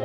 I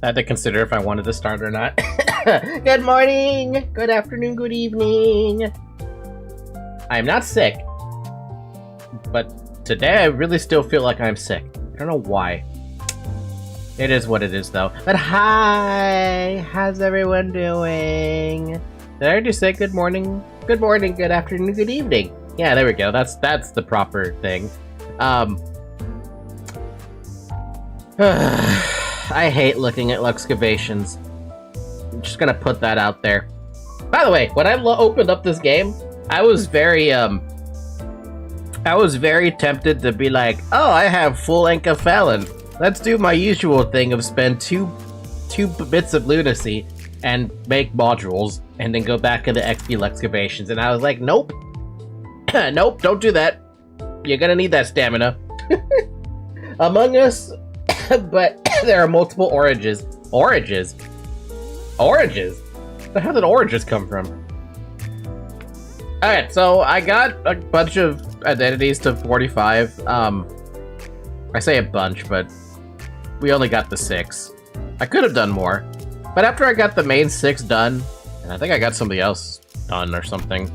had to consider if I wanted to start or not. Good morning, good afternoon, good evening. I'm not sick, but today I really still feel like I'm sick. I don't know why. It is what it is, though. But hi! How's everyone doing? Did I already say good morning? Good morning, good afternoon, good evening. Yeah, there we go. That's the proper thing. I hate looking at excavations. I'm just gonna put that out there. By the way, when I opened up this game, I was very tempted to be like, oh, I have full Encephalon. Let's do my usual thing of spend two bits of lunacy and make modules, and then go back into XP excavations. And I was like, nope. Nope, don't do that. You're gonna need that stamina. Among Us, but there are multiple oranges. Oranges? Oranges? Where the hell did oranges come from? Alright, so I got a bunch of identities to 45. I say a bunch, but we only got the 6. I could have done more. But after I got the main 6 done, and I think I got somebody else done or something.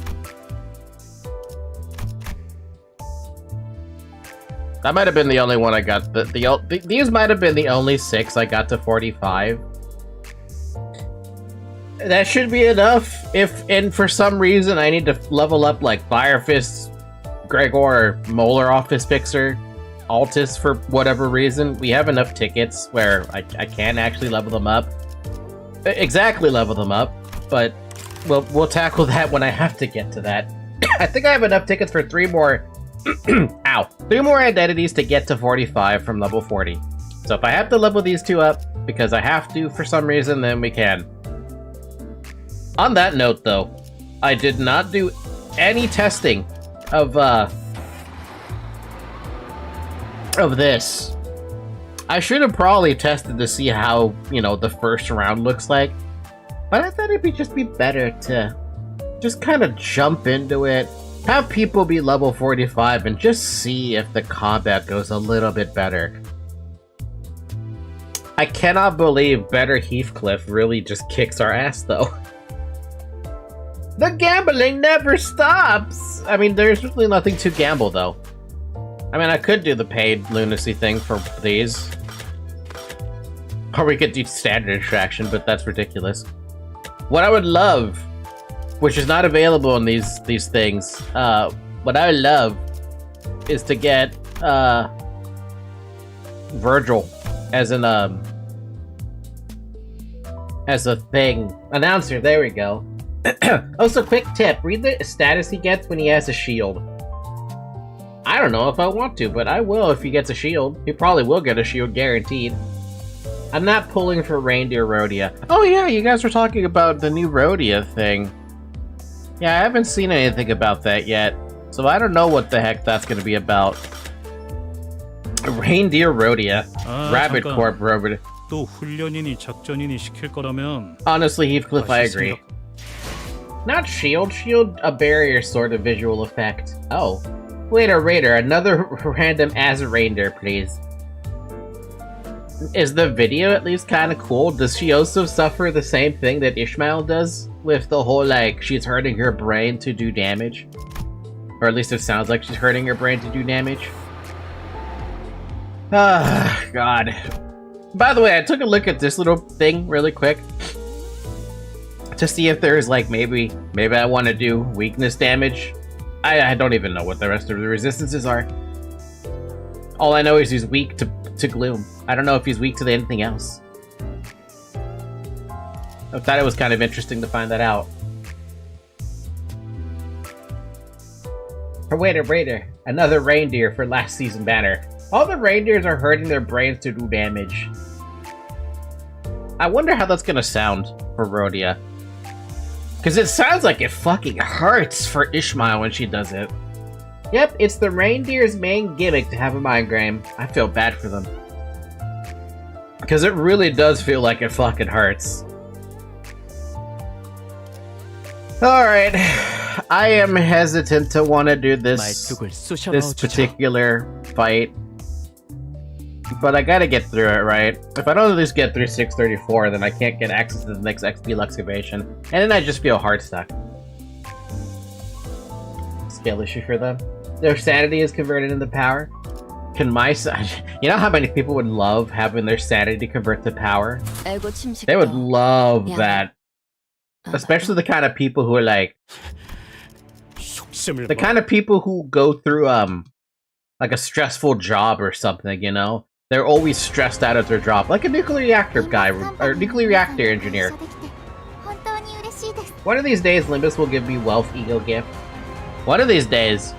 That might have been the only one I got. These might have been the only 6 I got to 45. That should be enough. And for some reason I need to level up like Fire Fist's Gregor Molar Office Fixer Altus for whatever reason. We have enough tickets where I can actually level them up. Exactly level them up, but we'll tackle that when I have to get to that. I think I have enough tickets for 3 more... Ow! 3 more identities to get to 45 from level 40. So if I have to level these 2 up, because I have to for some reason, then we can. On that note, though, I did not do any testing of this. I should have probably tested to see how, you know, the first round looks like. But I thought it'd just be better to just kind of jump into it, have people be level 45, and just see if the combat goes a little bit better. I cannot believe Better Heathcliff really just kicks our ass, though. The gambling never stops! I mean, there's really nothing to gamble, though. I mean, I could do the paid lunacy thing for these. Or we could do standard extraction, but that's ridiculous. What I would love, which is not available in these things, what I would love is to get Virgil as an as a thing. Announcer, there we go. Also, quick tip, read the status he gets when he has a shield. I don't know if I want to, but I will if he gets a shield. He probably will get a shield, guaranteed. I'm not pulling for Reindeer Rhodia. Oh yeah, you guys were talking about the new Rhodia thing. Yeah, I haven't seen anything about that yet, so I don't know what the heck that's gonna be about. Reindeer Rhodia. Rabbit Corp Robot. Honestly, Heathcliff, I agree. Not shield, a barrier sort of visual effect. Oh. Waiter, Raider, another random as a reindeer, please. Is the video at least kind of cool? Does she also suffer the same thing that Ishmael does? With the whole, like, she's hurting her brain to do damage? Or at least it sounds like she's hurting her brain to do damage? Ah, God. By the way, I took a look at this little thing really quick. To see if there's, like, maybe I want to do weakness damage. I don't even know what the rest of the resistances are. All I know is he's weak to gloom. I don't know if he's weak to anything else. I thought it was kind of interesting to find that out. Raider, another reindeer for last season banner. All the reindeers are hurting their brains to do damage. I wonder how that's gonna sound for Rhodia. Because it sounds like it fucking hurts for Ishmael when she does it. Yep, it's the reindeer's main gimmick to have a migraine. I feel bad for them. Because it really does feel like it fucking hurts. Alright. I am hesitant to want to do this particular fight. But I gotta get through it, right? If I don't at least get through 634, then I can't get access to the next XP excavation. And then I just feel hard stuck. Skill issue for them. Their sanity is converted into power. Can my... You know how many people would love having their sanity convert to power? They would love that. Especially the kind of people who are like... The kind of people who go through, like a stressful job or something, you know? They're always stressed out at their job. Like a nuclear reactor guy, or nuclear reactor engineer. One of these days, Limbus will give me wealth ego gift. One of these days.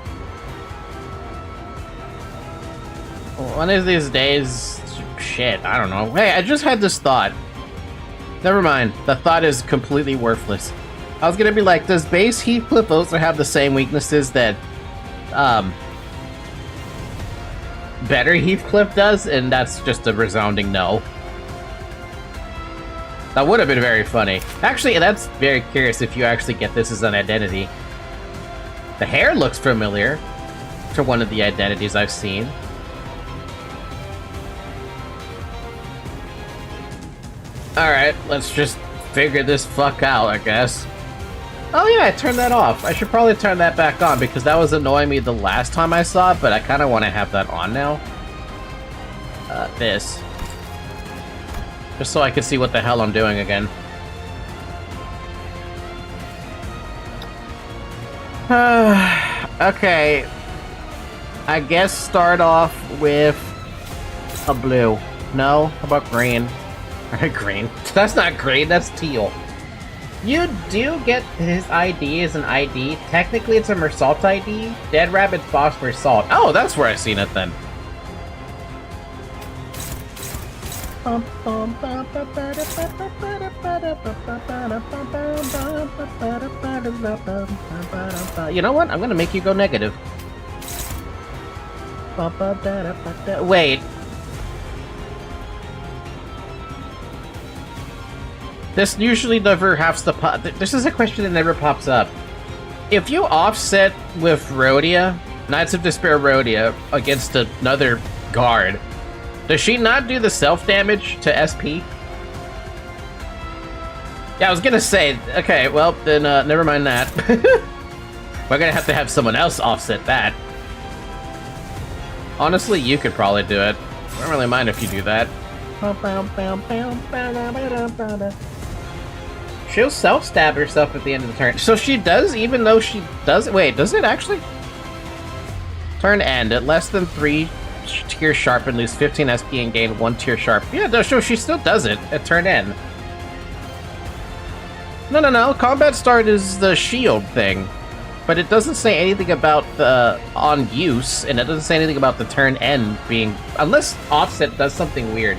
One of these days... Shit, I don't know. Hey, I just had this thought. Never mind. The thought is completely worthless. I was gonna be like, does base Heathcliff also have the same weaknesses that, Better Heathcliff does? And that's just a resounding no. That would have been very funny. Actually, that's very curious if you actually get this as an identity. The hair looks familiar to one of the identities I've seen. Alright, let's just figure this fuck out, I guess. Oh yeah, I turned that off. I should probably turn that back on because that was annoying me the last time I saw it, but I kind of want to have that on now. This. Just so I can see what the hell I'm doing again. Okay. I guess start off with a blue. No? How about green? Green. That's not green, that's teal. You do get his ID as an ID. Technically, it's a Mersalt ID. Dead Rabbit's boss Mersalt. Oh, that's where I seen it then. You know what? I'm gonna make you go negative. Wait. This usually never has to pop. This is a question that never pops up. If you offset with Rhodia, Knights of Despair Rhodia, against another guard, does she not do the self-damage to SP? Yeah, I was gonna say, okay, well, then never mind that. We're gonna have to have someone else offset that. Honestly, you could probably do it. I don't really mind if you do that. She'll self-stab herself at the end of the turn. So she does, even though she does... Wait, does it actually? Turn end. At less than 3 tier sharp and lose 15 SP and gain 1 tier sharp. Yeah, no, so she still does it at turn end. No. Combat start is the shield thing. But it doesn't say anything about the on use, and it doesn't say anything about the turn end being... Unless Offset does something weird.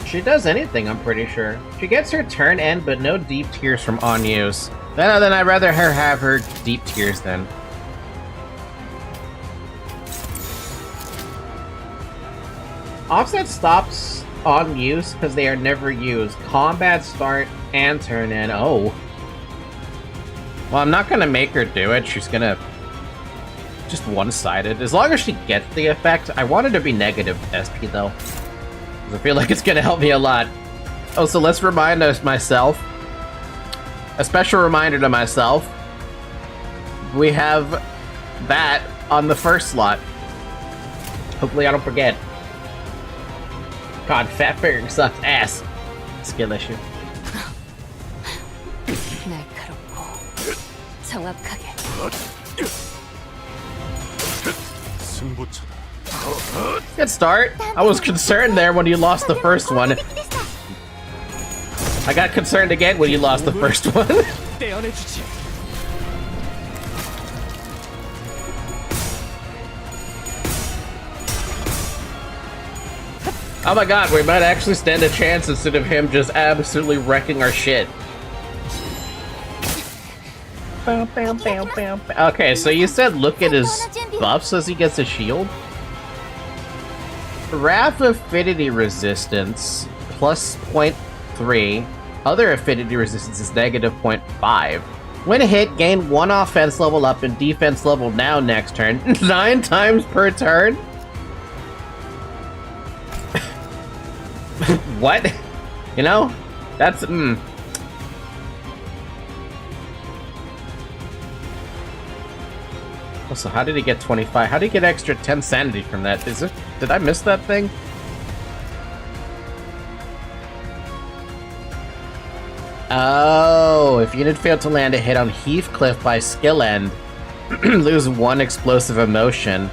She does anything, I'm pretty sure. She gets her turn end, but no deep tears from on use. Then I'd rather her have her deep tears then. Offset stops on use because they are never used. Combat start and turn end. Oh. Well, I'm not gonna make her do it. She's gonna... just one-sided. As long as she gets the effect. I want it to be negative SP though. I feel like it's gonna help me a lot. Oh, so let's remind myself. A special reminder to myself. We have that on the first slot. Hopefully I don't forget. God, fat figuring sucks ass. Skill issue. Good start. I was concerned there when you lost the first one. I got concerned again when you lost the first one. Oh my god, we might actually stand a chance instead of him just absolutely wrecking our shit. Okay, so you said look at his buffs as he gets a shield? Wrath Affinity Resistance plus 0.3. Other Affinity Resistance is negative 0.5. When hit, gain 1 offense level up and defense level down next turn. 9 times per turn? What? You know? That's, So how did he get 25? How did he get extra 10 sanity from that? Did I miss that thing? Oh, if unit failed to land a hit on Heathcliff by skill end, lose 1 explosive emotion.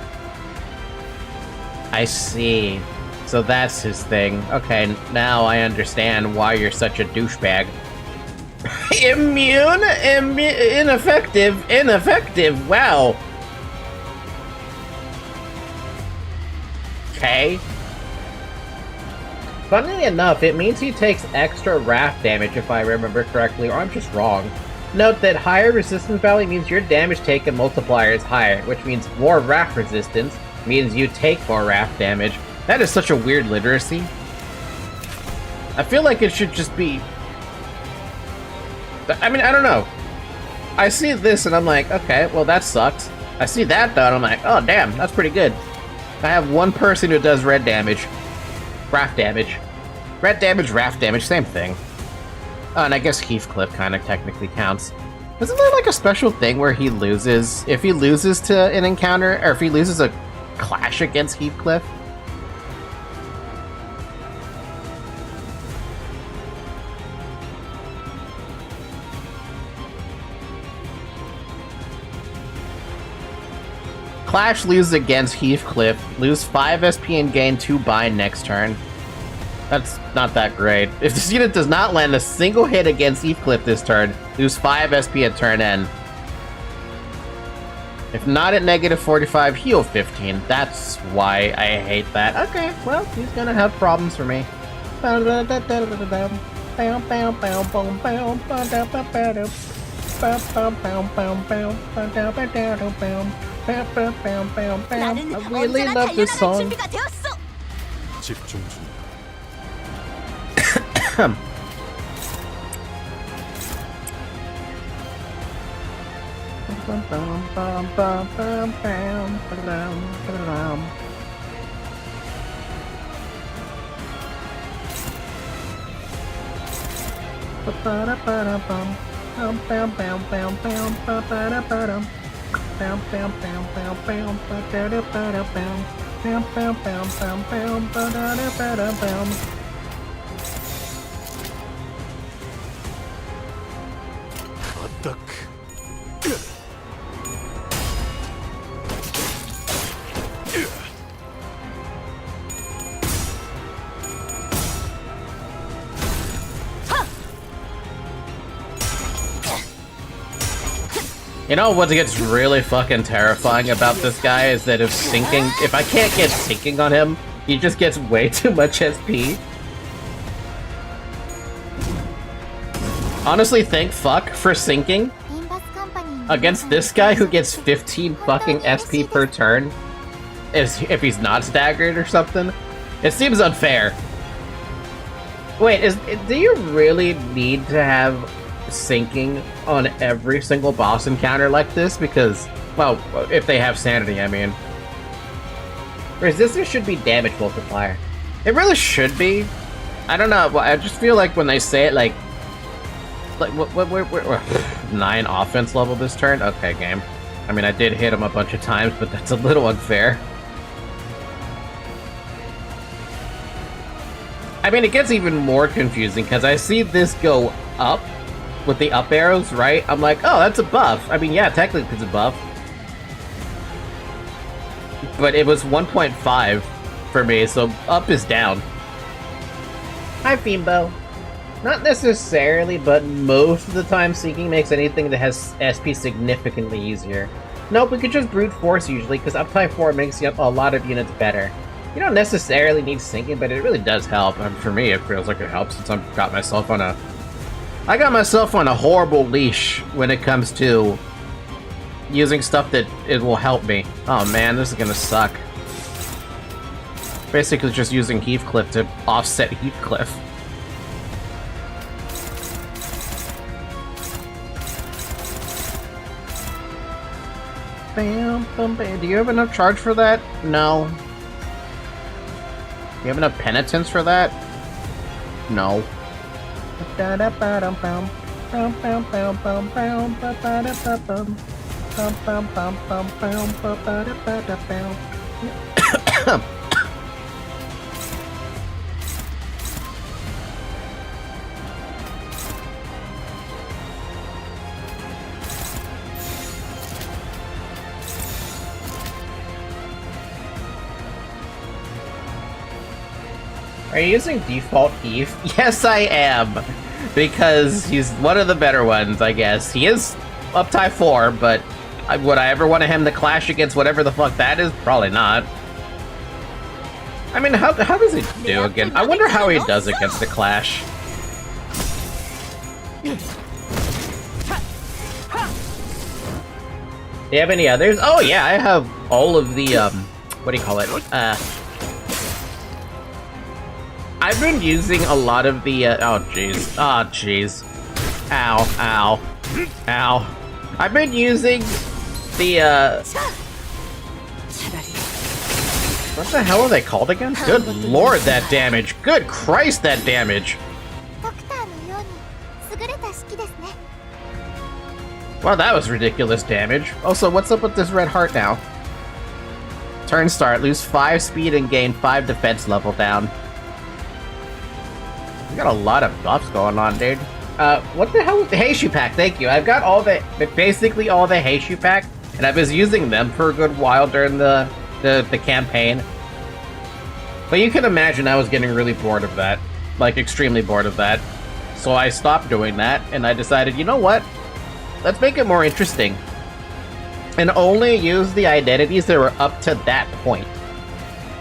I see. So that's his thing. Okay, now I understand why you're such a douchebag. Immune? Ineffective, wow. Okay. Funnily enough, it means he takes extra wrath damage if I remember correctly, or I'm just wrong. Note that higher resistance value means your damage taken multiplier is higher, which means more wrath resistance means you take more wrath damage. That is such a weird literacy. I feel like it should just be... I mean, I don't know. I see this and I'm like, okay, well that sucks. I see that though and I'm like, oh damn, that's pretty good. I have one person who does red damage. Wrath damage. Red damage, wrath damage, same thing. Oh, and I guess Heathcliff kind of technically counts. Isn't there like a special thing where he loses, if he loses to an encounter, or if he loses a clash against Heathcliff? Clash, lose against Heathcliff, lose 5 SP and gain 2 bind next turn. That's not that great. If this unit does not land a single hit against Heathcliff this turn, lose 5 SP at turn end. If not at negative 45, heal 15. That's why I hate that. Okay, well, he's gonna have problems for me. I really love this song. You know what gets really fucking terrifying about this guy is that if I can't get sinking on him, he just gets way too much SP. Honestly, thank fuck for sinking against this guy who gets 15 fucking SP per turn if he's not staggered or something. It seems unfair. Wait, do you really need to have sinking on every single boss encounter like this? Because, well, if they have sanity, I mean. Resistance should be damage multiplier. It really should be. I don't know, I just feel like when they say it, like we're 9 offense level this turn? Okay, game. I mean, I did hit him a bunch of times, but that's a little unfair. I mean, it gets even more confusing because I see this go up with the up arrows, right? I'm like, oh, that's a buff. I mean, yeah, technically it's a buff. But it was 1.5 for me, so up is down. Hi, Fiembo. Not necessarily, but most of the time Seeking makes anything that has SP significantly easier. Nope, we could just brute force usually, because uptime 4 makes a lot of units better. You don't necessarily need Sinking, but it really does help. And for me, it feels like it helps since I got myself on a horrible leash when it comes to using stuff that it will help me. Oh man, this is gonna suck. Basically just using Heathcliff to offset Heathcliff. Bam, bam, bam. Do you have enough charge for that? No. Do you have enough penitence for that? No. Are you using default Heath? Yes, I am. Because he's one of the better ones, I guess. He is up tie 4, but would I ever want him to clash against whatever the fuck that is? Probably not. I mean, how does he do again? I wonder how he does against the clash. Do you have any others? Oh yeah, I have all of the, what do you call it? I've been using a lot of the, oh jeez. Oh jeez. Ow, ow, ow. I've been using the, what the hell are they called again? Good lord, that damage. Good Christ, that damage. Well, that was ridiculous damage. Also, what's up with this red heart now? Turn start, lose 5 speed and gain 5 defense level down. We got a lot of buffs going on, dude. What the hell is the Heishu pack? Thank you. I've got basically all the Heishu pack, and I was using them for a good while during the campaign. But you can imagine I was getting really bored of that. Like, extremely bored of that. So I stopped doing that, and I decided, you know what? Let's make it more interesting. And only use the identities that were up to that point.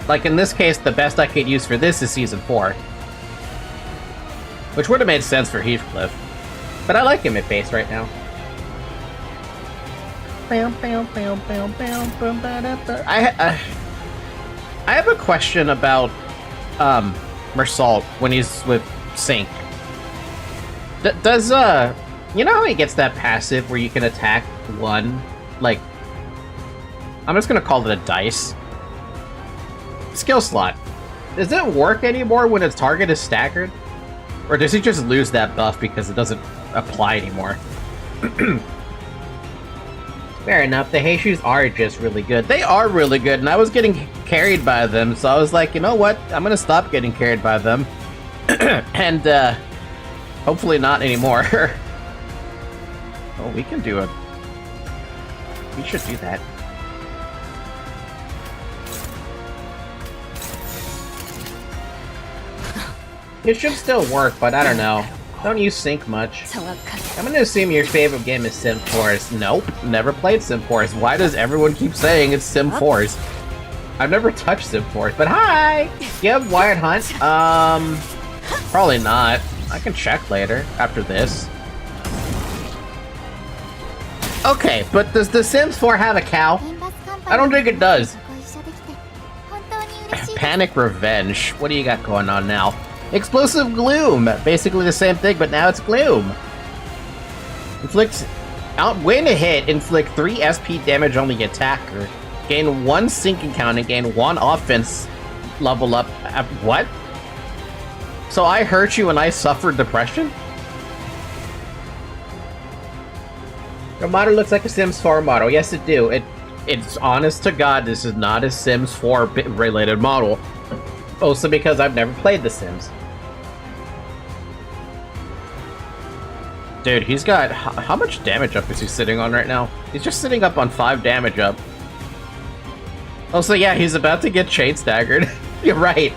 Like, in this case, the best I could use for this is Season 4. Which would have made sense for Heathcliff. But I like him at base right now. I have a question about Mersault when he's with Sync. Does you know how he gets that passive where you can attack one, like, I'm just gonna call it a dice skill slot. Does it work anymore when its target is staggered? Or does he just lose that buff because it doesn't apply anymore? Fair enough, the Heishus are just really good. They are really good, and I was getting carried by them, so I was like, you know what? I'm gonna stop getting carried by them. And, hopefully not anymore. Oh, we can do it. We should do that. It should still work, but I don't know. Don't use Sync much. I'm gonna assume your favorite game is Sim Force. Nope, never played Sim Force. Why does everyone keep saying it's Sim Force? I've never touched Sim Force, but hi! Do you have Wired Hunt? Probably not. I can check later, after this. Okay, but does The Sims 4 have a cow? I don't think it does. Panic Revenge. What do you got going on now? Explosive Gloom! Basically the same thing, but now it's Gloom. Win a hit, inflict 3 SP damage on the attacker. Gain 1 sync encounter, gain 1 offense level up. What? So I hurt you and I suffered depression? Your model looks like a Sims 4 model. Yes, it do. It's honest to God, this is not a Sims 4 related model. Also because I've never played The Sims. Dude, he's got... How much damage up is he sitting on right now? He's just sitting up on 5 damage up. Also, yeah, he's about to get chain staggered. You're right.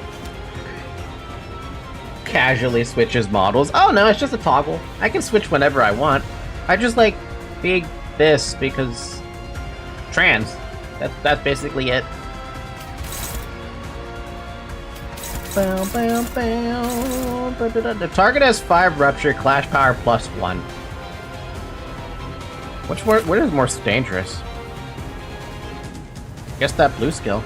Casually switches models. Oh no, it's just a toggle. I can switch whenever I want. I just like being this because... trans. That's basically it. The target has 5 rupture, clash power +1. What is more dangerous? Guess that blue skill.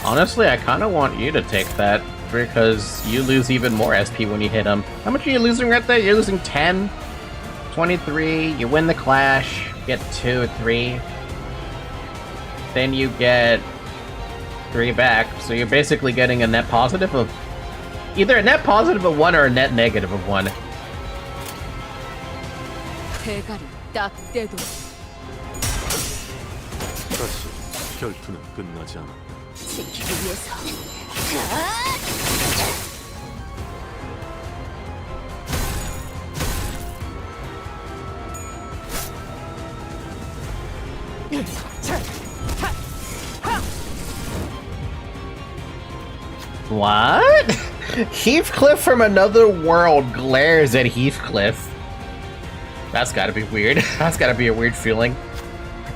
Honestly, I kind of want you to take that, because you lose even more SP when you hit him. How much are you losing right there? You're losing 10, 23, you win the clash, get 2 or 3. Then you get 3 back, so you're basically getting a net positive of... either a net positive of 1 or a net negative of 1. What? Heathcliff from another world glares at Heathcliff. That's gotta be weird. That's gotta be a weird feeling.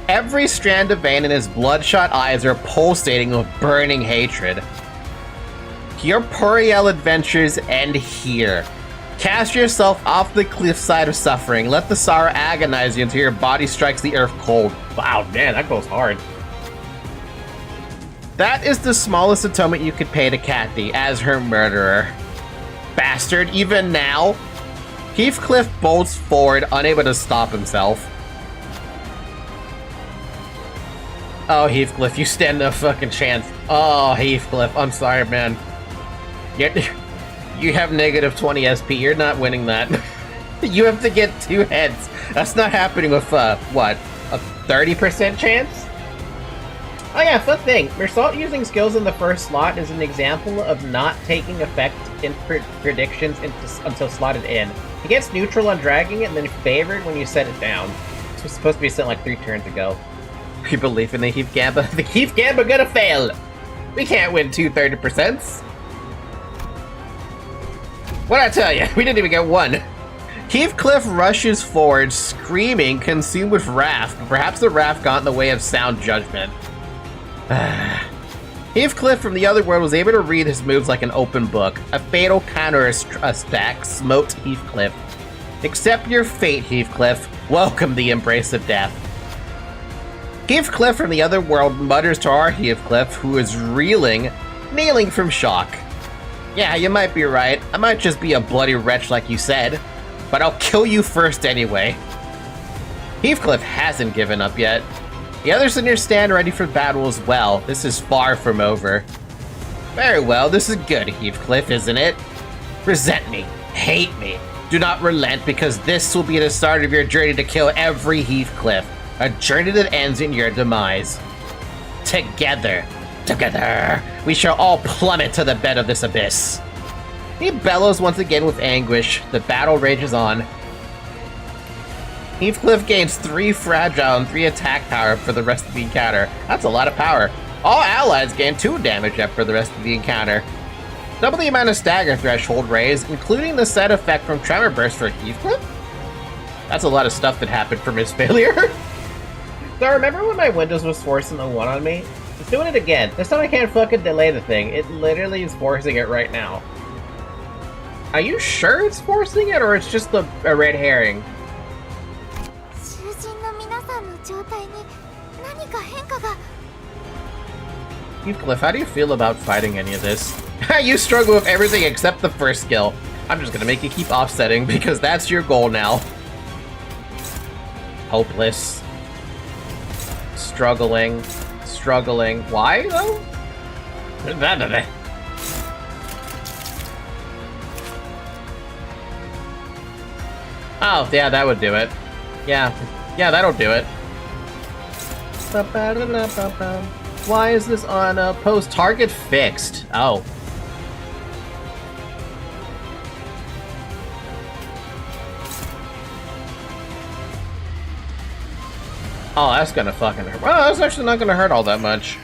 Every strand of vein in his bloodshot eyes are pulsating with burning hatred. Your Puriel adventures end here. Cast yourself off the cliffside of suffering. Let the sorrow agonize you until your body strikes the earth cold. Wow, man, that goes hard. That is the smallest atonement you could pay to Kathy as her murderer. Bastard, even now? Heathcliff bolts forward, unable to stop himself. Oh, Heathcliff, you stand no fucking chance. Oh, Heathcliff, I'm sorry, man. You have negative 20 SP. You're not winning that. You have to get 2 heads. That's not happening with, what? A 30% chance? Oh yeah, fun thing. Mersault using skills in the first slot is an example of not taking effect in predictions until slotted in. It gets neutral on dragging it and then favored when you set it down. This was supposed to be sent like 3 turns ago. We believe in the Heath Gamba. The Heath Gamba gonna fail! We can't win 2 30%. What'd I tell you? We didn't even get 1. Heathcliff rushes forward, screaming, consumed with wrath, but perhaps the wrath got in the way of sound judgment. Heathcliff from the other world was able to read his moves like an open book. A fatal counter stack smote Heathcliff. Accept your fate, Heathcliff. Welcome the embrace of death. Heathcliff from the other world mutters to our Heathcliff, who is reeling, kneeling from shock. Yeah, you might be right. I might just be a bloody wretch like you said, but I'll kill you first anyway. Heathcliff hasn't given up yet. The others in here stand ready for battle as well. This is far from over. Very well, this is good, Heathcliff, isn't it? Resent me, hate me. Do not relent, because this will be the start of your journey to kill every Heathcliff. A journey that ends in your demise. Together, we shall all plummet to the bed of this abyss. He bellows once again with anguish. The battle rages on. Heathcliff gains 3 fragile and 3 attack power for the rest of the encounter. That's a lot of power. All allies gain 2 damage up for the rest of the encounter. Double the amount of stagger threshold raised, including the set effect from Tremor Burst for Heathcliff? That's a lot of stuff that happened from his failure. So I remember when my Windows was forcing the 1 on me? It's doing it again. This time I can't fucking delay the thing. It literally is forcing it right now. Are you sure it's forcing it, or it's just a red herring? Heathcliff, how do you feel about fighting any of this? You struggle with everything except the first skill. I'm just gonna make you keep offsetting because that's your goal now. Hopeless. Struggling. Why, though? Oh, yeah, that would do it. Yeah, that'll do it. Why is this on a post target fixed? Oh. Oh, that's gonna fucking hurt. Well, that's actually not gonna hurt all that much.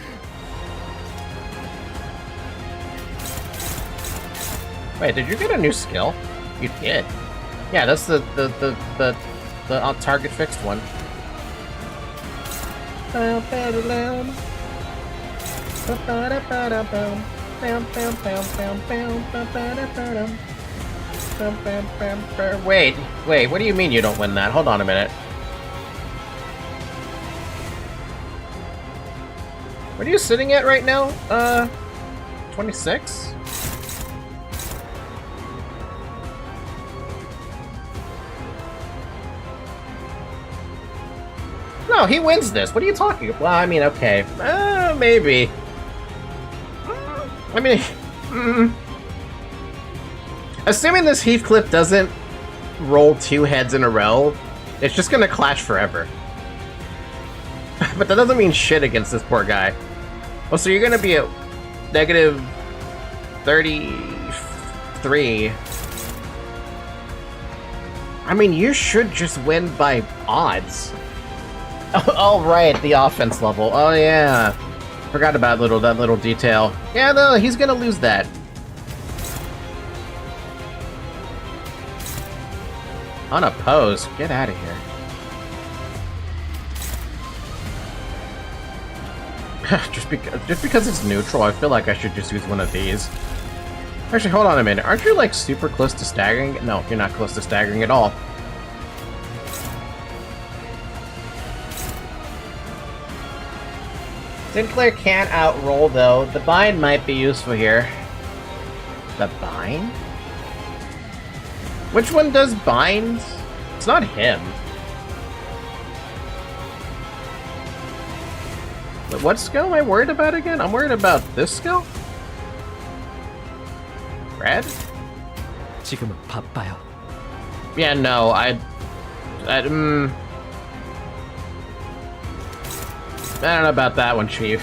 Wait, did you get a new skill? You did. Yeah, that's the target fixed one. Wait, what do you mean you don't win that? Hold on a minute. What are you sitting at right now? 26? No, he wins this. What are you talking about? Well, I mean, okay. Maybe. I mean, assuming this Heathcliff doesn't roll 2 heads in a row, it's just gonna clash forever. But that doesn't mean shit against this poor guy. Oh, so you're gonna be at negative 33. I mean, you should just win by odds. Oh, right, the offense level. Oh, yeah. Forgot about that little detail. Yeah, no, he's gonna lose that. Unopposed? Get out of here. just because it's neutral, I feel like I should just use one of these. Actually, hold on a minute. Aren't you, like, super close to staggering? No, you're not close to staggering at all. Sinclair can't outroll, though. The bind might be useful here. The bind? Which one does bind? It's not him. What skill am I worried about again? I'm worried about this skill? Red? 지금은 바빠요. Yeah, no, I don't know about that one, Chief.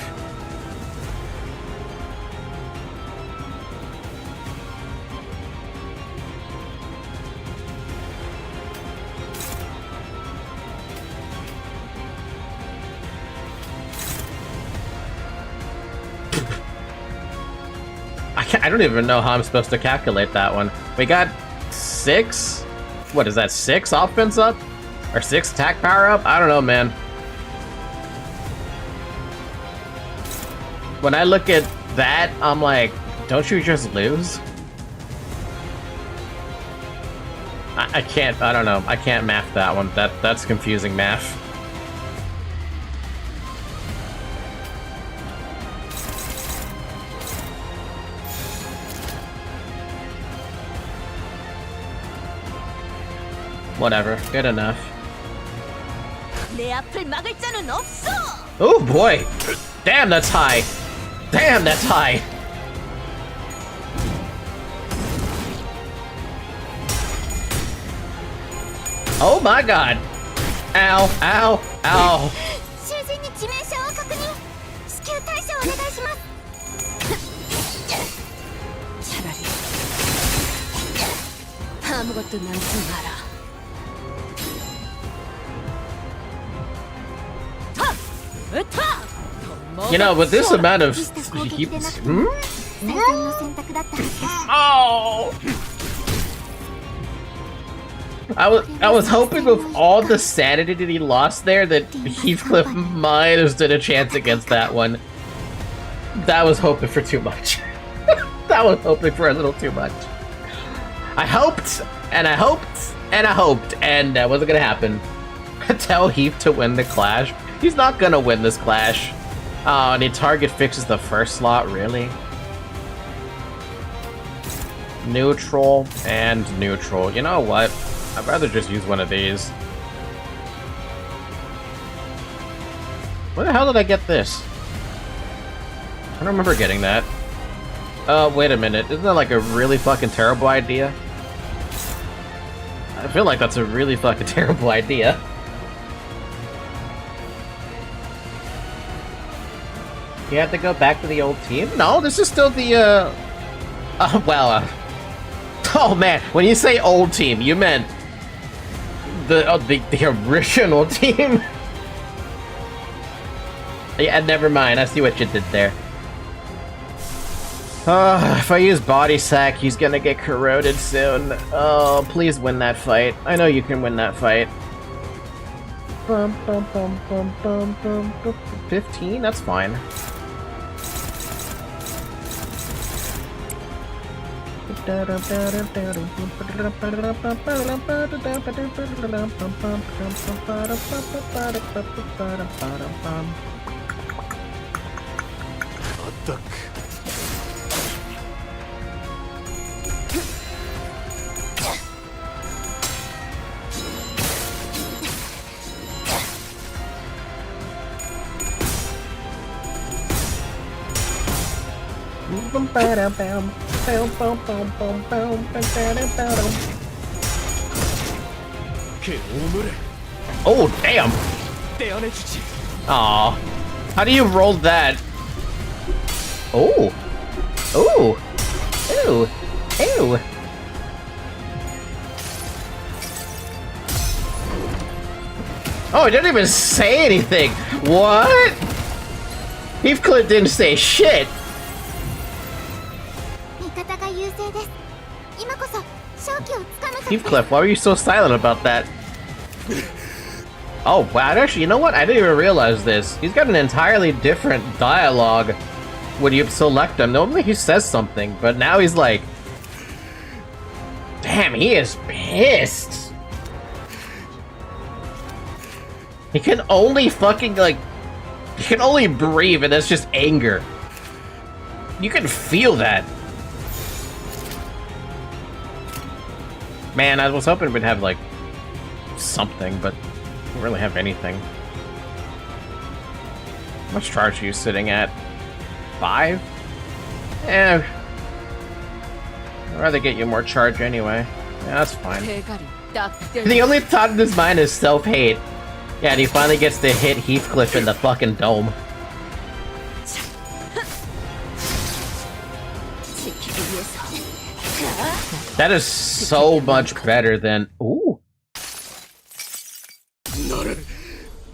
I don't even know how I'm supposed to calculate that one. We got 6? What is that, 6 offense up? Or 6 attack power up? I don't know, man. When I look at that, I'm like, don't you just lose? I can't, I don't know. I can't math that one. That's confusing math. Whatever, good enough. Oh boy! Damn, that's high! Damn, that's high! Oh my god! Ow, ow, ow! You know, with this amount of... Oh! I was hoping with all the sanity that he lost there that Heathcliff might have stood a chance against that one. That was hoping for too much. That was hoping for a little too much. I hoped, and I hoped, and I hoped, and that wasn't gonna happen. Tell Heath to win the clash. He's not gonna win this clash. Oh, and the target fixes the first slot, really? Neutral and neutral. You know what? I'd rather just use one of these. Where the hell did I get this? I don't remember getting that. Oh, wait a minute. Isn't that like a really fucking terrible idea? I feel like that's a really fucking terrible idea. You have to go back to the old team? No, this is still the, oh man, when you say old team, you meant the original team? Yeah, never mind, I see what you did there. If I use body sack, he's gonna get corroded soon. Oh, please win that fight. I know you can win that fight. 15? That's fine. Oh, damn! Aw. How do you roll that? Oh! Oh! Ew! Ew! Oh, it didn't even say anything! What? Heathcliff didn't say shit! Heathcliff, why were you so silent about that? Oh, wow, actually, you know what? I didn't even realize this. He's got an entirely different dialogue when you select him. Normally he says something, but now he's like... Damn, he is pissed! He can only fucking, like... He can only breathe, and that's just anger. You can feel that. Man, I was hoping we'd have, like, something, but we don't really have anything. How much charge are you sitting at? 5? Eh. I'd rather get you more charge anyway. Yeah, that's fine. The only thought in his mind is self-hate. Yeah, and he finally gets to hit Heathcliff in the fucking dome. That is so much better than... Ooh.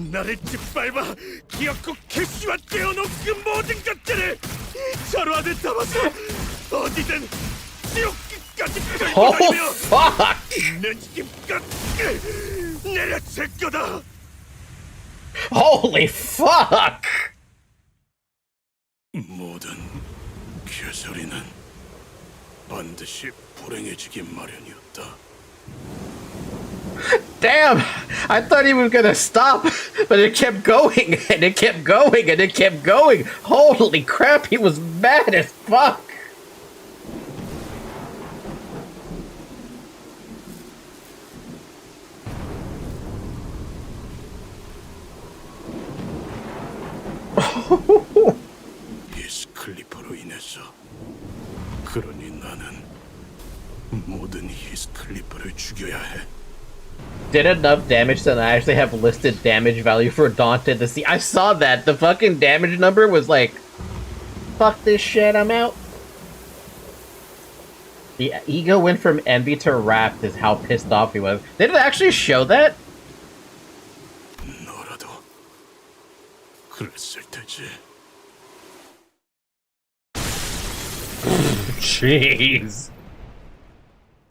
나를 짓밟아 기어코 캐시와 떼어놓은 모든 것들을 저로 안에 담아서 어디든 지옥 끝까지 Oh, 끌고다니며 fuck! 있는 힘껏 내려칠 거다. Holy fuck! 모든 개소리는 반드시 불행해지기 마련이었다. Damn! I thought he was gonna stop, but it kept going, and it kept going, and it kept going! Holy crap, he was mad as fuck! 히스클리프로 인해서 그러니 나는 모든 히스클리프를 죽여야 해. Did enough damage that I actually have listed damage value for Dante to see. I saw that. The fucking damage number was like, fuck this shit, I'm out. The ego went from envy to wrath is how pissed off he was. Did it actually show that? 너라도 그랬을 테지. Jeez.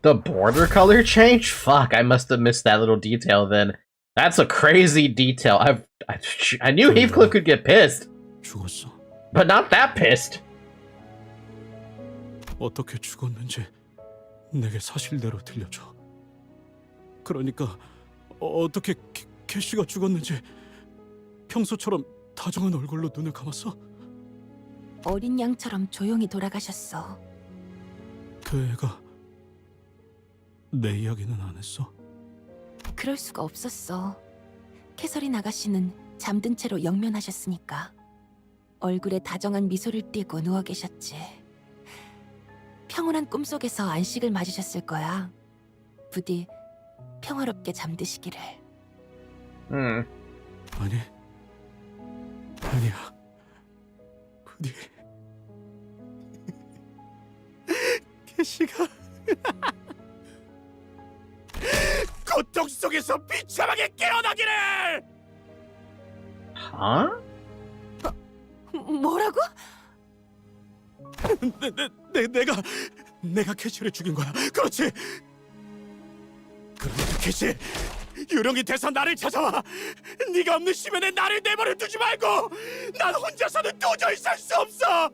The border color change? Fuck, I must have missed that little detail then. That's a crazy detail. I knew Heathcliff could get pissed. 죽었어. But not that pissed. 어떻게 죽었는지 내게 사실대로 들려줘. 그러니까 어떻게 캐시가 죽었는지 평소처럼 다정한 얼굴로 눈을 감았어? 어린 양처럼 조용히 돌아가셨어. 그 애가 내 이야기는 안 했어? 그럴 수가 없었어. 캐서린 아가씨는 잠든 채로 영면하셨으니까. 얼굴에 다정한 미소를 띠고 누워 계셨지. 평온한 꿈속에서 안식을 맞으셨을 거야. 부디 평화롭게 잠드시기를. 아니, 아니야. 부디 캐시가 고통 속에서 비참하게 깨어나기를! Huh? 뭐라고? 내가 캐시를 죽인 거야. 그렇지. 그러니까 캐시, 유령이 돼서 나를 찾아와. 네가 없는 시면에 나를 내버려 두지 말고. 난 혼자서는 도저히 살 수 없어.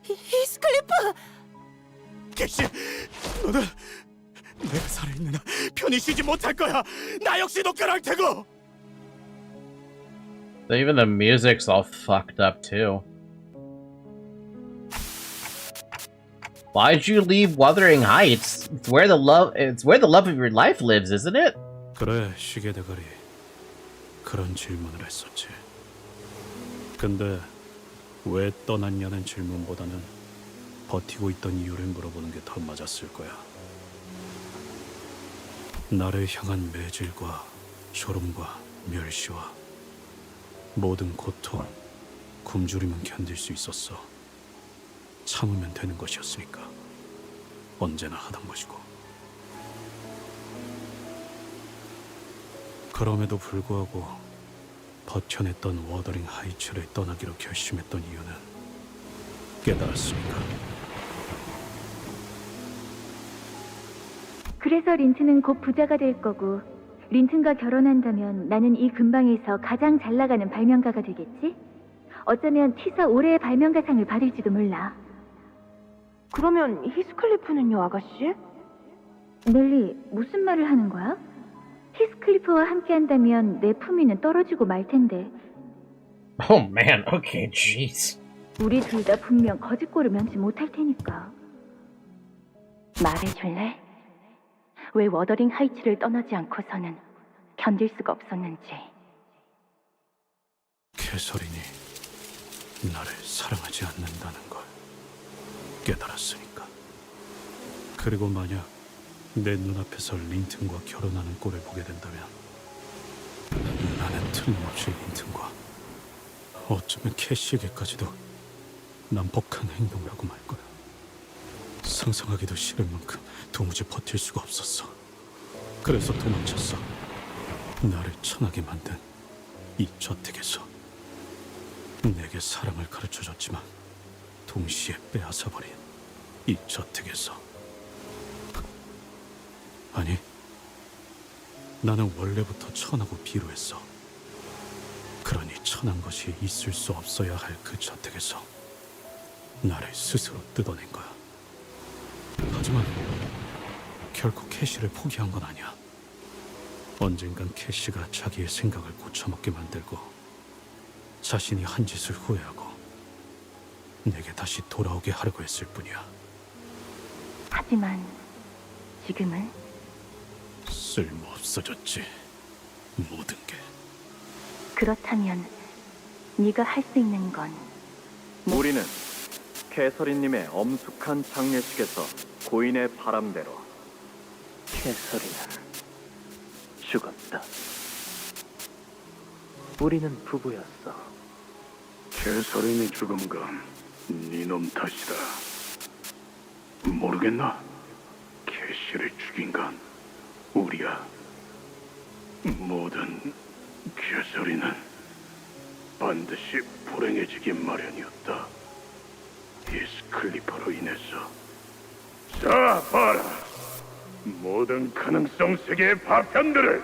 히스클리프! 캐시, 너는 내가 살아있는 한 편히 쉬지 못할 거야. 나 역시도 그럴 테고. Even the music's all fucked up too. Why'd you leave Wuthering Heights? It's where the love of your life lives, isn't it? 그래, 시계대가리. 그런 질문을 했었지. 근데 왜 떠났냐는 질문보다는 버티고 있던 이유를 물어보는 게 더 맞았을 거야. 나를 향한 매질과 조롱과 멸시와 모든 고통, 굶주림은 견딜 수 있었어. 참으면 되는 것이었으니까. 언제나 하던 것이고. 그럼에도 불구하고 버텨냈던 워더링 하이츠를 떠나기로 결심했던 이유는 깨달았으니까. 그래서 린트는 곧 부자가 될 거고, 린튼과 결혼한다면 나는 이 근방에서 가장 잘 나가는 발명가가 되겠지? 어쩌면 티사 올해의 발명가상을 받을지도 몰라. 그러면 히스클리프는요, 아가씨? 넬리, 무슨 말을 하는 거야? 히스클리프와 함께한다면 내 품위는 떨어지고 말 텐데. Oh man, okay, jeez. 우리 둘 다 분명 거짓골을 면치 못할 테니까. 말해줄래? 왜 워더링 하이츠를 떠나지 않고서는 견딜 수가 없었는지. 캐서린이 나를 사랑하지 않는다는 걸 깨달았으니까. 그리고 만약 내 눈앞에서 린튼과 결혼하는 꼴을 보게 된다면 나는 틀림없이 린튼과, 어쩌면 캐시에게까지도 난폭한 행동을 하고 말 거야. 상상하기도 싫을 만큼 도무지 버틸 수가 없었어. 그래서 도망쳤어. 나를 천하게 만든 이 저택에서. 내게 사랑을 가르쳐줬지만 동시에 빼앗아버린 이 저택에서. 아니, 나는 원래부터 천하고 비루했어. 그러니 천한 것이 있을 수 없어야 할 그 저택에서 나를 스스로 뜯어낸 거야. 하지만 결코 캐시를 포기한 건 아니야. 언젠간 캐시가 자기의 생각을 고쳐먹게 만들고 자신이 한 짓을 후회하고 내게 다시 돌아오게 하려고 했을 뿐이야. 하지만 지금은 쓸모없어졌지, 모든 게. 그렇다면 네가 할 수 있는 건 우리는 캐서린님의 엄숙한 장례식에서 고인의 바람대로. 캐서린은 죽었다. 우리는 부부였어. 캐서린이 죽은 건 네놈 탓이다. 모르겠나? 캐시를 죽인 건 우리야. 모든 캐서린은 반드시 불행해지기 마련이었다. 히스클리퍼로 인해서. 자, 봐라. 모든 가능성 세계의 파편들을.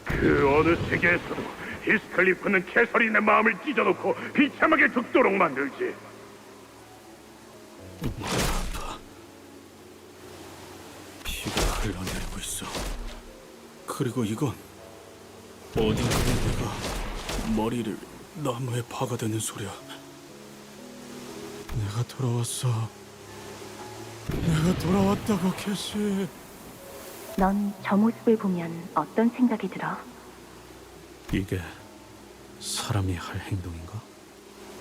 그 어느 세계에서도 히스클리프는 캐서린의 마음을 찢어놓고 비참하게 죽도록 만들지. 아파. 피가 흘러내리고 있어. 그리고 이건 어딘가에 내가 머리를 나무에 박아대는 소리야. 내가 돌아왔어. 내가 돌아왔다고, 캐시. 넌 저 모습을 보면 어떤 생각이 들어? 이게 사람이 할 행동인가?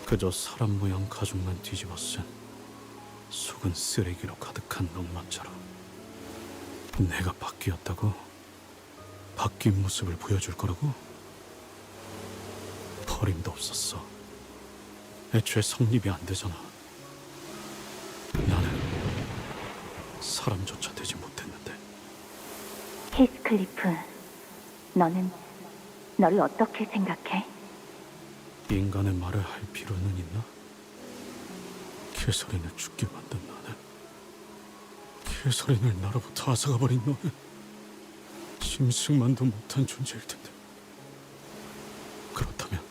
그저 사람 모양 가죽만 뒤집어 쓴 속은 쓰레기로 가득한 넉마처럼. 내가 바뀌었다고? 바뀐 모습을 보여줄 거라고? 버림도 없었어. 애초에 성립이 안 되잖아. 나는 사람조차 되지 못했는데. 히스클리프, 너는 너를 어떻게 생각해? 인간의 말을 할 필요는 있나? 캐서린을 죽게 만든 나는, 캐서린을 나로부터 앗아가버린 너는 짐승만도 못한 존재일 텐데. 그렇다면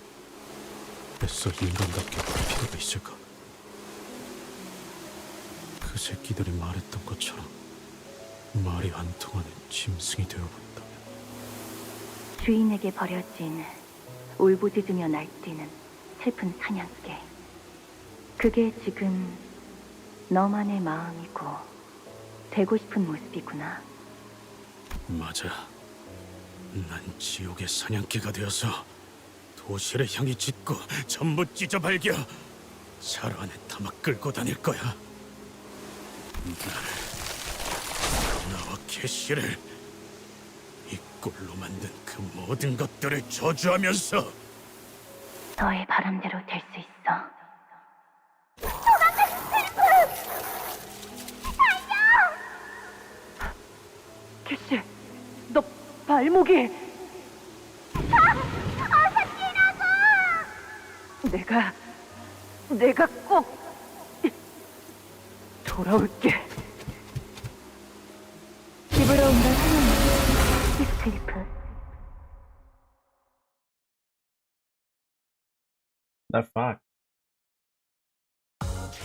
애써 인간답게 볼 필요가 있을까? 그 새끼들이 말했던 것처럼 말이 안 통하는 짐승이 되어버린다면. 주인에게 버려진 울부짖으며 날뛰는 슬픈 사냥개. 그게 지금 너만의 마음이고 되고 싶은 모습이구나. 맞아. 난 지옥의 사냥개가 되어서 도시를 향해 짖고 전부 찢어발겨 차로 안에 담아 끌고 다닐 거야. 나와 캐시를, 이 꼴로 만든 그 모든 것들을 저주하면서. 너의 바람대로 될 수 있어. 캐시, 너 발목이. 내가 꼭 돌아올게. 집으로 온 걸 환영해, 히스클리프. The fuck?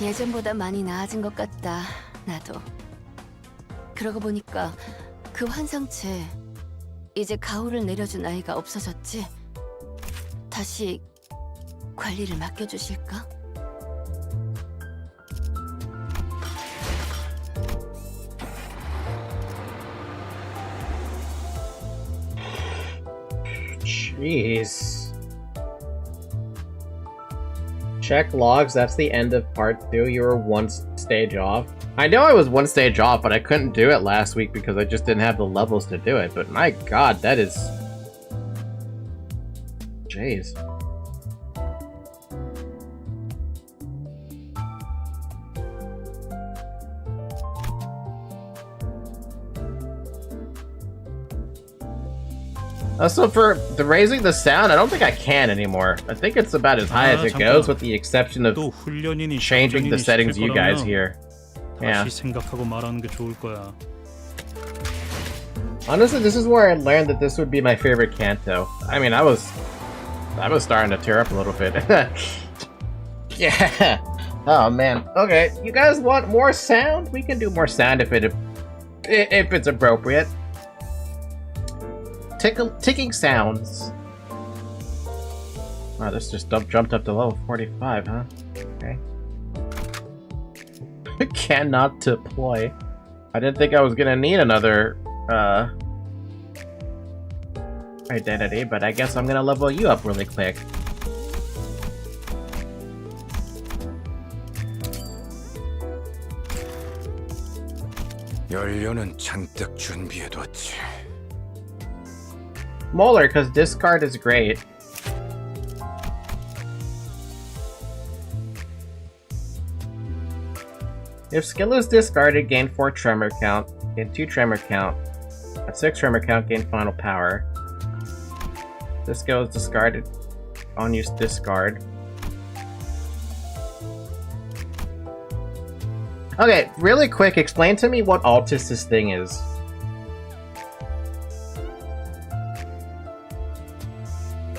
예전보다 많이 나아진 것 같다. 나도. 그러고 보니까 그 환상체 이제 가호를 내려준 아이가 없어졌지? 다시 관리를 맡겨주실까? Jeez. Check logs, that's the end of part 2. You were one stage off. I know I was one stage off, but I couldn't do it last week because I just didn't have the levels to do it. But my god, that is... Jeez. Also, for the raising the sound, I don't think I can anymore. I think it's about as high as it goes, with the exception of changing the settings you guys hear. Yeah. 생각하고 말하는 게 좋을 거야. Honestly, this is where I learned that this would be my favorite Canto. I mean, I was starting to tear up a little bit. Yeah. Oh man. Okay, you guys want more sound? We can do more sound if it's appropriate. Ticking sounds. Wow, this just jumped up to level 45, huh? Okay. Cannot deploy. I didn't think I was gonna need another identity, but I guess I'm gonna level you up really quick. 연료는 잔뜩 준비해뒀지. Molar, because discard is great. If skill is discarded, gain 4 tremor count, gain 2 tremor count. At 6 tremor count, gain final power. This skill is discarded. On use discard. Okay, really quick, explain to me what Altus's thing is.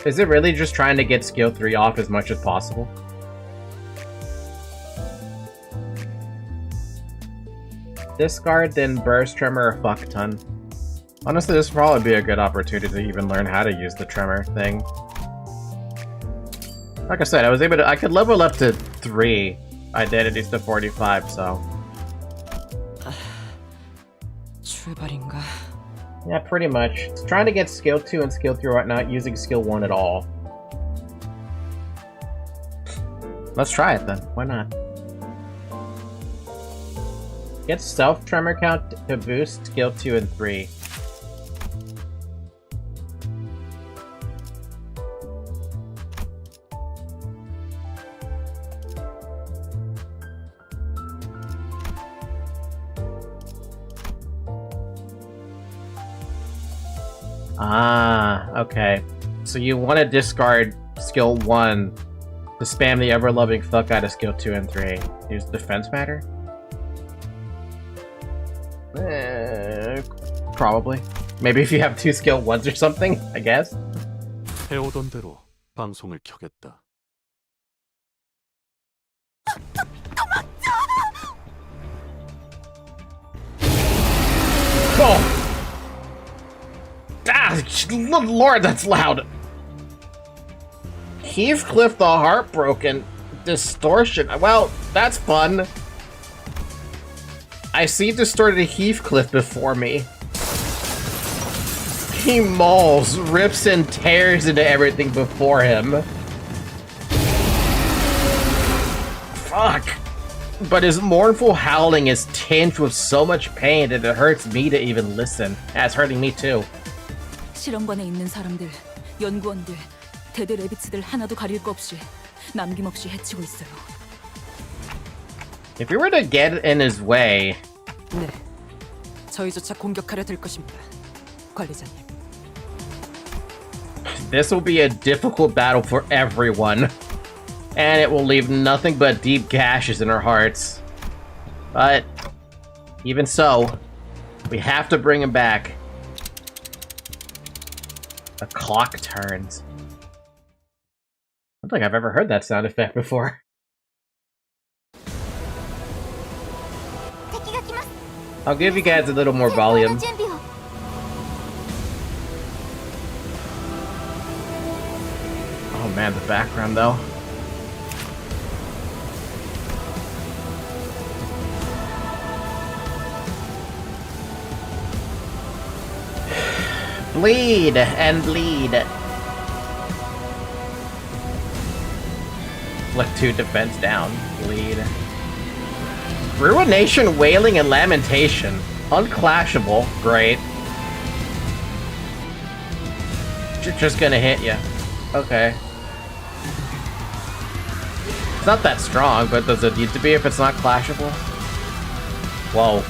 Is it really just trying to get skill 3 off as much as possible? Discard, then burst, tremor, or fuck ton. Honestly, this would probably be a good opportunity to even learn how to use the tremor thing. Like I said, I could level up to 3 identities to 45, so. 출발인가? Yeah, pretty much. It's trying to get skill 2 and skill 3 right, not using skill 1 at all. Let's try it then. Why not? Get self tremor count to boost skill 2 and 3. Ah, okay. So you want to discard skill 1 to spam the ever-loving fuck out of skill 2 and 3. Use defense matter? Probably. Maybe if you have 2 skill 1s or something, I guess. 해오던 대로 방송을 켜겠다. Oh! Ah, Lord, that's loud! Heathcliff the Heartbroken. Distortion. Well, that's fun. I see distorted Heathcliff before me. He mauls, rips and tears into everything before him. Fuck. But his mournful howling is tinged with so much pain that it hurts me to even listen. That's hurting me too. 실험관에 있는 사람들, 연구원들, 대대 레비츠들 하나도 가릴 거 없이 남김없이 해치고 있어요. If we were to get in his way... 네, 저희조차 공격하려 들 것입니다, 관리자님. This will be a difficult battle for everyone. And it will leave nothing but deep gashes in our hearts. But, even so, we have to bring him back. The clock turns. I don't think I've ever heard that sound effect before. I'll give you guys a little more volume. Oh man, the background though. Bleed and bleed. Inflict 2 defense down. Bleed. Ruination, Wailing, and Lamentation. Unclashable. Great. Just gonna hit you. Okay. It's not that strong, but does it need to be if it's not clashable? Whoa.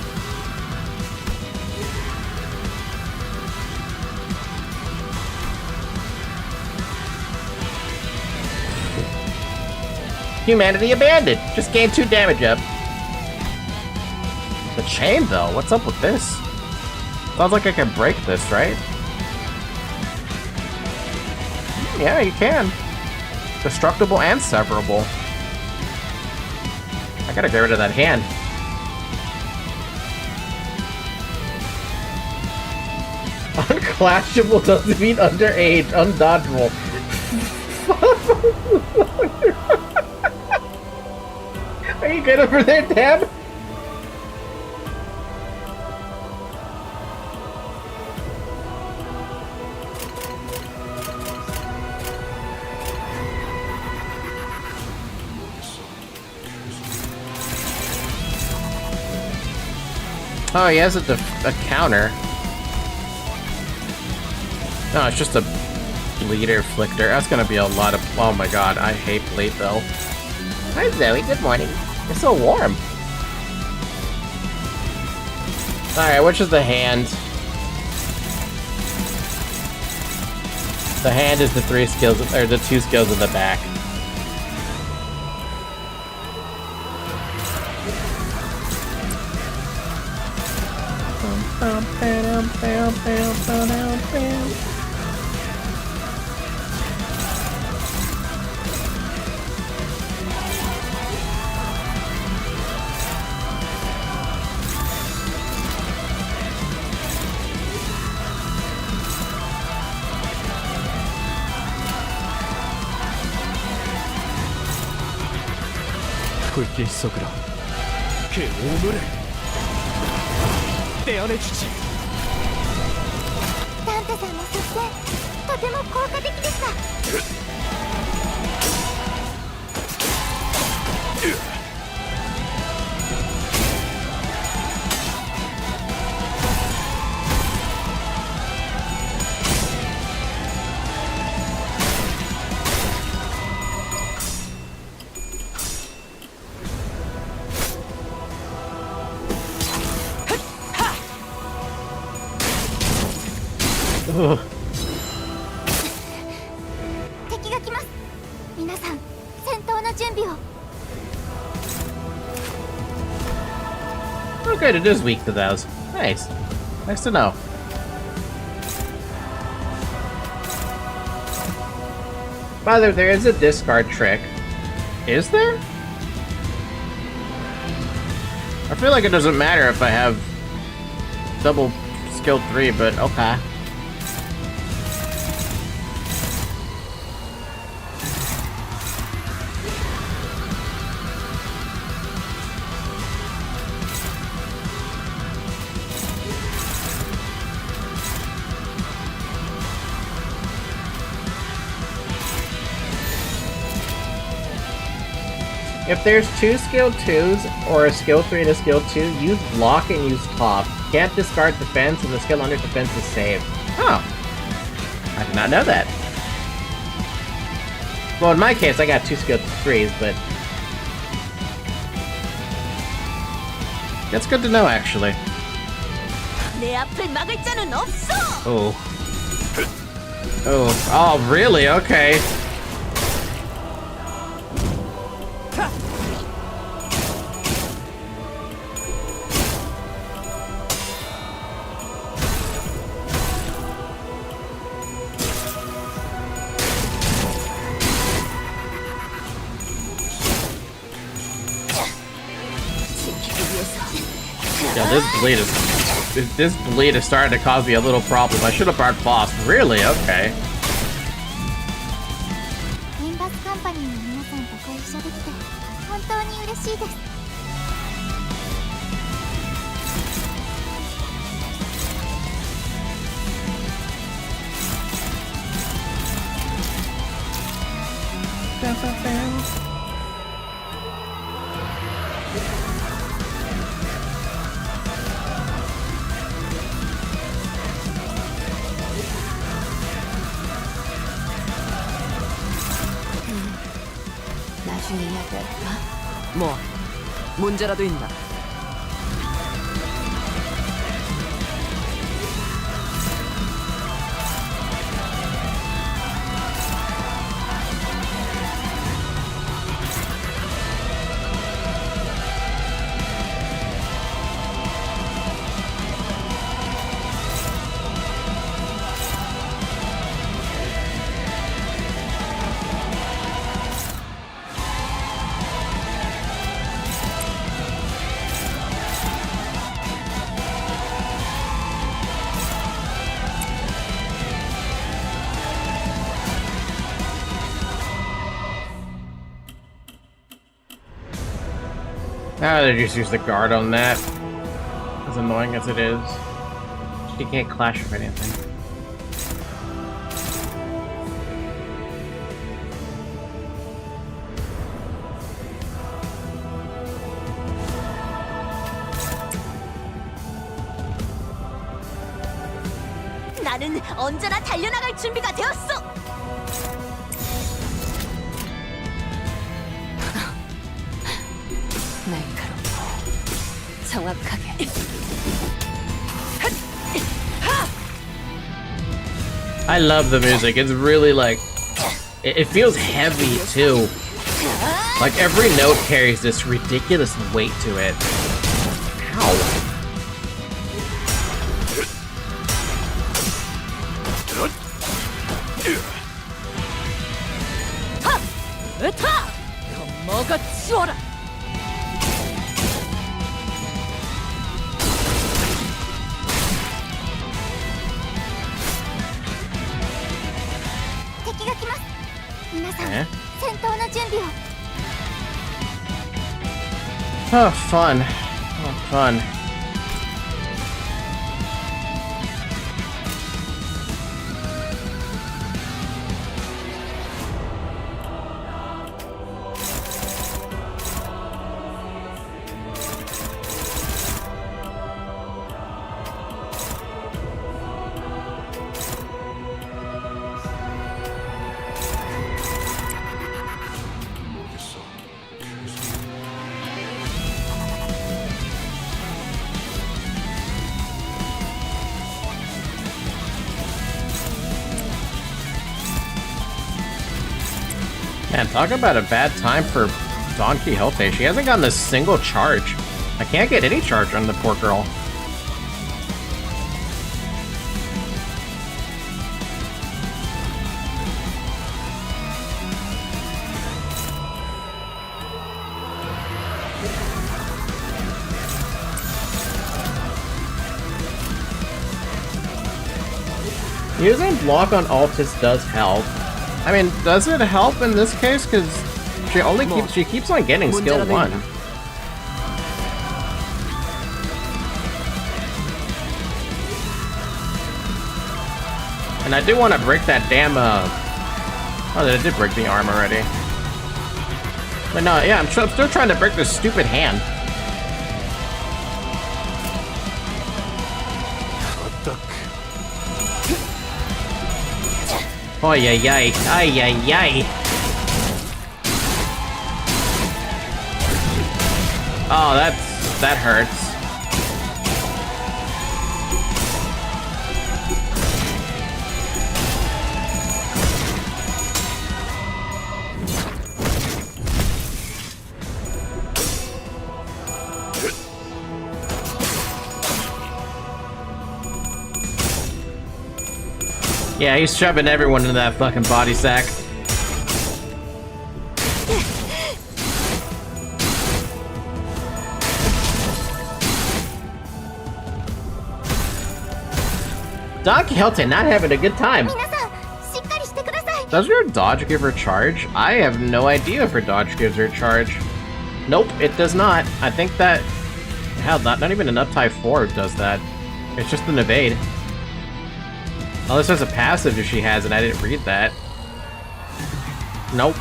Humanity abandoned. Just gained 2 damage up. The chain, though. What's up with this? Sounds like I can break this, right? Yeah, you can. Destructible and severable. I gotta get rid of that hand. Unclashable doesn't mean underage, undodgeable. Are you good over there, Deb? Oh, he has a counter. No, it's just a bleeder flicker. That's gonna be a lot of... Oh my god, I hate bleed though. Hi Zoe, good morning. It's so warm. Alright, which is the hand? The hand is the 3 skills, or the 2 skills in the back. 불길 속으로 그 우물을 떼어내주지. サンタさんの作戦とても効果的でした。 Ugh. 敵が来ます。皆さん、戦闘の準備を。 Oh good, it is weak to those. Nice. Nice to know. By the way, there is a discard trick. Is there? I feel like it doesn't matter if I have double skill 3, but okay. If there's 2 skill 2s or a skill 3 and a skill 2, use block and use top. Can't discard defense and the skill under defense is saved. Oh. I did not know that. Well, in my case, I got 2 skill 3s, but... That's good to know, actually. Oh. Oh, really? Okay. Yeah, this bleed is starting to cause me a little problem. I should have brought boss. Really? Okay. Limbus Company の皆さんとご一緒できて本当に嬉しいです。 Bam, 나중에 이야기할까? 뭐 문제라도 있나? Ah, they just use the guard on that. As annoying as it is. She can't clash with anything. 나는 언제나 달려나갈 준비가 되었어. 날카롭고 정확하게. I love the music. It's really like it feels heavy too. Like every note carries this ridiculous weight to it. Ow. 으타! 먹어 치워라! Eh? Oh, fun. Oh, fun. Man, talk about a bad time for Don Quixote. She hasn't gotten a single charge. I can't get any charge on the poor girl. Using block on Altis does help. I mean, does it help in this case? Because she keeps on getting skill 1. And I do want to break that damn oh, I did break the arm already. But no, yeah, I'm still trying to break this stupid hand. Oh yeah, yay! Ay yay yay! Oh, that hurts. Yeah, he's shoving everyone into that fucking body sack. Don Quixote not having a good time. Does your dodge give her charge? I have no idea if her dodge gives her charge. Nope, it does not. I think that... Hell, not even an up-type 4 does that. It's just an evade. Unless there's a passive if she has, and I didn't read that. Nope.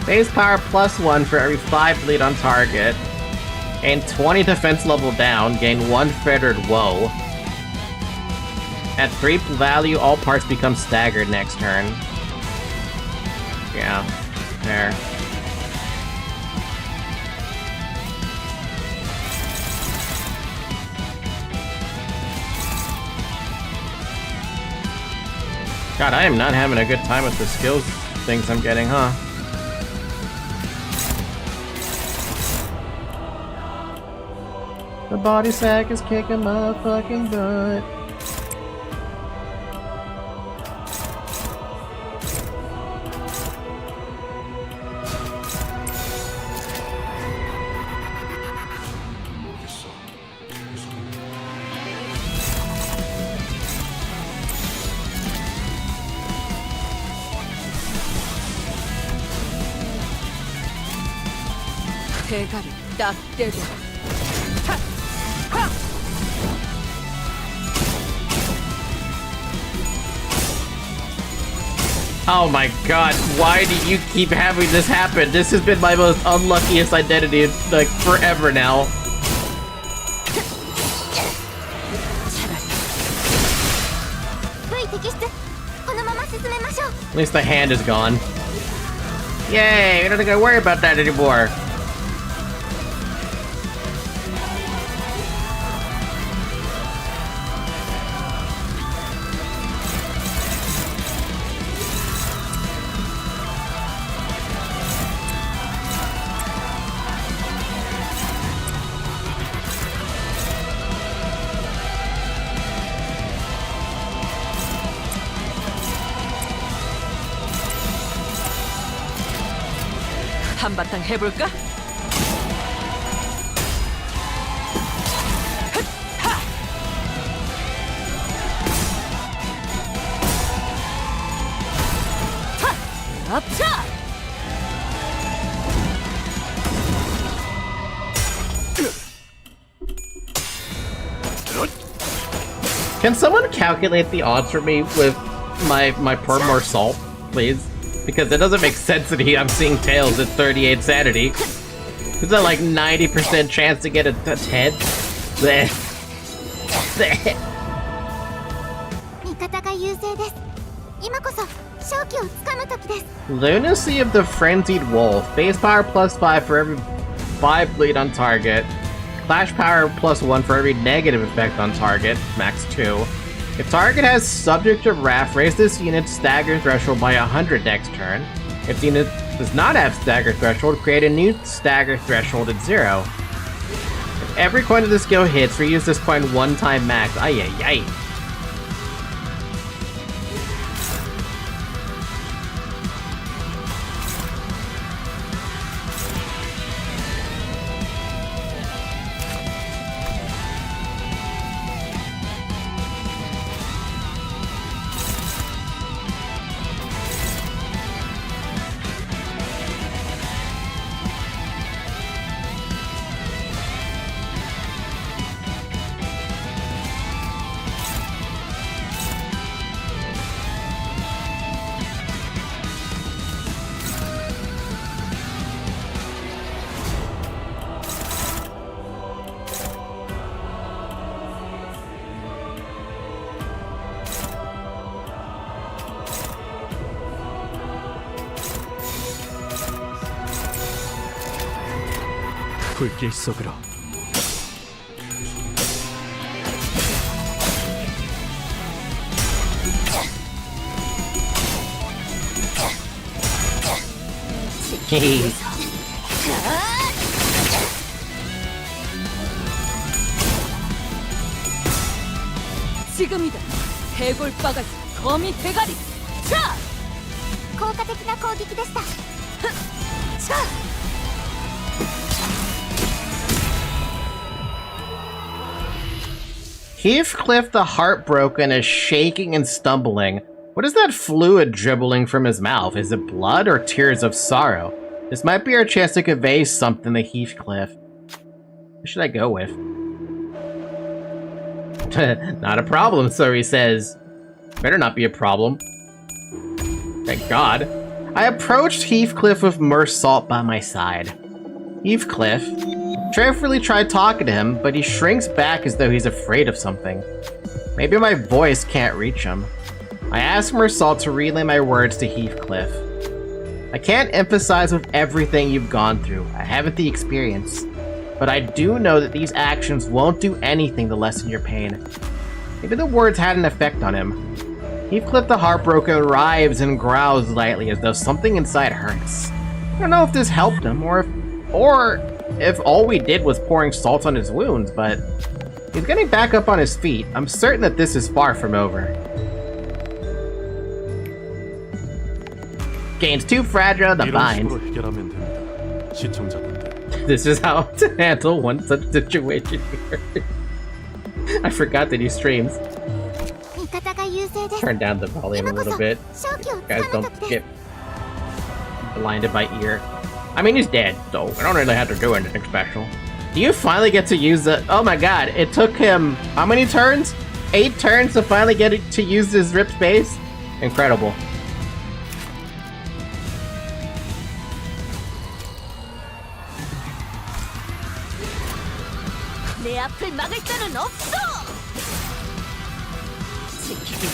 Base power +1 for every 5 bleed on target. Gain 20 defense level down, gain 1 fettered woe. At 3 value, all parts become staggered next turn. Yeah, there. God, I am not having a good time with the skills things I'm getting, huh? The body sack is kicking my fucking butt. 대가리 딱 떼고. Oh my god, why do you keep having this happen? This has been my most unluckiest identity in, like, forever now. At least the hand is gone. Yay, we don't have to worry about that anymore. 한바탕 해볼까? 합차! Can someone calculate the odds for me with my permor-salt, please? Because it doesn't make sense that I'm seeing tails at 38 sanity. Is that like 90% chance to get a head? Bleh. Bleh. Lunacy of the Frenzied Wolf. Base power +5 for every 5 bleed on target. Clash power +1 for every negative effect on target, max 2. If target has Subject of Wrath, raise this unit's stagger threshold by 100 next turn. If the unit does not have stagger threshold, create a new stagger threshold at 0. If every coin of the skill hits, reuse this coin 1 time max. Ay ay ay. 불길 속으로 지금이다. 해골바가지 거미 대가리. 차! 効果的な攻撃でした。 차! Heathcliff the Heartbroken is shaking and stumbling. What is that fluid dribbling from his mouth? Is it blood or tears of sorrow? This might be our chance to convey something to Heathcliff. Who should I go with? Not a problem, so he says. Better not be a problem. Thank God. I approached Heathcliff with Mer Salt by my side. Heathcliff, carefully try talking to him, but he shrinks back as though he's afraid of something. Maybe my voice can't reach him. I ask Mersal to relay my words to Heathcliff. I can't emphasize with everything you've gone through. I haven't the experience. But I do know that these actions won't do anything to lessen your pain. Maybe the words had an effect on him. Heathcliff the Heartbroken writhes and growls lightly as though something inside hurts. I don't know if this helped him, or if all we did was pouring salt on his wounds, but he's getting back up on his feet. I'm certain that this is far from over. Gains too fragile to bind. This is how to handle one such situation here. I forgot that he streams. Turn down the volume a little bit. Guys, don't get blinded by ear. I mean, he's dead, so I don't really have to do anything special. Do you finally get to use the... Oh my god, it took him... How many turns? 8 turns to finally get to use his rip space? Incredible.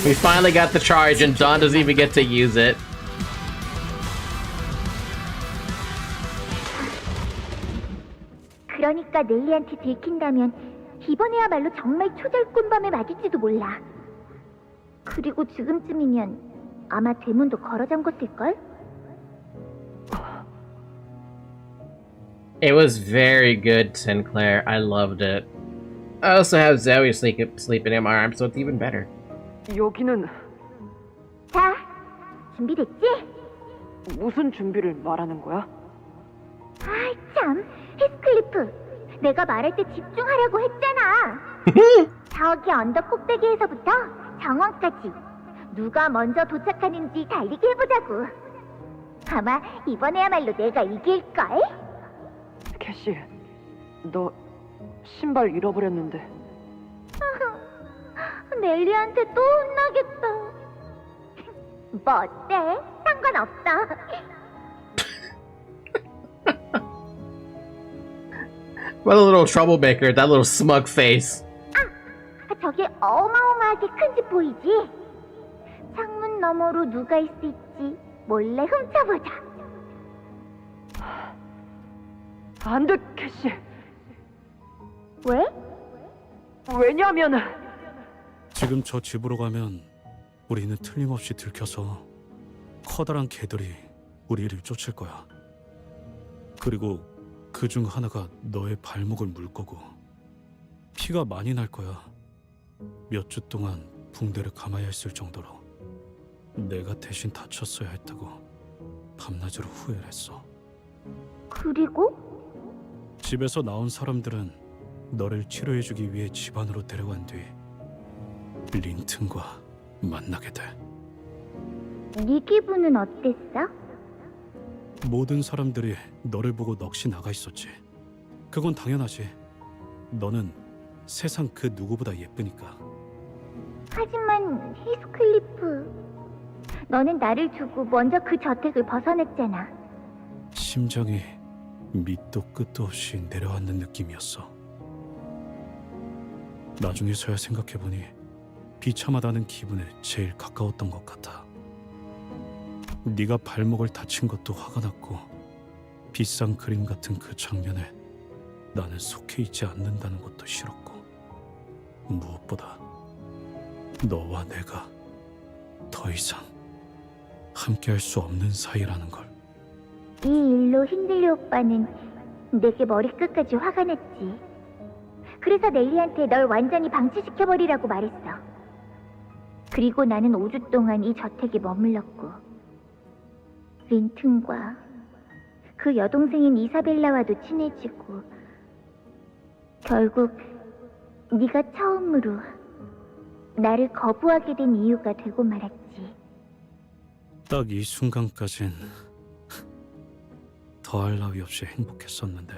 We finally got the charge and Dawn doesn't even get to use it. 그러니까 넬리한테 들킨다면 이번에야말로 정말 초절꾼밤에 맞을지도 몰라. 그리고 지금쯤이면 아마 대문도 걸어 잠궜을걸? It was very good, Sinclair. I loved it. I also have Zoe sleeping in my arms, so it's even better. 여기는 자, 준비됐지? 무슨 준비를 말하는 거야? 아이 참, 히스클리프. 내가 말할 때 집중하라고 했잖아. 저기 언덕 꼭대기에서부터 정원까지 누가 먼저 도착하는지 달리기 해보자고. 아마 이번에야말로 내가 이길걸? 캐시, 너 신발 잃어버렸는데. 넬리한테 또 혼나겠다. 뭐 어때? 상관없어. What a little troublemaker, that little smug face. 아, 저게 어마어마하게 큰 집 보이지? 창문 너머로 누가 있을지 몰래 훔쳐보자. 안 돼, 캐시. 왜? 왜냐면 지금 저 집으로 가면 우리는 틀림없이 들켜서 커다란 개들이 우리를 쫓을 거야. 그리고 그 중 하나가 너의 발목을 물 거고 피가 많이 날 거야. 몇 주 동안 붕대를 감아야 했을 정도로 내가 대신 다쳤어야 했다고 밤낮으로 후회를 했어. 그리고? 집에서 나온 사람들은 너를 치료해주기 위해 집 안으로 데려간 뒤 린튼과 만나게 돼. 네 기분은 어땠어? 모든 사람들이 너를 보고 넋이 나가 있었지. 그건 당연하지. 너는 세상 그 누구보다 예쁘니까. 하지만 히스클리프, 너는 나를 두고 먼저 그 저택을 벗어났잖아. 심장이 밑도 끝도 없이 내려앉는 느낌이었어. 나중에서야 생각해보니 비참하다는 기분에 제일 가까웠던 것 같아. 네가 발목을 다친 것도 화가 났고 비싼 그림 같은 그 장면에 나는 속해 있지 않는다는 것도 싫었고 무엇보다 너와 내가 더 이상 함께할 수 없는 사이라는 걸. 이 일로 힌들리 오빠는 내게 머리끝까지 화가 났지. 그래서 넬리한테 널 완전히 방치시켜버리라고 말했어. 그리고 나는 5주 동안 이 저택에 머물렀고 린튼과 그 여동생인 이사벨라와도 친해지고 결국 네가 처음으로 나를 거부하게 된 이유가 되고 말았지. 딱 이 순간까진 더할 나위 없이 행복했었는데.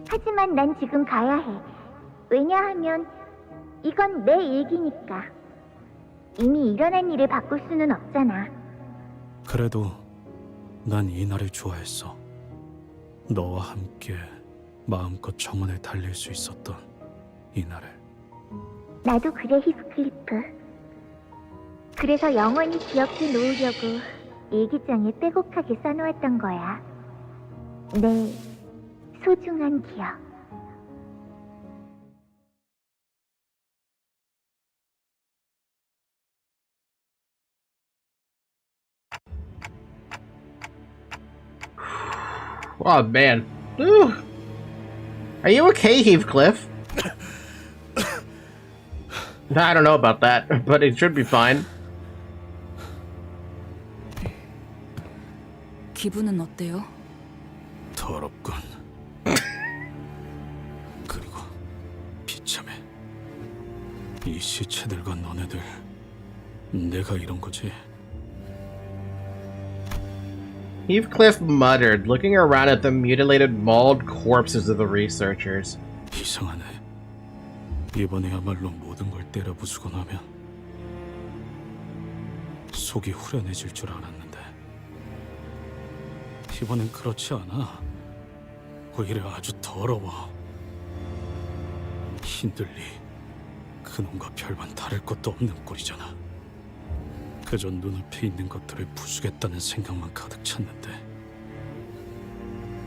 하지만 난 지금 가야 해. 왜냐하면 이건 내 일기니까. 이미 일어난 일을 바꿀 수는 없잖아. 그래도 난 이 날을 좋아했어. 너와 함께 마음껏 정원에 달릴 수 있었던 이날을. 나도 그래, 히스클리프. 그래서 영원히 기억해 놓으려고 일기장에 빼곡하게 써놓았던 거야. 내 소중한 기억. Oh man. Ooh. Are you okay, Heathcliff? I don't know about that, but it should be fine. 기분은 어때요? 더럽군. 그리고 비참해. 이 시체들과 너네들, 내가 이런 거지. Heathcliff muttered, looking around at the mutilated, mauled corpses of the researchers. 이상하네. 이번에야말로 모든 걸 때려 부수고 나면 속이 후련해질 줄 알았는데 이번엔 그렇지 않아. 오히려 아주 더러워. 힌들리, 그놈과 별반 다를 것도 없는 꼴이잖아. 그저 눈앞에 있는 것들을 부수겠다는 생각만 가득 찼는데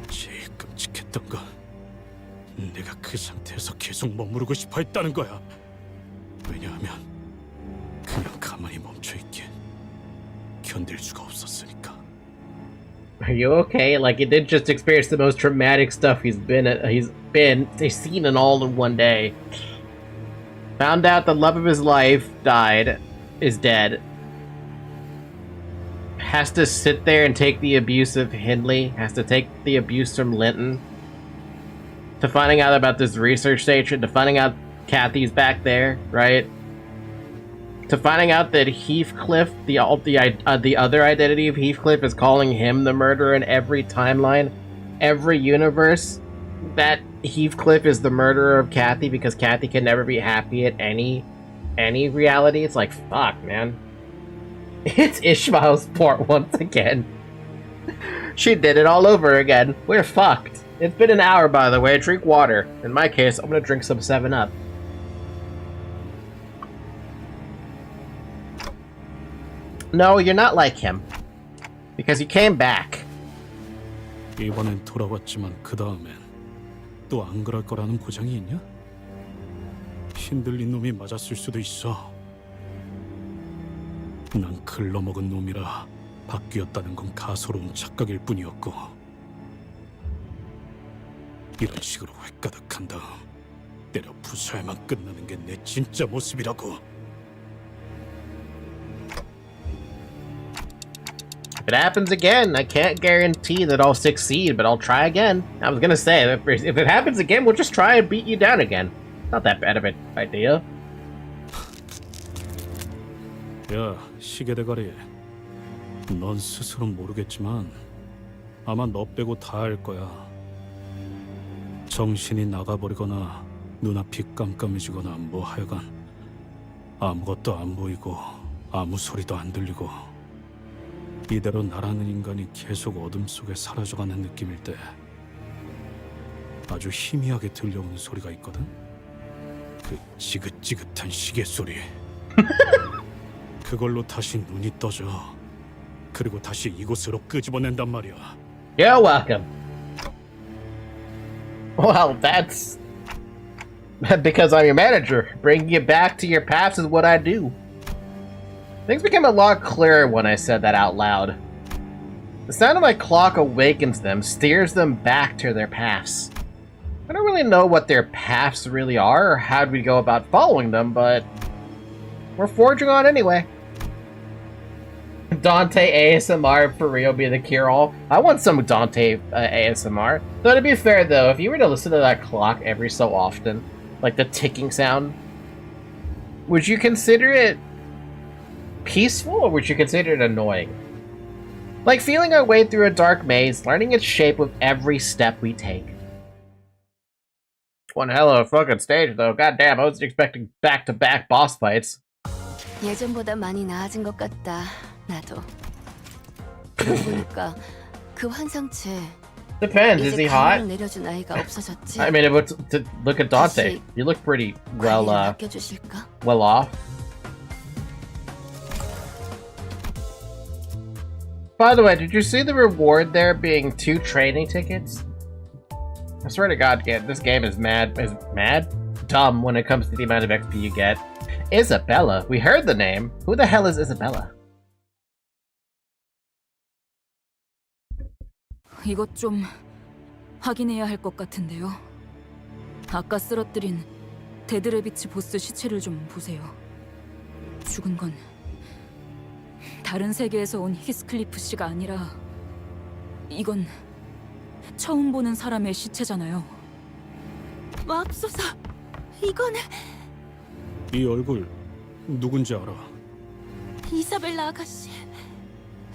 제일 끔찍했던 건 내가 그 상태에서 계속 머무르고 싶어 했다는 거야. 왜냐하면 그냥 가만히 멈춰있기엔 견딜 수가 없었으니까. Are you okay? Like, he did just experience the most traumatic stuff he's seen in all in one day. Found out the love of his life is dead. Has to sit there and take the abuse of Hindley. Has to take the abuse from Linton. To finding out about this research station. To finding out Kathy's back there, right? To finding out that Heathcliff, the other identity of Heathcliff, is calling him the murderer in every timeline, every universe. That Heathcliff is the murderer of Kathy because Kathy can never be happy at any reality. It's like, fuck, man. It's Ishmael's port once again. She did it all over again. We're fucked. It's been an hour, by the way. Drink water. In my case, I'm gonna drink some 7-Up. No, you're not like him. Because you came back. 이번엔 돌아왔지만 그 다음엔 또 안 그럴 거라는 보장이 있냐? 힘들린 놈이 맞았을 수도 있어. 난 글러먹은 놈이라 바뀌었다는 건 가소로운 착각일 뿐이었고 이런 식으로 획가닥한 다음 때려 부숴야만 끝나는 게 내 진짜 모습이라고. If it happens again, I can't guarantee that I'll succeed, but I'll try again. I was gonna say, if it happens again, we'll just try and beat you down again. Not that bad of an idea. 야, 시계대가리. 넌 스스론 모르겠지만 아마 너 빼고 다 알 거야. 정신이 나가버리거나 눈앞이 깜깜해지거나 뭐 하여간 아무것도 안 보이고 아무 소리도 안 들리고 이대로 나라는 인간이 계속 어둠 속에 사라져가는 느낌일 때 아주 희미하게 들려오는 소리가 있거든? 그 지긋지긋한 시계 소리. 그걸로 다시 눈이 떠져. 그리고 다시 이곳으로 끄집어낸단 말이야. You're welcome. Well, that's because I'm your manager. Bringing you back to your past is what I do. Things became a lot clearer when I said that out loud. The sound of my clock awakens them, steers them back to their paths. I don't really know what their paths really are or how we go about following them, but we're forging on anyway. Dante ASMR for real be the cure-all. I want some Dante ASMR. Though to be fair though, if you were to listen to that clock every so often, like the ticking sound, would you consider it peaceful or would you consider it annoying? Like feeling our way through a dark maze, learning its shape with every step we take. One hell of a fucking stage though. Goddamn, I wasn't expecting back-to-back boss fights. 예전보다 많이 나아진 것 같다. 나도. 그러고 보니까 그 환상체 Depends. Is he hot? 내려준 아이가 없어졌지. I mean, to look at Dante. You look pretty well off. By the way, did you see the reward there being 2 training tickets? I swear to God, this game is dumb when it comes to the amount of XP you get. Isabella, we heard the name. Who the hell is Isabella? 이것 좀 확인해야 할 것 같은데요. 아까 쓰러뜨린 데드레비츠 보스 시체를 좀 보세요. 죽은 건 다른 세계에서 온 히스클리프 씨가 아니라 이건 처음 보는 사람의 시체잖아요. 맙소사, 이건 이 얼굴 누군지 알아? 이사벨라 아가씨.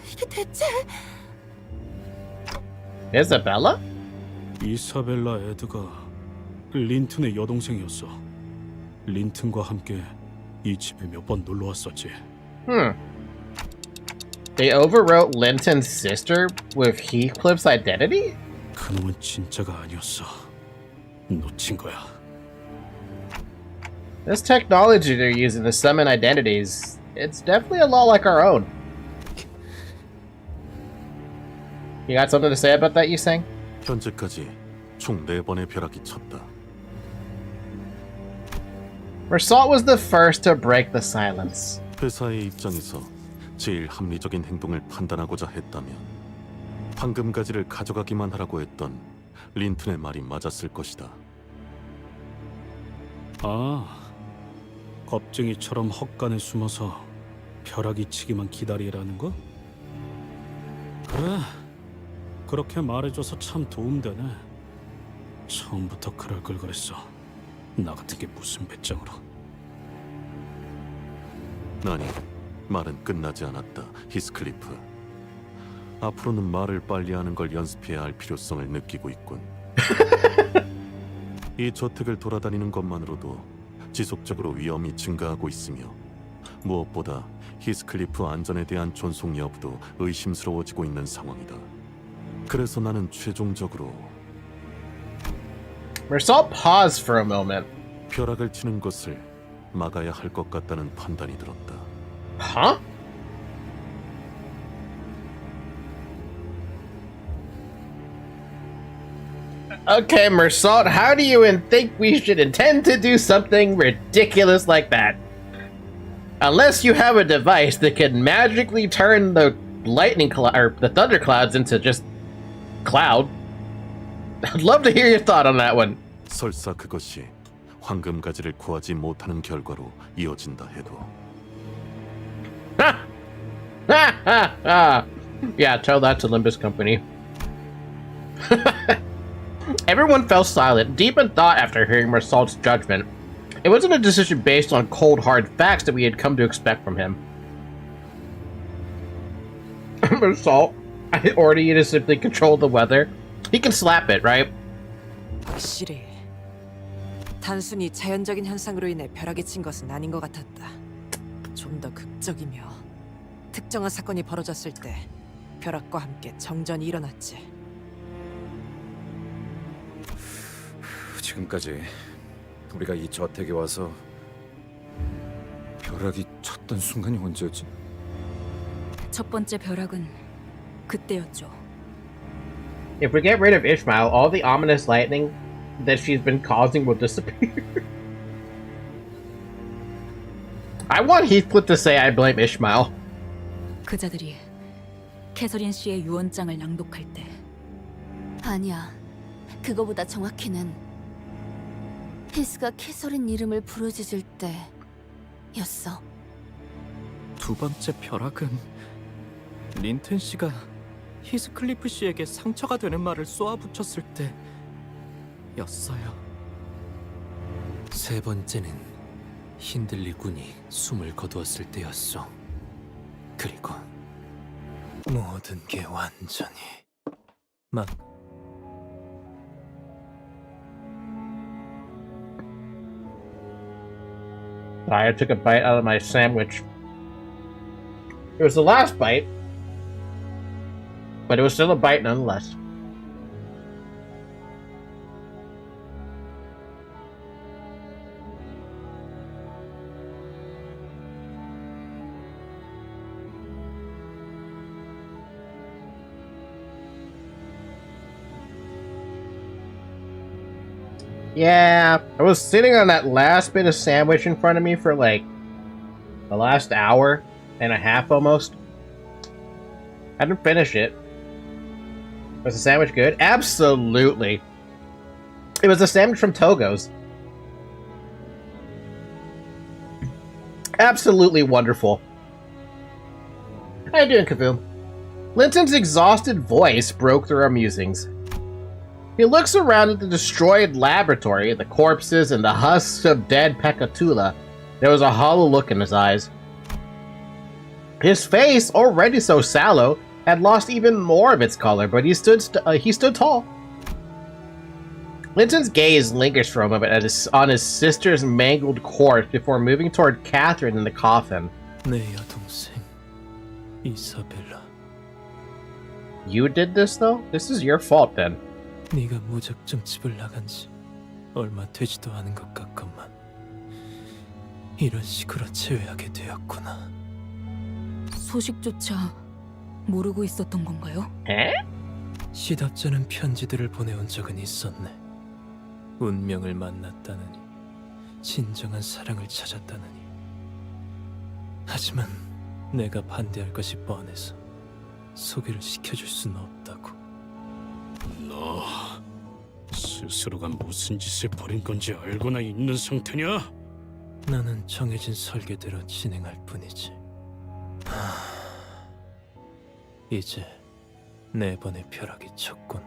이게 대체... Isabella? 이사벨라 에드가 린튼의 여동생이었어. 린튼과 함께 이 집에 몇 번 놀러 왔었지. They overwrote Linton's sister with Heathcliff's identity? 그놈은 진짜가 아니었어. 놓친 거야. This technology they're using to summon identities, it's definitely a lot like our own. You got something to say about that, you saying? 현재까지 총 4번의 벼락이 쳤다. Mersault was the first to break the silence. 회사의 입장에서 제일 합리적인 행동을 판단하고자 했다면 황금가지를 가져가기만 하라고 했던 린튼의 말이 맞았을 것이다. 아, 겁쟁이처럼 헛간에 숨어서 벼락이 치기만 기다리라는 거? 그래, 그렇게 말해줘서 참 도움되네. 처음부터 그럴 걸 그랬어. 나 같은 게 무슨 배짱으로. 아니, 말은 끝나지 않았다, 히스클리프. 앞으로는 말을 빨리 하는 걸 연습해야 할 필요성을 느끼고 있군. 이 저택을 돌아다니는 것만으로도 지속적으로 위험이 증가하고 있으며 무엇보다 히스클리프 안전에 대한 존속 여부도 의심스러워지고 있는 상황이다. 그래서 나는 최종적으로 Mersault paused for a moment. 벼락을 치는 것을 막아야 할 것 같다는 판단이 들었다. Huh? Okay, Mersault, how do you think we should intend to do something ridiculous like that? Unless you have a device that can magically turn the or the thunderclouds into just cloud. I'd love to hear your thought on that one. 설사 그것이 황금가지를 구하지 못하는 결과로 이어진다 해도. Yeah, tell that to Limbus Company. Everyone fell silent, deep in thought after hearing Mersault's judgment. It wasn't a decision based on cold, hard facts that we had come to expect from him. Mersault, I order you to simply control the weather. He can slap it, right? 확실히 단순히 자연적인 현상으로 인해 벼락이 친 것은 아닌 것 같았다. 좀 더 극적이며 특정한 사건이 벌어졌을 때 벼락과 함께 정전이 일어났지. 지금까지 우리가 이 저택에 와서 벼락이 쳤던 순간이 언제였지? 첫 번째 벼락은 그때였죠. If we get rid of Ishmael, all the ominous lightning that she's been causing will disappear. I want Heathcliff to say I blame Ishmael. 그자들이 캐서린 씨의 유언장을 낭독할 때. 아니야, 그거보다 정확히는 히스가 캐서린 이름을 부르짖을 때였어. 두 번째 벼락은 린튼 씨가 히스클리프 씨에게 상처가 되는 말을 쏘아붙였을 때였어요. 세 번째는 힌들리군이 숨을 거두었을 때였어. 그리고 모든 게 완전히 I took a bite out of my sandwich. It was the last bite, but it was still a bite nonetheless. Yeah, I was sitting on that last bit of sandwich in front of me for like the last hour and a half almost. I didn't finish it. Was the sandwich good? Absolutely. It was a sandwich from Togo's. Absolutely wonderful. How you doing, Kavoo? Linton's exhausted voice broke through our musings. He looks around at the destroyed laboratory, the corpses, and the husks of dead Pekatula. There was a hollow look in his eyes. His face, already so sallow, had lost even more of its color, but he stood tall. Linton's gaze lingers for a moment on his sister's mangled corpse before moving toward Catherine in the coffin. 내 여동생 이사벨라. You did this, though? This is your fault, then. 네가 무작정 집을 나간 지 얼마 되지도 않은 것 같건만 이런 식으로 제외하게 되었구나. 소식조차 모르고 있었던 건가요? 에? 시답잖은 편지들을 보내온 적은 있었네. 운명을 만났다느니 진정한 사랑을 찾았다느니. 하지만 내가 반대할 것이 뻔해서 소개를 시켜줄 수는 없다고. 너 스스로가 무슨 짓을 벌인 건지 알고나 있는 상태냐? 나는 정해진 설계대로 진행할 뿐이지. 이제 네 번의 벼락이 쳤군.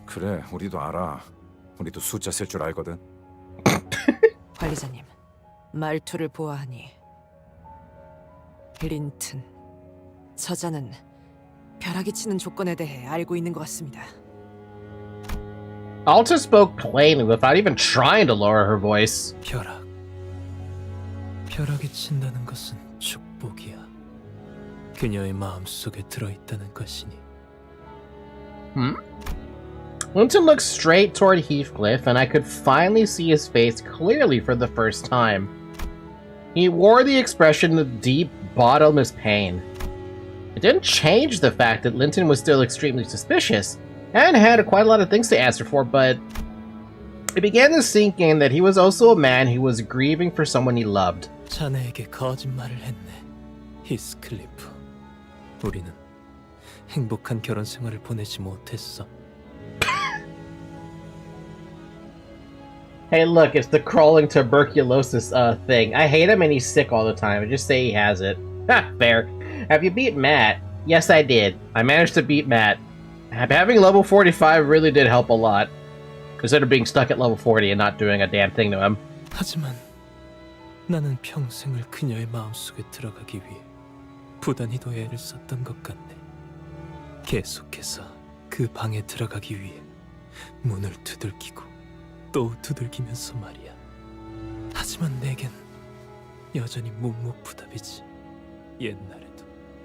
그래, 우리도 알아. 우리도 숫자 셀 줄 알거든. 관리자님, 말투를 보아하니 린튼, 저자는 벼락이 치는 조건에 대해 알고 있는 것 같습니다. Alta spoke plainly without even trying to lower her voice. 벼락이 친다는 것은 축복이야. 그녀의 마음속에 들어있다는 것이니. Linton looked straight toward Heathcliff, and I could finally see his face clearly for the first time. He wore the expression of deep, bottomless pain. It didn't change the fact that Linton was still extremely suspicious, and had quite a lot of things to answer for, but it began to sink in that he was also a man who was grieving for someone he loved. 자네에게 거짓말을 했네, 히스클리프. 우리는 행복한 결혼 생활을 보내지 못했어. Hey, look, it's the crawling tuberculosis thing. I hate him and he's sick all the time. I just say he has it. Ha, fair. Have you beat Matt? Yes, I did. I managed to beat Matt. Having level 45 really did help a lot. Instead of being stuck at level 40 and not doing a damn thing to him. 하지만 나는 평생을 그녀의 마음속에 들어가기 위해 부단히도 애를 썼던 것 같네. 계속해서 그 방에 들어가기 위해 문을 두들기고 또 두들기면서 말이야. 하지만 내겐 여전히 묵묵부답이지. 옛날에도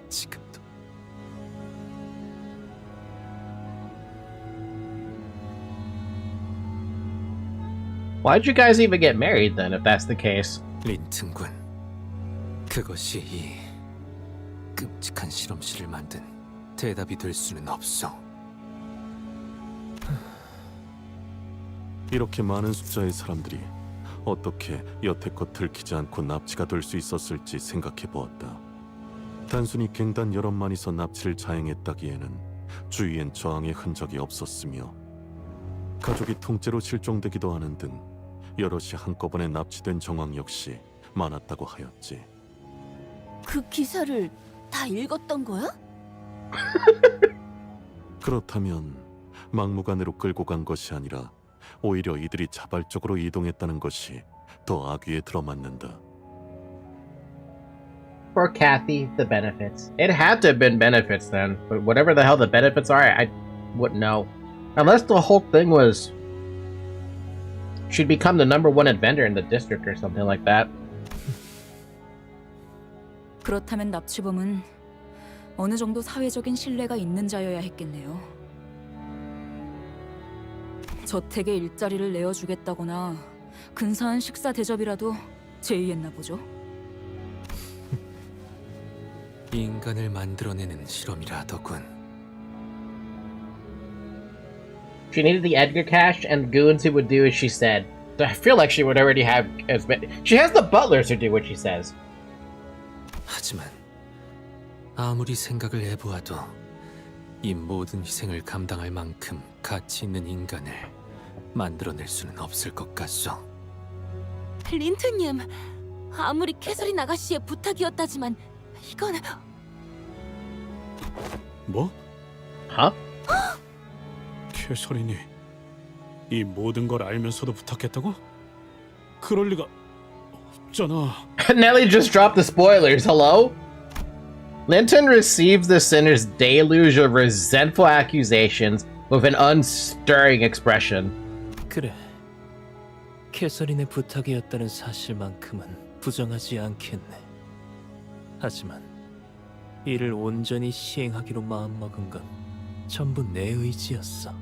지금도. Why'd you guys even get married then, if that's the case? 린튼군, 그것이 이 끔찍한 실험실을 만든 대답이 될 수는 없어. 이렇게 많은 숫자의 사람들이 어떻게 여태껏 들키지 않고 납치가 될 수 있었을지 생각해 보았다. 단순히 갱단 여럿만이서 납치를 자행했다기에는 주위엔 저항의 흔적이 없었으며 가족이 통째로 실종되기도 하는 등 여럿이 한꺼번에 납치된 정황 역시 많았다고 하였지. 그 기사를 다 읽었던 거야? 그렇다면 막무가내로 끌고 간 것이 아니라 오히려 이들이 자발적으로 이동했다는 것이 더 악위에 들어맞는다. For Kathy, the benefits. It had to have been benefits then, but whatever the hell the benefits are, I wouldn't know. Unless the whole thing was she'd become the #1 inventor in the district or something like that. 그렇다면 납치범은 어느 정도 사회적인 신뢰가 있는 자여야 했겠네요. 저택에 일자리를 내어주겠다거나 근사한 식사 대접이라도 제의했나 보죠. 인간을 만들어내는 실험이라 하더군. She needed the Edgar cash and goons who would do as she said. I feel like she would already have as many. She has the butlers who do what she says. 하지만 아무리 생각을 해보아도 이 모든 희생을 감당할 만큼 가치 있는 인간을 만들어낼 수는 없을 것 같소. 린트님, 아무리 캐서린 아가씨의 부탁이었다지만 이건... 뭐? Huh? 캐서린이 이 모든 걸 알면서도 부탁했다고? 그럴 리가 없잖아. Nelly just dropped the spoilers. Hello? Linton receives the sinner's deluge of resentful accusations with an unstirring expression. 그래, 캐서린의 부탁이었다는 사실만큼은 부정하지 않겠네. 하지만 이를 온전히 시행하기로 마음먹은 건 전부 내 의지였어.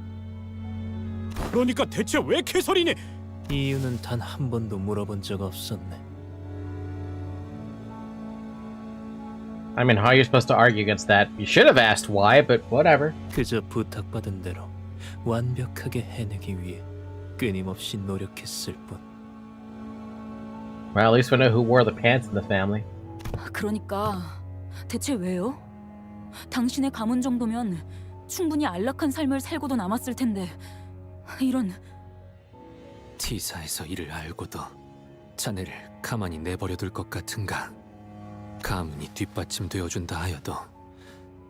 그러니까 대체 왜 캐서린이... 이유는 단 한 번도 물어본 적 없었네. I mean, how are you supposed to argue against that? You should have asked why, but whatever. 그저 부탁받은 대로 완벽하게 해내기 위해 끊임없이 노력했을 뿐. Well, at least we know who wore the pants in the family. 그러니까 대체 왜요? 당신의 가문 정도면 충분히 안락한 삶을 살고도 남았을 텐데 이런... T사에서 이를 알고도 자네를 가만히 내버려둘 것 같은가? 가문이 뒷받침되어준다 하여도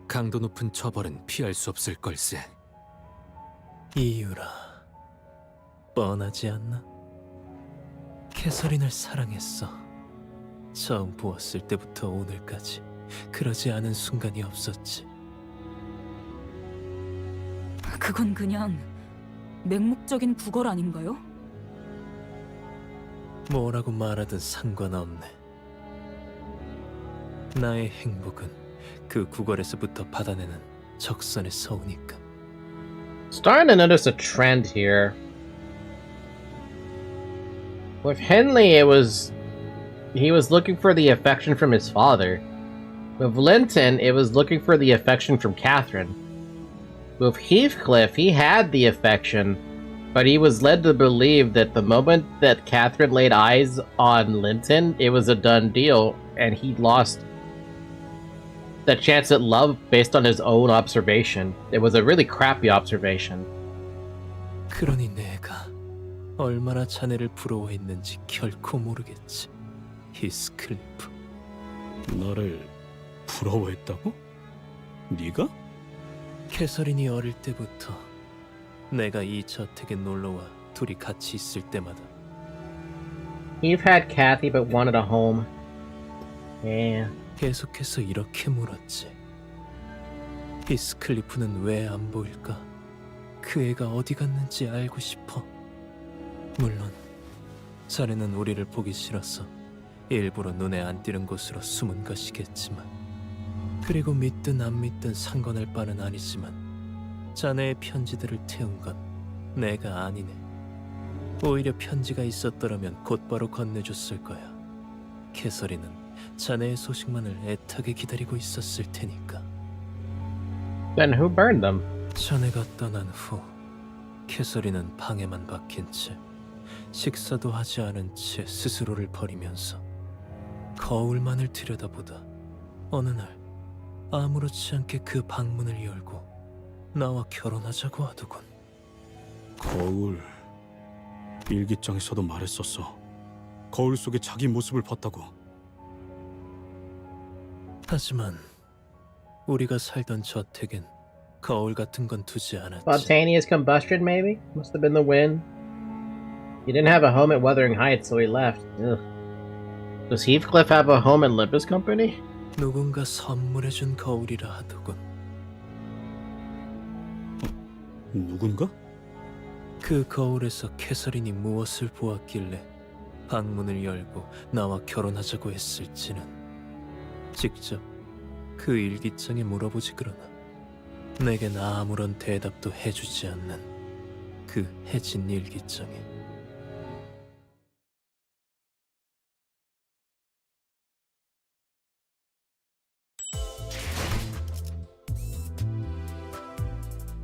강도 높은 처벌은 피할 수 없을 걸세. 이유라 뻔하지 않나? 캐서린을 사랑했어. 처음 보았을 때부터 오늘까지 그러지 않은 순간이 없었지. 그건 그냥 맹목적인 구걸 아닌가요? 뭐라고 말하든 상관없네. 나의 행복은 그 구걸에서부터 받아내는 적선의 서우니까. Starting to notice a trend here. With Henley, he was looking for the affection from his father. With Linton, it was looking for the affection from Catherine. With Heathcliff, he had the affection, but he was led to believe that the moment that Catherine laid eyes on Linton, it was a done deal, and he lost the chance at love based on his own observation. It was a really crappy observation. 그러니 내가 얼마나 자네를 부러워했는지 결코 모르겠지, 히스클리프. 나를 부러워했다고? 네가? 캐서린이 어릴 때부터 내가 이 저택에 놀러와 둘이 같이 있을 때마다 You've had Kathy but wanted a home. Yeah. 계속해서 이렇게 물었지. 히스클리프는 왜 안 보일까? 그 애가 어디 갔는지 알고 싶어. 물론 자네는 우리를 보기 싫어서 일부러 눈에 안 띄는 곳으로 숨은 것이겠지만, 그리고 믿든 안 믿든 상관할 바는 아니지만 자네의 편지들을 태운 건 내가 아니네. 오히려 편지가 있었더라면 곧바로 건네줬을 거야. 캐서린은 자네의 소식만을 애타게 기다리고 있었을 테니까. Then who burned them? 자네가 떠난 후 캐서린은 방에만 박힌 채 식사도 하지 않은 채 스스로를 버리면서 거울만을 들여다보다 어느 날 아무렇지 않게 그 방문을 열고 나와 결혼하자고 하더군. 거울... 일기장에서도 말했었어. 거울 속에 자기 모습을 봤다고. 하지만 우리가 살던 저택엔 거울 같은 건 두지 않았지. Spontaneous combustion, maybe? Must have been the wind. He didn't have a home at Wuthering Heights, so he left. Ugh. Does Heathcliff have a home at Limbus Company? 누군가 선물해준 거울이라 하더군. 누군가? 그 거울에서 캐서린이 무엇을 보았길래 방문을 열고 나와 결혼하자고 했을지는 직접 그 일기장에 물어보지 그러나 내겐 아무런 대답도 해주지 않는 그 해진 일기장에.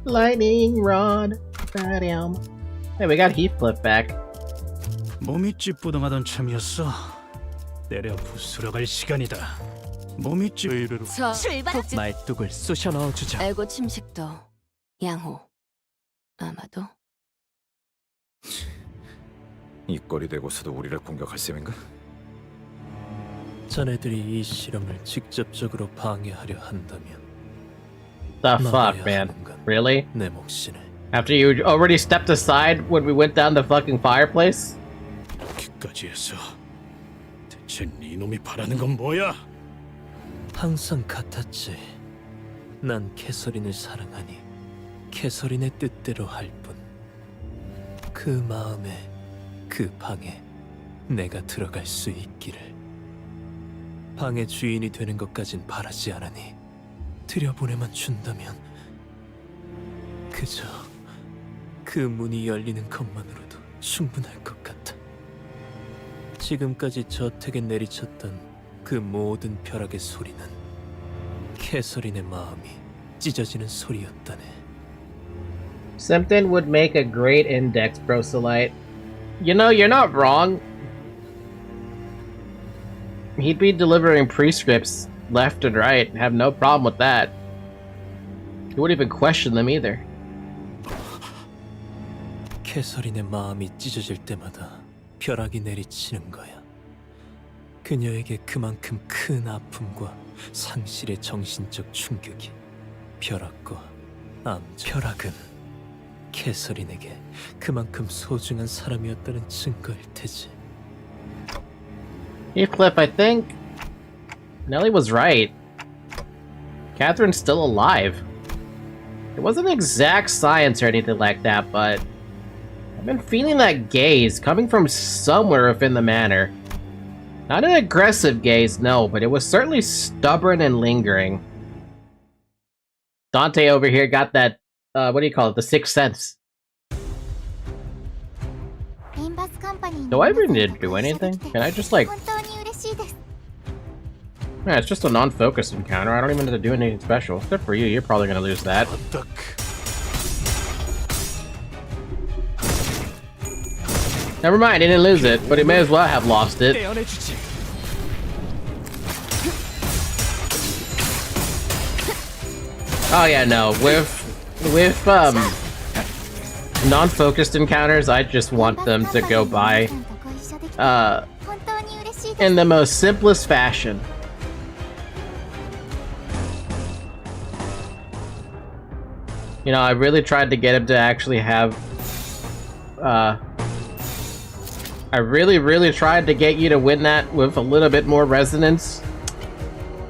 Lightning rod. Hey, we got Heathcliff back. 몸이 찌뿌둥하던 참이었어. 때려 부수러 갈 시간이다. 몸이 찌르르. 자, 말뚝을 쑤셔 넣어주자. 알고 침식도 양호. 아마도 이 꼴이 되고서도 우리를 공격할 셈인가? 자네들이 이 실험을 직접적으로 방해하려 한다면 The fuck, 막아야 man? 하는 건 Really? 내 몫이네. After you already stepped aside when we went down the fucking fireplace? 여기까지 해서 대체 네 놈이 바라는 건 뭐야? 항상 같았지. 난 캐서린을 사랑하니 캐서린의 뜻대로 할 뿐. 그 마음에 그 방에 내가 들어갈 수 있기를. 방의 주인이 되는 것까진 바라지 않으니 들여보내만 준다면 그저 그 문이 열리는 것만으로도 충분할 것 같아. 지금까지 저택에 내리쳤던 그 모든 벼락의 소리는 캐서린의 마음이 찢어지는 소리였다네. Simpton would make a great index proselyte. You know, you're not wrong. He'd be delivering prescripts left and right. Have no problem with that. He wouldn't even question them either. 캐서린의 마음이 찢어질 때마다 벼락이 내리치는 거야. 그녀에게 그만큼 큰 아픔과 상실의 정신적 충격이 벼락과 벼락은 캐서린에게 그만큼 소중한 사람이었다는 증거일 테지. Heathcliff, I think Nellie was right. Catherine's still alive. It wasn't exact science or anything like that, but I've been feeling that gaze coming from somewhere within the manor. Not an aggressive gaze, no, but it was certainly stubborn and lingering. Dante over here got that, what do you call it, the sixth sense. Do I even need to do anything? Can I just, like... Yeah, it's just a non-focused encounter. I don't even have to do anything special. Except for you, you're probably gonna lose that. Never mind, he didn't lose it, but he may as well have lost it. Oh yeah, no, with non-focused encounters, I just want them to go by in the most simplest fashion. You know, I really tried to get him to actually have I really tried to get you to win that with a little bit more resonance.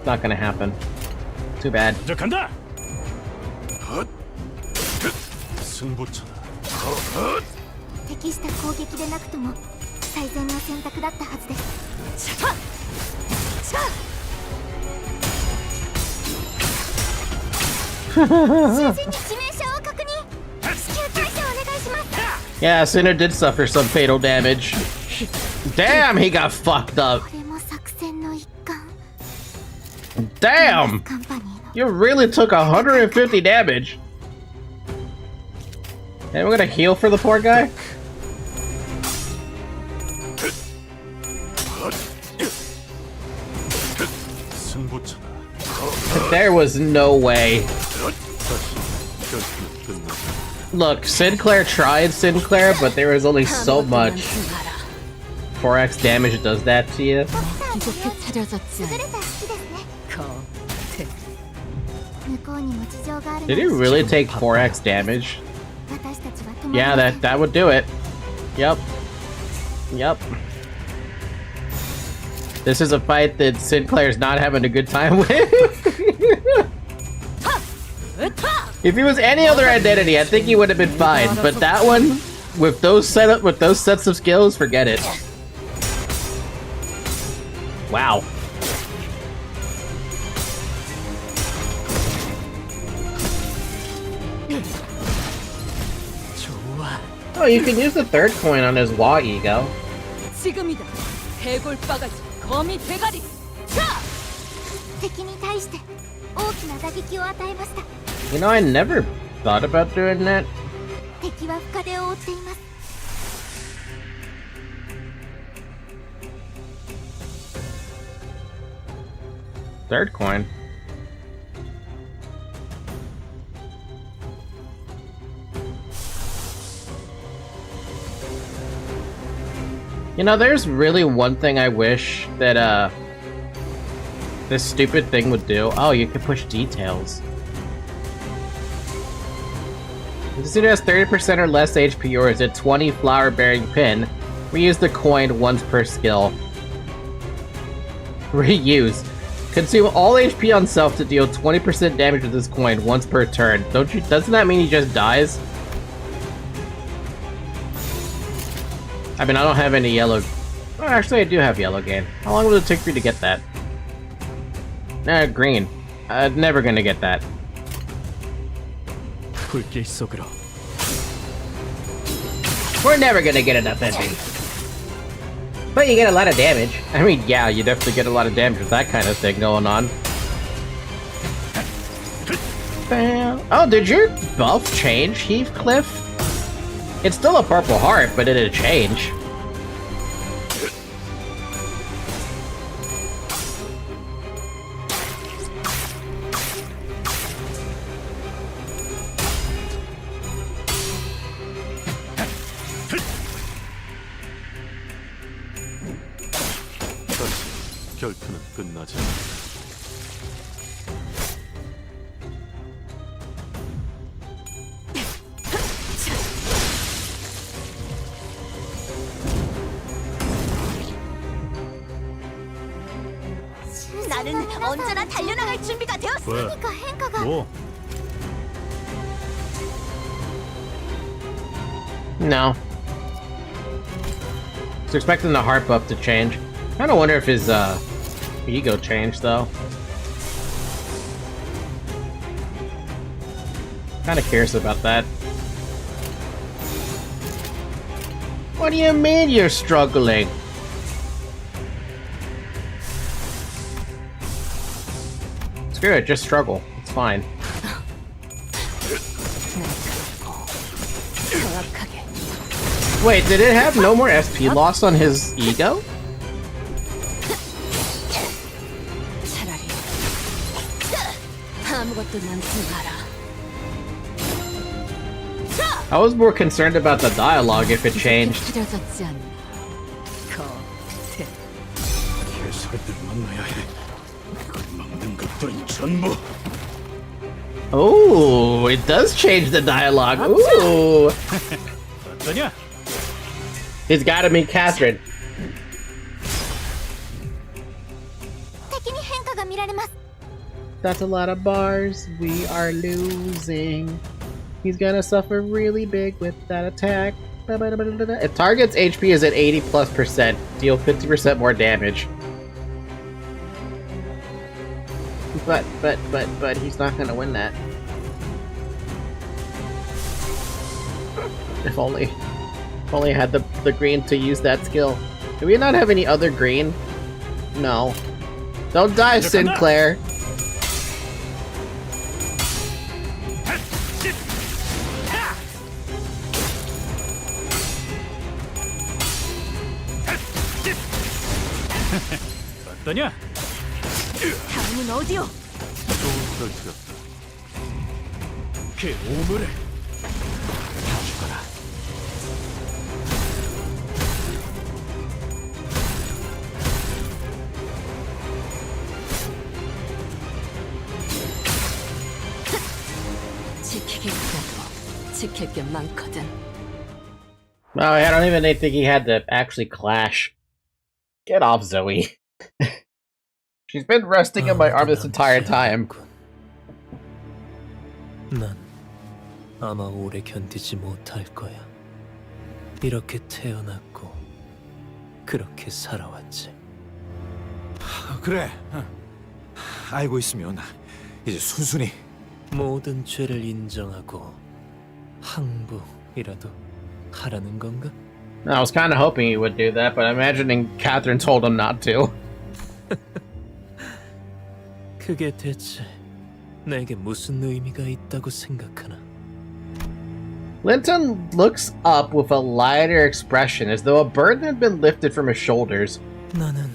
Not gonna happen. Too bad. Yeah, Sinner did suffer some fatal damage. Damn, he got fucked up. Damn! You really took 150 damage. And we're gonna heal for the poor guy? There was no way. Look, Sinclair tried Sinclair, but there was only so much 4x damage does that to you. Did he really take 4x damage? Yeah, that would do it. Yep. Yep. This is a fight that Sinclair's not having a good time with. If he was any other identity, I think he would have been fine. But that one, with those sets of skills, forget it. Wow. Oh, you can use the third coin on his Wa ego. 지금이다. 해골 바가지 거미 대가리. 자! You know, I never thought about doing that. 敵は深手を負っています。 Third coin. You know, there's really one thing I wish that this stupid thing would do. Oh, you can push details. This suit has 30% or less HP, or is it 20 flower bearing pin? Reuse the coin once per skill. Reuse. Consume all HP on self to deal 20% damage with this coin once per turn. Doesn't that mean he just dies? I mean, I don't have any yellow. Oh, actually, I do have yellow gain. How long will it take for you to get that? Green. Never gonna get that. We're never gonna get enough MP. But you get a lot of damage. I mean, yeah, you definitely get a lot of damage with that kind of thing going on. Oh, did your buff change, Heathcliff? It's still a purple heart, but it did change. 결투는 끝나지 않는다. 나는 언제나 달려나갈 준비가 되었으니까 행가가. 뭐? No. I was expecting the heart buff to change. I kinda wonder if his ego changed though. Kinda curious about that. What do you mean you're struggling? Screw it, just struggle. It's fine. Wait, did it have no more SP loss on his ego? I was more concerned about the dialogue if it changed. Oh, it does change the dialogue. Ooh. He's gotta meet Catherine. That's a lot of bars. We are losing. He's gonna suffer really big with that attack. If target's HP is at 80+%, deal 50% more damage. But he's not gonna win that. If only I had the green to use that skill. Do we not have any other green? No. Don't die, Sinclair! 어떠냐? 다음은 어디요? 좋은 결투였다. 그 오물을 죽어라. 지키겠다도 지킬 게 많거든. No, I don't even think he had to actually clash. Get off, Zoe. She's been resting in my arm this entire time. 난 아마 오래 견디지 못할 거야. 이렇게 태어났고 그렇게 살아왔지. 그래. 알고 있으면 이제 순순히 모든 죄를 인정하고 항복이라도 하라는 건가? I was kind of hoping he would do that, but I'm imagining Catherine told him not to. Linton looks up with a lighter expression, as though a burden had been lifted from his shoulders. 나는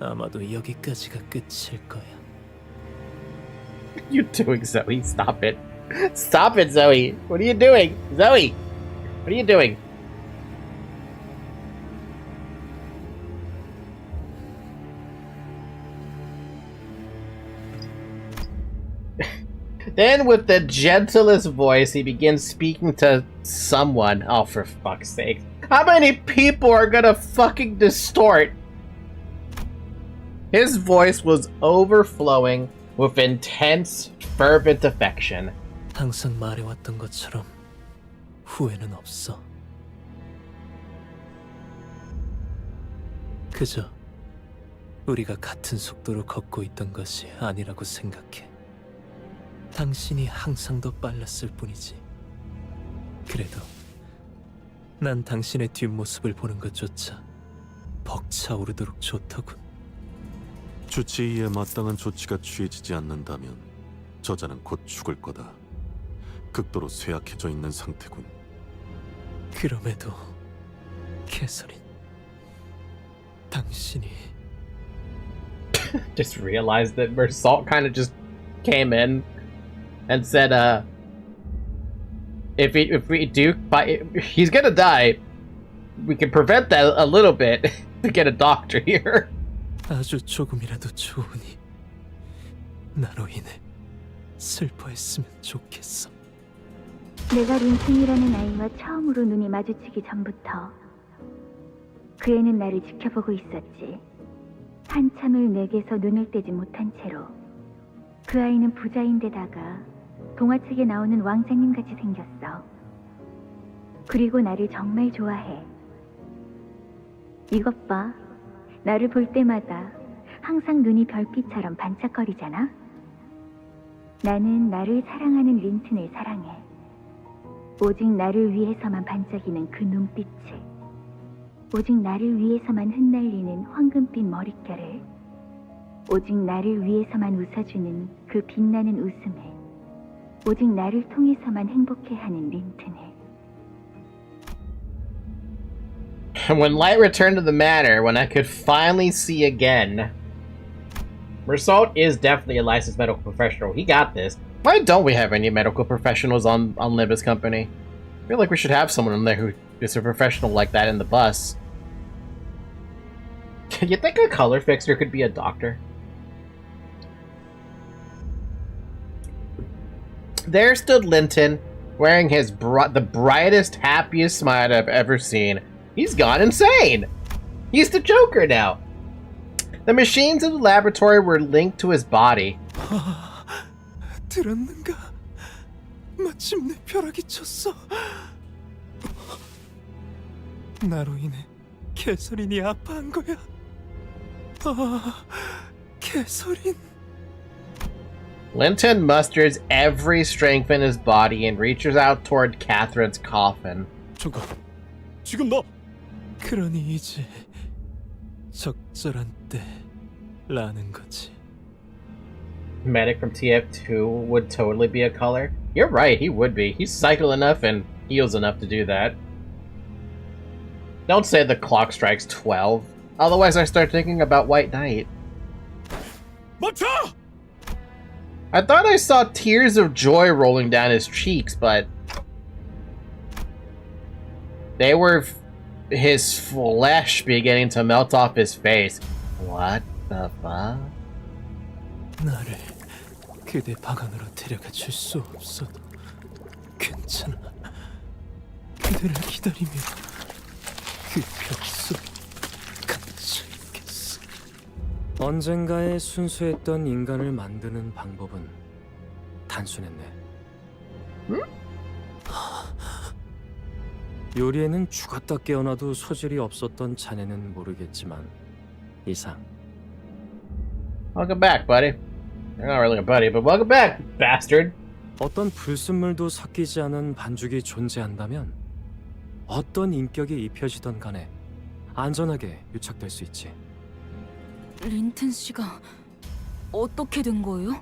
아마도 여기까지가 끝일 거야. What are you doing, Zoe? Stop it. Stop it, Zoe. What are you doing? Zoe! What are you doing? Then, with the gentlest voice, he begins speaking to someone. Oh, for fuck's sake. How many people are gonna fucking distort? His voice was overflowing with intense, fervent affection. 항상 말해왔던 것처럼 후회는 없어. 그저 우리가 같은 속도로 걷고 있던 것이 아니라고 생각해. 당신이 항상 더 빨랐을 뿐이지. 그래도 난 당신의 뒷모습을 보는 것조차 벅차오르도록 좋더군. 주치의에 마땅한 조치가 취해지지 않는다면 저자는 곧 죽을 거다. 극도로 쇠약해져 있는 상태군. 그럼에도 캐서린, 당신이 Just realized that Mersault kind of just came in and said, if we do, he's gonna die. We can prevent that a little bit to get a doctor here. 아주 조금이라도 좋으니 나로 인해 슬퍼했으면 좋겠어. 내가 린슨이라는 아이와 처음으로 눈이 마주치기 전부터 그 애는 나를 지켜보고 있었지. 한참을 내게서 눈을 떼지 못한 채로. 그 아이는 부자인데다가 동화책에 나오는 왕자님같이 생겼어. 그리고 나를 정말 좋아해. 이것 봐. 나를 볼 때마다 항상 눈이 별빛처럼 반짝거리잖아. 나는 나를 사랑하는 린튼을 사랑해. 오직 나를 위해서만 반짝이는 그 눈빛을. 오직 나를 위해서만 흩날리는 황금빛 머릿결을. 오직 나를 위해서만 웃어주는 그 빛나는 웃음을. 오직 나를 통해서만 행복해하는 린튼을. When light returned to the manor, when I could finally see again. Mersault is definitely a licensed medical professional. He got this. Why don't we have any medical professionals on Limbus Company? I feel like we should have someone in there who is a professional like that in the bus. You think a color fixer could be a doctor? There stood Linton, wearing his the brightest, happiest smile I've ever seen. He's gone insane! He's the Joker now! The machines in the laboratory were linked to his body. 들었는가? 마침내 벼락이 쳤어. 나로 인해 캐서린이 아파한 거야. 캐서린. Linton musters every strength in his body and reaches out toward Catherine's coffin. 잠깐, 지금 너 그러니 이제 적절한 때라는 거지. Medic from TF2 would totally be a color. You're right, he would be. He's psycho enough and heals enough to do that. Don't say the clock strikes 12. Otherwise I start thinking about White Knight. 멈춰! I thought I saw tears of joy rolling down his cheeks, but they were his flesh beginning to melt off his face. What the fuck? 나를 그대 방 안으로 데려가 줄 수 없어도 괜찮아. 그대를 기다리며 그 벽 속 갇혀 있겠어. 언젠가에 순수했던 인간을 만드는 방법은 단순했네. 응? 요리에는 죽었다 깨어나도 소질이 없었던 자네는 모르겠지만 이상. Welcome back, buddy. You're not really a buddy, but welcome back, bastard. 어떤 불순물도 섞이지 않은 반죽이 존재한다면 어떤 인격이 입혀지던 간에 안전하게 유착될 수 있지. 린튼 씨가 어떻게 된 거예요?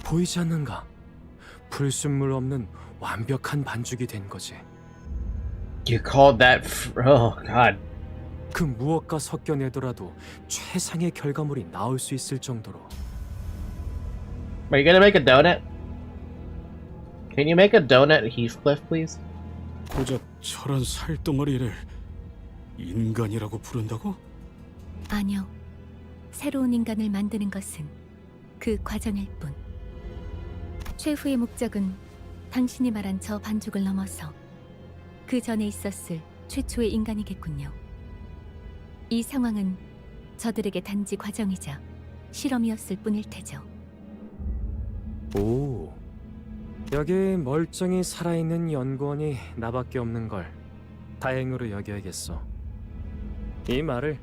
보이지 않는가? 불순물 없는 완벽한 반죽이 된 거지. You called that? Oh God. 그 무엇과 섞여내더라도 최상의 결과물이 나올 수 있을 정도로. Are you gonna make a donut? Can you make a donut, Heathcliff, please? 고작 저런 살덩어리를 인간이라고 부른다고? 아니요. 새로운 인간을 만드는 것은 그 과정일 뿐. 최후의 목적은 당신이 말한 저 반죽을 넘어서 그 전에 있었을 최초의 인간이겠군요. 이 상황은 저들에게 단지 과정이자 실험이었을 뿐일 테죠. 오, 여기 멀쩡히 살아있는 연구원이 나밖에 없는 걸 다행으로 여겨야겠어. 이 말을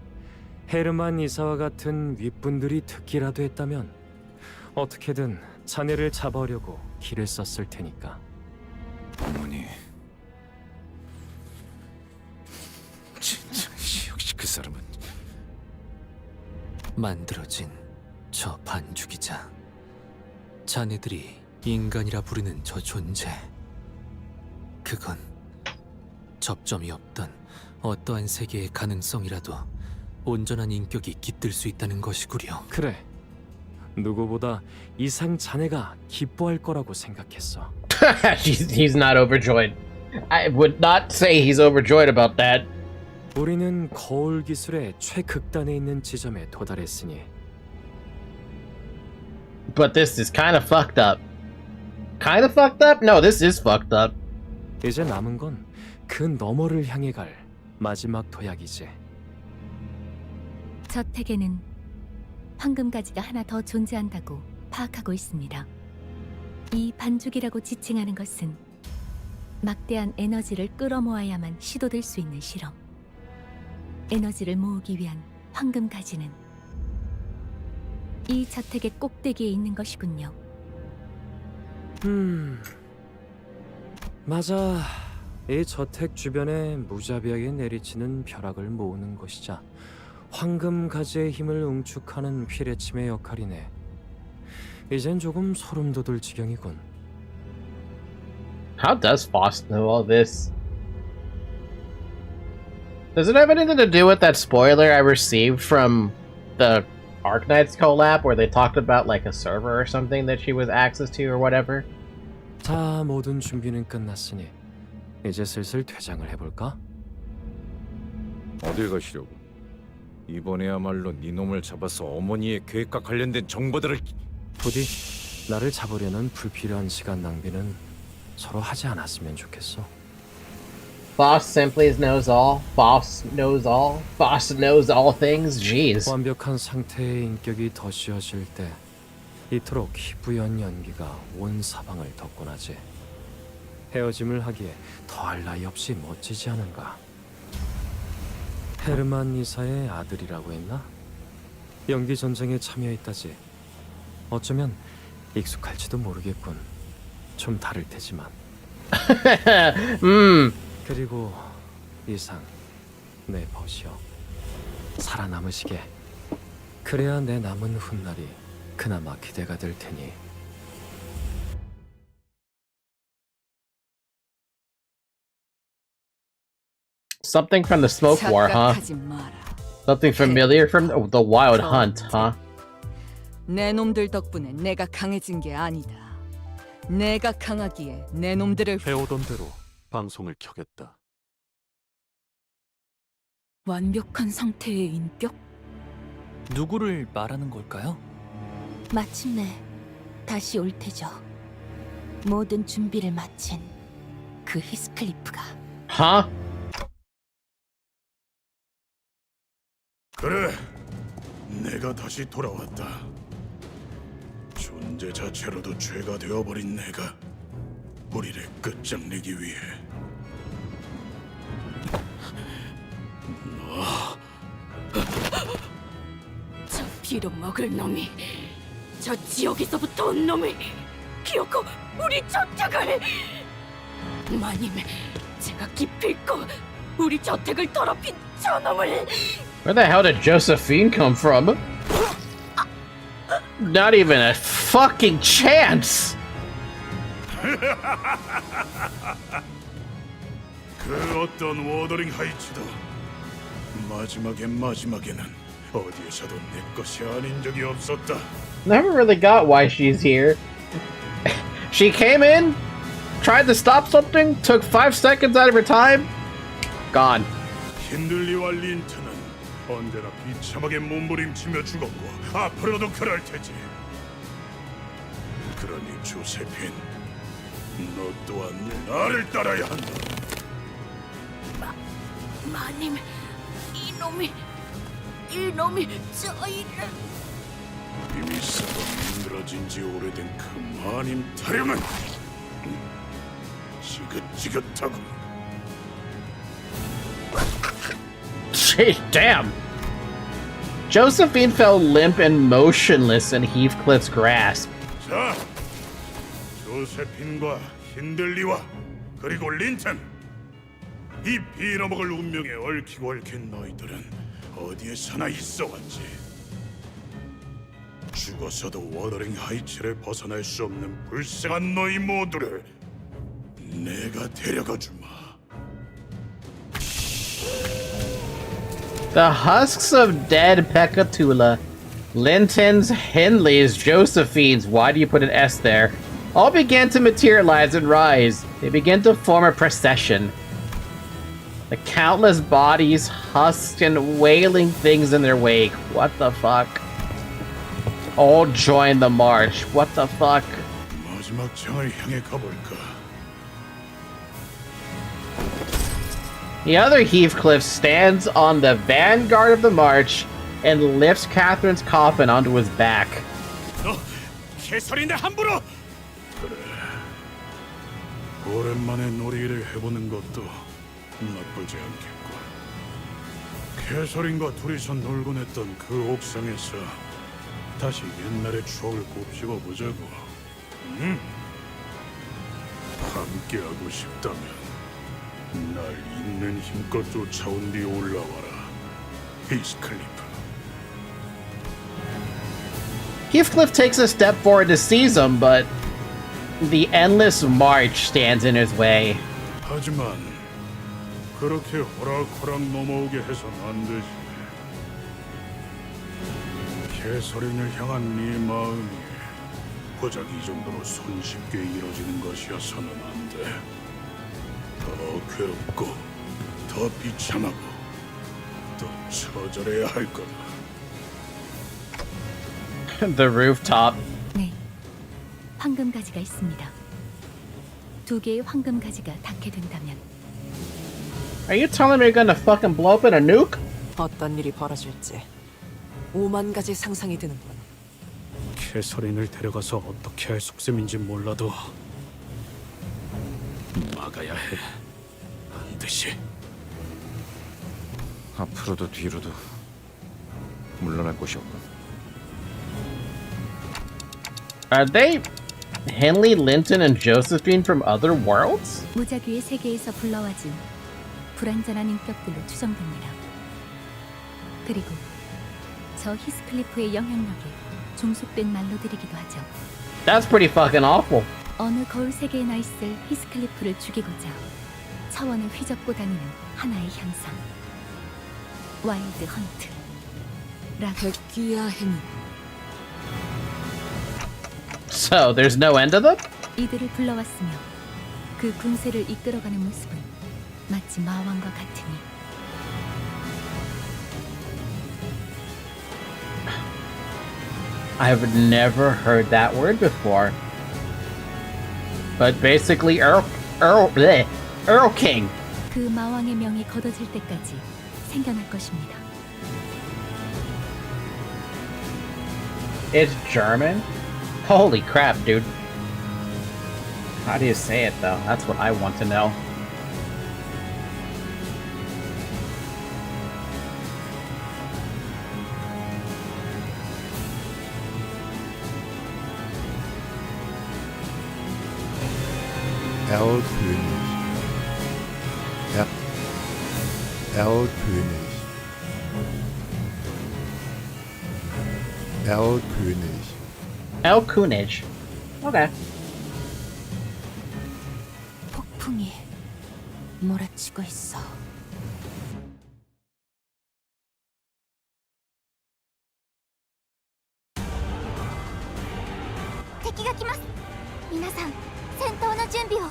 헤르만 이사와 같은 윗분들이 듣기라도 했다면 어떻게든 자네를 잡아오려고 길을 썼을 테니까. 어머니, 진짜 역시 그 사람은 만들어진 저 반죽이자 자네들이 인간이라 부르는 저 존재, 그건 접점이 없던 어떠한 세계의 가능성이라도 온전한 인격이 깃들 수 있다는 것이구려. 그래, 누구보다 이상 자네가 기뻐할 거라고 생각했어. He's not overjoyed. I would not say he's overjoyed about that. 우리는 거울 기술의 최극단에 있는 지점에 도달했으니. But this is kind of fucked up. Kind of fucked up? No, this is fucked up. 이제 남은 건 그 너머를 향해 갈 마지막 도약이지. 저택에는 황금가지가 하나 더 존재한다고 파악하고 있습니다. 이 반죽이라고 지칭하는 것은 막대한 에너지를 끌어모아야만 시도될 수 있는 실험. 에너지를 모으기 위한 황금가지는 이 저택의 꼭대기에 있는 것이군요. 맞아. 이 저택 주변에 무자비하게 내리치는 벼락을 모으는 것이자 황금가지의 힘을 응축하는 피레침의 역할이네. 이젠 조금 소름 돋을 지경이군. How does Foss know all this? Does it have anything to do with that spoiler I received from the Arknights collab where they talked about like a server or something that she was access to or whatever? 자, 모든 준비는 끝났으니 이제 슬슬 퇴장을 해볼까? 어딜 가시려고? 이번에야말로 네 놈을 잡아서 어머니의 계획과 관련된 정보들을. 부디 나를 잡으려는 불필요한 시간 낭비는 서로 하지 않았으면 좋겠어. Foss simply knows all. Foss knows all. Foss knows all things. Jeez. 완벽한 상태의 인격이 덧씌워질 때 이토록 희부연 연기가 온 사방을 덮곤하지. 헤어짐을 하기에 더할 나위 없이 멋지지 않은가. 헤르만 이사의 아들이라고 했나? 연기 전쟁에 참여했다지. 어쩌면 익숙할지도 모르겠군. 좀 다를 테지만. 그리고 이상 내 벗이여 살아남으시게. 그래야 내 남은 훗날이 그나마 기대가 될 테니. Something from the Smoke War, huh? Something familiar from the Wild Hunt, huh? 내 놈들 덕분에 내가 강해진 게 아니다. 내가 강하기에 내 놈들을 해오던 대로 방송을 켜겠다. 완벽한 상태의 인격? 누구를 말하는 걸까요? 마침내 다시 올 테죠. 모든 준비를 마친 그 히스클리프가. Huh? 그래, 내가 다시 돌아왔다. 존재 자체로도 죄가 되어버린 내가 우리를 끝장내기 위해 저 빌어먹을 놈이, 저 지역에서부터 온 놈이 기어코 우리 저택을, 마님, 제가 기필코 우리 저택을 더럽힌 저 놈을. Where the hell did Josephine come from? Not even a fucking chance! 그 어떤 워더링 하이츠도 마지막에는 어디에서도 내 것이 아닌 적이 없었다. Never really got why she's here. She came in, tried to stop something, took 5 seconds out of her time, gone. 힌들리와 린트는 언제나 비참하게 몸부림치며 죽었고 앞으로도 그럴 테지. 그러니 조세핀, 너 또한 나를 따라야 한다. 마님, 이놈이 저희를... 이미 썩어 힘들어진 지 오래된 그 마님 타령은 지긋지긋하고. Damn! Josephine fell limp and motionless in Heathcliff's grasp. 자, 조세핀과 힌들리와 그리고 린튼, 이 빌어먹을 운명에 얽히고 얽힌 너희들은 어디에서나 있어왔지. 죽어서도 워더링 하이츠를 벗어날 수 없는 불쌍한 너희 모두를 내가 데려가 주마. The husks of dead Pecatula, Linton's, Henley's, Josephine's, why do you put an S there, all began to materialize and rise. They began to form a procession. The countless bodies, husks, and wailing things in their wake. What the fuck? All join the march. What the fuck? 마지막 장을 향해 가볼까? The other Heathcliff stands on the vanguard of the march and lifts Catherine's coffin onto his back. 너 개설인데 함부로! 그래, 오랜만에 놀이를 해보는 것도 나쁘지 않겠고. 개설인과 둘이서 놀곤 했던 그 옥상에서 다시 옛날의 추억을 곱씹어 보자고. 응? 함께하고 싶다면 날 있는 힘껏 쫓아온 뒤 올라와라, 히스클리프. Heathcliff takes a step forward to seize him, but the endless march stands in his way. 하지만 그렇게 호락호락 넘어오게 해선 안 되지. 개설인을 향한 네 마음이 고작 이 정도로 손쉽게 이뤄지는 것이어서는 안 돼. 더 괴롭고, 더 비참하고, 더 처절해야 할 거다. The rooftop. 네, 황금가지가 있습니다. 2개의 황금가지가 닿게 된다면. Are you telling me you're gonna fucking blow up in a nuke? 어떤 일이 벌어질지 5만 가지 상상이 드는군. 캐서린을 데려가서 어떻게 할 속셈인지 몰라도 막아야 해. 반드시. 앞으로도 뒤로도 물러날 곳이 없군. Are they Henley, Linton, and Josephine from other worlds? 무작위의 세계에서 불러와진 불완전한 인격들로 추정됩니다. 그리고 저 히스클리프의 영향력에 종속된 말로들이기도 하죠. That's pretty fucking awful. 어느 거울 세계에나 있을 히스클리프를 죽이고자 차원을 휘젓고 다니는 하나의 현상. 와일드 헌트. 백귀야 행위. So there's no end to them? 이들을 불러왔으며 그 군세를 이끌어가는 모습은 마치 마왕과 같으니. I've never heard that word before. But basically, Earl King. 그 마왕의 명이 거둬질 때까지 생겨날 것입니다. It's German? Holy crap, dude. How do you say it, though? That's what I want to know. El Kunij. Okay. 몰아치고 있어.敵が来ます。皆さん、戦闘の準備を。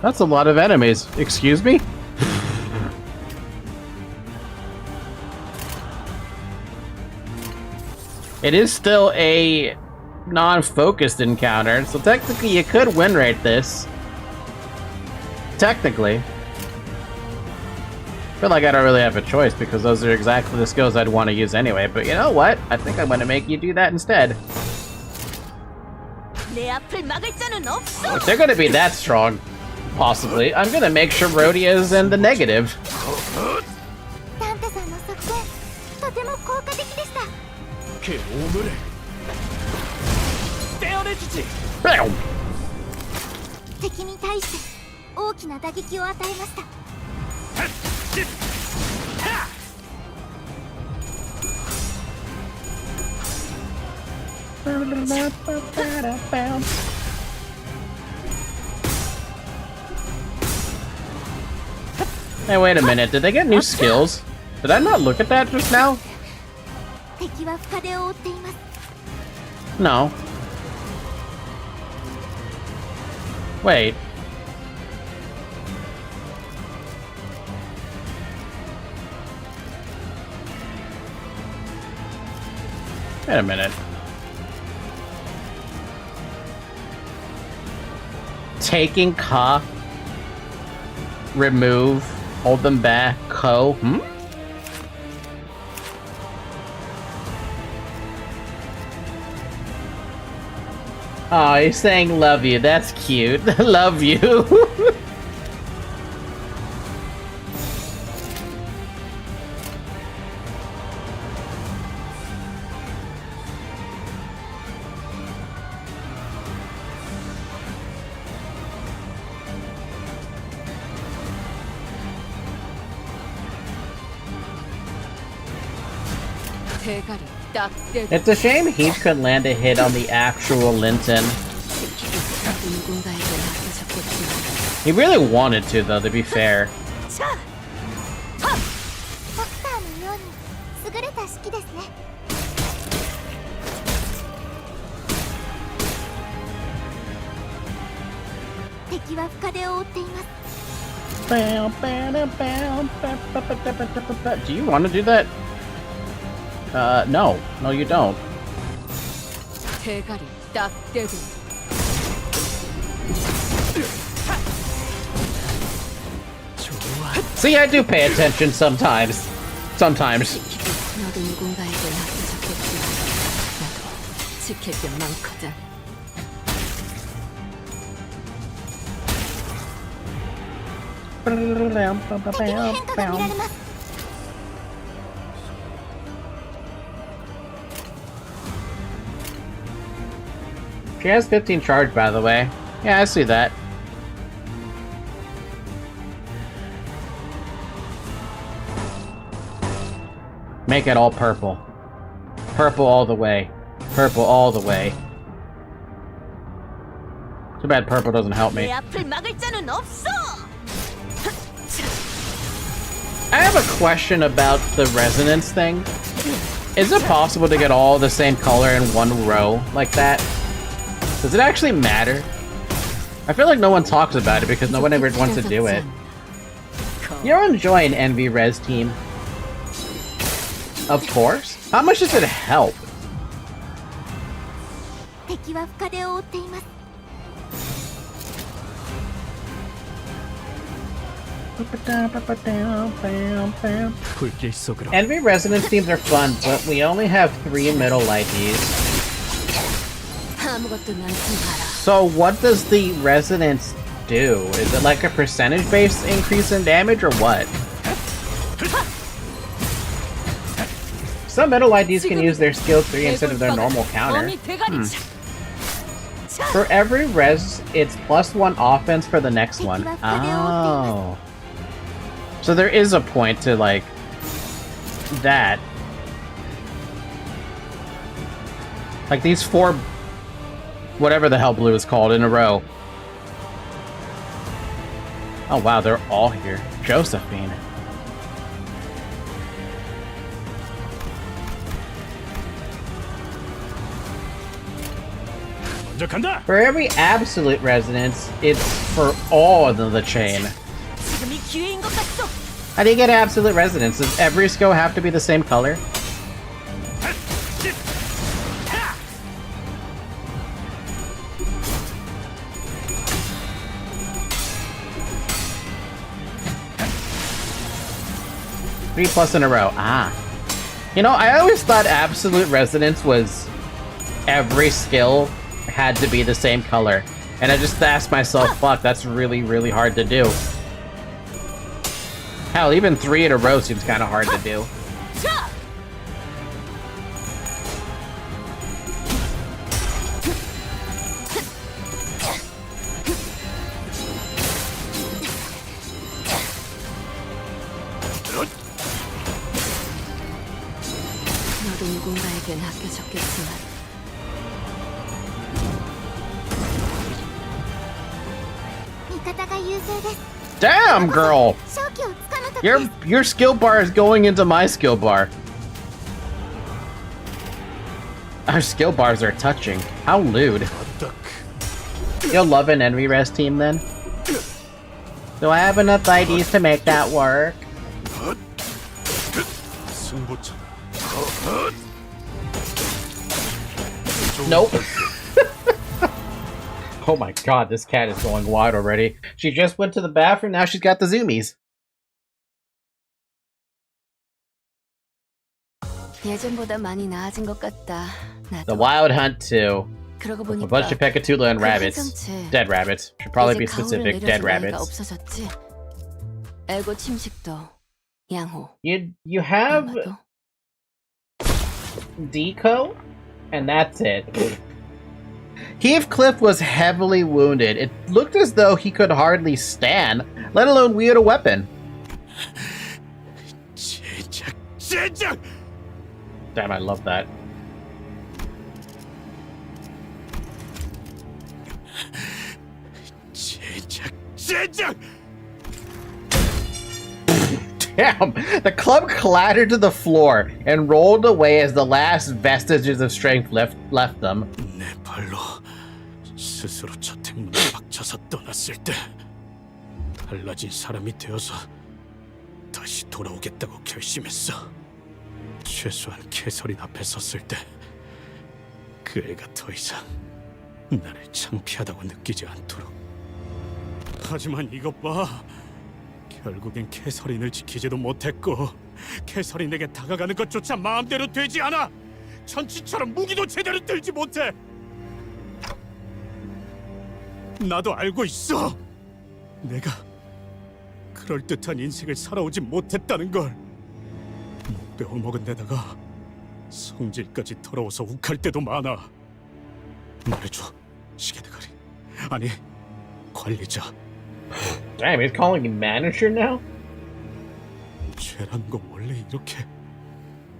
That's a lot of enemies. Excuse me? It is still a non-focused encounter, so technically you could win rate this. Technically. I feel like I don't really have a choice because those are exactly the skills I'd want to use anyway, but you know what? I think I'm going to make you do that instead. If they're going to be that strong, possibly, I'm going to make sure Rhodia's in the negative. Bam! 敵に対して大きな打撃を与えました。 Hey, wait a minute. Did they get new skills? Did I not look at that just now? 敵は深手を負っています。 No. Wait. Wait a minute. Taking Ka. Remove. Hold them back. Ko. Hmm? Oh, he's saying love you. That's cute. Love you. It's a shame he could land a hit on the actual Linton. He really wanted to, though, to be fair. Do you want to do that? No. No, you don't. See, I do pay attention sometimes. Sometimes. She has 15 charge, by the way. Yeah, I see that. Make it all purple. Purple all the way. Purple all the way. Too bad purple doesn't help me. I have a question about the resonance thing. Is it possible to get all the same color in one row like that? Does it actually matter? I feel like no one talks about it because no one ever wants to do it. You're enjoying Envy Res team. Of course. How much does it help? Envy Resonance teams are fun, but we only have 3 middle IDs. So what does the resonance do? Is it like a percentage-based increase in damage or what? Some middle IDs can use their skill 3 instead of their normal counter. For every res, it's +1 offense for the next one. Oh. So there is a point to, like, that. Like these 4... whatever the hell blue is called in a row. Oh wow, they're all here. Josephine. For every absolute resonance, it's for all of the chain. How do you get absolute resonance? Does every skill have to be the same color? Three plus in a row. Ah. You know, I always thought absolute resonance was every skill had to be the same color. And I just asked myself, fuck, that's really, really hard to do. Hell, even 3 in a row seems kind of hard to do. 너도 누군가에겐 아껴졌겠지만 Damn, girl! Your skill bar is going into my skill bar. Our skill bars are touching. How lewd. You'll love an envy rest team then? Do I have enough IDs to make that work? Nope. Oh my god, this cat is going wild already. She just went to the bathroom, now she's got the zoomies. 예전보다 많이 나아진 것 같다. The Wild Hunt 2. 그러고 A 보니까 bunch of Pekatula and 그 rabbits. 행성체, Dead rabbits. Should probably 이제 be 가오를 specific. 내려줄 Dead 나이가 rabbits. 없어졌지? 알고 침식도 양호. You have 엄마도. Deco, and that's it. Heathcliff was heavily wounded. It looked as though he could hardly stand, let alone wield a weapon. Damn, I love that. Damn! The club clattered to the floor and rolled away as the last vestiges of strength left them. 내 발로 스스로 저택문을 박쳐서 떠났을 때 달라진 사람이 되어서 다시 돌아오겠다고 결심했어. 최소한 캐서린 앞에 섰을 때 그 애가 더 이상 나를 창피하다고 느끼지 않도록. 하지만 이것 봐. 결국엔 캐서린을 지키지도 못했고 캐서린에게 다가가는 것조차 마음대로 되지 않아. 전치처럼 무기도 제대로 들지 못해. 나도 알고 있어. 내가 그럴듯한 인생을 살아오지 못했다는 걸. 못 배워먹은 데다가 성질까지 더러워서 욱할 때도 많아. 말해줘, 시계대가리. 아니, 관리자. Damn, he's calling you manager now? 죄라는 거 원래 이렇게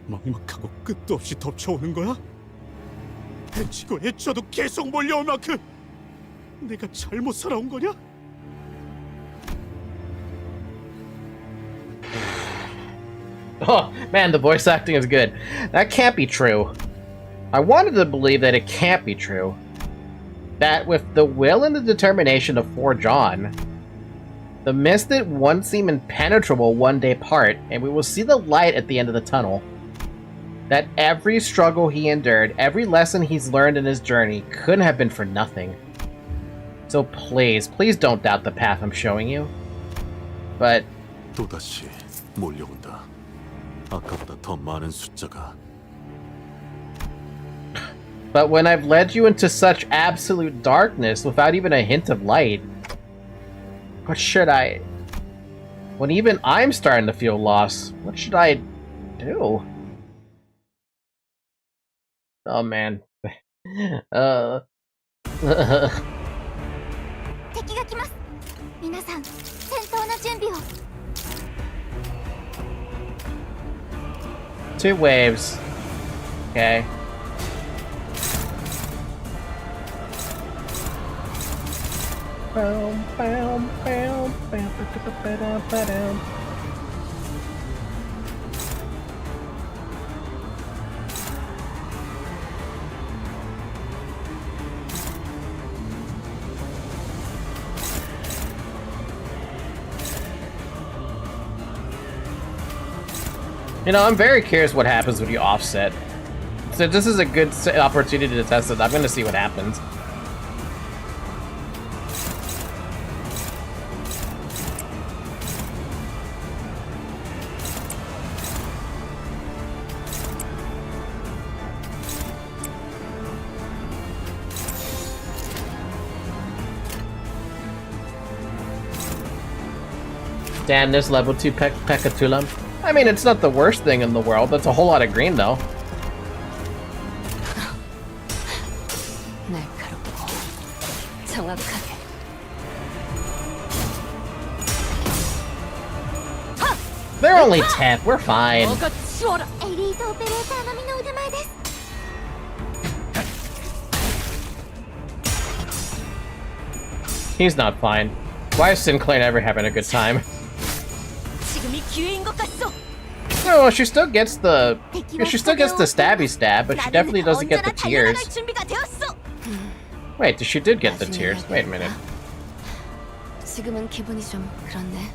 막막하고 끝도 없이 덮쳐오는 거야? 해치고 해쳐도 계속 몰려올 만큼 내가 잘못 살아온 거냐? Oh, man, the voice acting is good. That can't be true. I wanted to believe that it can't be true. That with the will and the determination to forge on, the mist that once seemed impenetrable one day part, and we will see the light at the end of the tunnel. That every struggle he endured, every lesson he's learned in his journey, couldn't have been for nothing. So please, please don't doubt the path I'm showing you. But 또다시 몰려온다. 아까보다 더 많은 숫자가. But when I've led you into such absolute darkness without even a hint of light, what should I... When even I'm starting to feel lost, what should I do? Oh man. 敵が来ます。皆さん、戦闘の準備を。 2 waves. Okay. You know, I'm very curious what happens when you offset. So this is a good opportunity to test it. I'm gonna see what happens. Damn, this level 2 Pekatulam. I mean, it's not the worst thing in the world. That's a whole lot of green, though. They're only 10. We're fine. He's not fine. Why is Sinclair never having a good time? Oh, well, she still gets the stabby stab, but she definitely doesn't get the tears. Wait, she did get the tears. Wait a minute. 지금은 기분이 좀 그렇네.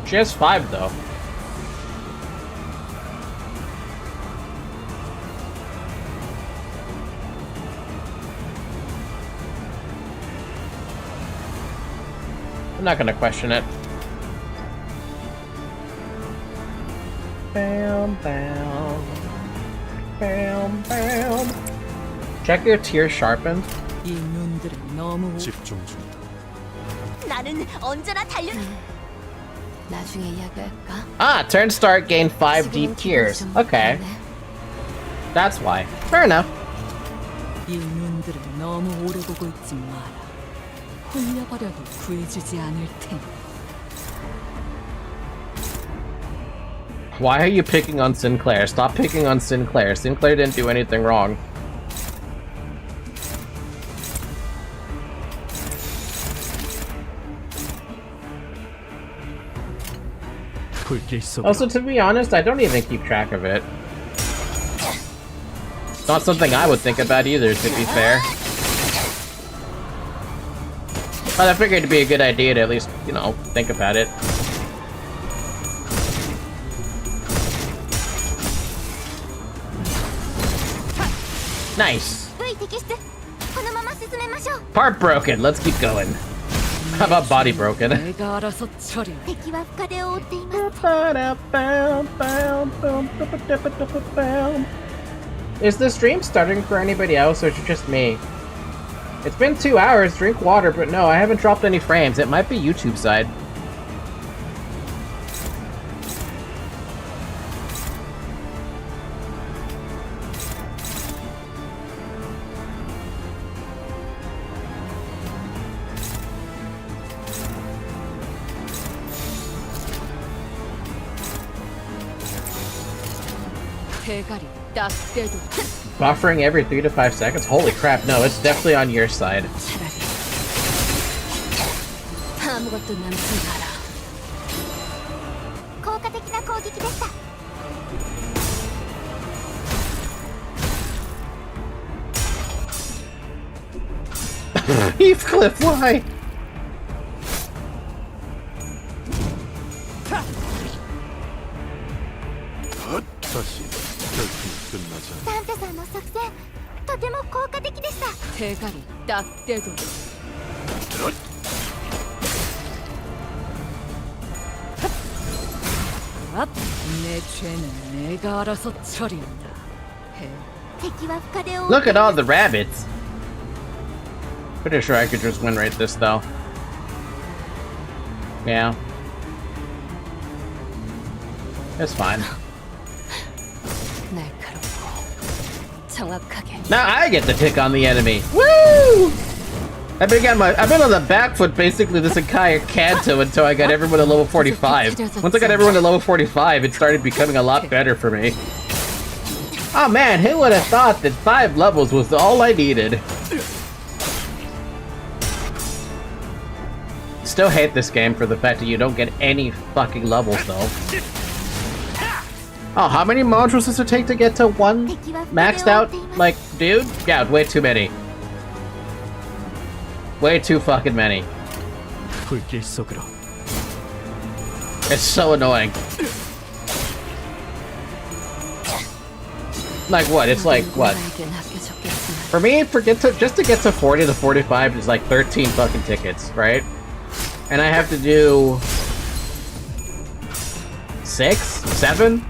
She has 5, though. I'm not gonna question it. Bam, bam. Bam, bam. Check your tears sharpened. 집중 중. 나는 언제나 달려. 나중에 이야기할까? Ah, turn start gain 5 deep tears. Okay. That's why. Fair enough. 이 눈들을 너무 오래 보고 있지 마라. 흘려버려도 구해주지 않을 테니. Why are you picking on Sinclair? Stop picking on Sinclair. Sinclair didn't do anything wrong. Also, to be honest, I don't even keep track of it. It's not something I would think about either, to be fair. But I figured it'd be a good idea to at least, you know, think about it. Nice. Part broken. Let's keep going. How about body broken? Is the stream starting for anybody else, or is it just me? It's been 2 hours, drink water, but no, I haven't dropped any frames. It might be YouTube side. Buffering every 3 to 5 seconds? Holy crap, no, it's definitely on your side. Heathcliff, why? 대가리 딱 떼도 내 죄는 내가 알아서 처리한다. Look at all the rabbits. Pretty sure I could just win right this though. Yeah. It's fine. 날카롭고 정확하게. Now I get to pick on the enemy. Woo! I've been on the back foot basically this entire canto until I got everyone to level 45. Once I got everyone to level 45, it started becoming a lot better for me. Oh man, who would have thought that 5 levels was all I needed? Still hate this game for the fact that you don't get any fucking levels though. Oh, how many modules does it take to get to 1 maxed out, like, dude? Yeah, way too many. Way too fucking many. It's so annoying. Like what? It's like what? For me, just to get to 40 to 45 is like 13 fucking tickets, right? And I have to do 7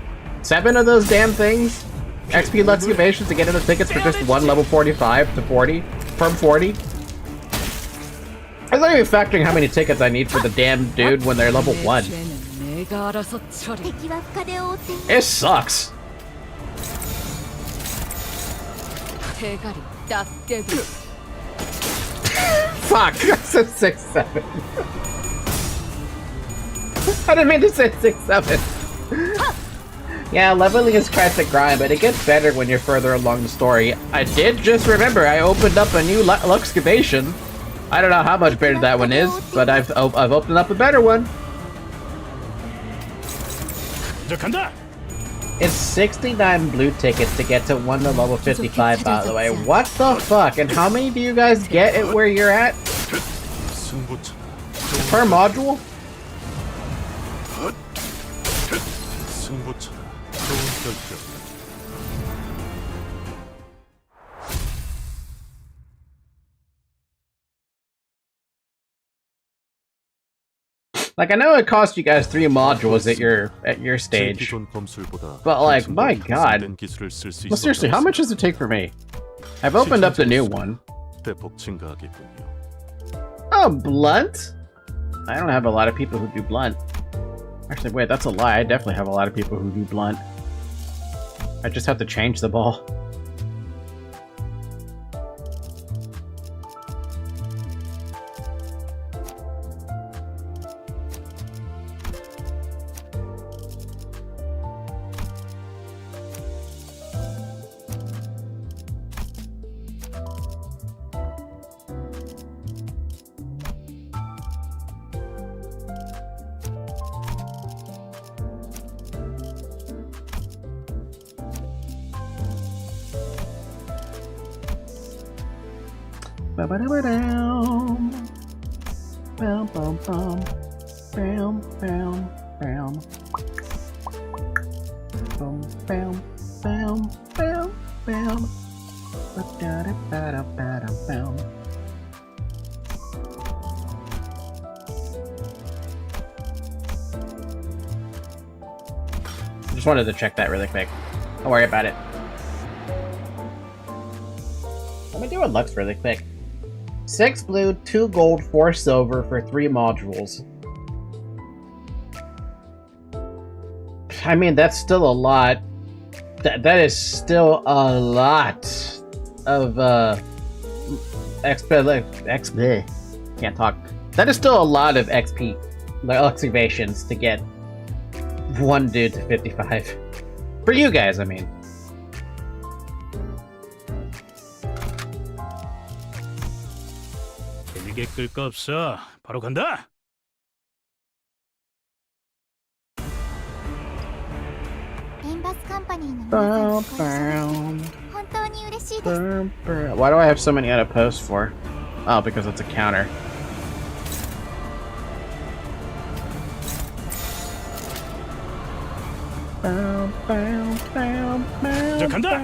of those damn things. XP luxuvations to get into tickets for just 1 level 45 to 40 from 40. I'm not even factoring how many tickets I need for the damn dude when they're level 1. It sucks. Fuck, I said 6-7. I didn't mean to say 6-7. Yeah, leveling is quite the grind, but it gets better when you're further along the story. I did just remember I opened up a new luxcavation. I don't know how much better that one is, but I've opened up a better one. It's 69 blue tickets to get to 1 to level 55, by the way. What the fuck? And how many do you guys get at where you're at? Per module? Like, I know it cost you guys 3 modules at your stage, but like, my god. Well, seriously, how much does it take for me? I've opened up the new one. Oh, blunt? I don't have a lot of people who do blunt. Actually, wait, that's a lie. I definitely have a lot of people who do blunt. I just have to change the ball. Ba-ba-da-ba-dam. Bam, bam, bam. Bam, bam, bam. Bam, bam, bam, bam, bam. Ba-da-da-ba-da-ba-da-bam. Just wanted to check that really quick. Don't worry about it. Let me do a Lux really quick. 6 blue, 2 gold, 4 silver for 3 modules. I mean, that's still a lot. That is still a lot of XP. Can't talk. That is still a lot of XP excavations to get 1 dude to 55. For you guys, I mean. 길게 끌 거 없어. 바로 간다. Limbus Company Why do I have so many out of post for? Oh, because it's a counter. 자, 간다.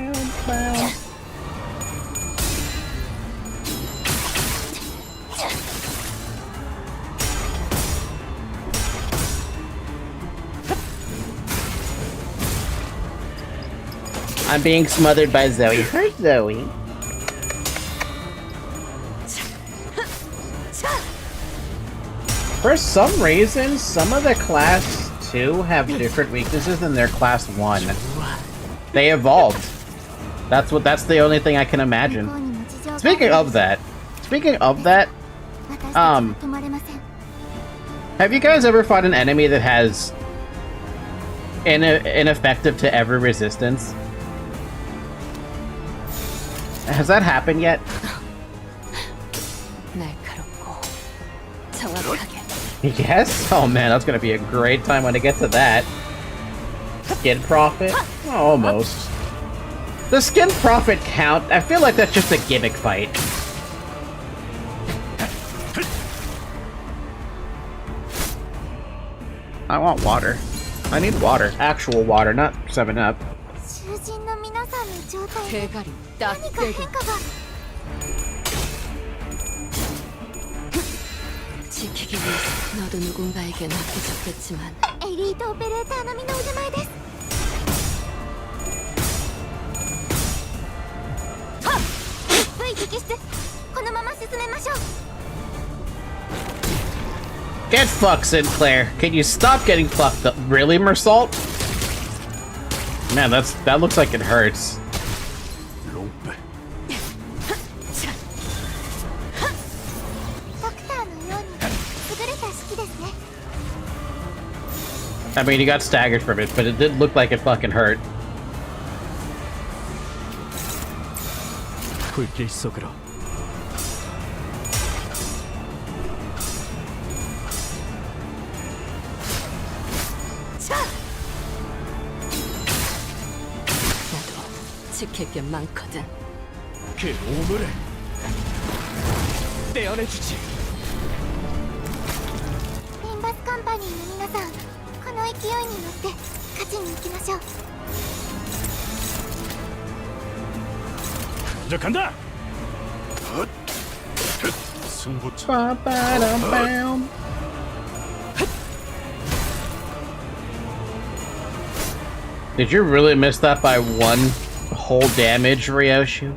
I'm being smothered by Zoe. Hurt Zoe. For some reason, some of the class 2 have different weaknesses than their class 1. They evolved. That's the only thing I can imagine. Speaking of that, have you guys ever fought an enemy that has ineffective to every resistance? Has that happened yet? Yes? Oh man, that's gonna be a great time when I get to that. Skin profit? Oh, almost. Does skin profit count? I feel like that's just a gimmick fight. I want water. I need water. Actual water, not 7-Up. 지키기 위해서 너도 누군가에게 맡겨졌겠지만 엘리트 오페레이터の身の腕前です Get fucked, Sinclair. Can you stop getting fucked up? Really, Mersault? Man, that looks like it hurts. I mean, he got staggered from it, but it did look like it fucking hurt. 불길 속으로. 나도 지킬 게 많거든. 그 오물을 떼어내주지. 림버스 컴퍼니の皆さん、この勢いに乗って勝ちに行きましょう。 자, 간다. 승부차. Did you really miss that by 1 whole damage, Ryoshu?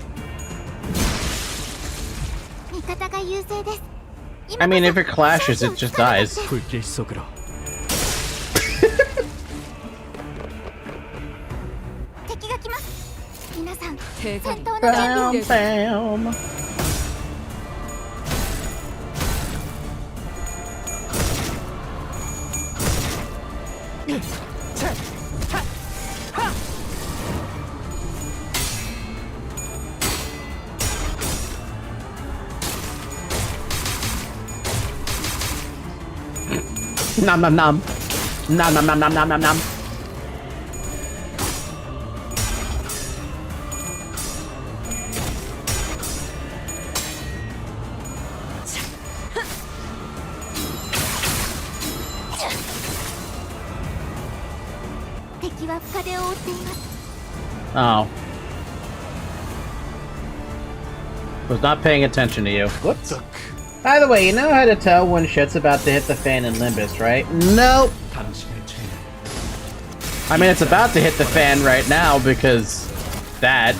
I mean, if it clashes, it just dies. 불길 속으로. Bam, bam. Nom nom nom. Nom nom nom nom nom nom nom. Oh. Was not paying attention to you. Whoops. By the way, you know how to tell when shit's about to hit the fan in Limbus, right? Nope. I mean, it's about to hit the fan right now because that.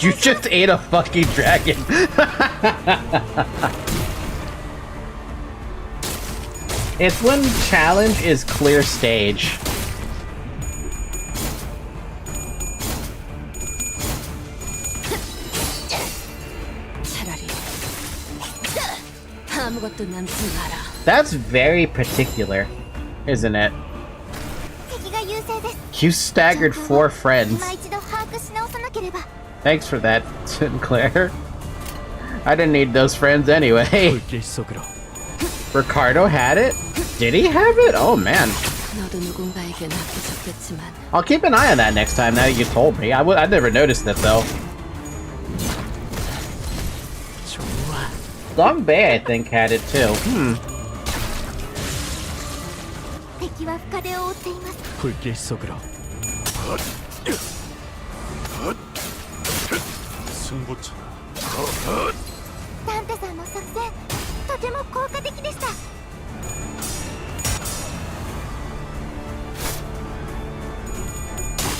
You just ate a fucking dragon. It's when challenge is clear stage. That's very particular, isn't it? You staggered 4 friends. Thanks for that, Sinclair. I didn't need those friends anyway. Ricardo had it? Did he have it? Oh man. I'll keep an eye on that next time now you told me. I'd never noticed it though. Long Bay, I think, had it too. 불길 속으로. 승부차. ダンテさんの作戦、とても効果的でした。 승부차.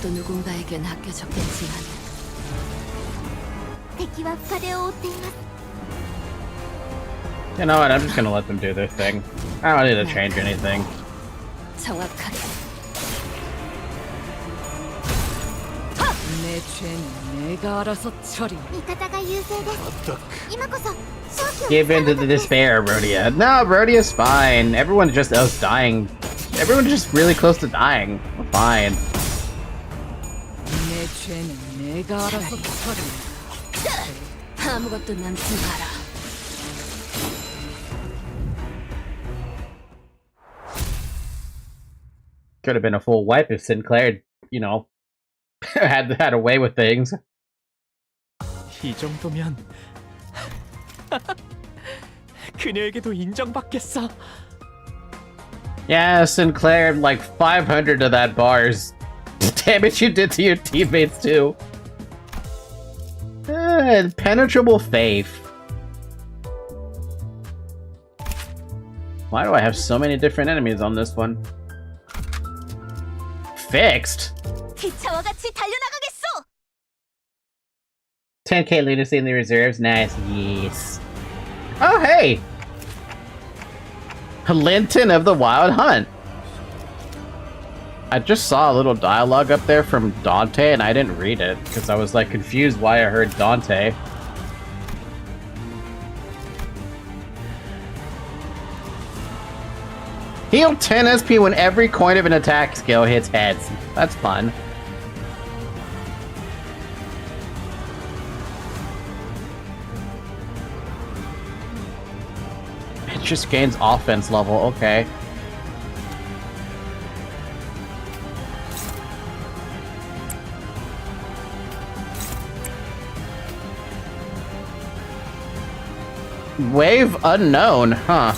나도 누군가에겐 아껴졌겠지만 敵は深手を負っています。 You know what? I'm just gonna let them do their thing. I don't need to change anything. 정확하게 내 죄는 내가 알아서 처리. 味方が優勢です。今こそ勝機を Give in to the despair, Rhodia. No, Rhodia's fine. Everyone's just else dying. Everyone's just really close to dying. We're fine. 내 죄는 내가 알아서 처리. 아무것도 남지 마라. Could have been a full wipe if Sinclair, you know, had a way with things. 이 정도면 그녀에게도 인정받겠어. Yeah, Sinclair, like 500 of that bar's damage you did to your teammates too. Impenetrable faith. Why do I have so many different enemies on this one? Fixed? 기차와 같이 달려나가겠소. 10k lunacy in the reserves. Nice. Yes. Oh, hey! Linton of the Wild Hunt. I just saw a little dialogue up there from Dante and I didn't read it because I was like confused why I heard Dante. Heal 10 SP when every coin of an attack skill hits heads. That's fun. It just gains offense level, okay. Wave unknown, huh?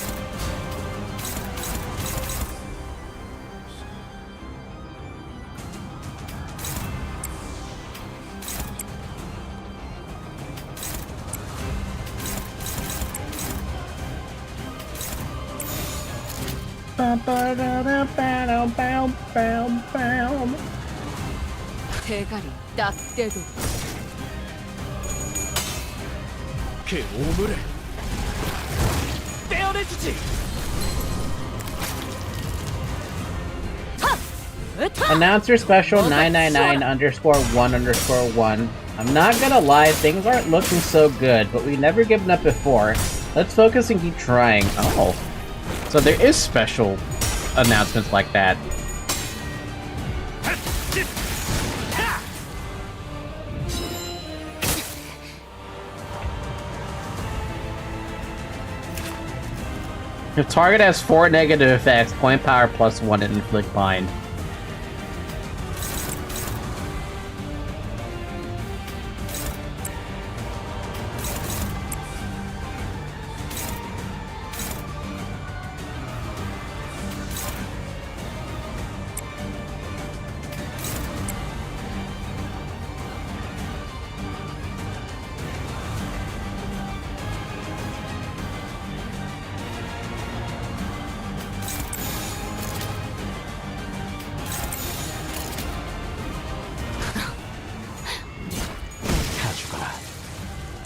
대가리 딱 떼도 그 오물을 떼어내주지. Announcer special 999_1_1. I'm not gonna lie, things aren't looking so good, but we've never given up before. Let's focus and keep trying. Oh. So there is special announcements like that. If target has 4 negative effects, point power +1 and inflict bind.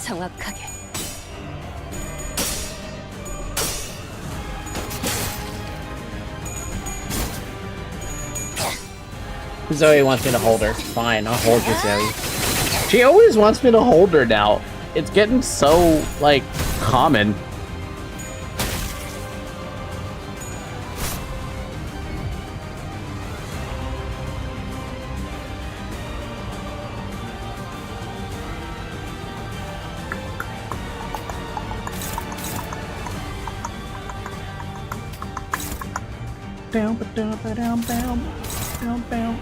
정확하게 Zoe wants me to hold her. Fine, I'll hold you, Zoe. She always wants me to hold her now. It's getting so, like, common. Down, down, down, down, down, down.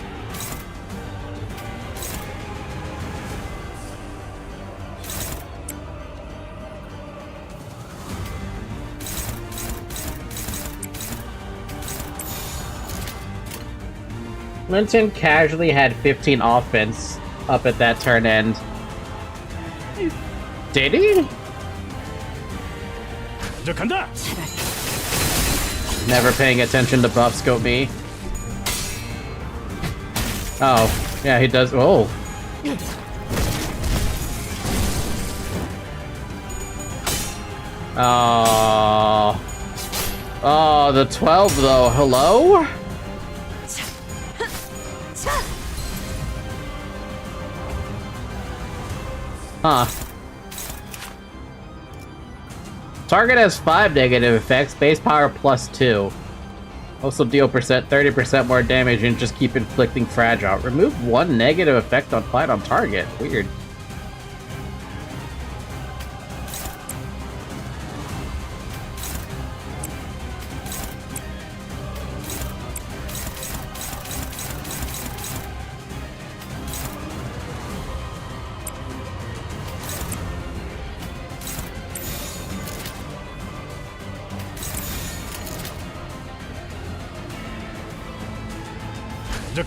Linton casually had 15 offense up at that turn end. Did he? Never paying attention to buff scope me. Oh. Yeah, he does. Oh. Oh, the 12 though. Hello? Huh. Target has 5 negative effects, base power +2. Also deal 30% more damage and just keep inflicting fragile. Remove 1 negative effect on fight on target. Weird.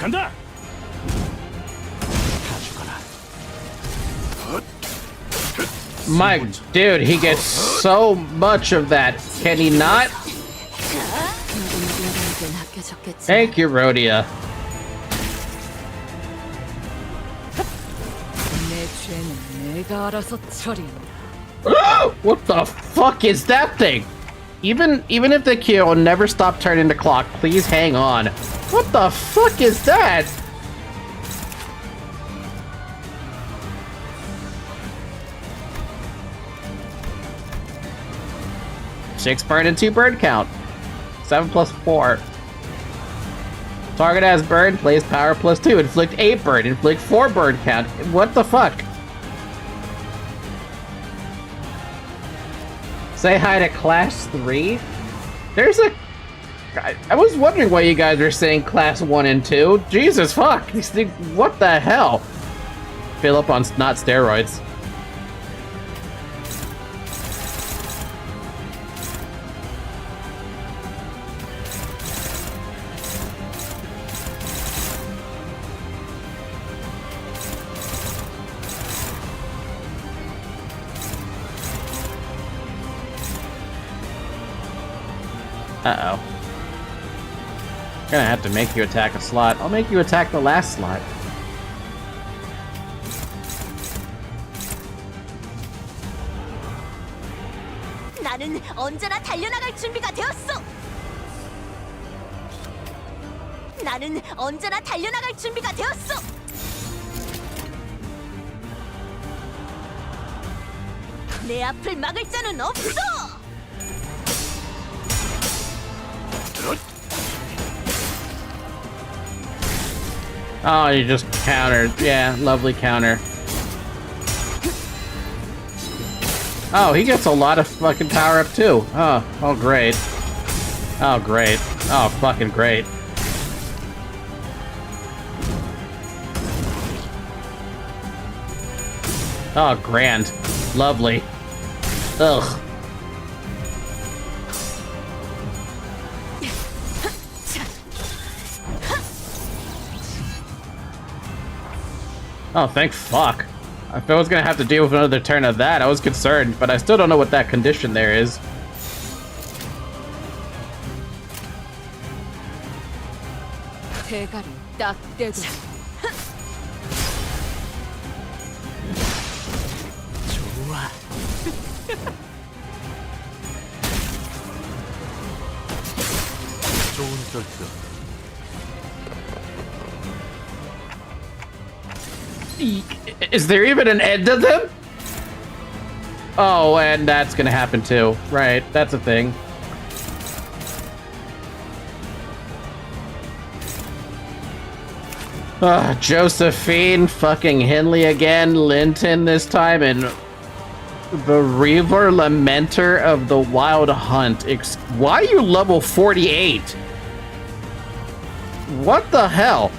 간다. My dude, he gets so much of that. Can he not? Thank you, Rhodia. What the fuck is that thing? Even if the key will never stop turning the clock, please hang on. What the fuck is that? Six burn and 2 burn count. 7 plus 4. Target has burn, plays power +2. Inflict 8 burn, inflict 4 burn count. What the fuck? Say hi to Class 3? There's a... I was wondering why you guys were saying Class 1 and 2. Jesus fuck! These things... What the hell? Fill up on not steroids. Uh-oh. Gonna have to make you attack a slot. I'll make you attack the last slot. 나는 언제나 달려나갈 준비가 되었어. 나는 언제나 달려나갈 준비가 되었어. 내 앞을 막을 자는 없어. Oh, you just countered. Yeah, lovely counter. Oh, he gets a lot of fucking power up too. Oh great. Oh great. Oh fucking great. Oh, grand. Lovely. Ugh. Oh, thank fuck. If I was gonna have to deal with another turn of that, I was concerned, but I still don't know what that condition there is. 대가리 딱 떼고. 좋아. 좋은 결정. Is there even an end to them? Oh, and that's gonna happen too. Right, that's a thing. Josephine, fucking Henley again, Linton this time, and the Reaver Lamenter of the Wild Hunt. Why are you level 48? What the hell?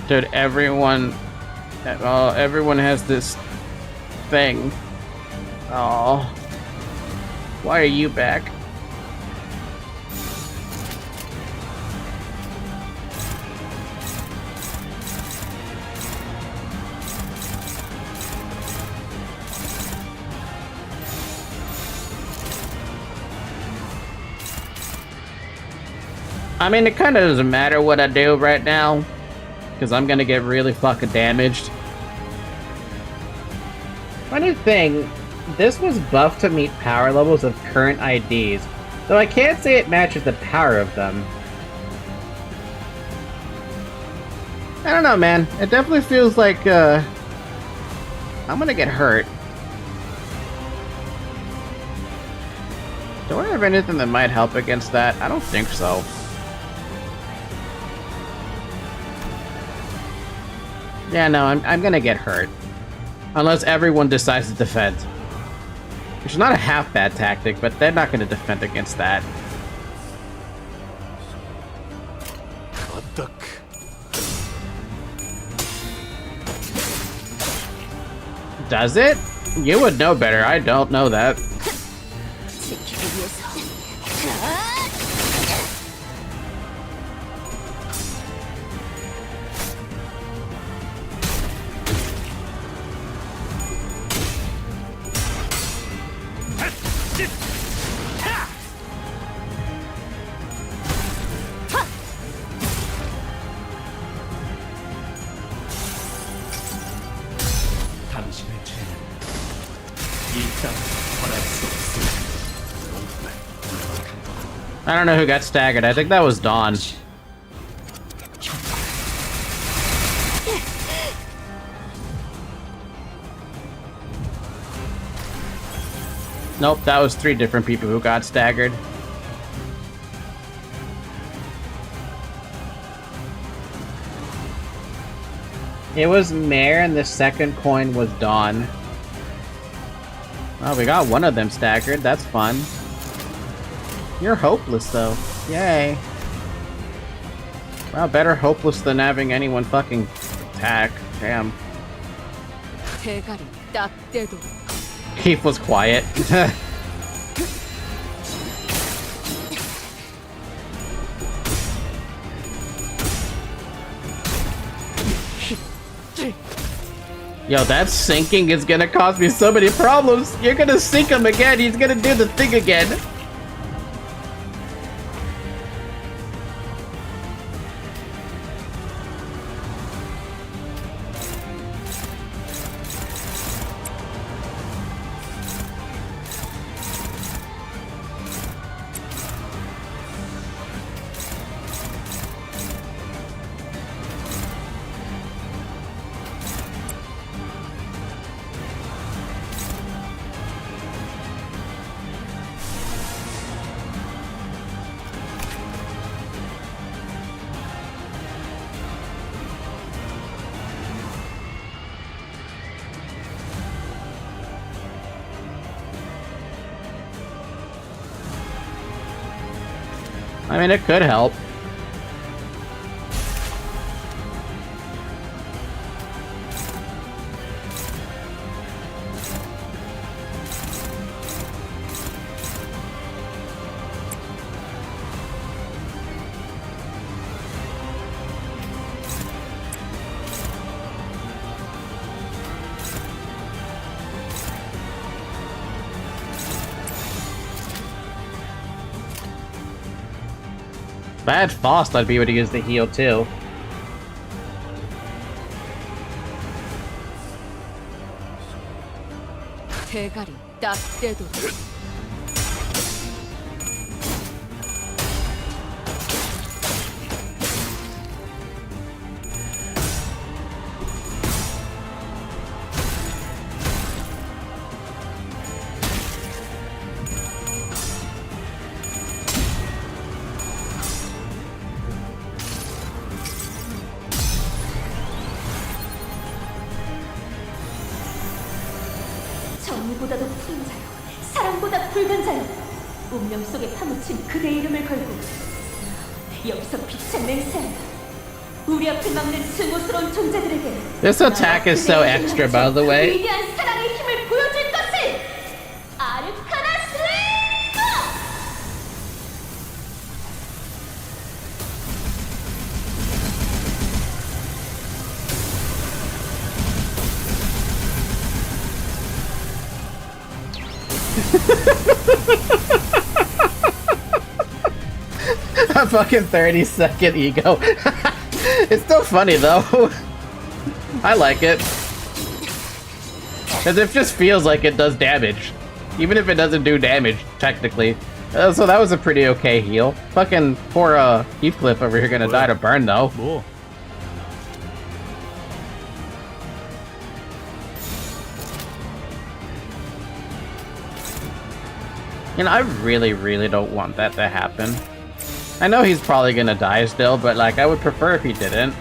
Dude, everyone has this thing. Oh, why are you back? I mean, it kind of doesn't matter what I do right now, because I'm gonna get really fucking damaged. Funny thing, this was buffed to meet power levels of current IDs, though I can't say it matches the power of them. I don't know, man. It definitely feels like, I'm gonna get hurt. Do I have anything that might help against that? I don't think so. Yeah, no, I'm gonna get hurt. Unless everyone decides to defend. Which is not a half bad tactic, but they're not gonna defend against that. Does it? You would know better. I don't know that. I don't know who got staggered. I think that was Dawn. Nope, that was 3 different people who got staggered. It was Mare and the second coin was Dawn. Well, we got one of them staggered. That's fun. You're hopeless, though. Yay. Well, better hopeless than having anyone fucking attack. Damn. Keith was quiet. Yo, that sinking is gonna cause me so many problems. You're gonna sink him again. He's gonna do the thing again. I mean, it could help. If I had Faust, I'd be able to use the heal too. 정의보다도 푸른 자여, 사랑보다 붉은 자여, 운명 속에 파묻힌 그대 이름을 걸고 여기서 빛의 맹세한다. 우리 앞을 막는 증오스러운 존재들에게 This attack is so extra, by the way. 위대한 사랑의 힘을 보여줄 것을! 아르카나 슬레이어! A fucking 30-second ego. It's still funny though. I like it. Because it just feels like it does damage. Even if it doesn't do damage, technically. So that was a pretty okay heal. Fucking poor Heathcliff over here gonna die to burn though. You know, I really, really don't want that to happen. I know he's probably gonna die still, but like, I would prefer if he didn't.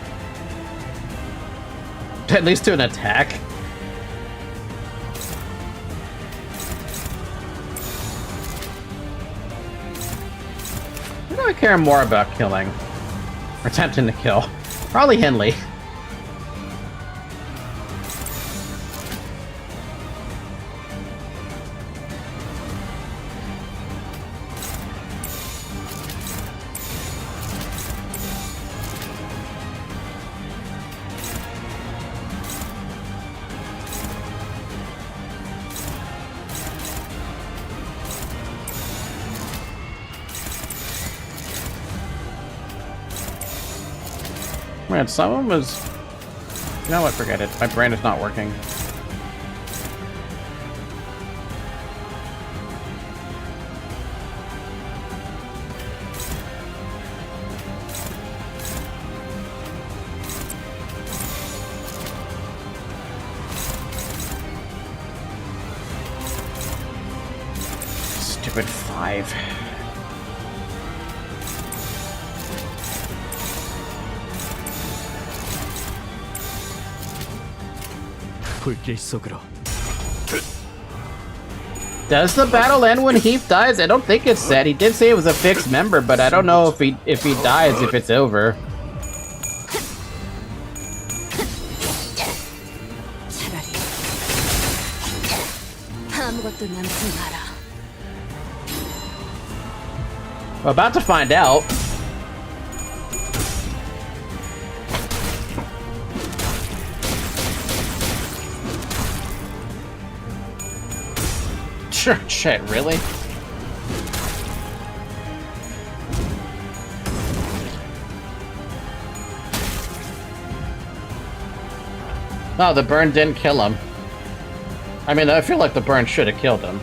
At least to an attack. Who do I care more about killing? Or attempting to kill? Probably Henley. Man, some of them was... You know what, forget it. My brain is not working. Stupid 5. Does the battle end when Heath dies? I don't think it's said. He did say it was a fixed member, but I don't know if he dies if it's over. We're about to find out. Shit, really? No, the burn didn't kill him. I mean, I feel like the burn should have killed him.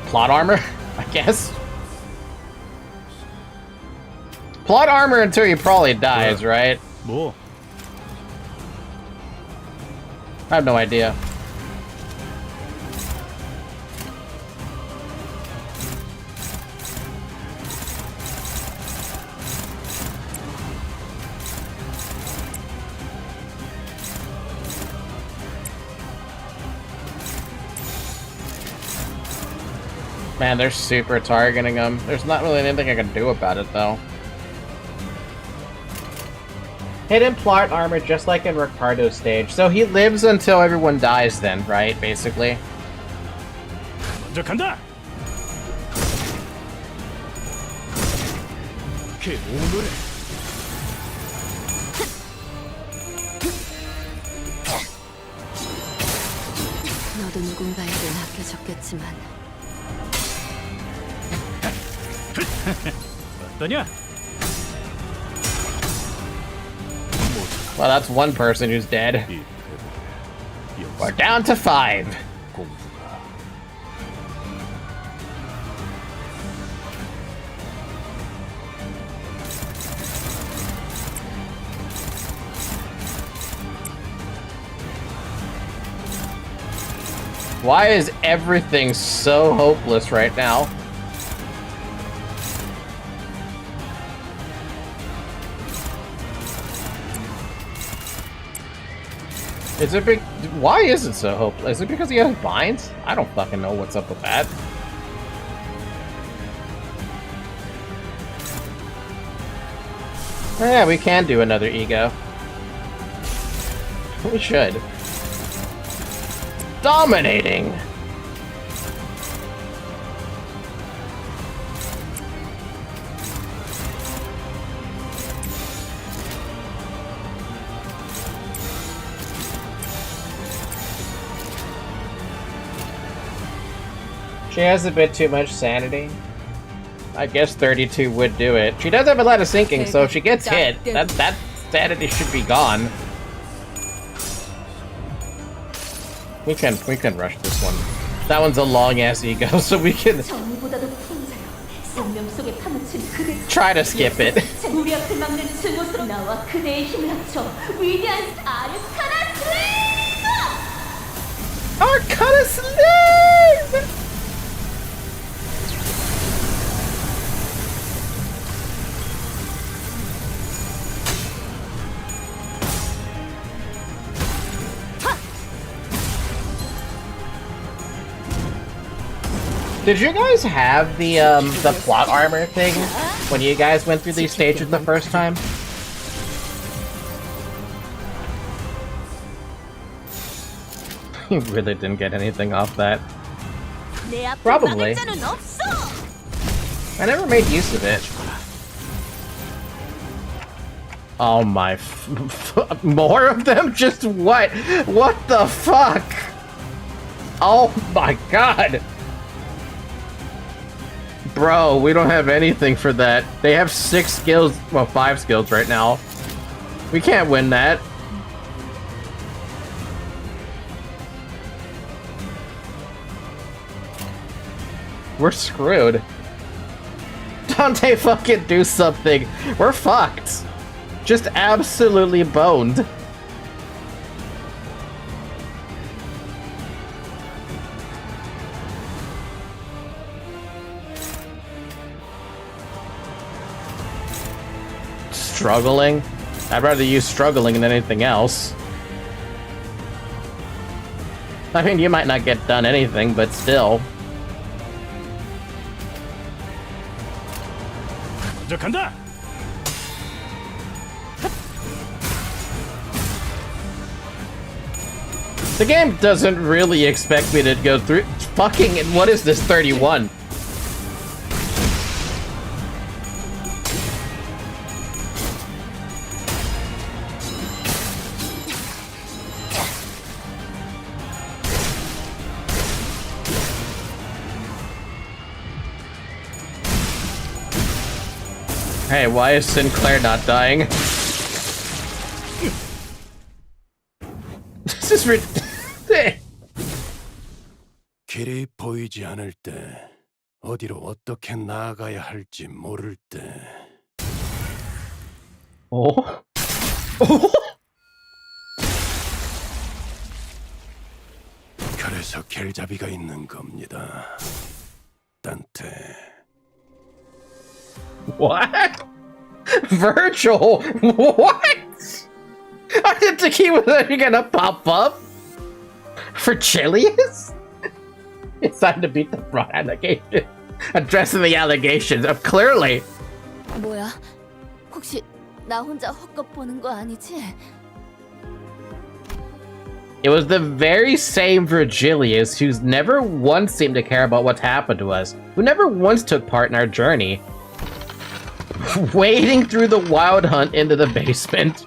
Plot armor, I guess. Plot armor until he probably dies, right? Cool. I have no idea. Man, they're super targeting him. There's not really anything I can do about it, though. Hidden plot armor, just like in Ricardo's stage. So he lives until everyone dies then, right? Basically. 먼저 간다. 너도 누군가에겐 아껴졌겠지만 어떠냐? Well, that's one person who's dead. We're down to 5. Why is everything so hopeless right now? Is it big? Why is it so hopeless? Is it because he has binds? I don't fucking know what's up with that. Oh, yeah, we can do another ego. We should. Dominating! She has a bit too much sanity. I guess 32 would do it. She does have a lot of sinking, so if she gets hit, that sanity should be gone. We can rush this one. That one's a long ass ego, so we can try to skip it. 우리 앞을 막는 증오스러운 나와 그대의 힘을 합쳐 위대한 아르카나 슬레이브! Arcana Slave! Did you guys have the plot armor thing when you guys went through these stages the first time? You really didn't get anything off that. Probably. I never made use of it. Oh my... more of them? Just what? What the fuck? Oh my god! Bro, we don't have anything for that. They have 6 skills, well 5 skills right now. We can't win that. We're screwed. Dante, fucking do something. We're fucked. Just absolutely boned. Struggling? I'd rather use struggling than anything else. I mean, you might not get done anything, but still. The game doesn't really expect me to go through fucking, what is this, 31? Hey, why is Sinclair not dying? This is ridiculous. 길이 보이지 않을 때, 어디로 어떻게 나아가야 할지 모를 때. Oh? 그래서 길잡이가 있는 겁니다. 단테. What? Virgil? What? I didn't think he was gonna pop up? For Chilius? It's time to beat the fraud allegation. Addressing the allegations of clearly. 뭐야? 혹시 나 혼자 헛것 보는 거 아니지? It was the very same Virgilius who's never once seemed to care about what's happened to us, who never once took part in our journey. Wading through the wild hunt into the basement.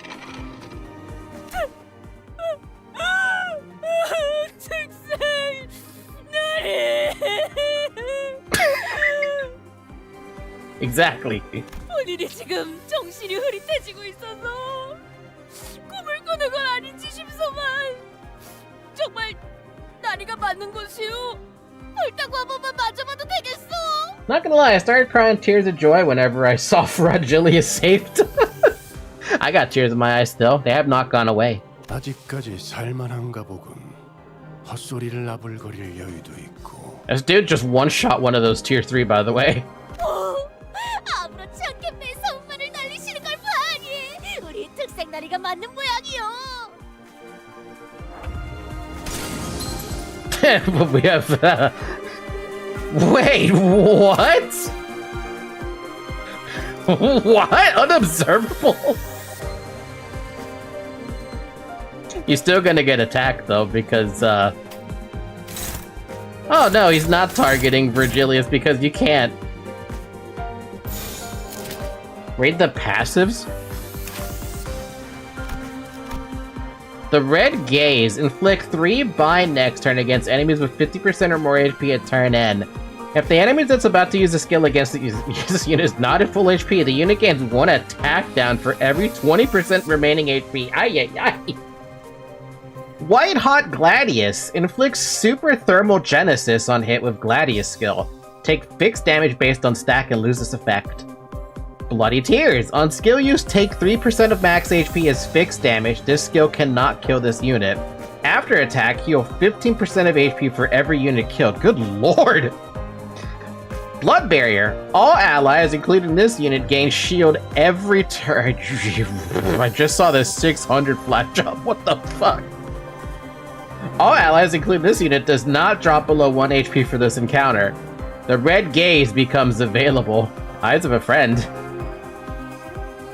Exactly. 본인이 지금 정신이 흐릿해지고 있어서 꿈을 꾸는 건 아닌지 싶소만 정말 나리가 맞는 곳이오. 옳다고 한 번만 맞아봐도 되겠어. Not gonna lie, I started crying tears of joy whenever I saw Fragilius saved. I got tears in my eyes still. They have not gone away. 아직까지 살만한가 보군. 헛소리를 나불거릴 여유도 있고. This dude just one-shot one of those tier 3, by the way. 아무렇지 않게 매서운만을 날리시는 걸 봐니 우리 특색 나리가 맞는 모양이요. But we have wait, what? What? Unobservable? He's still gonna get attacked though because oh no, he's not targeting Virgilius because you can't. Read the passives? The Red Gaze. Inflict 3 bind next turn against enemies with 50% or more HP at turn end. If the enemy that's about to use a skill against this unit is not at full HP, the unit gains 1 attack down for every 20% remaining HP. Ay, ay, ay. White Hot Gladius inflicts super thermal genesis on hit with Gladius skill. Take fixed damage based on stack and lose this effect. Bloody Tears. On skill use, take 3% of max HP as fixed damage. This skill cannot kill this unit. After attack, heal 15% of HP for every unit killed. Good lord! Blood Barrier. All allies, including this unit, gain shield every turn. I just saw this 600 flat jump. What the fuck? All allies, including this unit, does not drop below 1 HP for this encounter. The red gaze becomes available. Eyes of a Friend.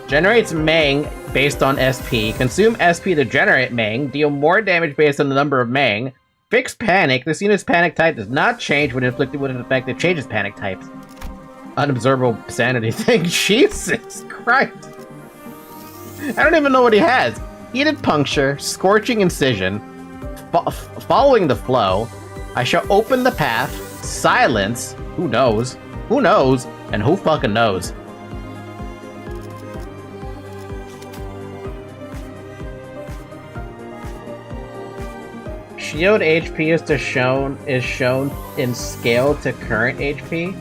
Generates Mang based on SP. Consume SP to generate Mang. Deal more damage based on the number of Mang. Fixed Panic. This unit's panic type does not change when inflicted with an effect that changes panic types. Unobservable sanity thing. Jesus Christ. I don't even know what he has. Heated Puncture. Scorching Incision. Following the flow. I shall open the path. Silence. Who knows? Who knows? And who fucking knows? Shield HP is shown in scale to current HP.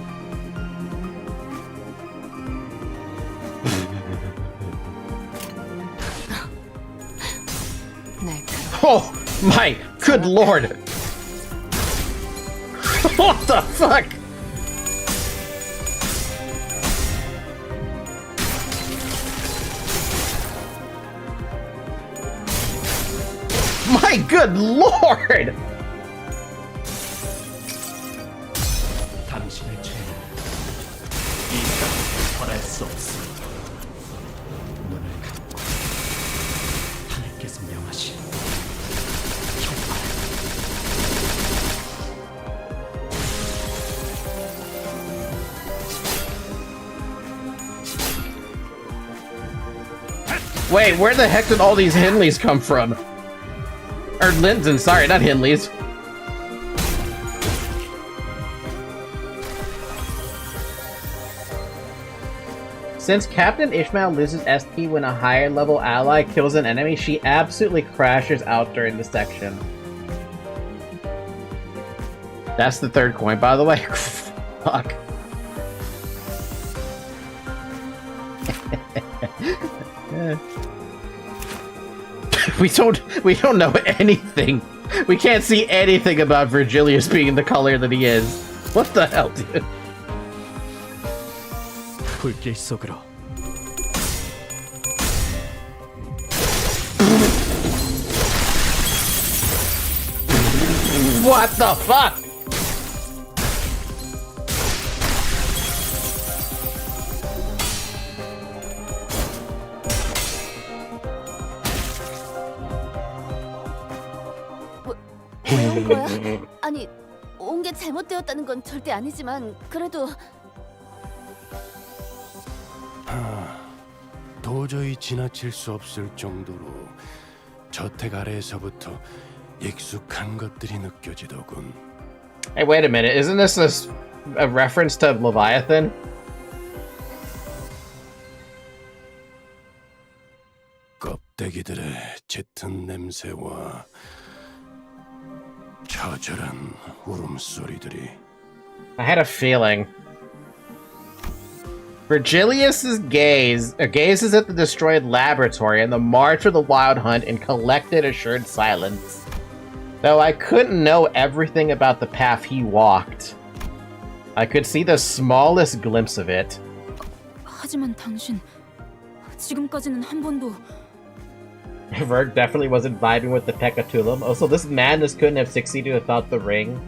Oh my good lord! What the fuck? My good lord! 당신의 죄는 이 땅에 벌할 수 없어. 눈을 감고 하늘께서 명하신 형벌. Wait, where the heck did all these Henleys come from? Or Linsen, sorry, not Henleys. Since Captain Ishmael loses SP when a higher level ally kills an enemy, she absolutely crashes out during the section. That's the third coin, by the way. Fuck. We don't know anything. We can't see anything about Virgilius being the color that he is. What the hell, dude? 불길 속으로. What the fuck? 왜 온 거야? 아니, 온 게 잘못되었다는 건 절대 아니지만 그래도 도저히 지나칠 수 없을 정도로 저택 아래에서부터 익숙한 것들이 느껴지더군. Hey, wait a minute. Isn't this a reference to Leviathan? 껍데기들의 짙은 냄새와 처절한 울음소리들이. I had a feeling. Virgilius's gaze gazes at the destroyed laboratory and the march of the Wild Hunt in collected, assured silence. Though I couldn't know everything about the path he walked, I could see the smallest glimpse of it. 하지만 당신 지금까지는 한 번도 Verg definitely wasn't vibing with the Pekatulum. Oh, so this madness couldn't have succeeded without the ring.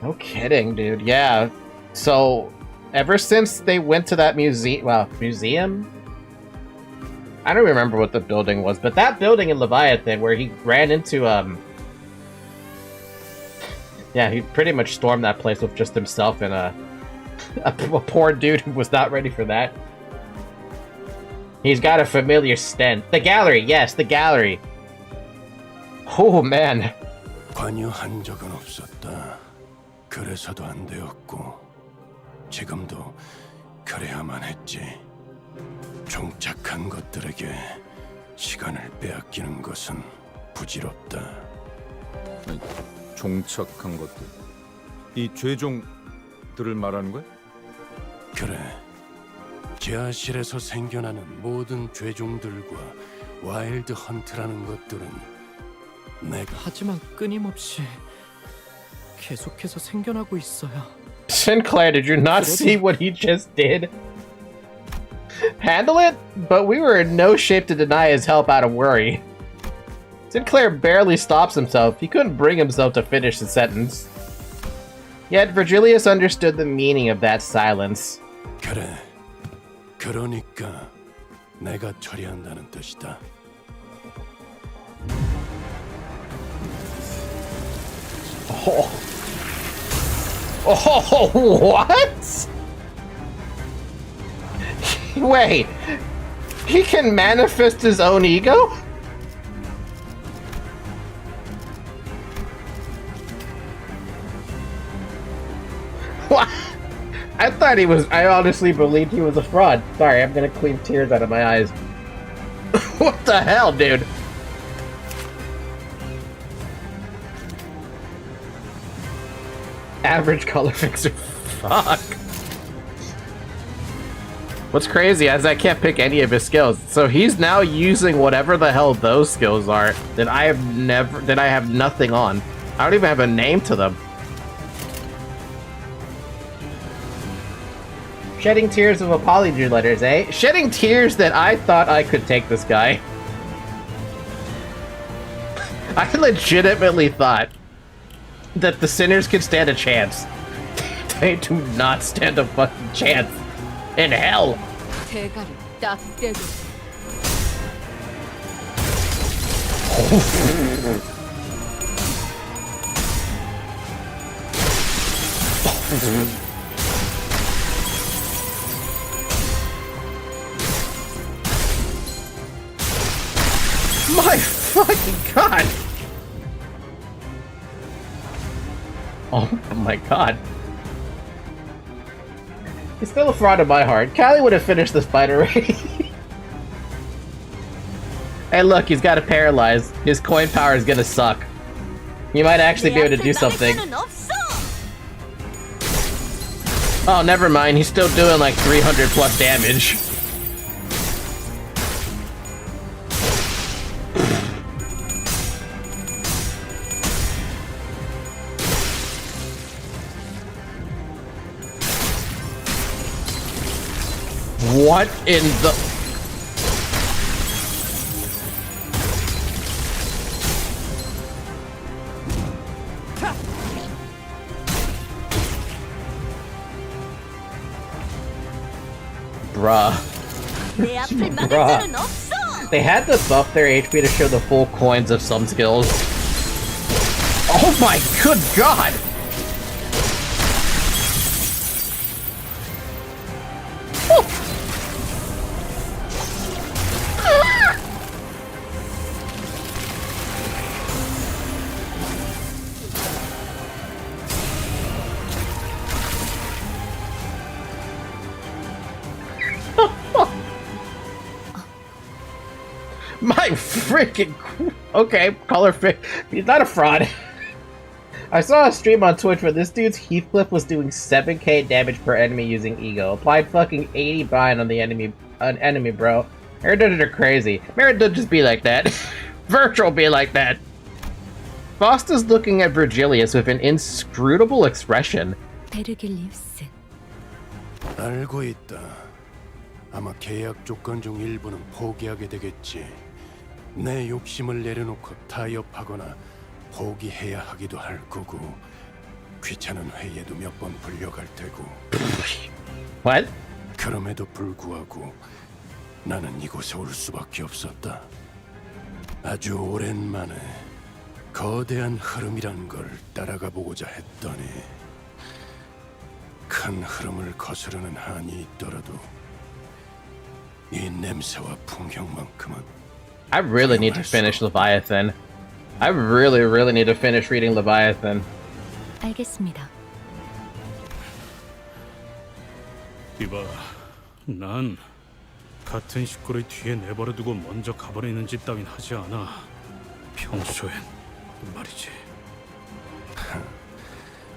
No kidding, dude. Yeah. So, ever since they went to that museum? I don't remember what the building was, but that building in Leviathan where he ran into, yeah, he pretty much stormed that place with just himself and a poor dude who was not ready for that. He's got a familiar stench. The gallery, yes, the gallery. Oh man. 관여한 적은 없었다. 그래서도 안 되었고 지금도 그래야만 했지. 종착한 것들에게 시간을 빼앗기는 것은 부질없다. 종착한 것들. 이 죄종들을 말하는 거야? 그래. 지하실에서 생겨나는 모든 죄종들과 와일드 헌트라는 것들은 내가 하지만 끊임없이 계속해서 생겨나고 있어요. Sinclair, did you not see what he just did? Handle it? But we were in no shape to deny his help out of worry. Sinclair barely stops himself. He couldn't bring himself to finish the sentence. Yet Virgilius understood the meaning of that silence. 그래. 그러니까 내가 처리한다는 뜻이다. Oh, what? Wait, he can manifest his own ego? What? I honestly believed he was a fraud. Sorry, I'm gonna clean tears out of my eyes. What the hell, dude? Average color fixer. Fuck. What's crazy is I can't pick any of his skills. So he's now using whatever the hell those skills are that I have nothing on. I don't even have a name to them. Shedding tears of apology letters, eh? Shedding tears that I thought I could take this guy. I legitimately thought that the sinners could stand a chance. They do not stand a fucking chance. In hell. 대가리 딱 떼고. My fucking god! Oh my god. He's still a fraud in my heart. Callie would have finished this fight already. Hey look, he's got a paralyze. His coin power is gonna suck. He might actually be able to do something. Oh, never mind. He's still doing like 300 plus damage. What in the... Bruh. Bruh. They had to buff their HP to show the full coins of some skills. Oh my good god! My freaking... Okay, color fit. He's not a fraud. I saw a stream on Twitch where this dude's Heathcliff was doing 7k damage per enemy using Ego. Applied fucking 80 bind on the enemy, bro. Meredith are crazy. Meredith just be like that. Virtual be like that. Foster's looking at Virgilius with an inscrutable expression. 베르길리우스. 알고 있다. 아마 계약 조건 중 일부는 포기하게 되겠지. 내 욕심을 내려놓고 타협하거나 포기해야 하기도 할 거고 귀찮은 회의에도 몇 번 불려갈 테고. What? 그럼에도 불구하고 나는 이곳에 올 수밖에 없었다. 아주 오랜만에 거대한 흐름이란 걸 따라가 보고자 했더니 큰 흐름을 거스르는 한이 있더라도 이 냄새와 풍경만큼은 I really need to finish Leviathan. I really need to finish reading Leviathan. 알겠습니다. 이봐, 난 같은 식구를 뒤에 내버려두고 먼저 가버리는 짓 따윈 하지 않아. 평소엔 말이지.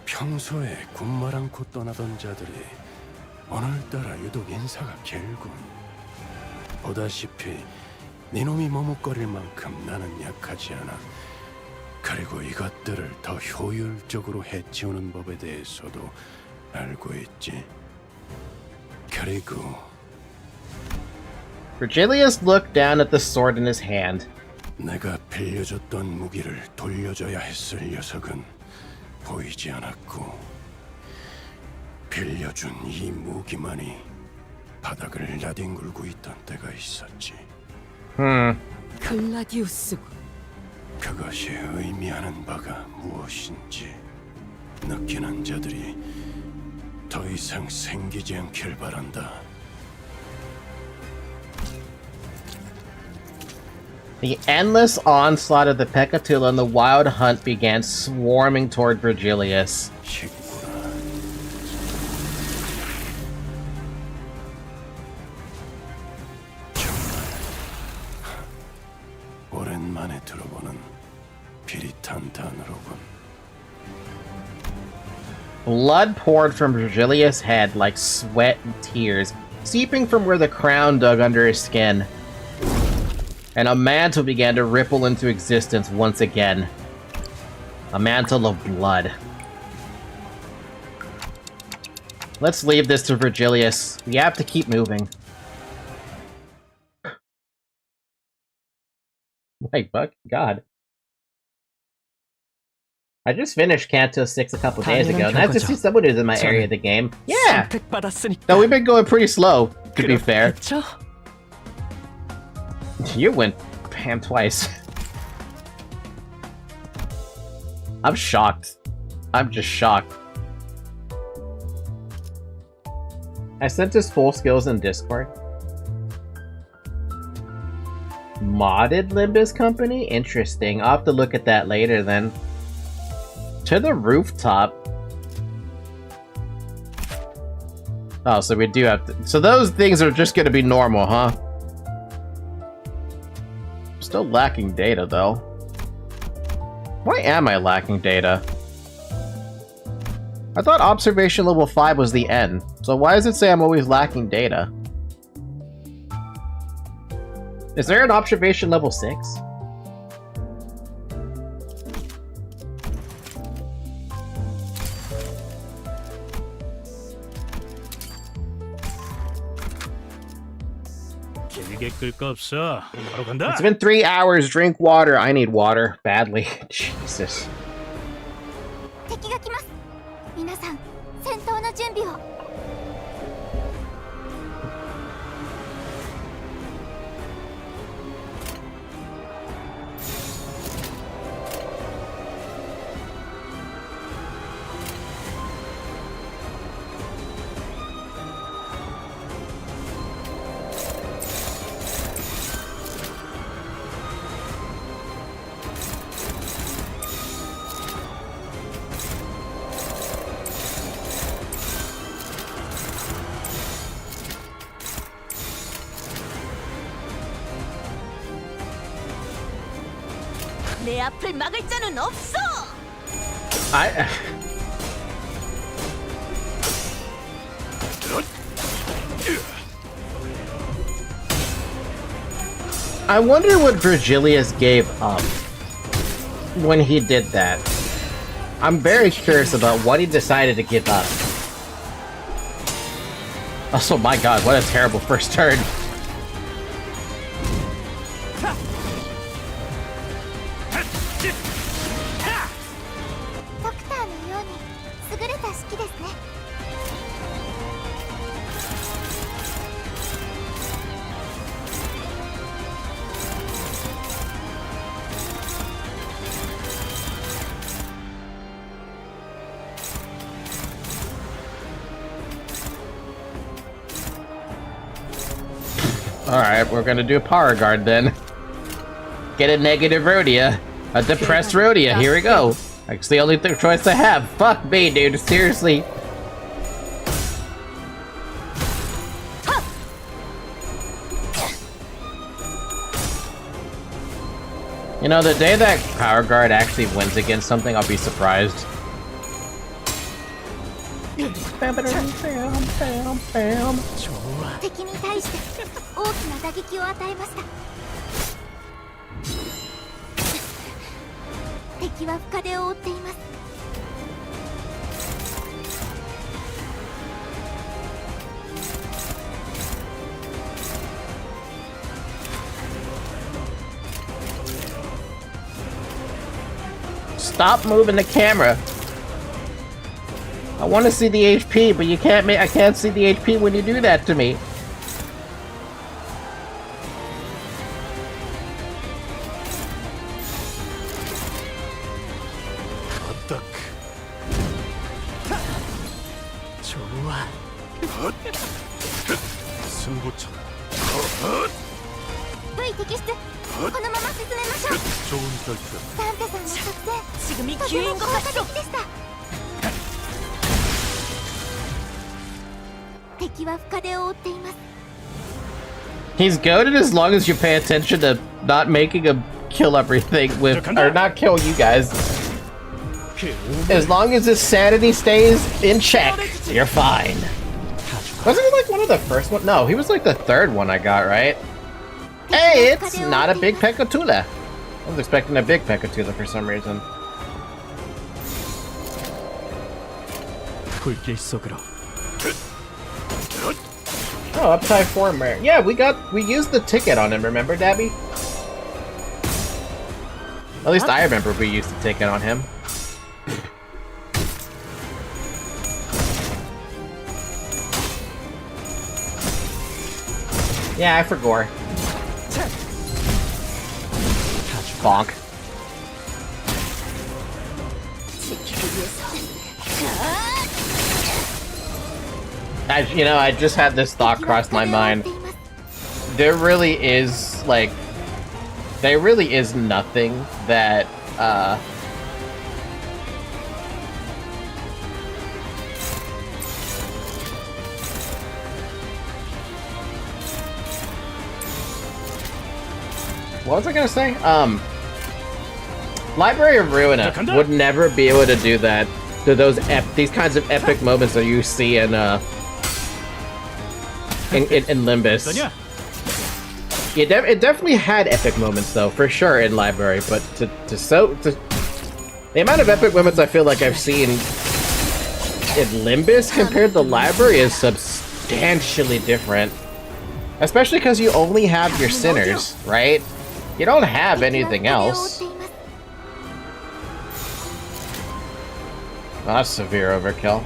평소에 군말 않고 떠나던 자들이 오늘따라 유독 인사가 길군. 보다시피 네놈이 머뭇거릴 만큼 나는 약하지 않아. 그리고 이것들을 더 효율적으로 해치우는 법에 대해서도 알고 있지. 그리고 Virgilius looked down at the sword in his hand. 내가 빌려줬던 무기를 돌려줘야 했을 녀석은 보이지 않았고, 빌려준 이 무기만이 바닥을 나뒹굴고 있던 때가 있었지. 글라디우스. 그것이 의미하는 바가 무엇인지 느끼는 자들이 더 이상 생기지 않길 바란다. The endless onslaught of the Pecatula and the wild hunt began swarming toward Virgilius. 오랜만에 들어보는 비릿한 단어로군. Blood poured from Virgilius' head like sweat and tears, seeping from where the crown dug under his skin. And a mantle began to ripple into existence once again. A mantle of blood. Let's leave this to Virgilius. We have to keep moving. My God. I just finished Canto 6 a couple days ago. Nice to see someone who's in my area of the game. Yeah! No, we've been going pretty slow, to be fair. You went Pam twice. I'm shocked. I'm just shocked. I sent his full skills in Discord. Modded Limbus Company? Interesting. I'll have to look at that later then. To the rooftop. Oh, so we do have to... So those things are just gonna be normal, huh? Still lacking data, though. Why am I lacking data? I thought observation level 5 was the end, so why does it say I'm always lacking data? Is there an observation level 6? It's been 3 hours. Drink water. I need water badly. Jesus. 敵が来ます。皆さん、戦闘の準備を。내 앞을 막을 자는 없어. I wonder what Virgilius gave up when he did that. I'm very curious about what he decided to give up. Also, my god, what a terrible first turn. Alright, we're gonna do a power guard then. Get a negative Rhodia. A depressed Rhodia, here we go. That's the only choice I have. Fuck me, dude, seriously. You know, the day that Power Guard actually wins against something, I'll be surprised. 敵に対して大きな打撃を与えました。敵は深手を負っています。Stop moving the camera. I want to see the HP, but you can't I can't see the HP when you do that to me. V 摘出。このまま進めましょう。サンタさんの作戦、とても効果的でした。敵は深手を負っています。 He's goaded as long as you pay attention to not making him kill everything with, or not kill you guys. As long as his sanity stays in check, you're fine. Wasn't he like one of the first ones? No, he was like the third one I got, right? Hey, it's not a big Pekatula. I was expecting a big Pekatula for some reason. Oh, upside form rare. Yeah, we used the ticket on him, remember, Dabby? At least I remember we used the ticket on him. Yeah, I forgot. Bonk. I just had this thought cross my mind. There really is, like, nothing that, what was I gonna say? Library of Ruina would never be able to do that. To these kinds of epic moments that you see in Limbus. It definitely had epic moments though, for sure, in Library, but the amount of epic moments I feel like I've seen in Limbus compared to Library is substantially different. Especially because you only have your sinners, right? You don't have anything else. Oh, that's severe overkill.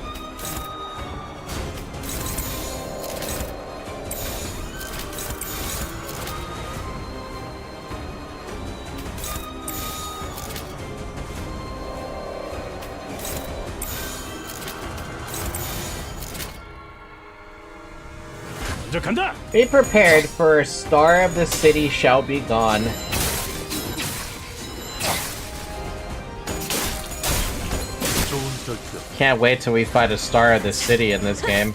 Be prepared, for a star of the city shall be gone. Can't wait till we fight a star of the city in this game.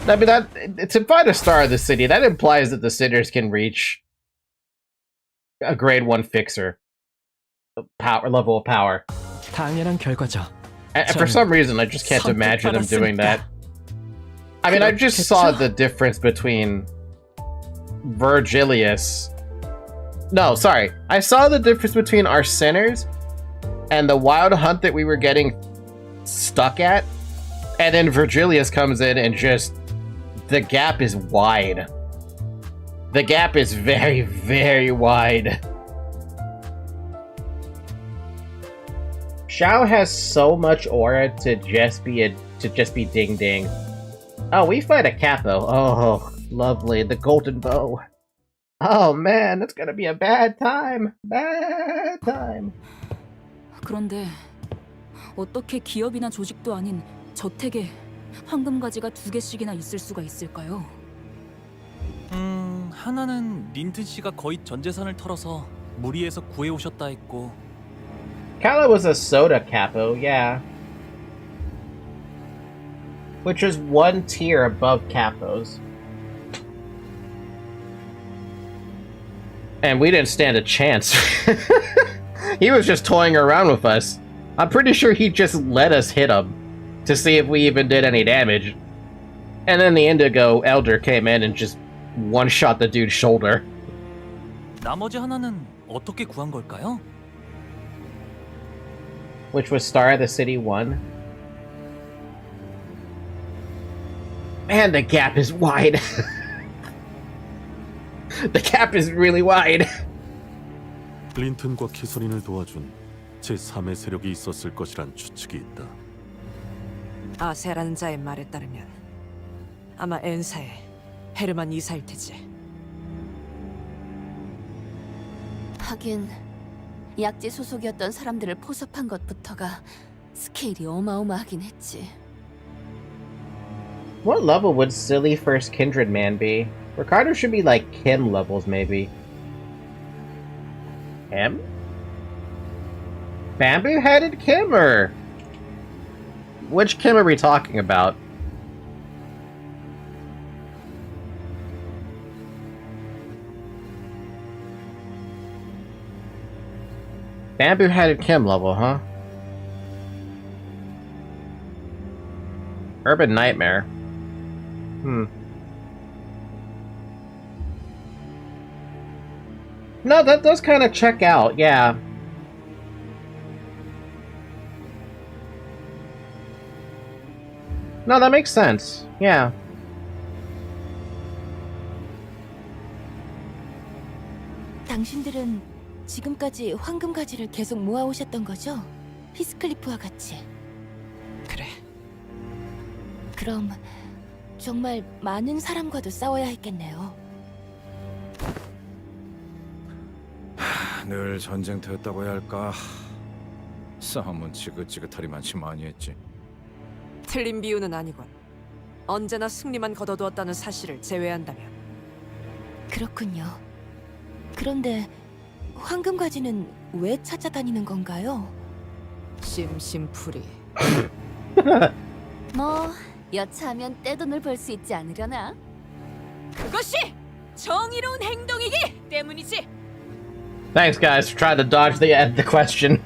I mean, to fight a star of the city, that implies that the sinners can reach a grade 1 fixer level of power. And for some reason, I just can't imagine them doing that. I mean, I just saw the difference between Virgilius. No, sorry. I saw the difference between our sinners and the wild hunt that we were getting stuck at. And then Virgilius comes in and just... the gap is wide. The gap is very, very wide. Xiao has so much aura to just be ding ding. Oh, we fight a capo. Oh, lovely. The golden bow. Oh man, it's gonna be a bad time. Bad time. 그런데 어떻게 기업이나 조직도 아닌 저택에 황금가지가 2개씩이나 있을 수가 있을까요? 하나는 린튼 씨가 거의 전 재산을 털어서 무리해서 구해 오셨다 했고. Kala was a soda capo, yeah. Which is one tier above capos. And we didn't stand a chance. He was just toying around with us. I'm pretty sure he just let us hit him to see if we even did any damage. And then the Indigo Elder came in and just one-shot the dude's shoulder. 나머지 하나는 어떻게 구한 걸까요? Which was Star of the City 1. Man, the gap is wide. The gap is really wide. 린튼과 캐서린을 도와준 제3의 세력이 있었을 것이란 추측이 있다. 아세라는 자의 말에 따르면 아마 엔사의 헤르만 이사일 테지. 하긴 약지 소속이었던 사람들을 포섭한 것부터가 스케일이 어마어마하긴 했지. What level would silly first Kindred man be? Ricardo should be like Kim levels, maybe. Kim? Bamboo-headed Kim, or... Which Kim are we talking about? Bamboo-headed Kim level, huh? Urban Nightmare. No, that does kind of check out, yeah. No, that makes sense, yeah. 당신들은 지금까지 황금 가지를 계속 모아오셨던 거죠? 히스클리프와 같이. 그래. 그럼 정말 많은 사람과도 싸워야 했겠네요. 늘 전쟁터였다고 해야 할까? 싸움은 지긋지긋하리만치 많이 했지. 틀린 비유는 아니군. 언제나 승리만 거둬두었다는 사실을 제외한다면. 그렇군요. 그런데 황금 가지는 왜 찾아다니는 건가요? 심심풀이. 뭐 여차하면 떼돈을 벌 수 있지 않으려나? 그것이 정의로운 행동이기 때문이지. Thanks, guys, for trying to dodge the question.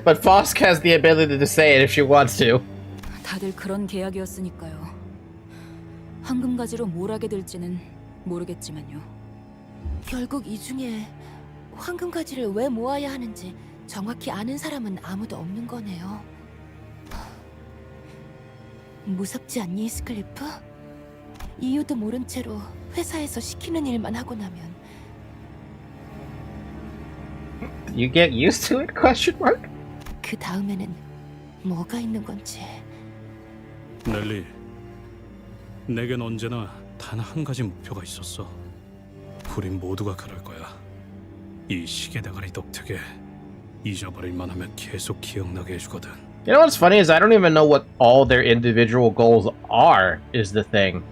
But Fosk has the ability to say it if she wants to. 다들 그런 계약이었으니까요. 황금 가지로 뭘 하게 될지는 모르겠지만요. 결국 이 중에 황금 가지를 왜 모아야 하는지 정확히 아는 사람은 아무도 없는 거네요. 무섭지 않니, 히스클리프? 이유도 모른 채로 회사에서 시키는 일만 하고 나면. You get used to it? Question mark? 그 다음에는 뭐가 있는 건지. 넬리, 내겐 언제나 단 한 가지 목표가 있었어. 우린 모두가 그럴 거야. 이 시계대가리 덕택에 잊어버릴 만하면 계속 기억나게 해주거든. You know what's funny is I don't even know what all their individual goals are, is the thing.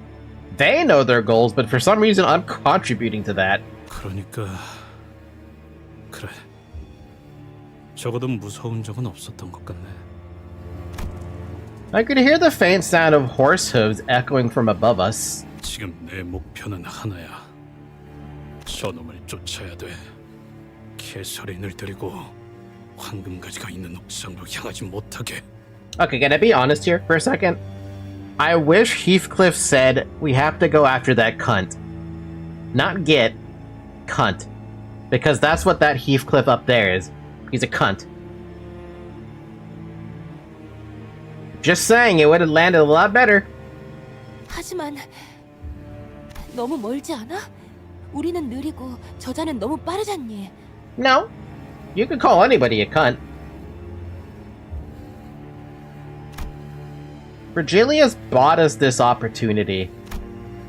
They know their goals, but for some reason I'm contributing to that. 그러니까 그래. 적어도 무서운 적은 없었던 것 같네. I could hear the faint sound of horse hooves echoing from above us. 지금 내 목표는 하나야. 저놈을 쫓아야 돼. 캐서린을 데리고 황금가지가 있는 옥상으로 향하지 못하게. Okay, can I be honest here for a second? I wish Heathcliff said we have to go after that cunt. Not get, cunt. Because that's what that Heathcliff up there is. He's a cunt. Just saying, it would have landed a lot better. 하지만 너무 멀지 않아? 우리는 느리고 저자는 너무 빠르잖니. No. You could call anybody a cunt. Virgilius bought us this opportunity.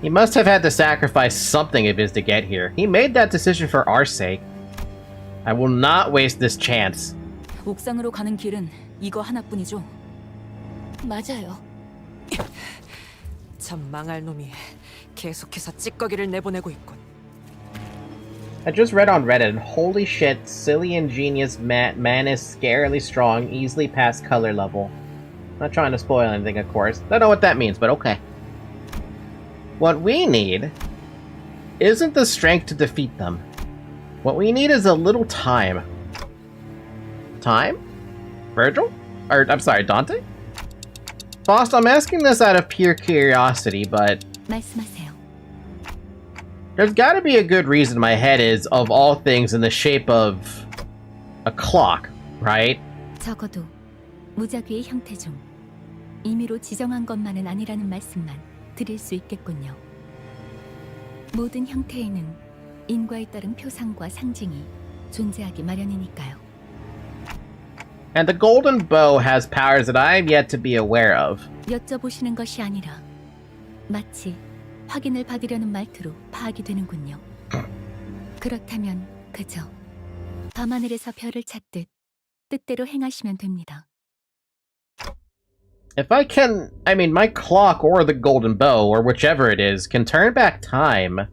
He must have had to sacrifice something of his to get here. He made that decision for our sake. I will not waste this chance. 옥상으로 가는 길은 이거 하나뿐이죠. 맞아요. 참 망할 놈이 계속해서 찌꺼기를 내보내고 있군. I just read on Reddit, holy shit, silly ingenious man is scarily strong, easily past color level. Not trying to spoil anything, of course. Don't know what that means, but okay. What we need isn't the strength to defeat them. What we need is a little time. Time? Virgil? Or, I'm sorry, Dante? Boss, I'm asking this out of pure curiosity, but 말씀하세요. there's gotta be a good reason my head is, of all things, in the shape of a clock, right? 적어도 무작위의 형태 중 임의로 지정한 것만은 아니라는 말씀만 드릴 수 있겠군요. 모든 형태에는 인과에 따른 표상과 상징이 존재하기 마련이니까요. And the golden bow has powers that I'm yet to be aware of. 여쭤보시는 것이 아니라 마치 확인을 받으려는 말투로 파악이 되는군요. 그렇다면 그저 밤하늘에서 별을 찾듯 뜻대로 행하시면 됩니다. If I can, I mean, my clock or the golden bow, or whichever it is, can turn back time,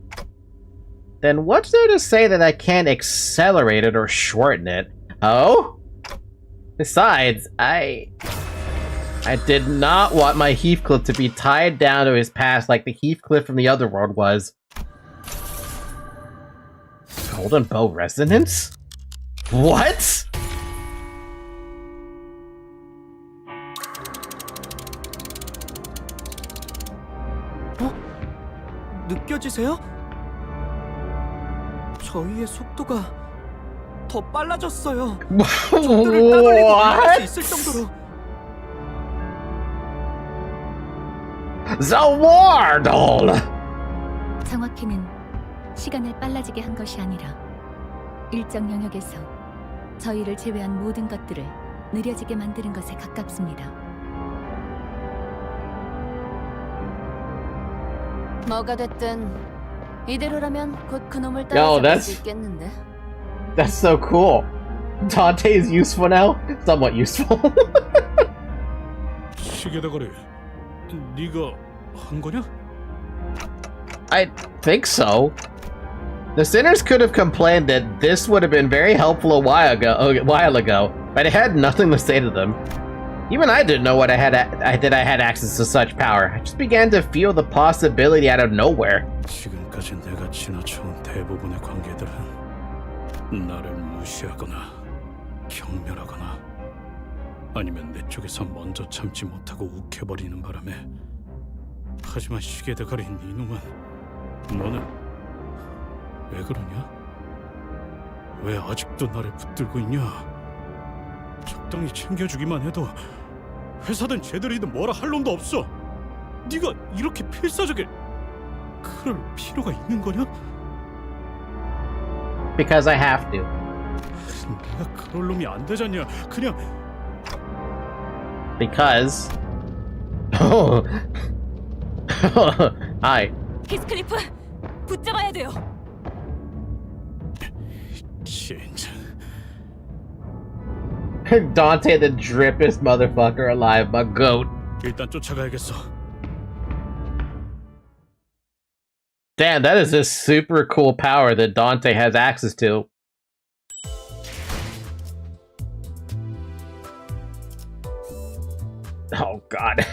then what's there to say that I can't accelerate it or shorten it? Oh? Besides, I did not want my Heathcliff to be tied down to his past like the Heathcliff from the other world was. Golden bow resonance? What? 느껴지세요? 저희의 속도가 더 빨라졌어요. 적들을 따돌리고 올라갈 수 있을 정도로. The Wardle! 정확히는 시간을 빨라지게 한 것이 아니라 일정 영역에서 저희를 제외한 모든 것들을 느려지게 만드는 것에 가깝습니다. 뭐가 됐든 이대로라면 곧 그놈을 Yo, 따라잡을 수 있겠는데. That's so cool. Dante is useful now? Somewhat useful. 시계대가리, 네가 한 거냐? I think so. The sinners could have complained that this would have been very helpful a while ago, but it had nothing to say to them. Even I didn't know what I had access to such power. I just began to feel the possibility out of nowhere. 지금까지 내가 지나쳐온 대부분의 관계들은 나를 무시하거나 경멸하거나 아니면 내 쪽에서 먼저 참지 못하고 욱해버리는 바람에. 하지만 시계대가리인 이놈은 너는 왜 그러냐? 왜 아직도 나를 붙들고 있냐? 적당히 챙겨주기만 해도 회사든 쟤들이든 뭐라 할 놈도 없어. 네가 이렇게 필사적일 그럴 필요가 있는 거냐? Because I have to. 내가 그럴 놈이 안 되잖냐? 그냥 Because. Hi. 히스클리프, 붙잡아야 돼요. 진짜. Dante, the drippest motherfucker alive, my goat. 일단 쫓아가야겠어. Damn, that is a super cool power that Dante has access to. Oh god.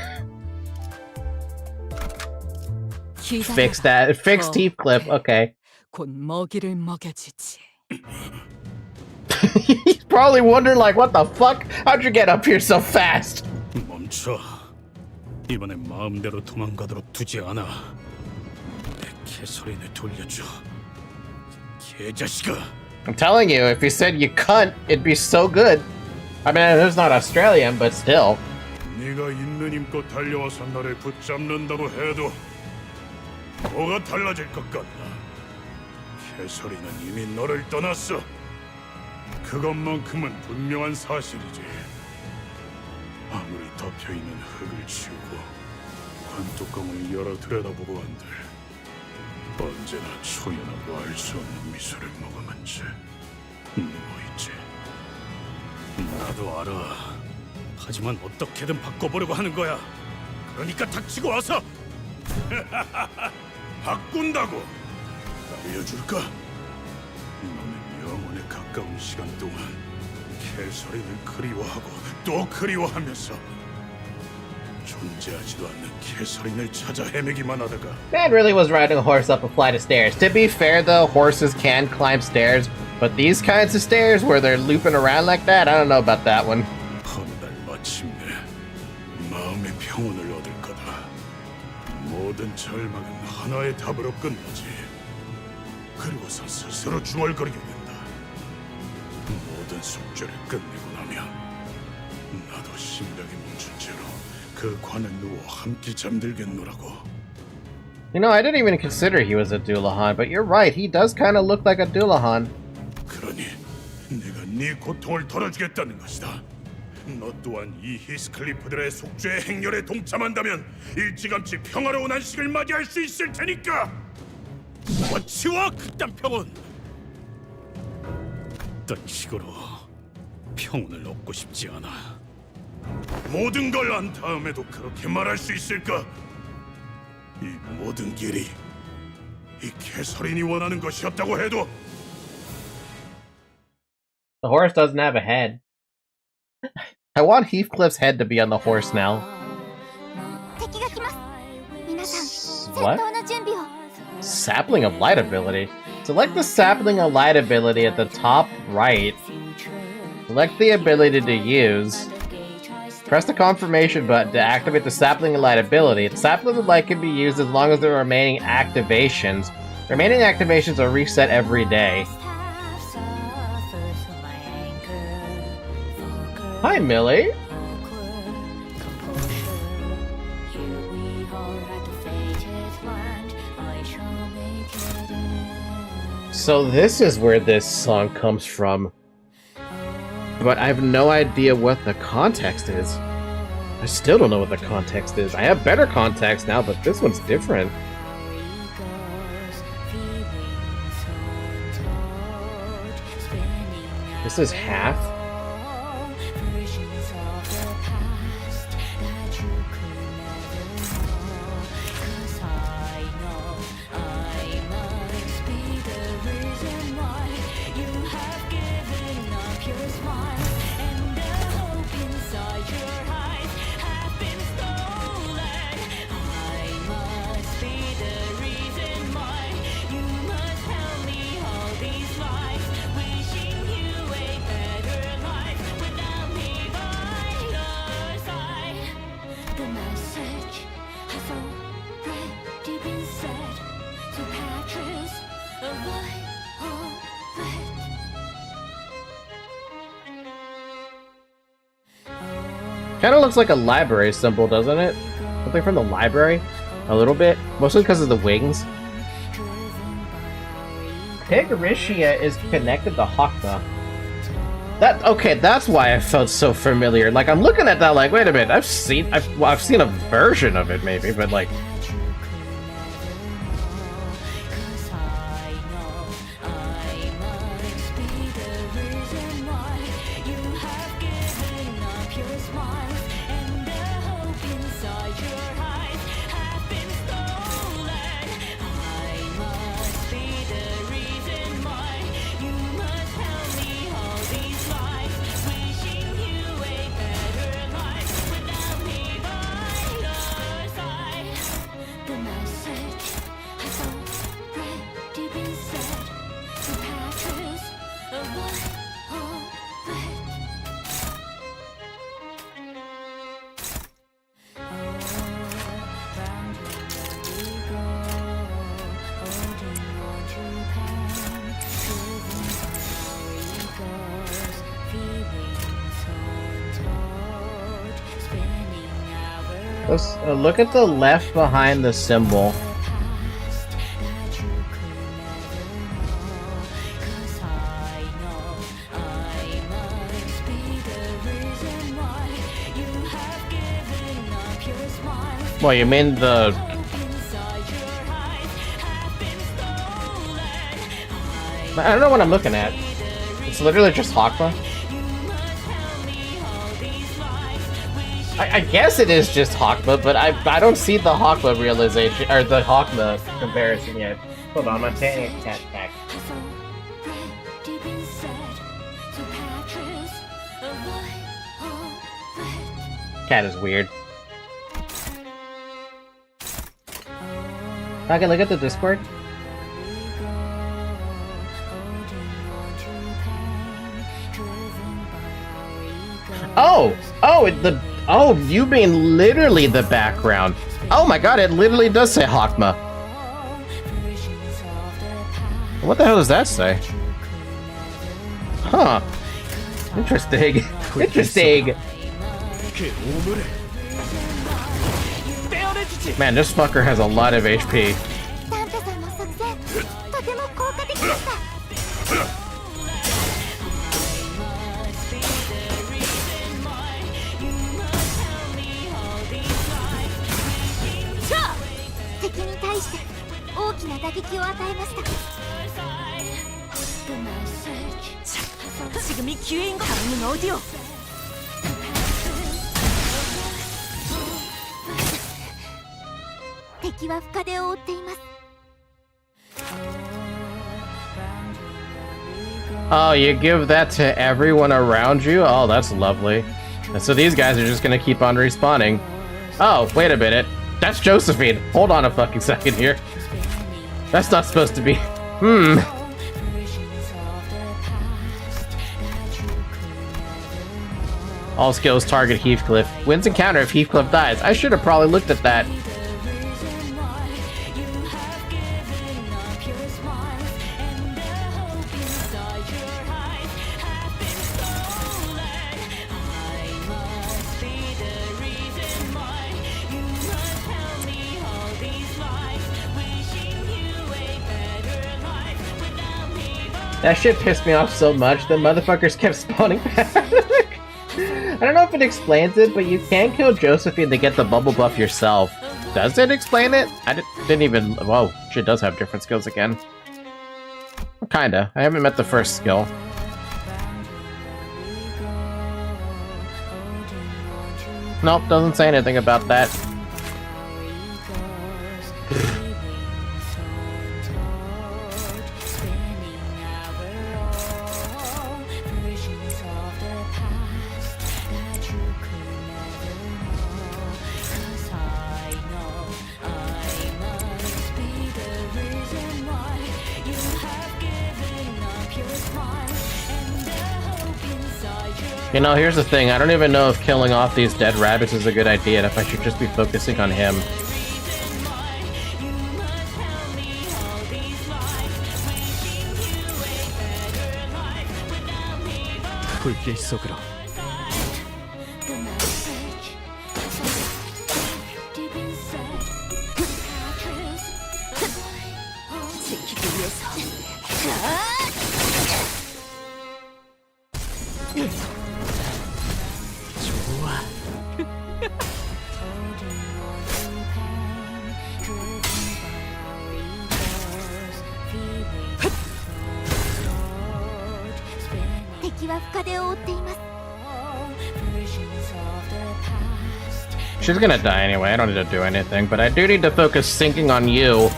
Fix that. Fix Heathcliff. Okay. 곧 먹이를 먹여주지. He's probably wondering like, what the fuck? How'd you get up here so fast? 멈춰. 이번엔 마음대로 도망가도록 두지 않아. 내 개소리를 돌려줘. 개자식아. I'm telling you, if you said you cunt, it'd be so good. I mean, it's not Australian, but still. 네가 있는 힘껏 달려와서 나를 붙잡는다고 해도 뭐가 달라질 것 같나? 개소리는 이미 너를 떠났어. 그것만큼은 분명한 사실이지. 아무리 덮여있는 흙을 치우고 관뚜껑을 열어 들여다보고 한들 언제나 초연하고 알 수 없는 미소를 머금은 채 누워있지. 나도 알아. 하지만 어떻게든 바꿔보려고 하는 거야. 그러니까 닥치고 와서 바꾼다고. 알려줄까? 너는 영혼에 가까운 시간 동안 개소리를 그리워하고 또 그리워하면서 존재하지도 않는 캐서린을 찾아 헤매기만 하다가 Man really was riding a horse up a flight of stairs. To be fair though, horses can climb stairs, but these kinds of stairs where they're looping around like that, I don't know about that one. 어느 날 마침내 마음의 평온을 얻을 거다. 모든 절망은 하나의 답으로 끝나지. 그리고서 스스로 중얼거리게 된다. 모든 숙제를 끝내고 나면 나도 심장이 멈춘 채로 그 관에 누워 함께 잠들겠노라고. You know, I didn't even consider he was a Dullahan, but you're right, he does kind of look like a Dullahan. 그러니 내가 네 고통을 덜어주겠다는 것이다. 너 또한 이 히스클리프들의 속죄의 행렬에 동참한다면 일찌감치 평화로운 안식을 맞이할 수 있을 테니까. 어치와 그딴 평온. 그딴 식으로 평온을 얻고 싶지 않아. 모든 걸 안 다음에도 그렇게 말할 수 있을까? 이 모든 길이 이 캐서린이 원하는 것이었다고 해도. The horse doesn't have a head. I want Heathcliff's head to be on the horse now. What? Sapling of Light ability. Select the Sapling of Light ability at the top right. Select the ability to use. Press the confirmation button to activate the Sapling of Light ability. The Sapling of Light can be used as long as there are remaining activations. Remaining activations are reset every day. Hi, Millie. So this is where this song comes from. But I have no idea what the context is. I still don't know what the context is. I have better context now, but this one's different. This is half? Kind of looks like a library symbol, doesn't it? Something from the library? A little bit. Mostly because of the wings. Apegrixs is connected to Hakma. Okay, that's why I felt so familiar. Like, I'm looking at that like, wait a minute, I've seen a version of it maybe, but like... Let's look at the left behind the symbol. Well, you mean the... I don't know what I'm looking at. It's literally just Hakma. I guess it is just Hakma, but I don't see the Hakma realization, or the Hakma comparison yet. Hold on, I'm taking a cat back. Cat is weird. I can look at the Discord? Oh, you mean literally the background. Oh my god, it literally does say Hakma. What the hell does that say? Huh. Interesting. Interesting. Man, this fucker has a lot of HP. 지금이 기회인 거. 다음은 어디요? Oh, you give that to everyone around you? Oh, that's lovely. And so these guys are just gonna keep on respawning. Oh, wait a minute. That's Josephine. Hold on a fucking second here. That's not supposed to be. All skills target Heathcliff. Wins encounter if Heathcliff dies. I should have probably looked at that. That shit pissed me off so much, the motherfuckers kept spawning back. I don't know if it explains it, but you can kill Josephine to get the bubble buff yourself. Does it explain it? I didn't even... Whoa, she does have different skills again. Kinda. I haven't met the first skill. Nope, doesn't say anything about that. You know, here's the thing. I don't even know if killing off these dead rabbits is a good idea, and if I should just be focusing on him. 불길 속으로. 지키기 위해서. 좋아. She's gonna die anyway, I don't need to do anything, but I do need to focus syncing on you.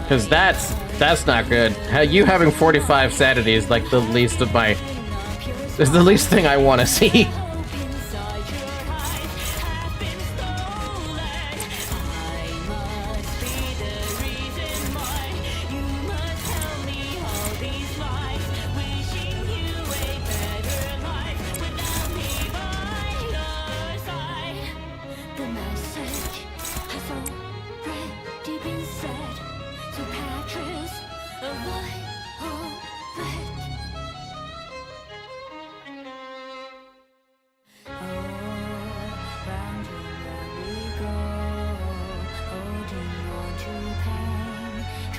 Cause that's not good. You having 45 sanity is like the least of my... is the least thing I want to see.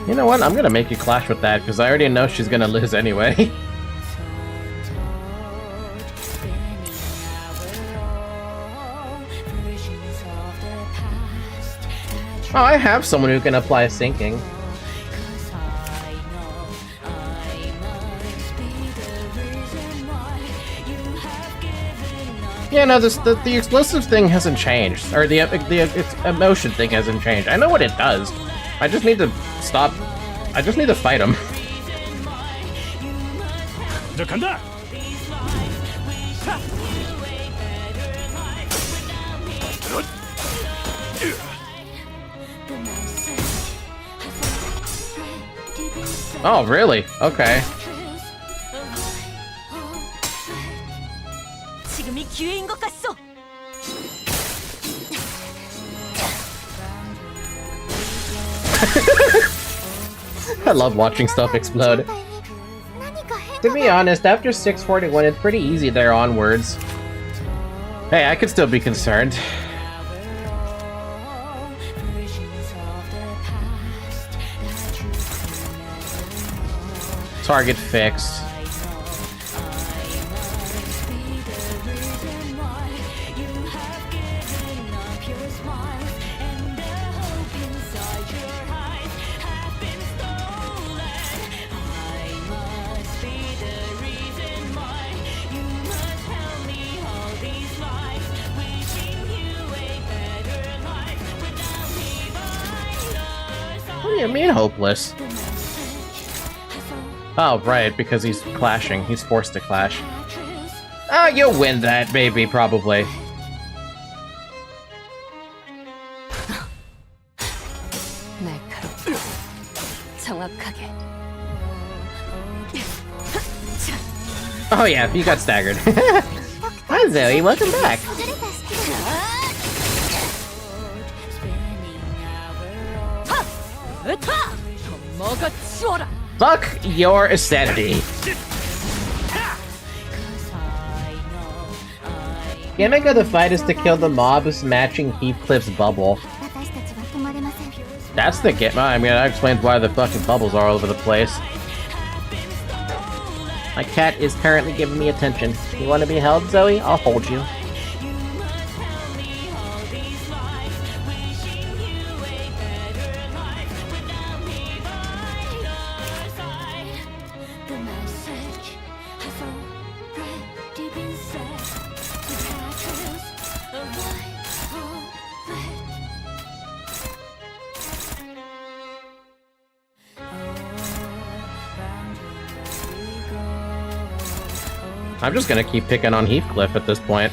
You know what? I'm gonna make you clash with that, because I already know she's gonna lose anyway. Oh, I have someone who can apply syncing. Yeah, no, the explosive thing hasn't changed, or the emotion thing hasn't changed. I know what it does. I just need to stop. I just need to fight him. Oh, really? Okay. 지금이 기회인 것 같소. I love watching stuff explode. To be honest, after 641, it's pretty easy there onwards. Hey, I could still be concerned. Target fixed. What do you mean hopeless? Oh, right, because he's clashing. He's forced to clash. Oh, you'll win that, maybe, probably. Oh yeah, you got staggered. Hi Zoe, welcome back. Fuck your sanity. Gimmick of the fight is to kill the mobs matching Heathcliff's bubble. That's the gimmick. I mean, that explains why the fucking bubbles are all over the place. My cat is currently giving me attention. You want to be held, Zoe? I'll hold you. I'm just gonna keep picking on Heathcliff at this point.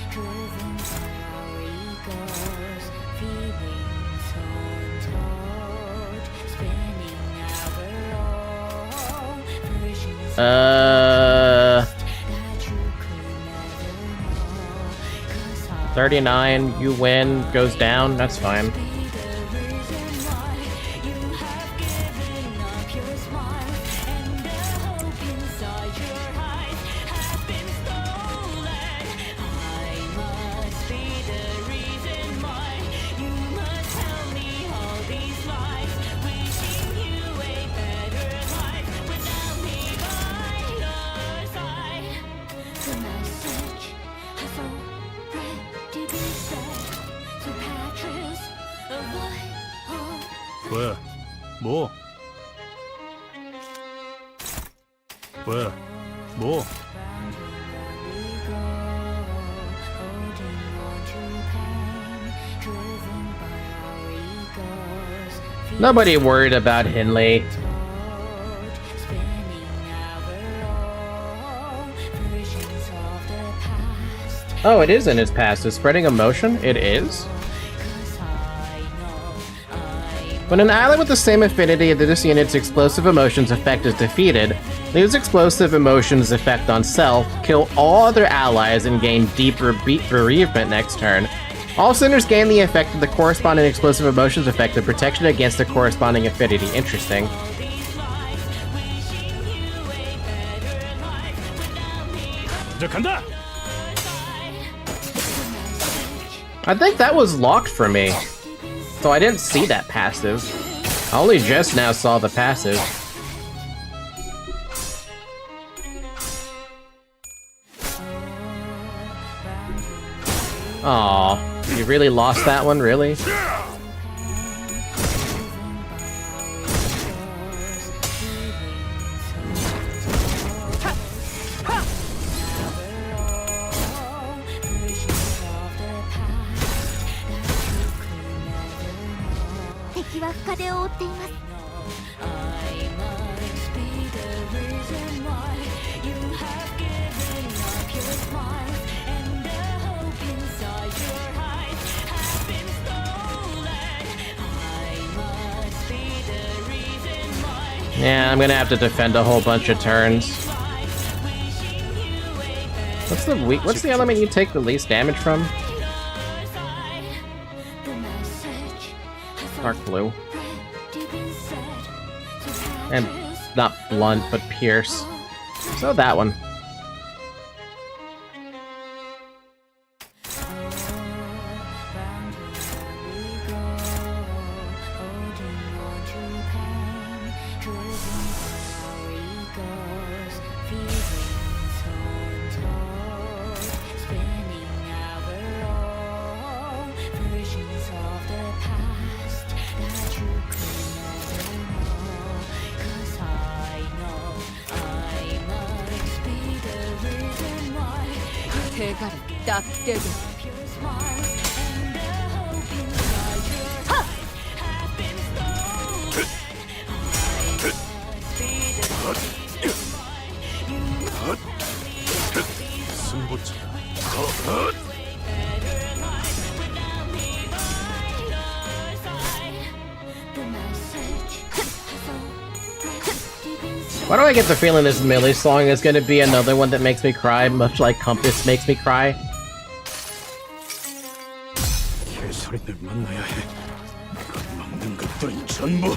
Uh... 39, you win, goes down, that's fine. 왜? 뭐? 왜? 뭐? Nobody worried about Hindley. Oh, it is in his past. Is spreading emotion? It is? When an ally with the same affinity of this unit's explosive emotions effect is defeated, lose explosive emotions effect on self, kill all other allies, and gain deep bereavement next turn. All centers gain the effect of the corresponding explosive emotions effect of protection against the corresponding affinity. Interesting. I think that was locked for me, so I didn't see that passive. I only just now saw the passive. Aw, you really lost that one, really? Yeah, I'm gonna have to defend a whole bunch of turns. What's the element you take the least damage from? Dark blue. And not blunt, but pierce. So that one. 대가를 딱 떼고 Why do I get the feeling this Millie song is gonna be another one that makes me cry, much like Compass makes me cry? 개소리들 만나야 해. 막는 것들은 전부.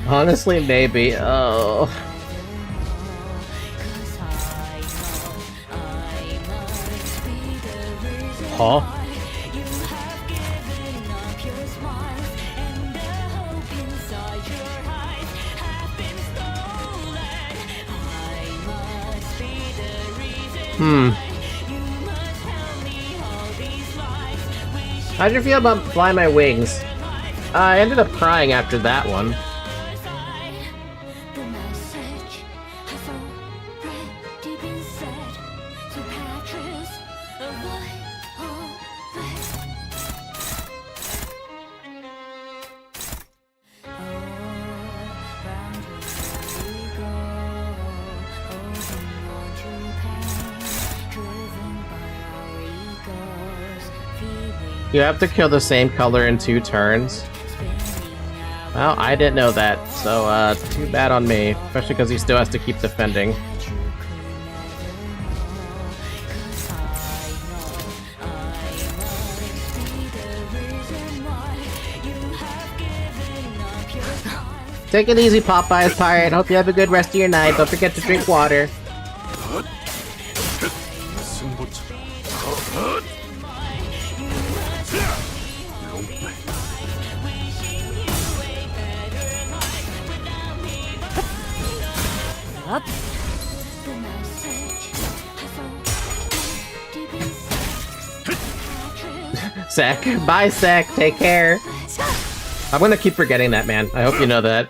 Honestly, maybe. Oh. Huh? How'd you feel about Fly My Wings? I ended up crying after that one. You have to kill the same color in 2 turns. Well, I didn't know that, so too bad on me. Especially because he still has to keep defending. Take it easy, Popeye's Pirate. Hope you have a good rest of your night. Don't forget to drink water. up. Sec. Bye, Sec. Take care. I'm gonna keep forgetting that, man. I hope you know that.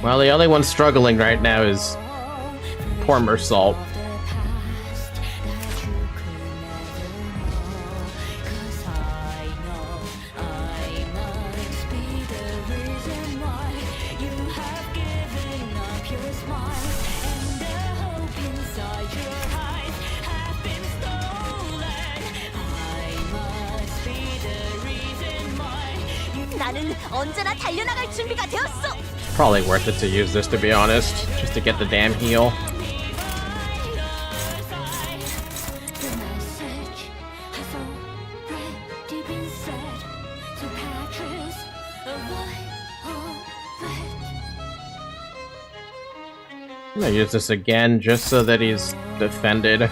Well, the only one struggling right now is poor Mersault. 나는 언제나 달려나갈 준비가 되었어. Probably worth it to use this, to be honest, just to get the damn heal. I'm gonna use this again just so that he's defended.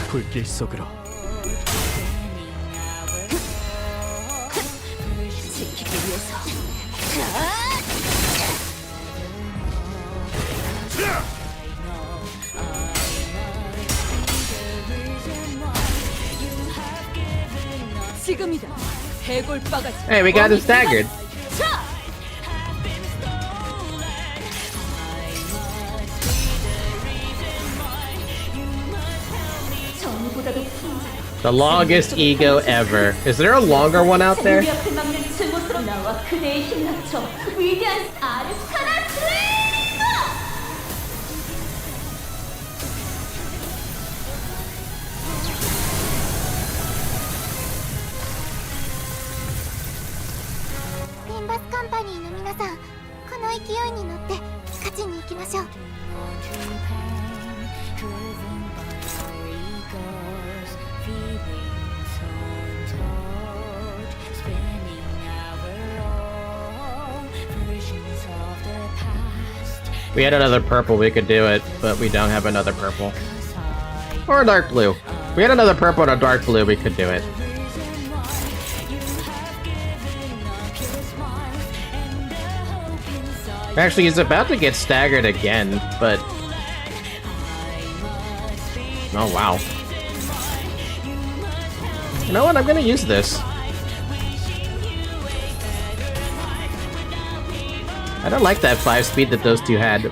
불길 속으로 지키기 위해서. 지금이다. 해골바가지. Hey, we got it staggered. 자! 전보다도 풍자여. The longest ego ever. Is there a longer one out there? 우리 앞을 막는 증오스러 나와 그대의 힘을 합쳐 위대한 아르카나 슬레이머! Limbus Company の皆さん、この勢いに乗って勝ちに行きましょう。We had another purple, we could do it, but we don't have another purple. Or a dark blue. We had another purple and a dark blue, we could do it. Actually, he's about to get staggered again, but... Oh, wow. You know what? I'm gonna use this. I don't like that 5 speed that those two had.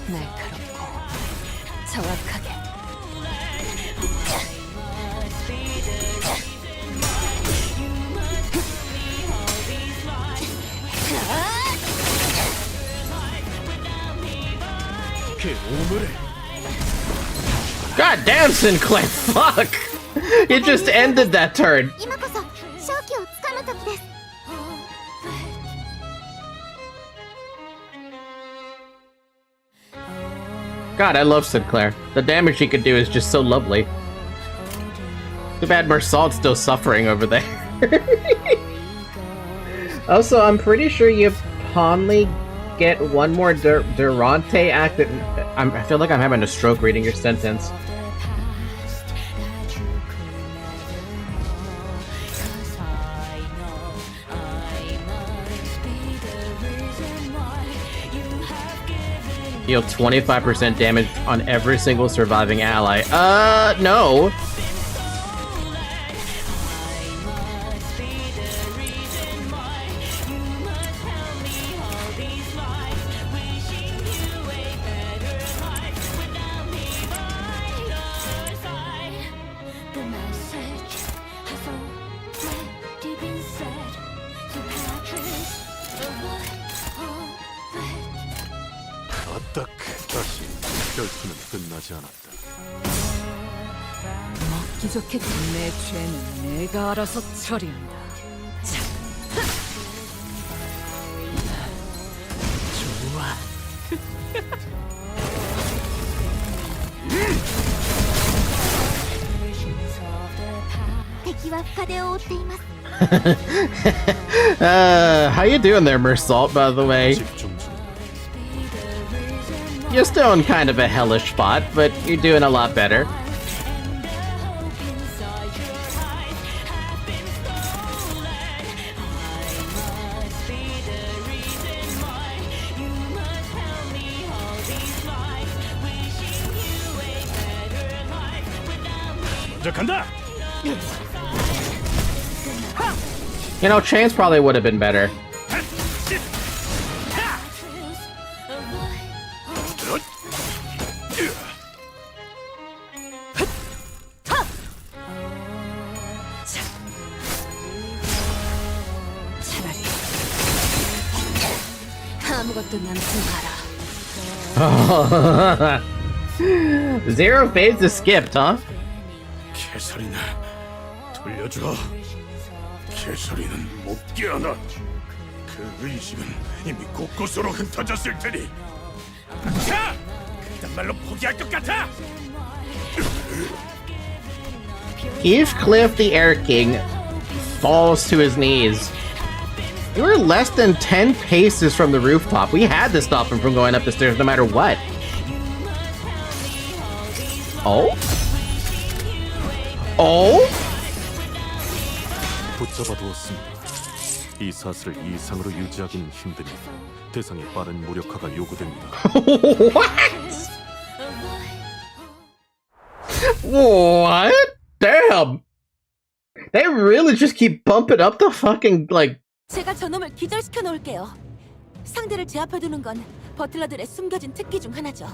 날카롭고 정확하게. God damn, Sinclair! Fuck! It just ended that turn. 今こそ勝機をつかむ時です。 God, I love Sinclair. The damage she could do is just so lovely. Too bad Mersault's still suffering over there. Also, I'm pretty sure you only get one more Durante act. I feel like I'm having a stroke reading your sentence. Deal 25% damage on every single surviving ally. No. 딱 다시 결투는 끝나지 않았다. 먹기 좋게 내 죄는 내가 알아서 처리한다. 자. 좋아. How you doing there, Mersault, by the way? You're still in kind of a hellish spot, but you're doing a lot better. You know, Chance probably would have been better. Zero phase is skipped, huh? 개살이나 돌려줘. 개소리는 못 깨어나. 그 의식은 이미 곳곳으로 흩어졌을 테니. 자! 그딴 말로 포기할 것 같아! Heathcliff the Air King falls to his knees. We were less than 10 paces from the rooftop. We had to stop him from going up the stairs no matter what. Oh? Oh? 붙잡아두었습니다. 이 사슬을 이상으로 유지하기는 힘드니 대상의 빠른 무력화가 요구됩니다. What? Damn! They really just keep bumping up the fucking, like... 제가 저놈을 기절시켜 놓을게요. 상대를 제압해두는 건 버틀러들의 숨겨진 특기 중 하나죠.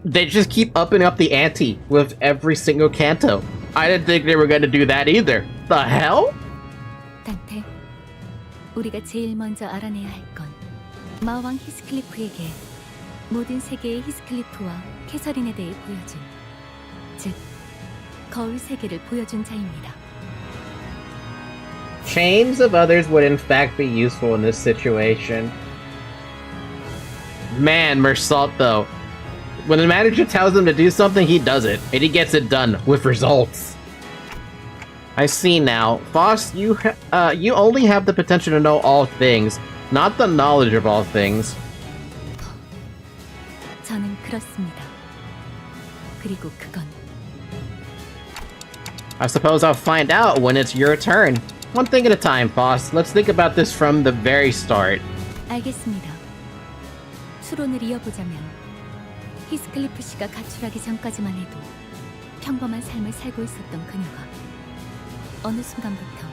They just keep upping up the ante with every single canto. I didn't think they were gonna do that either. The hell? 단테, 우리가 제일 먼저 알아내야 할 건 마왕 히스클리프에게 모든 세계의 히스클리프와 캐서린에 대해 보여준, 즉 거울 세계를 보여준 자입니다. Chains of others would in fact be useful in this situation. Man, Mersalt though. When the manager tells him to do something, he does it. And he gets it done with results. I see now. Foss, you only have the potential to know all things, not the knowledge of all things. 저는 그렇습니다. 그리고 그건 I suppose I'll find out when it's your turn. One thing at a time, Foss. Let's think about this from the very start. 알겠습니다. 추론을 이어보자면 히스클리프 씨가 가출하기 전까지만 해도 평범한 삶을 살고 있었던 그녀가 어느 순간부터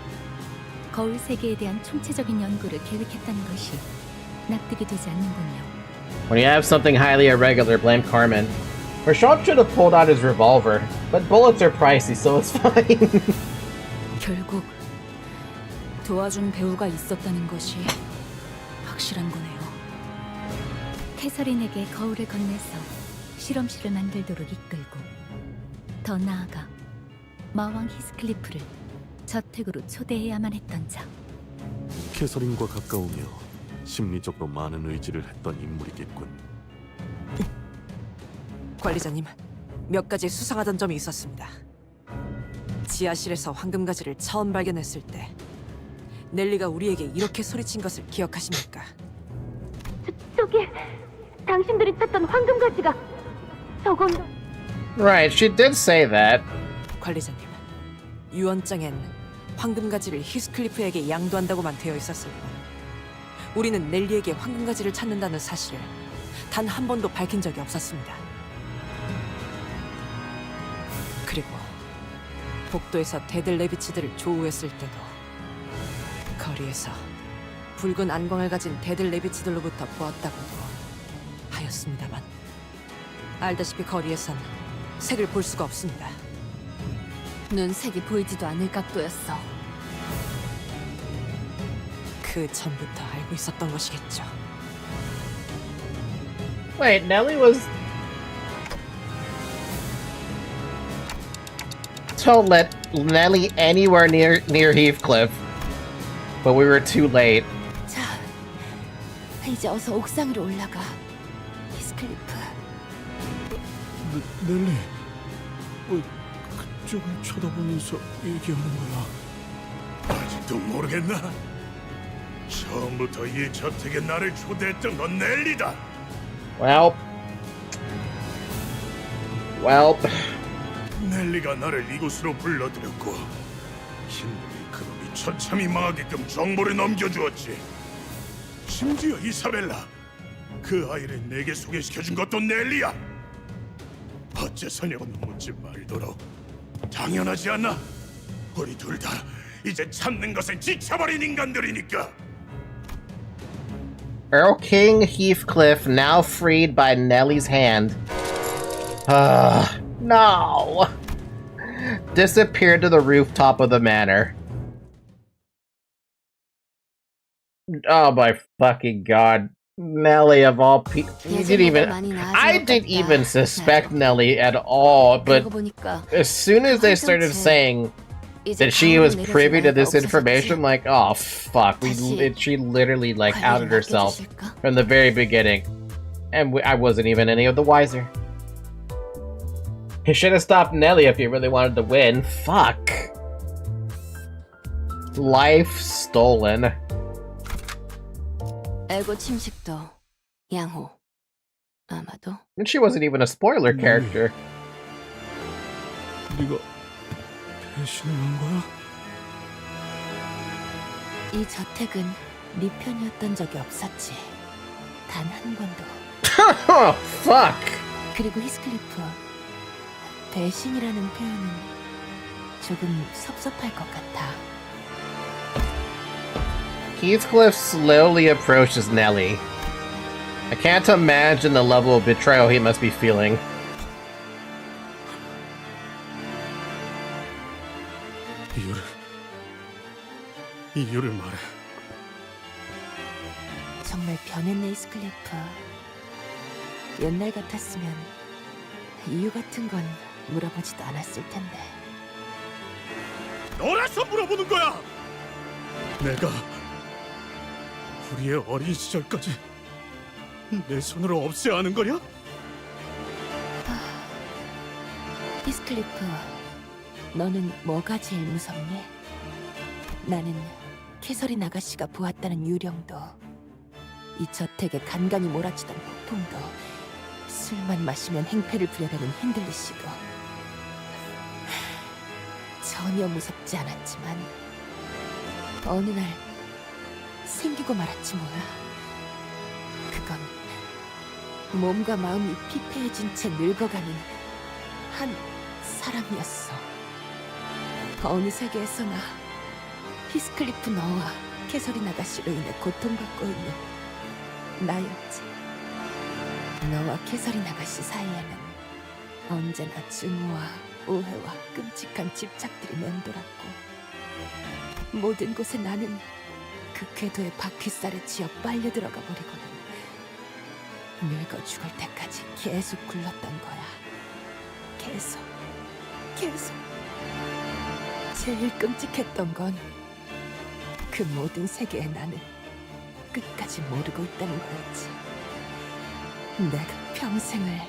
거울 세계에 대한 총체적인 연구를 계획했다는 것이 납득이 되지 않는군요. When you have something highly irregular, blame Carmen. Rashad should have pulled out his revolver, but bullets are pricey, so it's fine. 결국 도와준 배우가 있었다는 것이 확실한 거네요. 캐서린에게 거울을 건네서 실험실을 만들도록 이끌고 더 나아가 마왕 히스클리프를 저택으로 초대해야만 했던 자. 캐서린과 가까우며 심리적으로 많은 의지를 했던 인물이겠군. 관리자님, 몇 가지 수상하던 점이 있었습니다. 지하실에서 황금가지를 처음 발견했을 때 넬리가 우리에게 이렇게 소리친 것을 기억하십니까? 저기 당신들이 찾던 황금가지가 저건... Right, she did say that. 관리자님, 유언장엔 황금가지를 히스클리프에게 양도한다고만 되어 있었을 뿐 우리는 넬리에게 황금가지를 찾는다는 사실을 단 한 번도 밝힌 적이 없었습니다. 그리고 복도에서 데들 레비치들을 조우했을 때도 거리에서 붉은 안광을 가진 데들 레비치들로부터 보았다고도 하였습니다만 알다시피 거리에선 색을 볼 수가 없습니다. 눈색이 보이지도 않을 각도였어. 그 전부터 알고 있었던 것이겠죠. Wait, Nellie was... told let Nellie anywhere near Heathcliff, but we were too late. 자, 이제 어서 옥상으로 올라가. 히스클리프. 넬리, 왜 그쪽을 쳐다보면서 얘기하는 거야? 아직도 모르겠나? 처음부터 이 저택에 나를 초대했던 건 넬리다. Well. 넬리가 나를 이곳으로 불러들였고 흰물이 그놈이 처참히 망하게끔 정보를 넘겨주었지. 심지어 이사벨라, 그 아이를 내게 소개시켜준 것도 넬리야. 어째서냐고 묻지 말도록. 당연하지 않나? 우리 둘 다 이제 찾는 것에 지쳐버린 인간들이니까. Earl King Heathcliff now freed by Nellie's hand. No! Disappeared to the rooftop of the manor. Oh my fucking god. Nellie of all people. I didn't even suspect Nellie at all, but as soon as they started saying That she was privy to this information? Like, oh fuck, she literally like outed herself from the very beginning. And I wasn't even any of the wiser. You should have stopped Nelly if you really wanted to win. Fuck. Life stolen. 에고 침식도 양호. 아마도. And she wasn't even a spoiler character. 네가 배신을 한 거야? 이 저택은 네 편이었던 적이 없었지. 단 한 번도. Fuck. 그리고 히스클리프, 배신이라는 표현은 조금 섭섭할 것 같아. Heathcliff slowly approaches Nellie. I can't imagine the level of betrayal he must be feeling. 이유를 말해. 정말 변했네, 히스클리프. 옛날 같았으면 이유 같은 건 물어보지도 않았을 텐데. 너라서 물어보는 거야! 내가 우리의 어린 시절까지 내 손으로 없애야 하는 거냐? 히스클리프, 너는 뭐가 제일 무섭니? 나는 캐서린 아가씨가 보았다는 유령도, 이 저택에 간간히 몰아치던 폭풍도, 술만 마시면 행패를 부려대는 힌들리 씨도 전혀 무섭지 않았지만 어느 날 생기고 말았지 뭐야. 그건 몸과 마음이 피폐해진 채 늙어가는 한 사람이었어. 어느 세계에서나 히스클리프 너와 캐서린 아가씨로 인해 고통받고 있는 나였지. 너와 캐서린 아가씨 사이에는 언제나 증오와 오해와 끔찍한 집착들이 맴돌았고, 모든 곳에 나는 그 궤도의 바퀴살에 쥐어 빨려 들어가 버리고는 늙어 죽을 때까지 계속 굴렀던 거야. 계속. 제일 끔찍했던 건 그 모든 세계에 나는 끝까지 모르고 있다는 거였지. 내가 평생을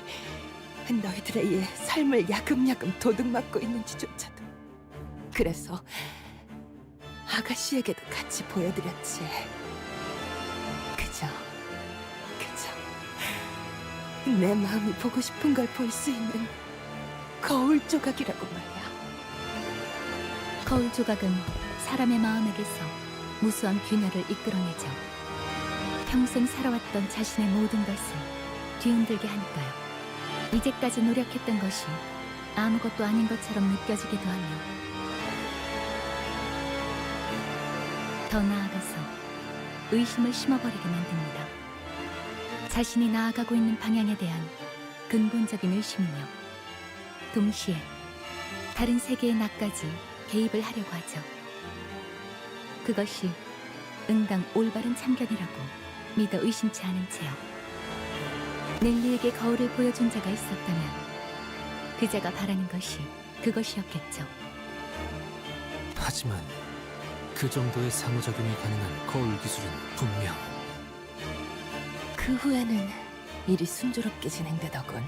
너희들에 의해 삶을 야금야금 도둑맞고 있는지조차도. 그래서 아가씨에게도 같이 보여드렸지. 그저 내 마음이 보고 싶은 걸 볼 수 있는 거울 조각이라고 말이야. 거울 조각은 사람의 마음에게서 무수한 균열을 이끌어내죠. 평생 살아왔던 자신의 모든 것을 뒤흔들게 하니까요. 이제까지 노력했던 것이 아무것도 아닌 것처럼 느껴지기도 하며, 더 나아가서 의심을 심어버리게 만듭니다. 자신이 나아가고 있는 방향에 대한 근본적인 의심이며, 동시에 다른 세계의 나까지 개입을 하려고 하죠. 그것이 응당 올바른 참견이라고 믿어 의심치 않은 채요. 넬리에게 거울을 보여준 자가 있었다면 그자가 바라는 것이 그것이었겠죠. 하지만 그 정도의 상호작용이 가능한 거울 기술은 분명. 그 후에는 일이 순조롭게 진행되더군.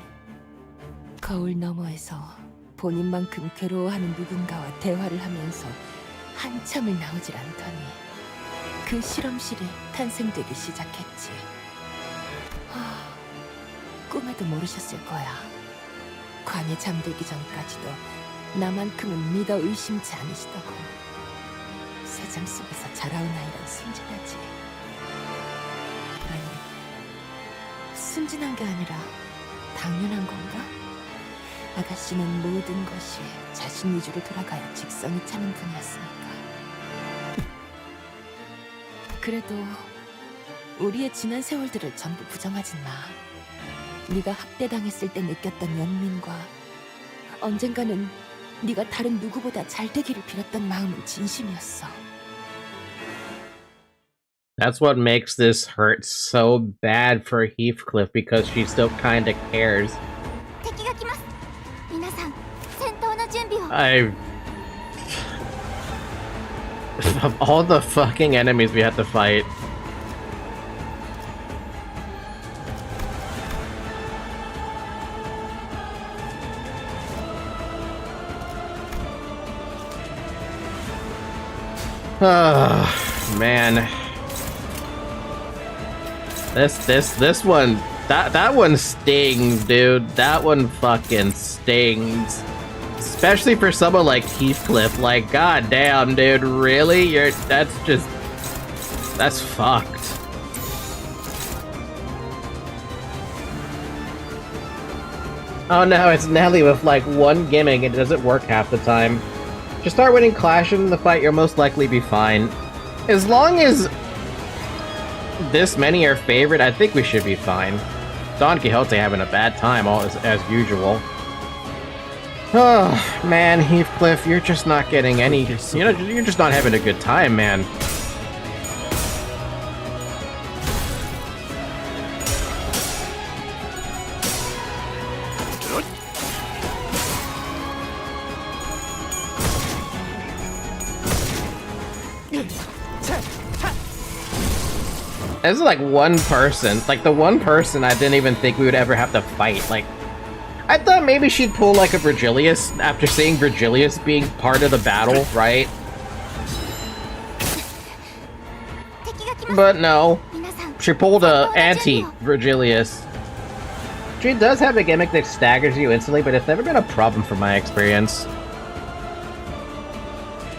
거울 너머에서 본인만큼 괴로워하는 누군가와 대화를 하면서 한참을 나오질 않더니 그 실험실이 탄생되기 시작했지. 꿈에도 모르셨을 거야. 관에 잠들기 전까지도 나만큼은 믿어 의심치 않으시더군. 세상 속에서 자라온 아이란 순진하지. 아니, 순진한 게 아니라 당연한 건가? 아가씨는 모든 것이 자신 위주로 돌아가야 직성이 차는 분이었으니까. 그래도 우리의 지난 세월들을 전부 부정하진 마. 네가 학대당했을 때 느꼈던 연민과 언젠가는 네가 다른 누구보다 잘 되기를 빌었던 마음은 진심이었어. That's what makes this hurt so bad for Heathcliff, because she still kinda cares. Of all the fucking enemies we had to fight. Oh, man. This one, that one stings, dude. That one fucking stings. Especially for someone like Heathcliff. Like, goddamn, dude, really? That's fucked. Oh no, it's Nelly with like one gimmick and it doesn't work half the time. Just start winning clashes in the fight, you'll most likely be fine. As long as this many are favored, I think we should be fine. Don Quixote having a bad time, as usual. Oh, man, Heathcliff, you're just not getting any... you're just not having a good time, man. This is like one person, like the one person I didn't even think we would ever have to fight. Like, I thought maybe she'd pull like a Virgilius after seeing Virgilius being part of the battle, right? But no, she pulled a anti-Virgilius. She does have a gimmick that staggers you instantly, but it's never been a problem from my experience.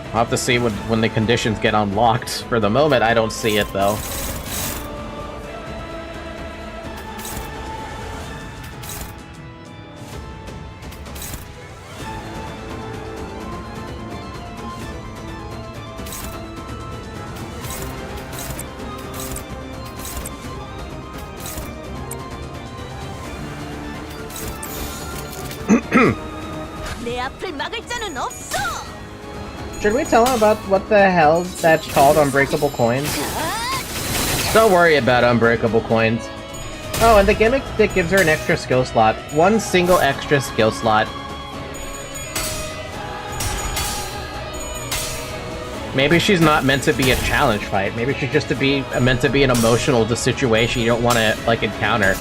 I'll have to see when the conditions get unlocked. For the moment, I don't see it though. Should we tell him about what the hell that's called unbreakable coins? Don't worry about unbreakable coins. Oh, and the gimmick that gives her an extra skill slot. One single extra skill slot. Maybe she's not meant to be a challenge fight. Maybe she's just meant to be an emotional situation you don't want to, like, encounter.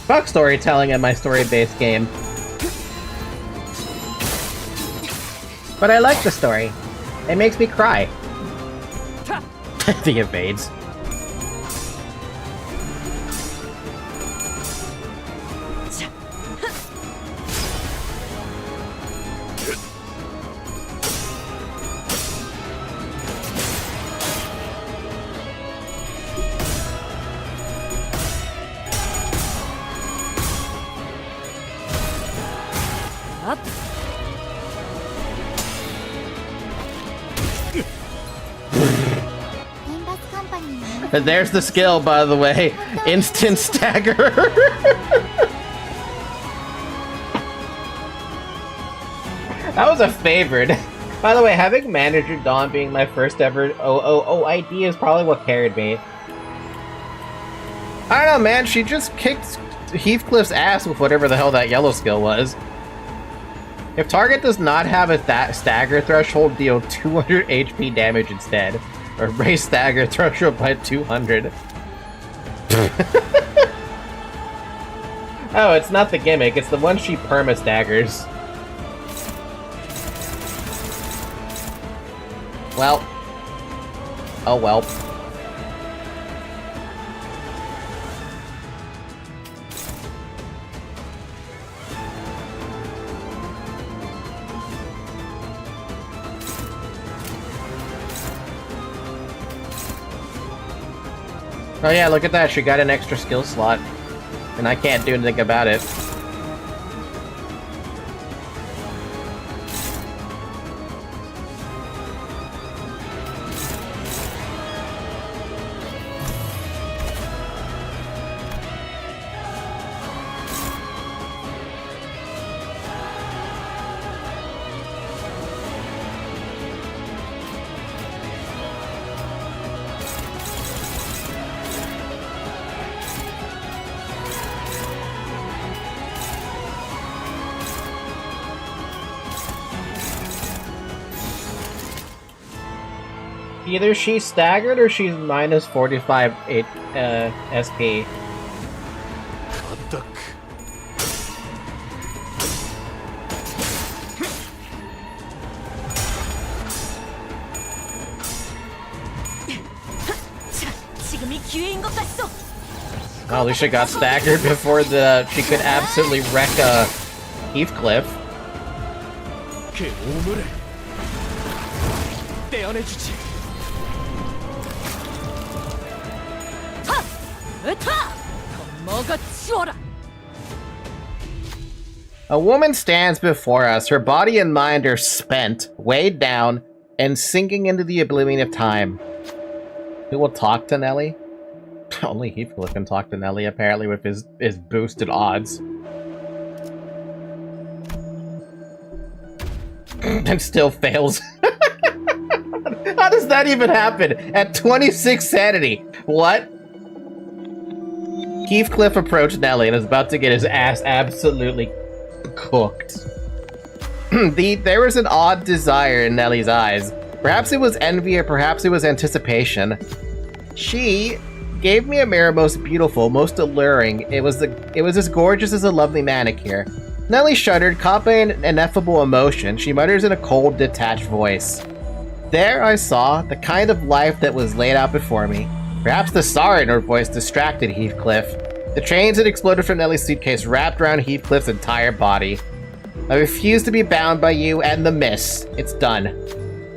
Fuck storytelling in my story-based game. But I like the story. It makes me cry. The evades. But there's the skill, by the way. Instant stagger. That was a favorite. By the way, having Manager Dawn being my first ever OOO is probably what carried me. I don't know, man. She just kicked Heathcliff's ass with whatever the hell that yellow skill was. If target does not have a stagger threshold, deal 200 HP damage instead. Or raise stagger threshold by 200. Oh, it's not the gimmick, it's the one she perma staggers. Well. Oh well. Oh yeah, look at that. She got an extra skill slot. And I can't do anything about it. Either she's staggered or she's minus 45 SP. Oh, at least she got staggered before she could absolutely wreck Heathcliff. A woman stands before us. Her body and mind are spent, weighed down, and sinking into the oblivion of time. Who will talk to Nellie? Only Heathcliff can talk to Nellie, apparently, with his boosted odds. And still fails. How does that even happen? At 26 sanity. What? Heathcliff approached Nellie and is about to get his ass absolutely cooked. There was an odd desire in Nellie's eyes. Perhaps it was envy or perhaps it was anticipation. She gave me a mirror most beautiful, most alluring. It was as gorgeous as a lovely manicure. Nellie shuddered, caught by an ineffable emotion. She mutters in a cold, detached voice. There I saw the kind of life that was laid out before me. Perhaps the sorrow in her voice distracted Heathcliff. The chains that exploded from Nellie's suitcase wrapped around Heathcliff's entire body. I refuse to be bound by you and the miss. It's done.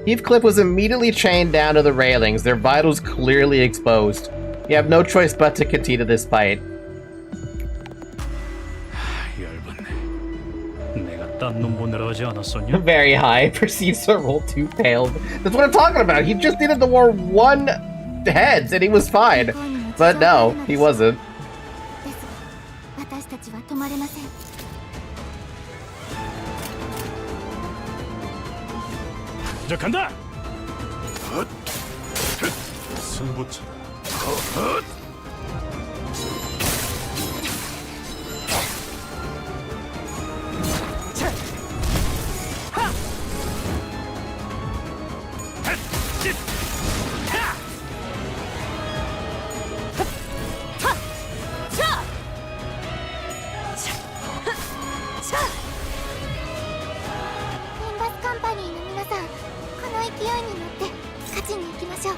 Heathcliff was immediately chained down to the railings, their vitals clearly exposed. You have no choice but to continue this fight. Very high. Perceived to roll 2 pale. That's what I'm talking about. He just needed to roll 1 heads and he was fine. But no, he wasn't. 간다. 승부처. Limbus Company の皆さん、この勢いに乗って勝ちに行きましょう。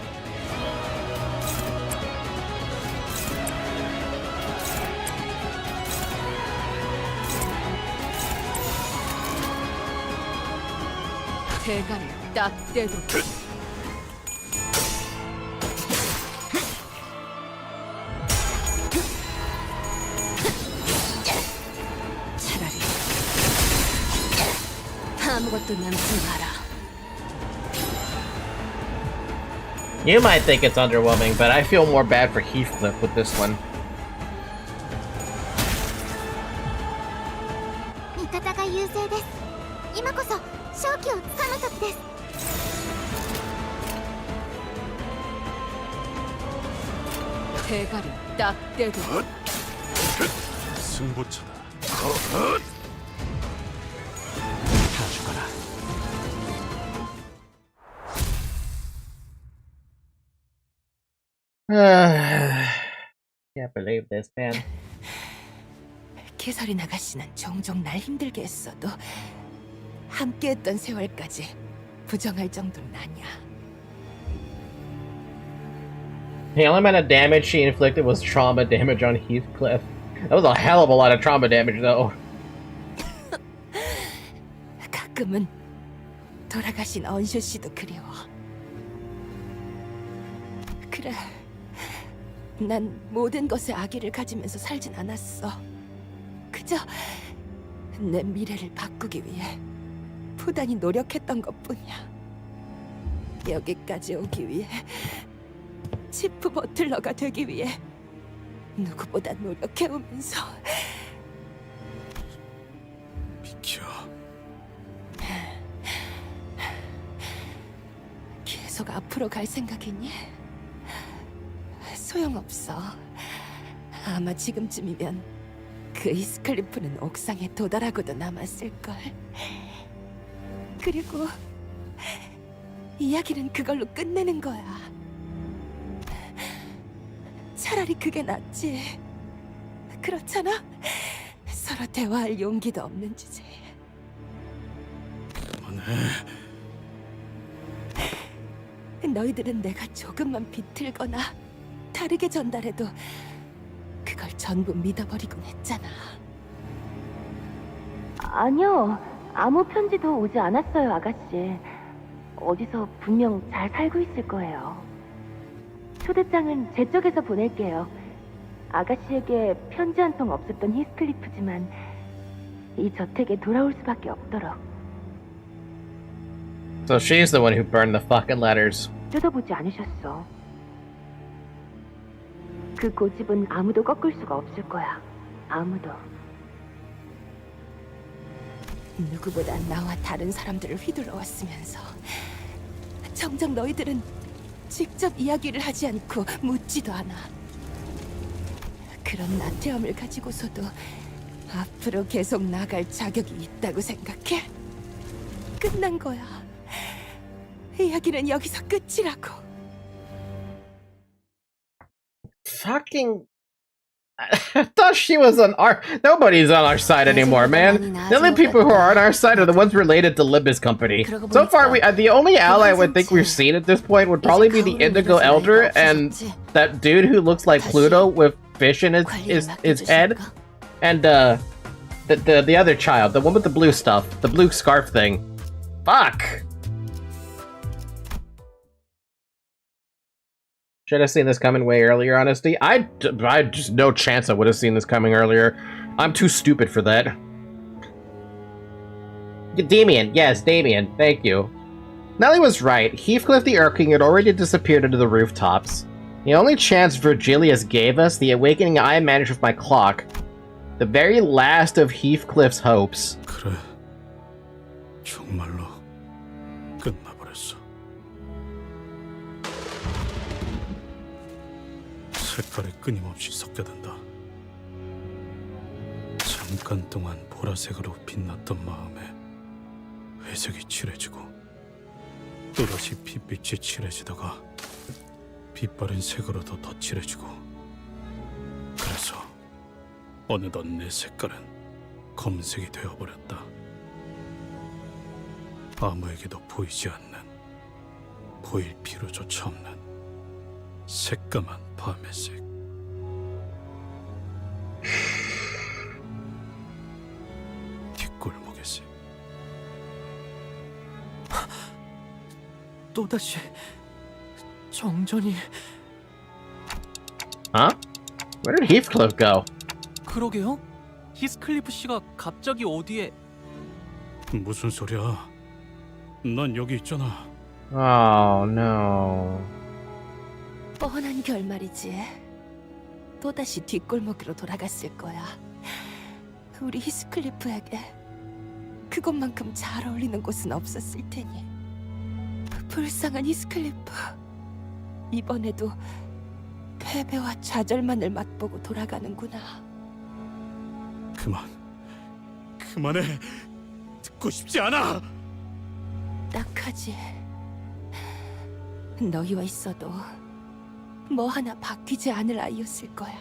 대가리 딱 떼도 차라리 아무것도 남지 마라. You might think it's underwhelming, but I feel more bad for Heathcliff with this one. 味方が優勢です。今こそ勝機をつかむ時です。대가리 딱 떼도 승부처다. 다 죽어라. Can't believe this, man. 캐서린 아가씨는 종종 날 힘들게 했어도 함께했던 세월까지 부정할 정도는 아니야. The only amount of damage she inflicted was trauma damage on Heathcliff. That was a hell of a lot of trauma damage, though. 가끔은 돌아가신 언쇼 씨도 그리워. 그래, 난 모든 것에 악의를 가지면서 살진 않았어. 그저 내 미래를 바꾸기 위해 부단히 노력했던 것뿐이야. 여기까지 오기 위해, 치프 버틀러가 되기 위해 누구보다 노력해오면서. 비켜. 계속 앞으로 갈 생각이니? 소용없어. 아마 지금쯤이면 그 히스클리프는 옥상에 도달하고도 남았을걸. 그리고 이야기는 그걸로 끝내는 거야. 차라리 그게 낫지. 그렇잖아? 서로 대화할 용기도 없는 주제에. 그만해. 너희들은 내가 조금만 비틀거나 다르게 전달해도 그걸 전부 믿어버리곤 했잖아. 아니요. 아무 편지도 오지 않았어요, 아가씨. 어디서 분명 잘 살고 있을 거예요. 초대장은 제 쪽에서 보낼게요. 아가씨에게 편지 한 통 없었던 히스클리프지만 이 저택에 돌아올 수밖에 없도록. So she's the one who burned the fucking letters. 뜯어보지 않으셨어. 그 고집은 아무도 꺾을 수가 없을 거야. 아무도. 누구보다 나와 다른 사람들을 휘둘러 왔으면서 정작 너희들은 직접 이야기를 하지 않고 묻지도 않아. 그런 나태함을 가지고서도 앞으로 계속 나갈 자격이 있다고 생각해? 끝난 거야. 이야기는 여기서 끝이라고. Fucking... I thought she was on our... Nobody's on our side anymore, man. The only people who are on our side are the ones related to Limbus Company. So far, the only ally I would think we've seen at this point would probably be the Indigo Elder and that dude who looks like Pluto with fish in his head. And, the other child, the one with the blue stuff, the blue scarf thing. Fuck! Should have seen this coming way earlier, honestly. I just no chance I would have seen this coming earlier. I'm too stupid for that. Damien, yes, Damien, thank you. Nellie was right. Heathcliff the Urking had already disappeared into the rooftops. The only chance Virgilius gave us, the awakening I managed with my clock. The very last of Heathcliff's hopes. 그래, 정말로 끝나버렸어. 색깔이 끊임없이 섞여든다. 잠깐 동안 보라색으로 빛났던 마음에 회색이 칠해지고 또다시 빛빛이 칠해지다가 빛바랜 색으로도 더 칠해지고 그래서 어느덧 내 색깔은 검색이 되어버렸다. 아무에게도 보이지 않는, 보일 필요조차 없는 새까만 밤의 색. 뒷골목의 색. 또다시 정전이. Huh? Where did Heathcliff go? 그러게요. 히스클리프 씨가 갑자기 어디에? 무슨 소리야? 난 여기 있잖아. Oh no. 뻔한 결말이지. 또다시 뒷골목으로 돌아갔을 거야. 우리 히스클리프에게 그것만큼 잘 어울리는 곳은 없었을 테니. 불쌍한 히스클리프. 이번에도 패배와 좌절만을 맛보고 돌아가는구나. 그만해. 듣고 싶지 않아. 딱하지. 너희와 있어도 뭐 하나 바뀌지 않을 아이였을 거야.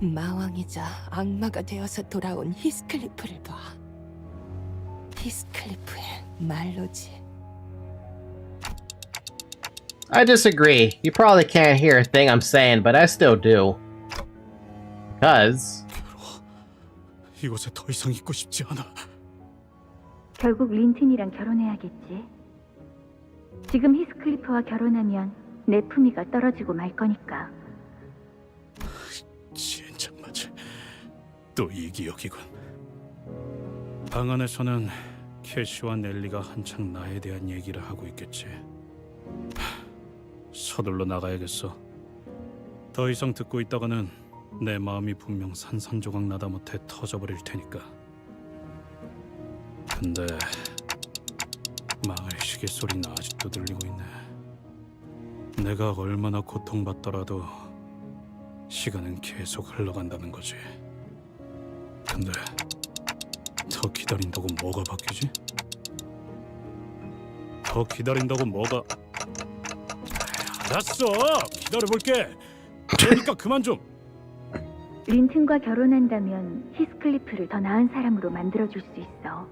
마왕이자 악마가 되어서 돌아온 히스클리프를 봐. 히스클리프의 말로지. I disagree. You probably can't hear a thing I'm saying, but I still do. Because... 이곳에 더 이상 있고 싶지 않아. 결국 린튼이랑 결혼해야겠지. 지금 히스클리프와 결혼하면 내 품위가 떨어지고 말 거니까. 또 이 기억이군. 방 안에서는 캐시와 넬리가 한창 나에 대한 얘기를 하고 있겠지. 서둘러 나가야겠어. 더 이상 듣고 있다가는 내 마음이 분명 산산조각 나다 못해 터져버릴 테니까. 근데 망할 시계 소리는 아직도 들리고 있네. 내가 얼마나 고통받더라도 시간은 계속 흘러간다는 거지. 근데 더 기다린다고 뭐가 바뀌지? 더 기다린다고 뭐가... 알았어! 기다려볼게! 그러니까 그만 좀! 린튼과 결혼한다면 히스클리프를 더 나은 사람으로 만들어줄 수 있어.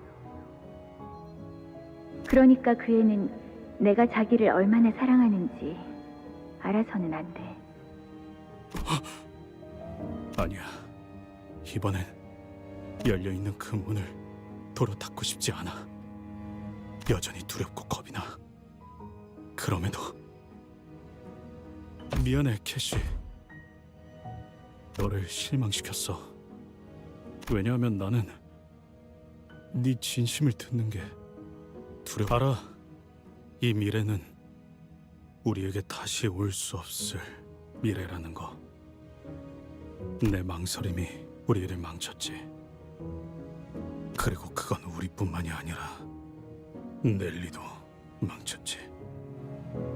그러니까 그 애는 내가 자기를 얼마나 사랑하는지 알아서는 안 돼. 아니야. 이번엔 열려있는 그 문을 도로 닫고 싶지 않아. 여전히 두렵고 겁이 나. 그럼에도 미안해, 캐시. 너를 실망시켰어. 왜냐하면 나는 네 진심을 듣는 게 두려워. 알아. 이 미래는 우리에게 다시 올 수 없을 미래라는 거. 내 망설임이 우리를 망쳤지. 그리고 그건 우리뿐만이 아니라 넬리도 망쳤지.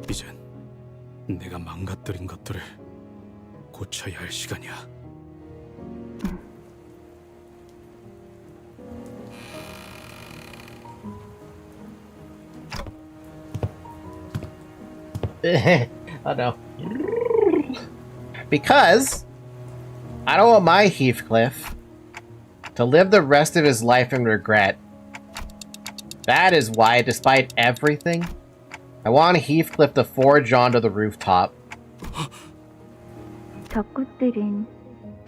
이젠 내가 망가뜨린 것들을 고쳐야 할 시간이야. Oh no. Because I don't want my Heathcliff to live the rest of his life in regret. That is why, despite everything, I want Heathcliff to forge onto the rooftop. 저 꽃들은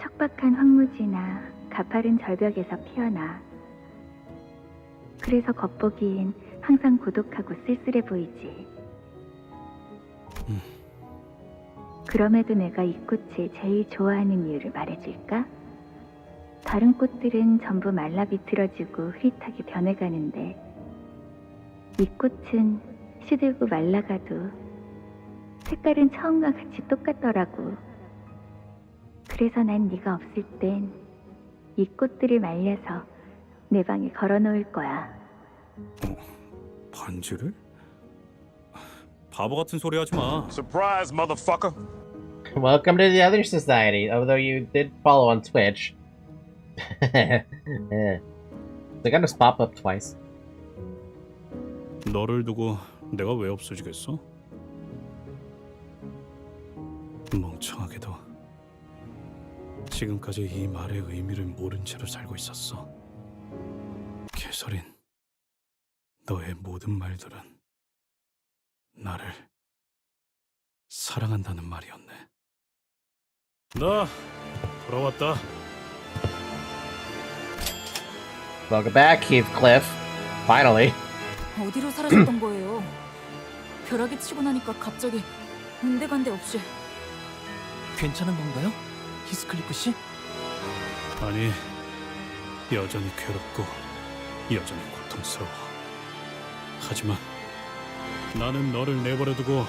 척박한 황무지나 가파른 절벽에서 피어나. 그래서 겉보기엔 항상 고독하고 쓸쓸해 보이지. 그럼에도 내가 이 꽃을 제일 좋아하는 이유를 말해줄까? 다른 꽃들은 전부 말라 비틀어지고 흐릿하게 변해가는데 이 꽃은 시들고 말라가도 색깔은 처음과 같이 똑같더라고. 그래서 난 네가 없을 땐 이 꽃들을 말려서 내 방에 걸어놓을 거야. 반지를? 바보 같은 소리 하지 마. Surprise, motherfucker. Welcome to the other society, although you did follow on Twitch. They got us pop up twice. 너를 두고 내가 왜 없어지겠어? 멍청하게도 지금까지 이 말의 의미를 모른 채로 살고 있었어. 캐서린, 너의 모든 말들은 나를 사랑한다는 말이었네. 나 돌아왔다. Welcome back, Heathcliff. Finally. 어디로 사라졌던 거예요? 벼락이 치고 나니까 갑자기 온데간데 없이. 괜찮은 건가요? 히스클리프 씨? 아니, 여전히 괴롭고 여전히 고통스러워. 하지만 나는 너를 내버려두고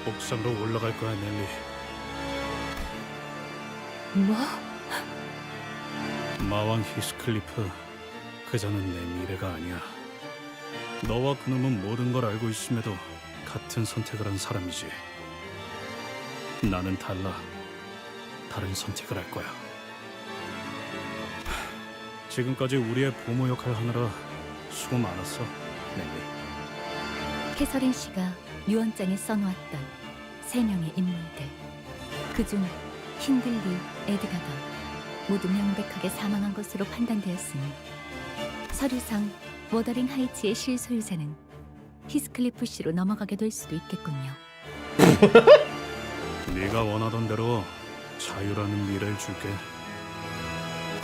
옥상으로 올라갈 거야, 넬리. 뭐? 마왕 히스클리프, 그자는 내 미래가 아니야. 너와 그놈은 모든 걸 알고 있음에도 같은 선택을 한 사람이지. 나는 달라. 다른 선택을 할 거야. 지금까지 우리의 부모 역할을 하느라 수고 많았어, 넬리. 캐서린 씨가 유언장에 써놓았던 3명의 인물들, 그중 힌들리, 에드가가 모두 명백하게 사망한 것으로 판단되었으니 서류상 워더링 하이츠의 실소유자는 히스클리프 씨로 넘어가게 될 수도 있겠군요. 네가 원하던 대로 자유라는 미래를 줄게.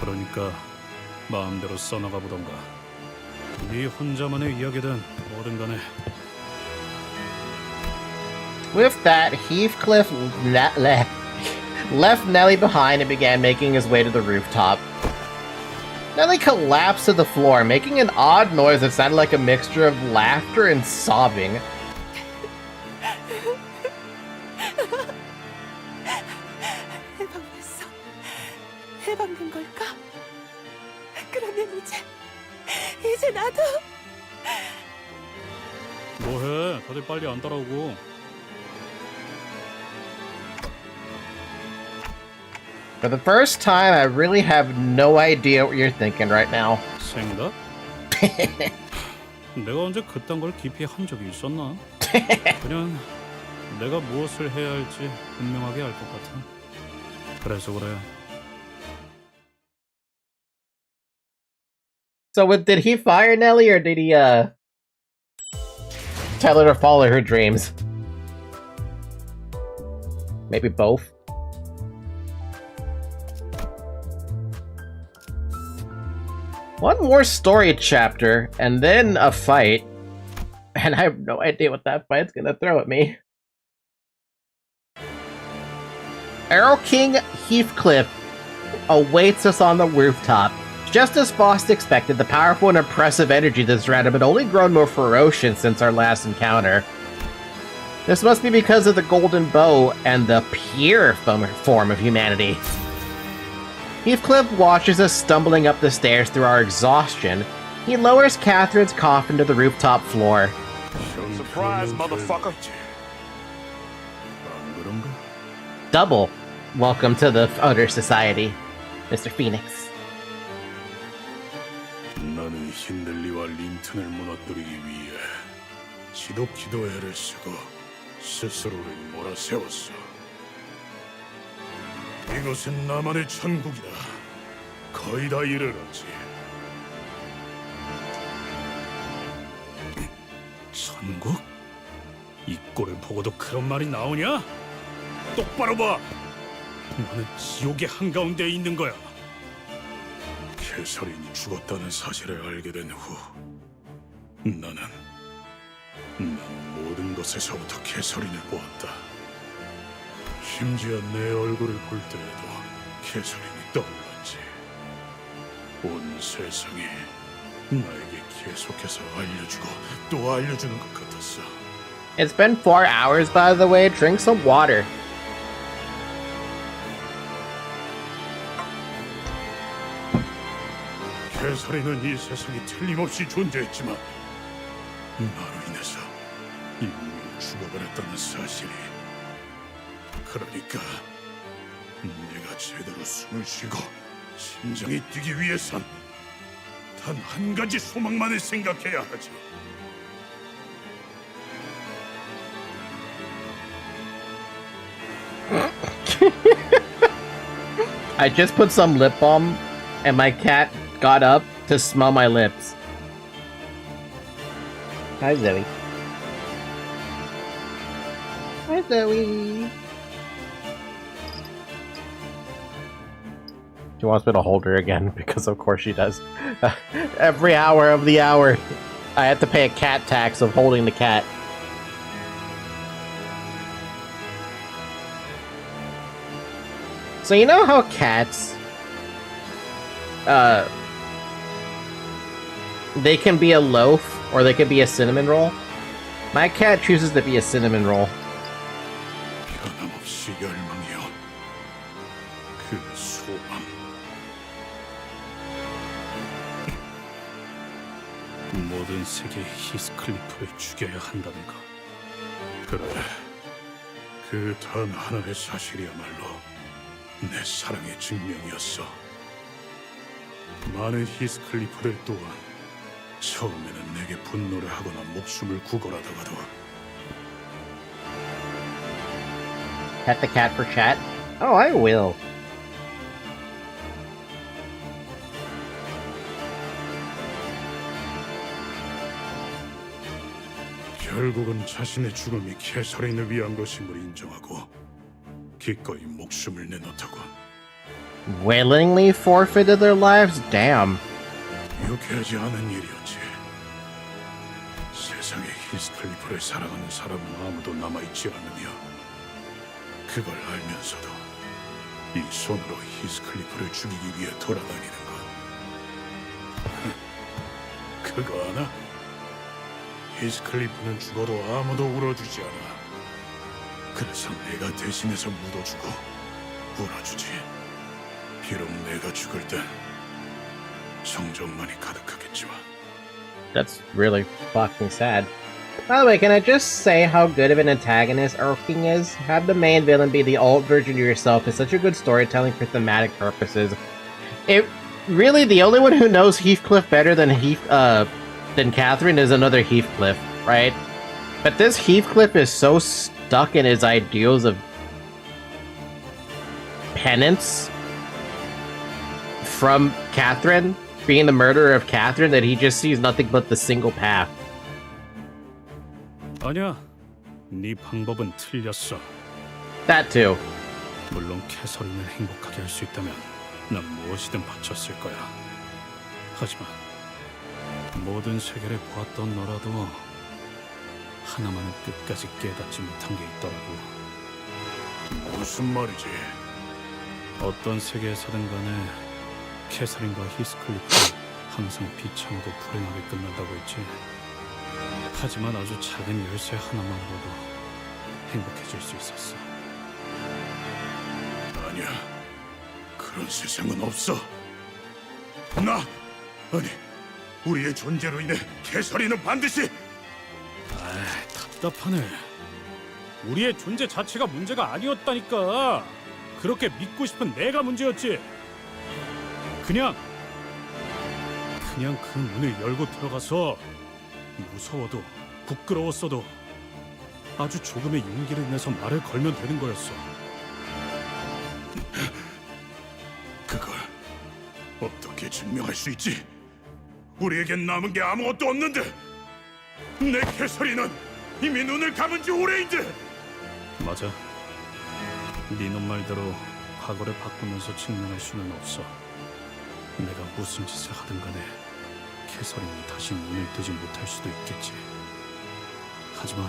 그러니까 마음대로 써나가 보던가. 네 혼자만의 이야기든 뭐든 간에. With that, Heathcliff left Nellie behind and began making his way to the rooftop. Nellie collapsed to the floor, making an odd noise that sounded like a mixture of laughter and sobbing. 해방됐어. 해방된 걸까? 그러면 이제 나도. 뭐해? 다들 빨리 안 따라오고. For the first time, I really have no idea what you're thinking right now. 생각? 내가 언제 그딴 걸 깊이 한 적이 있었나? 그냥 내가 무엇을 해야 할지 분명하게 알 것 같아. 그래서 그래. So, did he fire Nellie, or did he, tell her to follow her dreams? Maybe both? One more story chapter, and then a fight. And I have no idea what that fight's gonna throw at me. Arrow King Heathcliff awaits us on the rooftop. Just as Faust expected, the powerful and impressive energy that surrounded him had only grown more ferocious since our last encounter. This must be because of the golden bow and the pure form of humanity. Heathcliff watches us stumbling up the stairs through our exhaustion. He lowers Catherine's coffin to the rooftop floor. Surprise, motherfucker! Double welcome to the Honor Society, Mr. Phoenix. 나는 힌들리와 린튼을 무너뜨리기 위해 지독히도 애를 쓰고 스스로를 몰아세웠어. 이곳은 나만의 천국이다. 거의 다 이르렀지. 천국? 이 꼴을 보고도 그런 말이 나오냐? 똑바로 봐! 너는 지옥의 한가운데에 있는 거야. 캐서린이 죽었다는 사실을 알게 된 후 난 모든 것에서부터 캐서린을 보았다. 심지어 내 얼굴을 볼 때에도 캐서린이 떠올랐지. 온 세상이 나에게 계속해서 알려주고 또 알려주는 것 같았어. It's been 4 hours, by the way. Drink some water. 캐서린은 이 세상에 틀림없이 존재했지만 나로 인해서 인명이 죽어버렸다는 사실이. 그러니까 내가 제대로 숨을 쉬고 심장이 뛰기 위해선 단 한 가지 소망만을 생각해야 하지. I just put some lip balm, and my cat got up to smell my lips. Hi, Zoe. Hi, Zoe. She wants me to hold her again, because of course she does. Every hour of the hour, I have to pay a cat tax of holding the cat. So you know how cats, they can be a loaf, or they can be a cinnamon roll? My cat chooses to be a cinnamon roll. 변함없이 열망이여. 그 소망. 모든 세계의 히스클리프를 죽여야 한다는가? 그래. 그 단 하나의 사실이야말로 내 사랑의 증명이었어. 많은 히스클리프들 또한 처음에는 내게 분노를 하거나 목숨을 구걸하다가도 Pet the cat for chat? Oh, I will. 결국은 자신의 죽음이 캐서린을 위한 것임을 인정하고 기꺼이 목숨을 내놓더군. Willingly forfeited their lives? Damn. 유쾌하지 않은 일이었지. 세상에 히스클리프를 사랑하는 사람은 아무도 남아있지 않으며 그걸 알면서도 이 손으로 히스클리프를 죽이기 위해 돌아다니는 것. 그거 아나? 히스클리프는 죽어도 아무도 울어주지 않아. 그래서 내가 대신해서 묻어주고 울어주지. 비록 내가 죽을 땐 정적만이 가득하겠지만. That's really fucking sad. By the way, can I just say how good of an antagonist King is? Have the main villain be the old version of yourself is such a good storytelling for thematic purposes. It really, the only one who knows Heathcliff better than Catherine is another Heathcliff, right? But this Heathcliff is so stuck in his ideals of penance from Catherine, being the murderer of Catherine, that he just sees nothing but the single path. 아니야, 네 방법은 틀렸어. That too. 물론 캐서린을 행복하게 할 수 있다면 난 무엇이든 바쳤을 거야. 하지만 모든 세계를 보았던 너라도 하나만은 끝까지 깨닫지 못한 게 있더라고. 무슨 말이지? 어떤 세계에서든 간에 캐서린과 히스클리프는 항상 비참하고 불행하게 끝난다고 했지. 하지만 아주 작은 열쇠 하나만으로도 행복해질 수 있었어. 아니야, 그런 세상은 없어. 아니, 우리의 존재로 인해 캐서린은 반드시. 답답하네. 우리의 존재 자체가 문제가 아니었다니까. 그렇게 믿고 싶은 내가 문제였지. 그냥 그 문을 열고 들어가서 무서워도 부끄러웠어도 아주 조금의 용기를 내서 말을 걸면 되는 거였어. 그걸 어떻게 증명할 수 있지? 우리에겐 남은 게 아무것도 없는데. 내 캐서린은 이미 눈을 감은 지 오래인데. 맞아. 네 놈 말대로 과거를 바꾸면서 증명할 수는 없어. 내가 무슨 짓을 하든 간에 캐서린이 다시 눈을 뜨지 못할 수도 있겠지. 하지만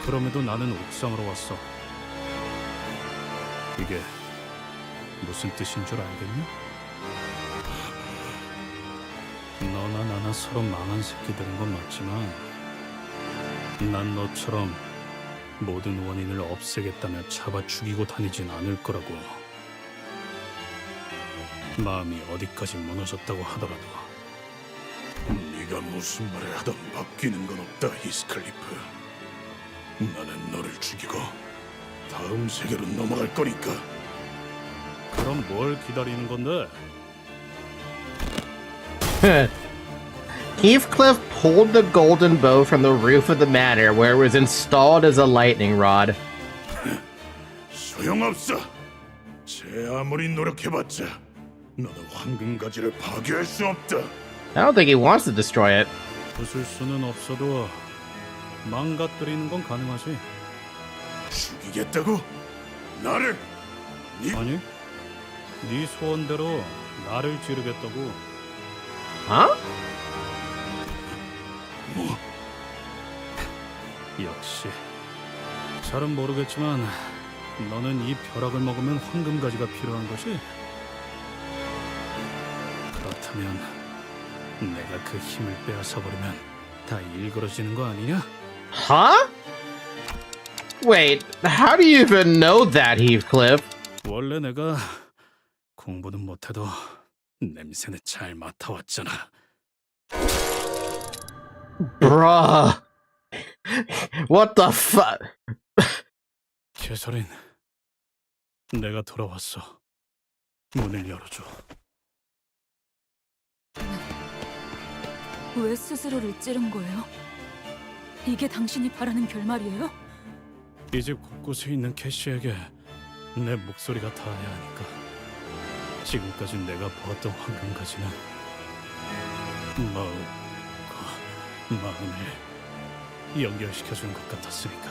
그럼에도 나는 옥상으로 왔어. 이게 무슨 뜻인 줄 알겠니? 너나 나나 서로 망한 새끼들인 건 맞지만 난 너처럼 모든 원인을 없애겠다며 잡아 죽이고 다니진 않을 거라고. 마음이 어디까지 무너졌다고 하더라도. 네가 무슨 말을 하든 바뀌는 건 없다, 히스클리프. 나는 너를 죽이고 다음 세계로 넘어갈 거니까. 그럼 뭘 기다리는 건데? Heathcliff pulled the golden bow from the roof of the manor where it was installed as a lightning rod. 소용없어. 제 아무리 노력해봤자 너는 황금가지를 파괴할 수 없다. I don't think he wants to destroy it. 부술 수는 없어도 망가뜨리는 건 가능하지. 죽이겠다고? 나를? 아니, 네 소원대로 나를 지르겠다고. Huh? 뭐? 역시 잘은 모르겠지만 너는 이 벼락을 먹으면 황금가지가 필요한 것이? 그렇다면 내가 그 힘을 빼앗아 버리면 다 일그러지는 거 아니냐? Huh? Wait, how do you even know that, Heathcliff? 원래 내가 공부는 못해도 냄새는 잘 맡아왔잖아. Bruh. What the fuck? 캐서린, 내가 돌아왔어. 문을 열어줘. 왜 스스로를 찌른 거예요? 이게 당신이 바라는 결말이에요? 이 집 곳곳에 있는 캐시에게 내 목소리가 닿아야 하니까. 지금까지 내가 보았던 황금가지는 마음을 연결시켜주는 것 같았으니까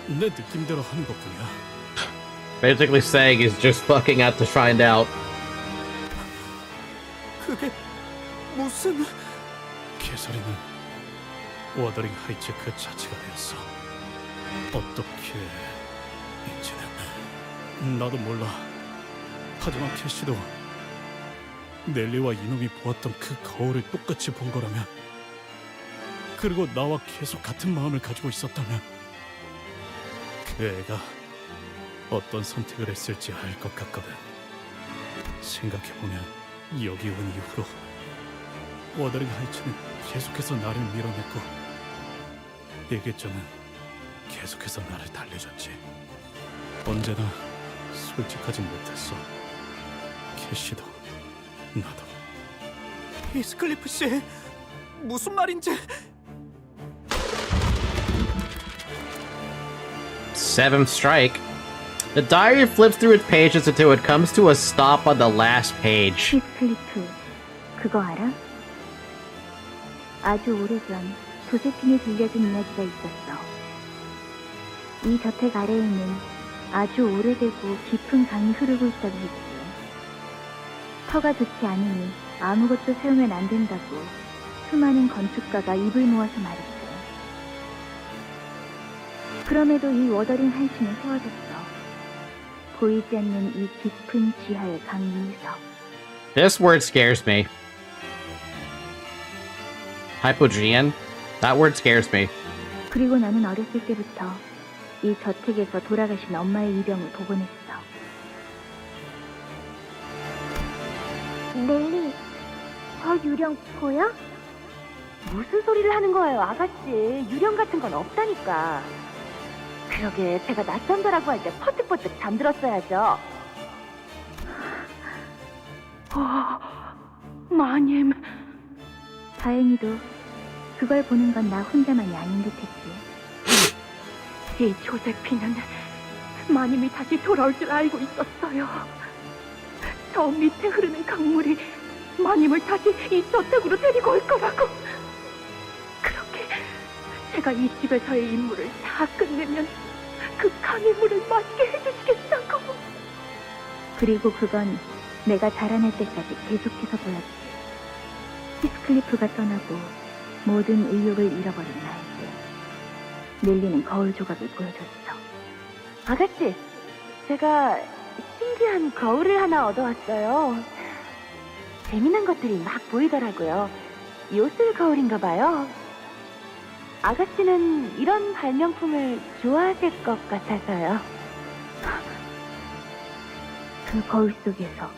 내 느낌대로 하는 것뿐이야. Basically saying he's just fucking out to find out. 그게 무슨... 캐서린은 워더링 하이츠 그 자체가 되었어. 어떻게 인지는 나도 몰라. 하지만 캐시도 넬리와 이놈이 보았던 그 거울을 똑같이 본 거라면, 그리고 나와 계속 같은 마음을 가지고 있었다면, 그 애가 어떤 선택을 했을지 알 것 같거든. 생각해보면 여기 온 이후로 워더링 하이츠는 계속해서 나를 밀어냈고, 일기장은 계속해서 나를 달래줬지. 언제나 솔직하진 못했어. 캐시도 나도. 히스클리프 씨, 무슨 말인지. Seventh strike. The diary flips through its pages until it comes to a stop on the last page. 히스클리프, 그거 알아? 아주 오래전 조세핀이 들려준 이야기가 있었어. 이 저택 아래에는 아주 오래되고 깊은 강이 흐르고 있다고 했지. 터가 좋지 않으니 아무것도 세우면 안 된다고 수많은 건축가가 입을 모아서 말했대. 그럼에도 이 워더링 하이츠는 세워졌어. 보이지 않는 이 깊은 지하의 강 위에서. This word scares me. Hypogean? That word scares me. 그리고 나는 어렸을 때부터 이 저택에서 돌아가신 엄마의 유령을 보곤 했어. 넬리, 저 유령 보여? 무슨 소리를 하는 거예요, 아가씨? 유령 같은 건 없다니까. 그러게, 제가 낮잠자라고 할 때 퍼뜩퍼뜩 잠들었어야죠. 마님. 다행히도 그걸 보는 건 나 혼자만이 아닌 듯했지. 이 조세피는 마님이 다시 돌아올 줄 알고 있었어요. 저 밑에 흐르는 강물이 마님을 다시 이 저택으로 데리고 올 거라고. 그렇게 제가 이 집에서의 임무를 다 끝내면 그 강의 물을 마시게 해주시겠다고. 그리고 그건 내가 자라날 때까지 계속해서 보였지. 히스클리프가 떠나고 모든 의욕을 잃어버린 나에게 넬리는 거울 조각을 보여줬어. 아가씨, 제가 신기한 거울을 하나 얻어왔어요. 재미난 것들이 막 보이더라고요. 요술 거울인가 봐요. 아가씨는 이런 발명품을 좋아하실 것 같아서요. 그 거울 속에서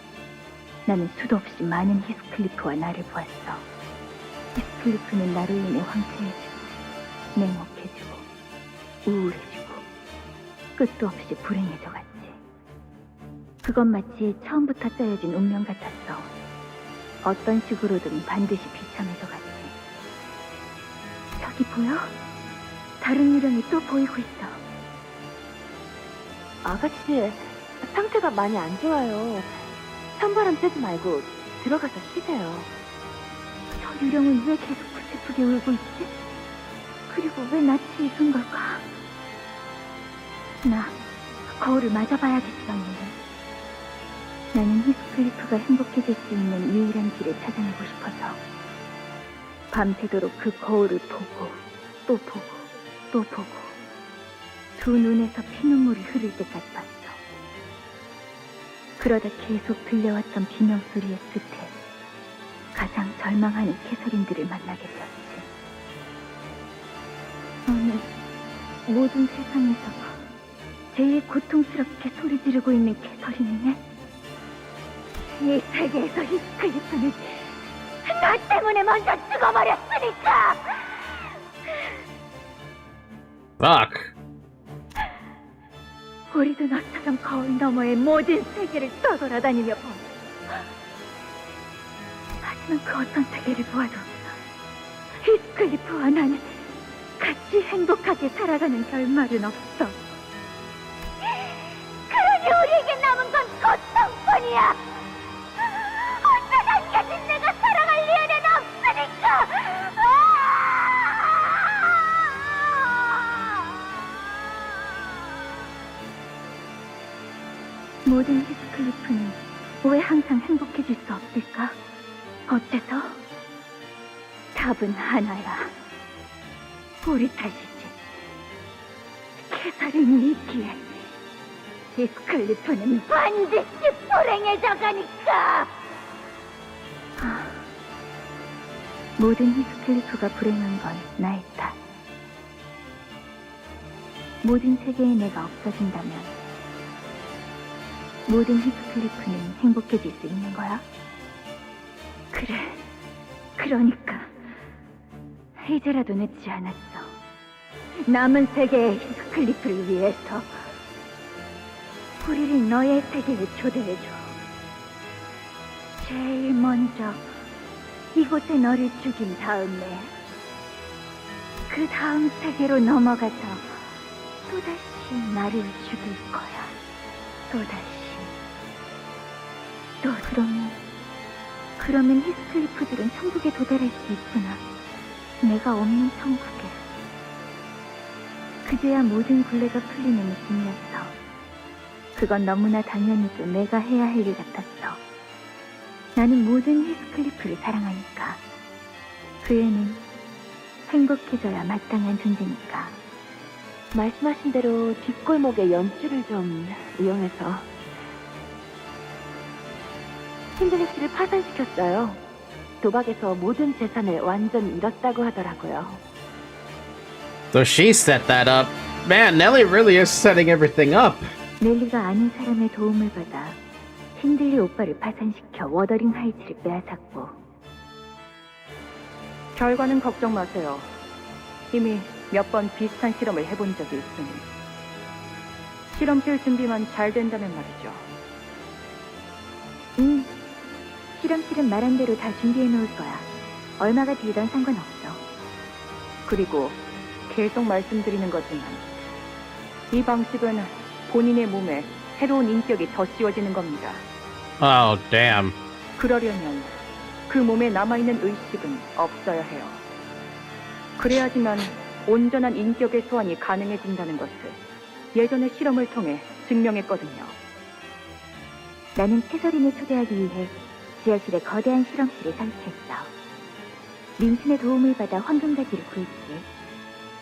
나는 수도 없이 많은 히스클리프와 나를 보았어. 히스클리프는 나로 인해 황폐해지고 냉혹해지고 우울해지고 끝도 없이 불행해져갔지. 그건 마치 처음부터 짜여진 운명 같았어. 어떤 식으로든 반드시 비참해져갔지. 저기 보여? 다른 유령이 또 보이고 있어. 아가씨, 상태가 많이 안 좋아요. 찬바람 쐬지 말고 들어가서 쉬세요. 저 유령은 왜 계속 슬프게 울고 있지? 그리고 왜 낯이 익은 걸까? 나 거울을 맞아봐야겠어. 나는 히스클리프가 행복해질 수 있는 유일한 길을 찾아내고 싶어서 밤새도록 그 거울을 보고 또 보고 또 보고 두 눈에서 피눈물이 흐를 때까지 봤어. 그러다 계속 들려왔던 비명소리의 끝에 가장 절망하는 캐서린들을 만나게 되었지. 너는 모든 세상에서 제일 고통스럽게 소리 지르고 있는 캐서린이네. 이 세계에서 히스클리프는 나 때문에 먼저 죽어버렸으니까. Fuck. 우리도 너처럼 거울 너머의 모든 세계를 떠돌아다니며 본. 하지만 그 어떤 세계를 보아도 히스클리프와 나는 같이 행복하게 살아가는 결말은 없어. 그러니 우리에게 남은 건 고통뿐이야. 혼자 남겨진 내가 살아갈 리에는 없으니까. 모든 히스클리프는 왜 항상 행복해질 수 없을까? 어째서? 답은 하나야. 우리 탓이지. 캐서린이 있기에 히스클리프는 반드시 불행해져 가니까. 모든 히스클리프가 불행한 건 나의 탓. 모든 세계에 내가 없어진다면 모든 히스클리프는 행복해질 수 있는 거야? 그래, 그러니까 이제라도 늦지 않았어. 남은 세계의 히스클리프를 위해서 우리를 너의 세계에 초대해줘. 제일 먼저 이곳에 너를 죽인 다음에 그 다음 세계로 넘어가서 또다시 나를 죽일 거야. 또다시. 또 그러면 히스클리프들은 천국에 도달할 수 있구나. 내가 없는 천국에. 그제야 모든 굴레가 풀리는 느낌이었어. 그건 너무나 당연히도 내가 해야 할 일 같았어. 나는 모든 히스클리프를 사랑하니까. 그 애는 행복해져야 마땅한 존재니까. 말씀하신 대로 뒷골목의 연줄을 좀 이용해서 힌들리 씨를 파산시켰어요. 도박에서 모든 재산을 완전 잃었다고 하더라고요. So she set that up. Man, Nelly really is setting everything up. 넬리가 아는 사람의 도움을 받아 힌들리 오빠를 파산시켜 워더링 하이츠를 빼앗았고. 결과는 걱정 마세요. 이미 몇 번 비슷한 실험을 해본 적이 있으니 실험실 준비만 잘 된다면 말이죠. 실험실은 말한 대로 다 준비해 놓을 거야. 얼마가 들던 상관없어. 그리고 계속 말씀드리는 거지만 이 방식은 본인의 몸에 새로운 인격이 더 씌워지는 겁니다. Oh, damn. 그러려면 그 몸에 남아있는 의식은 없어야 해요. 그래야지만 온전한 인격의 소환이 가능해진다는 것을 예전의 실험을 통해 증명했거든요. 나는 캐서린을 초대하기 위해 지하실에 거대한 실험실을 설치했어. 린슨의 도움을 받아 황금가지를 구했지.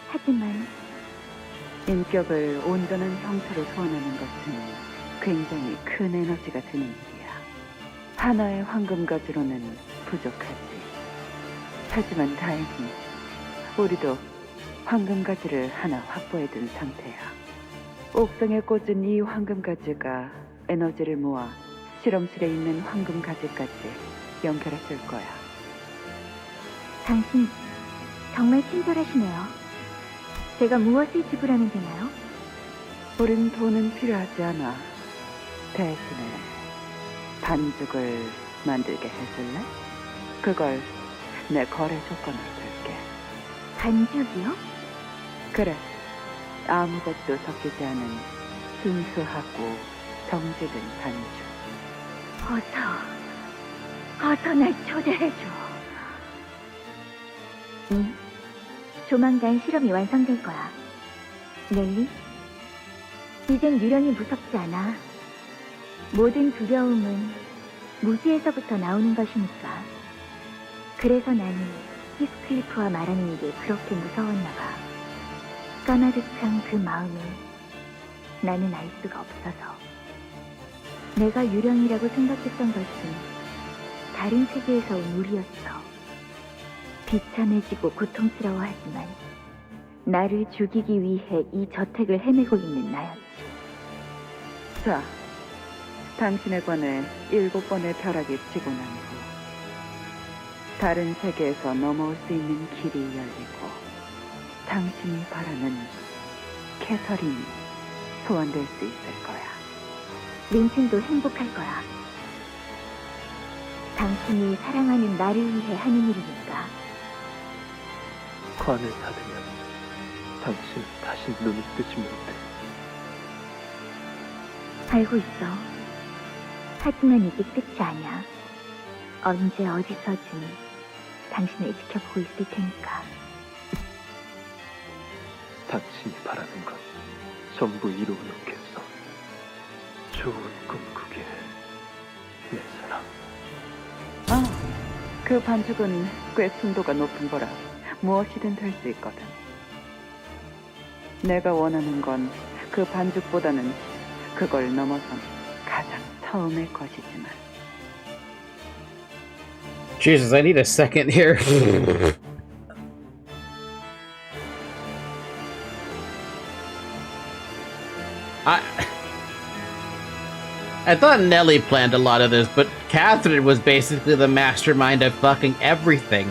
하지만 인격을 온전한 형태로 소환하는 것은 굉장히 큰 에너지가 드는 일이야. 하나의 황금가지로는 부족하지. 하지만 다행히 우리도 황금가지를 하나 확보해둔 상태야. 옥상에 꽂은 이 황금가지가 에너지를 모아 실험실에 있는 황금가지까지 연결해줄 거야. 당신 정말 친절하시네요. 제가 무엇을 지불하면 되나요? 우린 돈은 필요하지 않아. 대신에 반죽을 만들게 해줄래? 그걸 내 거래 조건으로 줄게. 반죽이요? 그래. 아무것도 섞이지 않은 순수하고 정제된 반죽. 어서 날 초대해줘. 응. 조만간 실험이 완성될 거야. 넬리, 이젠 유령이 무섭지 않아. 모든 두려움은 무지에서부터 나오는 것이니까. 그래서 나는 히스클리프와 말하는 게 그렇게 무서웠나 봐. 까마득한 그 마음을 나는 알 수가 없어서. 내가 유령이라고 생각했던 것은 다른 세계에서 온 우리였어. 비참해지고 고통스러워하지만 나를 죽이기 위해 이 저택을 헤매고 있는 나였지. 자, 당신에 관해 7번의 벼락이 치고 난 후 다른 세계에서 넘어올 수 있는 길이 열리고 당신이 바라는 캐서린이 소환될 수 있을 거야. 린슨도 행복할 거야. 당신이 사랑하는 나를 위해 하는 일이니까. 관을 닫으면 당신은 다시 눈을 뜨지 못해. 알고 있어. 하지만 이게 끝이 아니야. 언제 어디서든 당신을 지켜보고 있을 테니까. 당신이 바라는 건 전부 이루어 놓겠어. 좋은 꿈 꾸게, 내 사랑. 그 반죽은 꽤 순도가 높은 거라 무엇이든 될 수 있거든. 내가 원하는 건 그 반죽보다는 그걸 넘어선 가장 처음의 것이지만. Jesus, I need a second here. I thought Nellie planned a lot of this, but Catherine was basically the mastermind of fucking everything.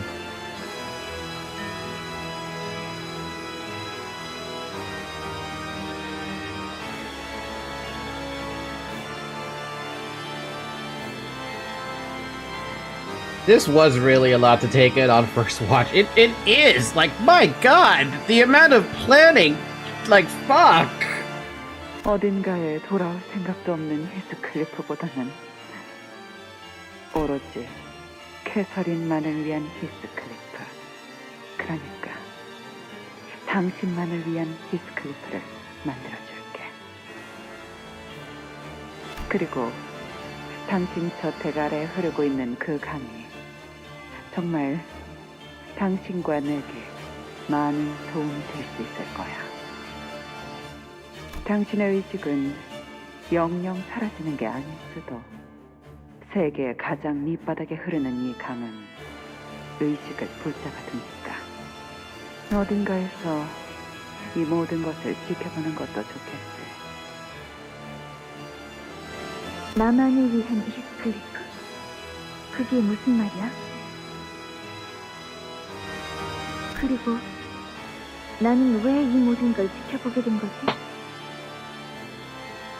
This was really a lot to take in on first watch. It is! Like, my god! The amount of planning! Like, fuck! 어딘가에 돌아올 생각도 없는 히스클리프보다는 오로지 캐서린만을 위한 히스클리프. 그러니까 당신만을 위한 히스클리프를 만들어줄게. 그리고 당신 저택 아래 흐르고 있는 그 강이 정말 당신과 내게 많은 도움이 될 수 있을 거야. 당신의 의식은 영영 사라지는 게 아닐 수도. 세계의 가장 밑바닥에 흐르는 이 강은 의식을 붙잡아두니까. 어딘가에서 이 모든 것을 지켜보는 것도 좋겠지. 나만을 위한 히스클리프? 그게 무슨 말이야? 그리고 나는 왜 이 모든 걸 지켜보게 된 거지?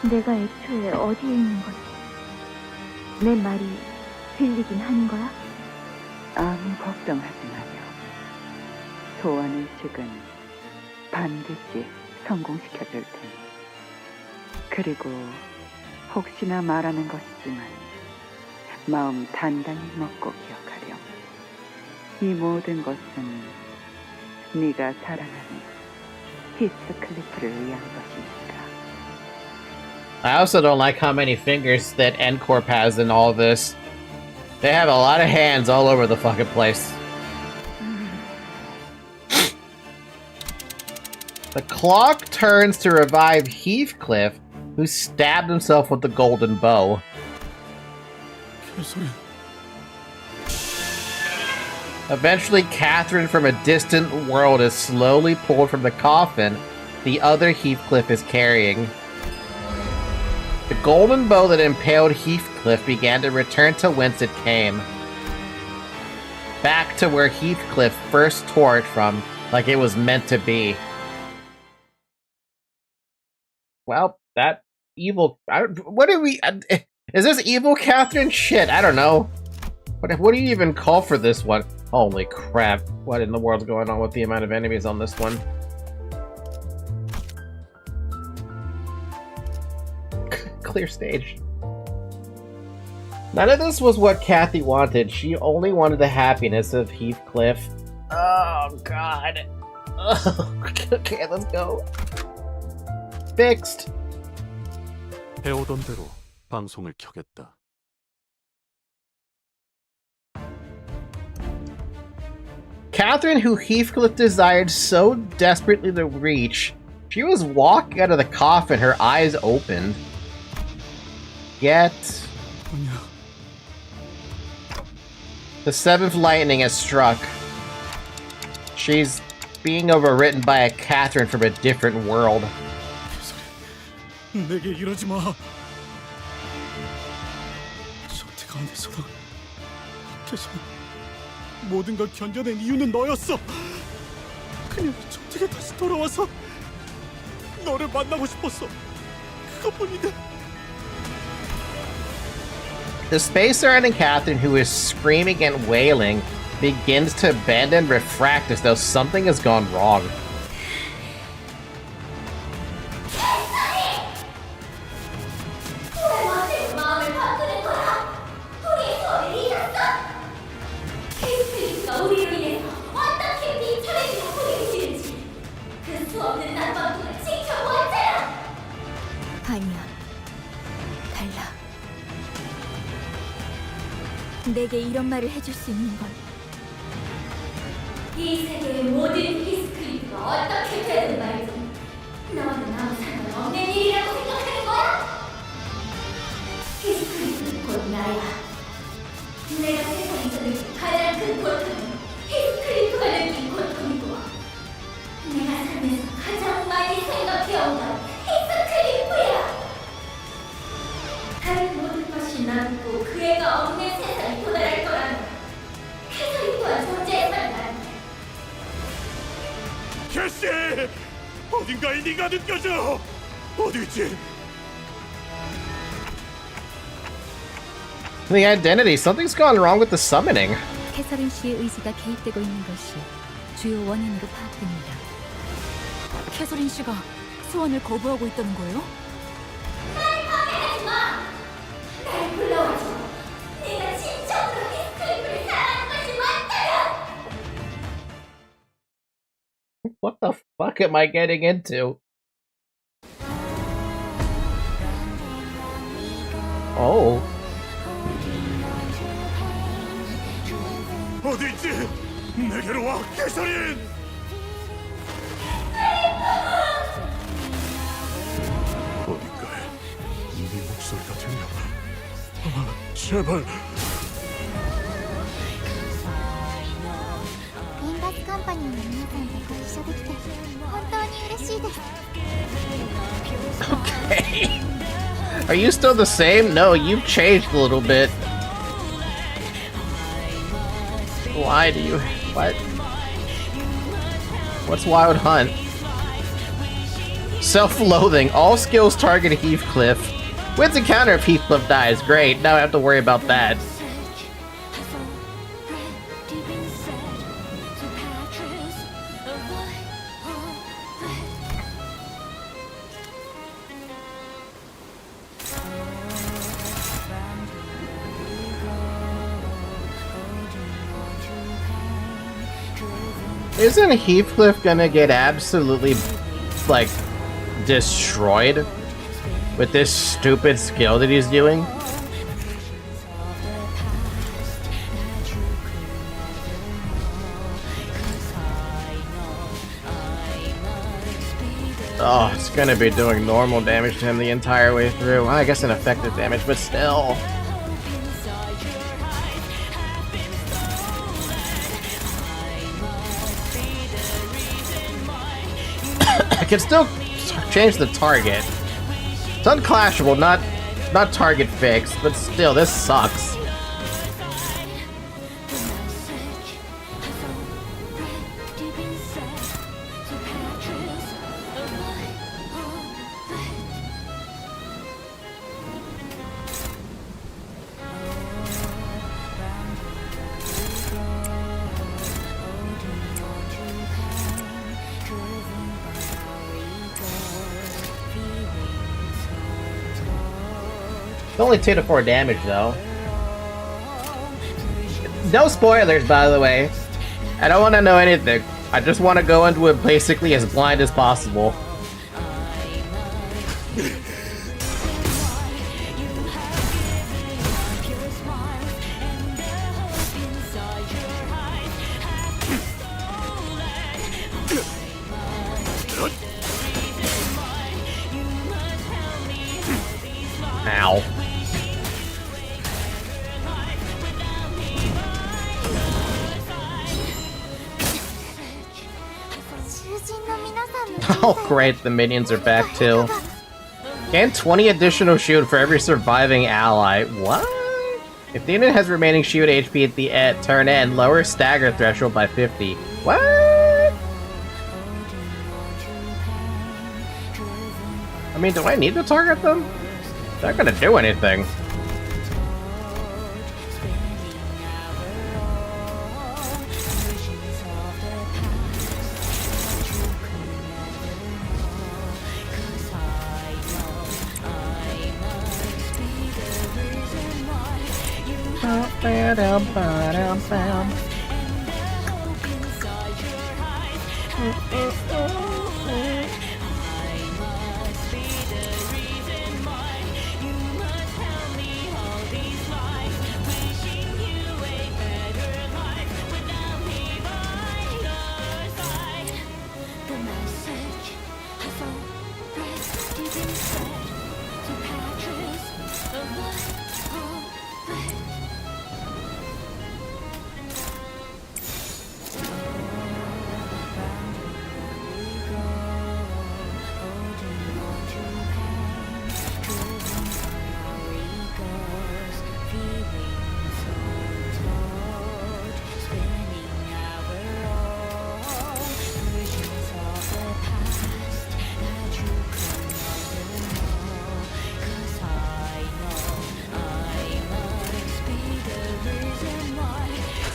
내가 애초에 어디에 있는 거지? 내 말이 들리긴 하는 거야? 아무 걱정하지 마렴. 소원의식은 반드시 성공시켜줄 테니. 그리고 혹시나 말하는 것이지만 마음 단단히 먹고 기억하렴. 이 모든 것은 네가 사랑하는 히스클리프를 위한 것이니까. I also don't like how many fingers that N-Corp has in all this. They have a lot of hands all over the fucking place. The clock turns to revive Heathcliff, who stabbed himself with the golden bow. Eventually, Catherine from a distant world is slowly pulled from the coffin the other Heathcliff is carrying. The golden bow that impaled Heathcliff began to return to whence it came. Back to where Heathcliff first tore it from, like it was meant to be. Well, that evil... what do we... is this evil Catherine? Shit, I don't know. What do you even call for this one? Holy crap. What in the world's going on with the amount of enemies on this one? Clear stage. None of this was what Kathy wanted. She only wanted the happiness of Heathcliff. Oh, God. Oh, okay, let's go. Fixed. 해오던 대로 방송을 켜겠다. Catherine, who Heathcliff desired so desperately to reach, she was walking out of the coffin, her eyes opened. Yet... the seventh lightning has struck. She's being overwritten by a Catherine from a different world. 내게 이러지 마. 저택 안에서도 밖에서 모든 걸 견뎌낸 이유는 너였어. 그냥 저택에 다시 돌아와서 너를 만나고 싶었어. 그것뿐인데. The space surrounding Catherine, who is screaming and wailing, begins to bend and refract as though something has gone wrong. 아니야. 달라. 내게 이런 말을 해줄 수 있는 건 이 세계의 모든 히스클리프가 어떻게 되든 말든 너는 아무 상관없는 일이라고 생각하는 거야? 히스클리프는 곧 나야. 내가 세상에서 느낀 가장 애가 없는 세상이 도달할 거라면 캐서린 또한 존재해서는 안 돼. 캐시! 어딘가에 네가 느껴져! 어디지? The identity. Something's gone wrong with the summoning. 캐서린 씨의 의지가 개입되고 있는 것이 주요 원인으로 파악됩니다. 캐서린 씨가 소원을 거부하고 있다는 거예요? 날 파괴하지 마! 날 불러와줘. 네가 진정으로 히스클리프를 사랑하는 것이 맞다면! What the fuck am I getting into? Oh. 어디지? 내게로 와, 캐서린! 어딘가에 네 목소리가 들려. 아, 제발. リンバスカンパニーの皆さんとご一緒できて本当に嬉しいです。 Okay. Are you still the same? No, you've changed a little bit. Why do you... What? What's Wild Hunt? Self-loathing. All skills target Heathcliff. Wins encounter if Heathcliff dies. Great, now I have to worry about that. Isn't Heathcliff gonna get absolutely, like, destroyed with this stupid skill that he's doing? Oh, it's gonna be doing normal damage to him the entire way through. Well, I guess an effective damage, but still. I can still change the target. It's unclashable, not target fixed, but still, this sucks. It's only 2 to 4 damage, though. No spoilers, by the way. I don't want to know anything. I just want to go into it basically as blind as possible. Ow. Oh great, the minions are back too. Gain 20 additional shield for every surviving ally. What? If the unit has remaining shield HP at the turn end, lower stagger threshold by 50. What? I mean, do I need to target them? They're not gonna do anything.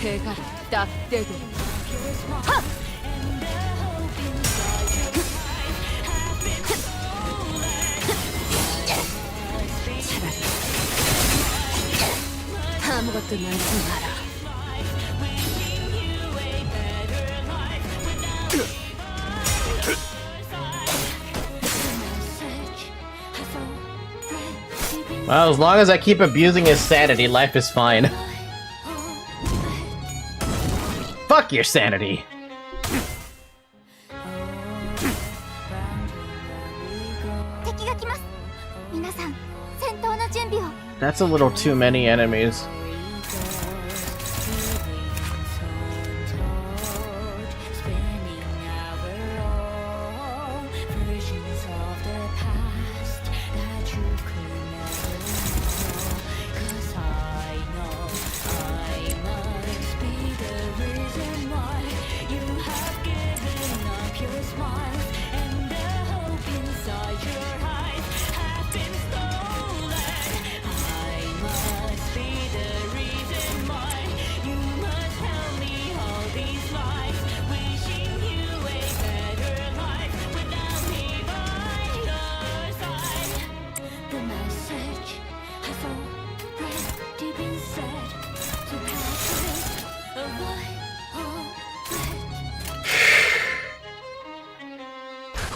대가리 딱 떼고 하! 차라리 아무것도 말지 마라. Well, as long as I keep abusing his sanity, life is fine. Fuck your sanity! That's a little too many enemies.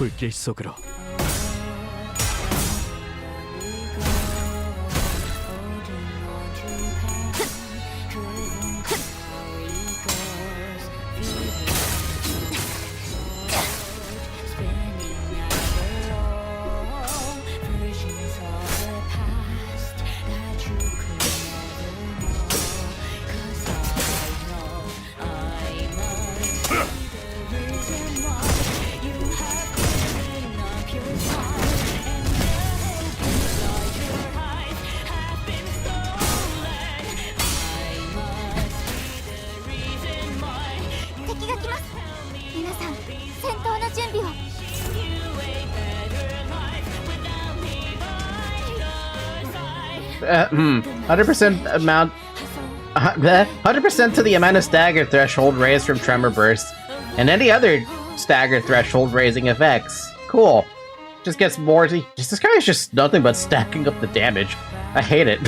불길 속으로. Hmm. 100% amount. 100% to the amount of stagger threshold raised from tremor bursts, and any other stagger threshold raising effects. Cool. Just gets more. This guy is just nothing but stacking up the damage. I hate it.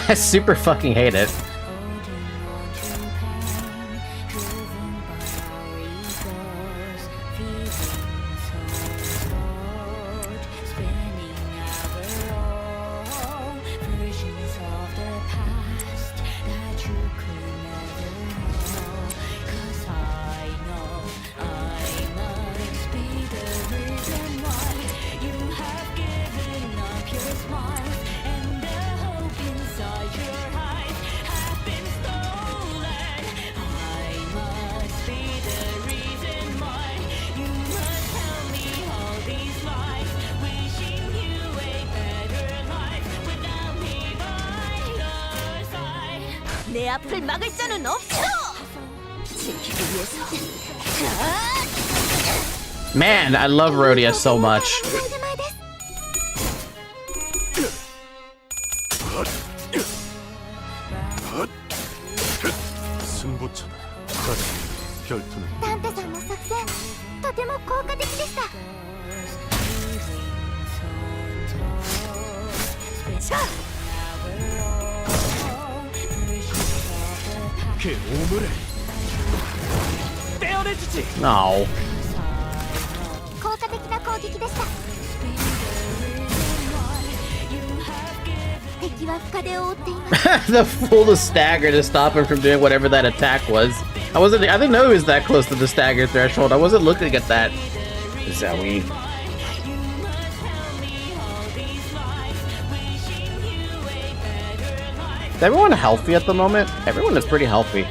I super fucking hate it. 내 앞을 막을 자는 없어. 지키기 위해서. Man, I love Rhodia so much. 승부처다. 결투는 ダンテさんの作戦、とても効果的でした。 그 오물을 떼어내주지. No. 効果的な攻撃でした。敵は深手を負っています。 The full stagger to stop him from doing whatever that attack was. I didn't know he was that close to the stagger threshold. I wasn't looking at that. Zoe. Is everyone healthy at the moment? Everyone is pretty healthy.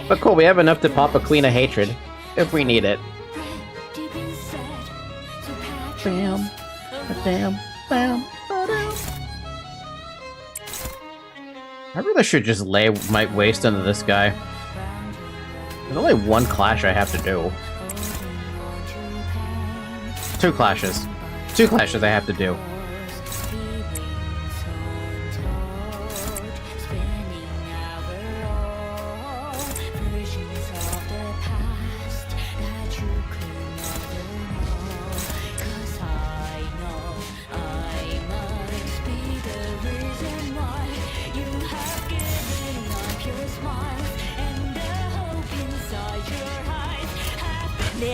But cool, we have enough to pop a Queen of Hatred. If we need it. Bam. Bam. Bam. I really should just lay my waste into this guy. There's only one clash I have to do. Two clashes. Two clashes I have to do.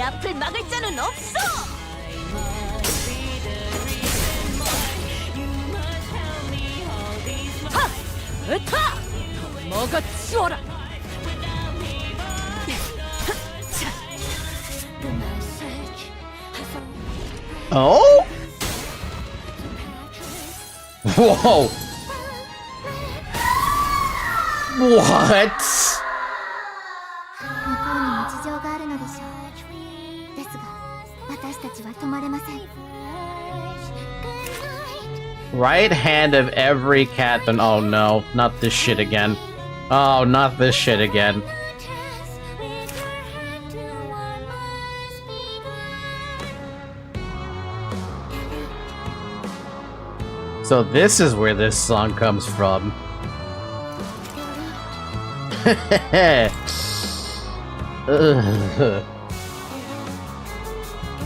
앞을 막을 자는 없어. 하! 으타! 먹어 치워라. Oh? Whoa! What? 向こうにも事情があるのでしょう。ですが、私たちは止まれません。Right hand of every cat. And oh no, not this shit again. Oh, not this shit again. So this is where this song comes from.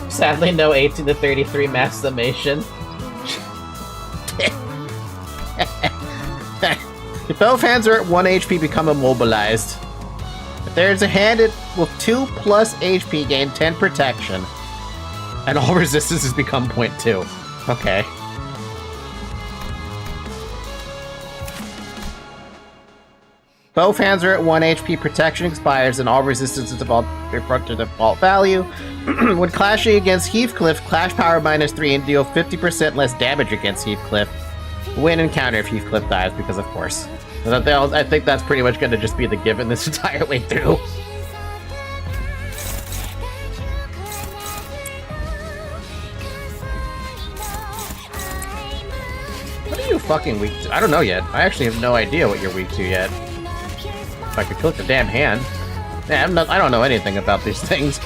Sadly, no 18 to 33 max summation. If both hands are at 1 HP, become immobilized. If there's a hand with 2 plus HP, gain 10 protection. And all resistances become 0.2. Okay. Both hands are at 1 HP, protection expires, and all resistance is default to default value. When clashing against Heathcliff, clash power -3 and deal 50% less damage against Heathcliff. Win and counter if Heathcliff dies, because of course. I think that's pretty much going to just be the given this entire way through. What are you fucking weak to? I don't know yet. I actually have no idea what you're weak to yet. If I could click the damn hand. Yeah, I don't know anything about these things.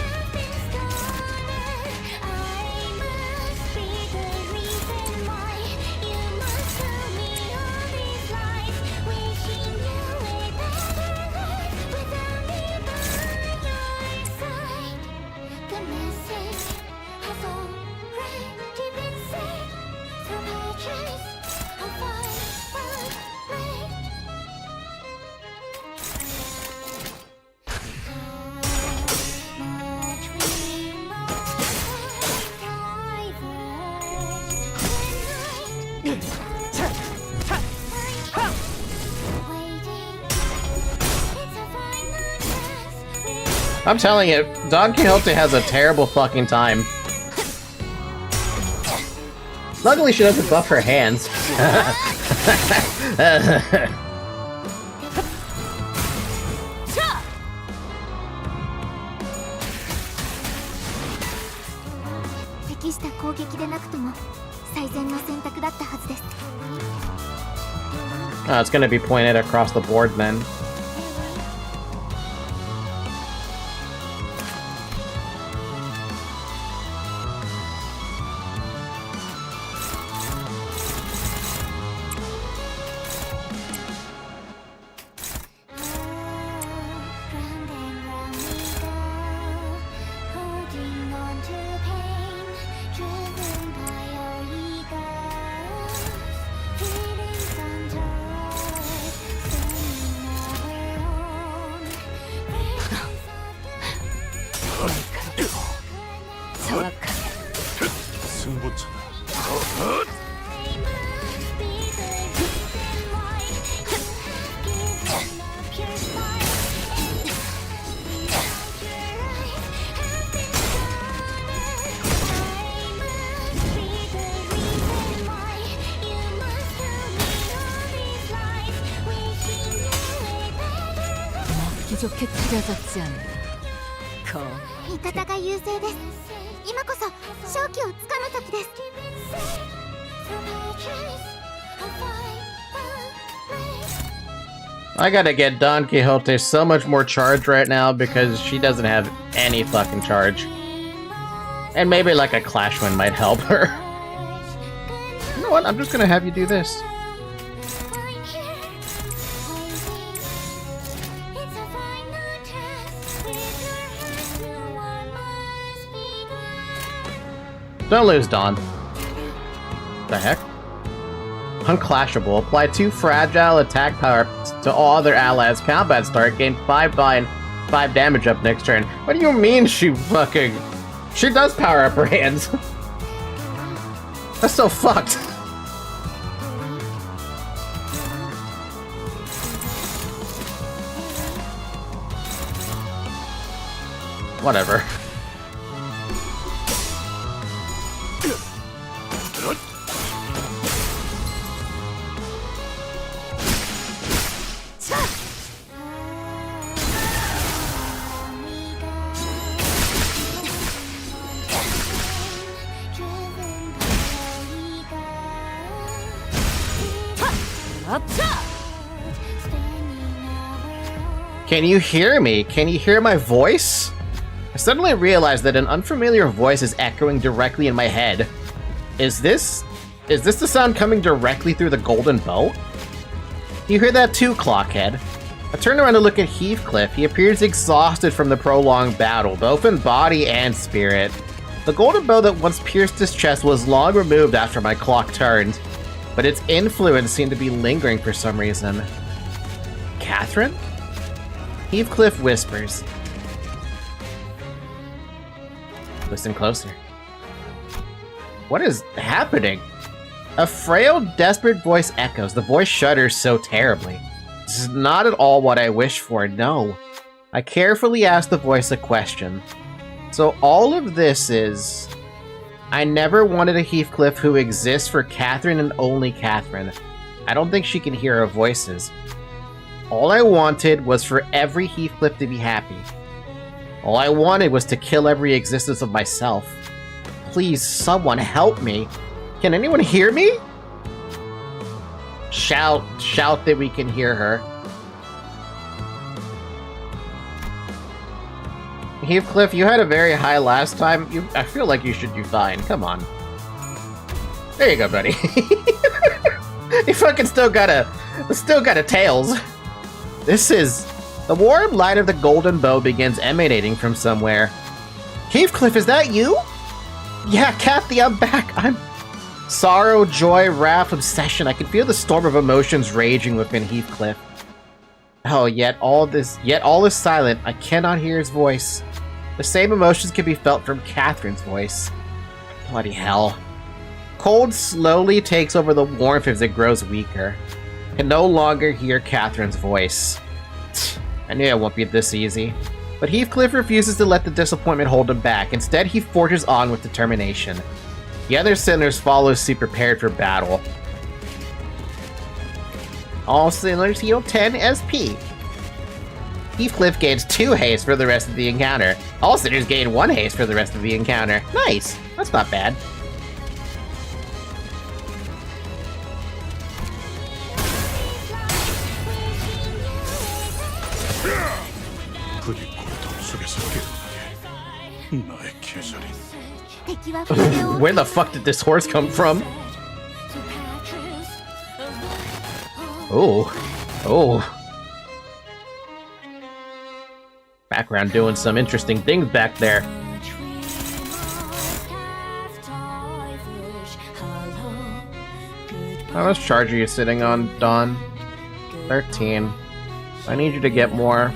I'm telling you, Don Quixote has a terrible fucking time. Luckily she doesn't buff her hands. Oh, it's gonna be pointed across the board then. 좋게 차려졌지 않나. 味方が優勢です。今こそ勝機をつかむ時です。 I gotta get Don Quixote so much more charge right now because she doesn't have any fucking charge. And maybe like a Clash Wind might help her. You know what? I'm just gonna have you do this. Don't lose, Dawn. The heck? Unclashable. Apply 2 fragile attack power to all other allies. Combat start. Gain 5 bind 5 damage up next turn. What do you mean she fucking... She does power up her hands. That's so fucked. Whatever. Can you hear me? Can you hear my voice? I suddenly realized that an unfamiliar voice is echoing directly in my head. Is this the sound coming directly through the golden bow? You hear that too, Clockhead? I turn around to look at Heathcliff. He appears exhausted from the prolonged battle, both in body and spirit. The golden bow that once pierced his chest was long removed after my clock turned, but its influence seemed to be lingering for some reason. Catherine? Heathcliff whispers. Listen closer. What is happening? A frail, desperate voice echoes. The voice shudders so terribly. This is not at all what I wished for, no. I carefully ask the voice a question. So all of this is... I never wanted a Heathcliff who exists for Catherine and only Catherine. I don't think she can hear our voices. All I wanted was for every Heathcliff to be happy. All I wanted was to kill every existence of myself. Please, someone help me. Can anyone hear me? Shout that we can hear her. Heathcliff, you had a very high last time. I feel like you should do fine. Come on. There you go, buddy. You fucking still got a tails. This is... The warm light of the golden bow begins emanating from somewhere. Heathcliff, is that you? Yeah, Kathy, I'm back. I'm... Sorrow, joy, wrath, obsession. I can feel the storm of emotions raging within Heathcliff. Oh, yet all is silent. I cannot hear his voice. The same emotions can be felt from Catherine's voice. Bloody hell. Cold slowly takes over the warmth as it grows weaker. I can no longer hear Catherine's voice. I knew it won't be this easy. But Heathcliff refuses to let the disappointment hold him back. Instead, he forges on with determination. The other sinners follow suit prepared for battle. All sinners heal 10 SP. Heathcliff gains 2 haste for the rest of the encounter. All sinners gain 1 haste for the rest of the encounter. Nice! That's not bad. Where the fuck did this horse come from? Oh. Background doing some interesting things back there. How much charge are you sitting on, Dawn? 13. I need you to get more.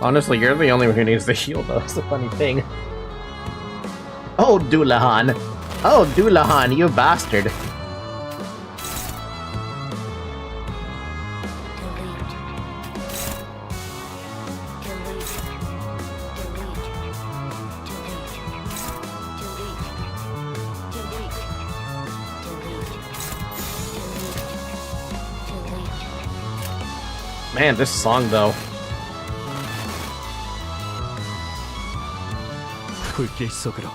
Honestly, you're the only one who needs the heal, though. That's the funny thing. Oh, Doulahan. Oh, Doulahan, you bastard. Man, this song, though. 불길 속으로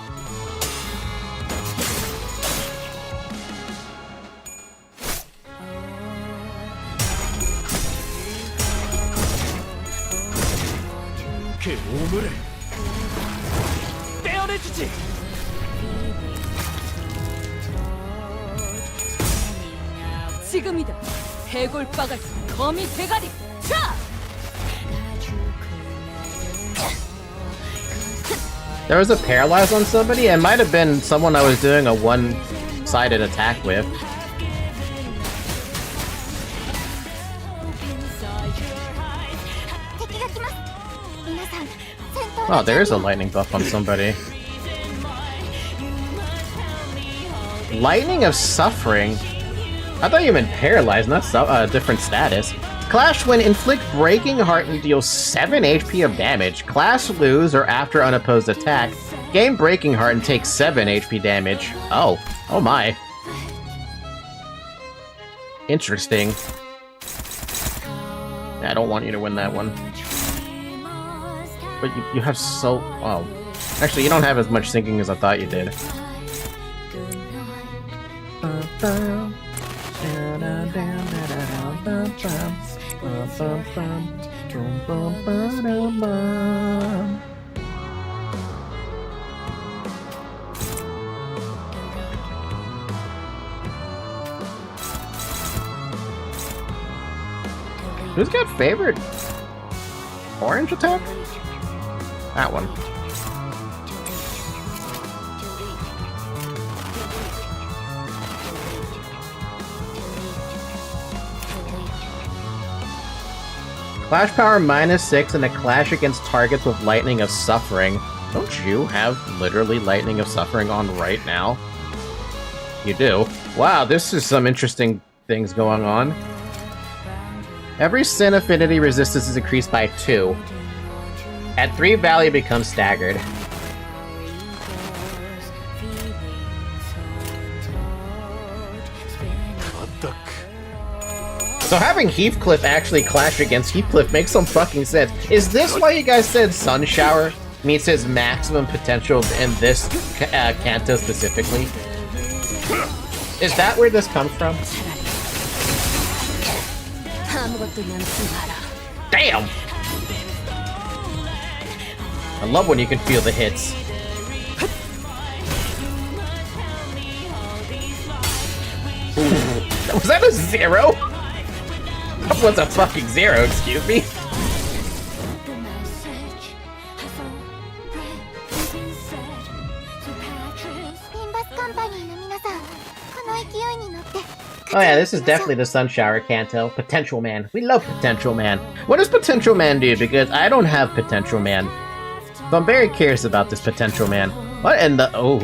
그 오물을 떼어내주지. 지금이다. 해골바가지 거미 대가리. 차! There was a paralyze on somebody? It might have been someone I was doing a one-sided attack with. Oh, there is a lightning buff on somebody. Lightning of Suffering? I thought you meant paralyzed, not different status. Clash when inflict Breaking Heart and deal 7 HP of damage. Clash lose or after unopposed attack. Gain Breaking Heart and take 7 HP damage. Oh. Oh my. Interesting. I don't want you to win that one. But you have so... Oh. Actually, you don't have as much syncing as I thought you did. Who's got favorite orange attack? That one. Clash power -6 and a clash against targets with Lightning of Suffering. Don't you have literally Lightning of Suffering on right now? You do. Wow, this is some interesting things going on. Every Sin affinity resistance is increased by 2. At 3 value becomes staggered. So having Heathcliff actually clash against Heathcliff makes some fucking sense. Is this why you guys said Sun Shower meets his maximum potential in this Canto specifically? Is that where this comes from? Damn! I love when you can feel the hits. Ooh. Was that a 0? That was a fucking 0, excuse me. Oh yeah, this is definitely the Sun Shower Canto. Potential Man. We love Potential Man. What does Potential Man do? Because I don't have Potential Man. So I'm very curious about this Potential Man. What in the... Oh.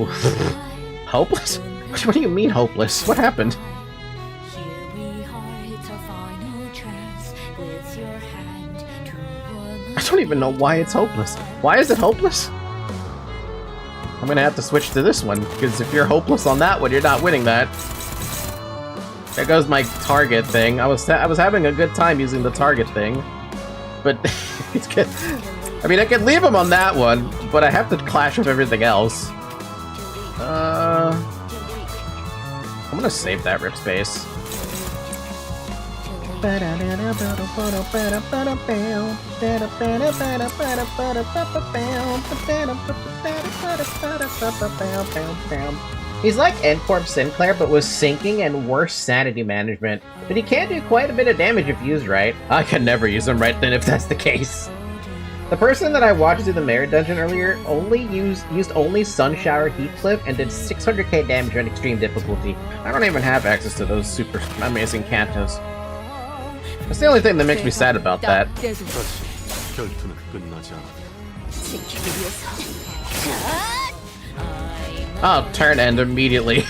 Hopeless? What do you mean hopeless? What happened? I don't even know why it's hopeless. Why is it hopeless? I'm gonna have to switch to this one, because if you're hopeless on that one, you're not winning that. There goes my target thing. I was having a good time using the target thing, but it's good. I mean, I can leave him on that one, but I have to clash with everything else. I'm gonna save that rip space. He's like Ncorp Sinclair, but with sinking and worse sanity management. But he can do quite a bit of damage if used right. I can never use him right then if that's the case. The person that I watched do the Merit Dungeon earlier only used only Sun Shower Heathcliff and did 600k damage on extreme difficulty. I don't even have access to those super amazing Cantos. That's the only thing that makes me sad about that. Oh, turn end immediately.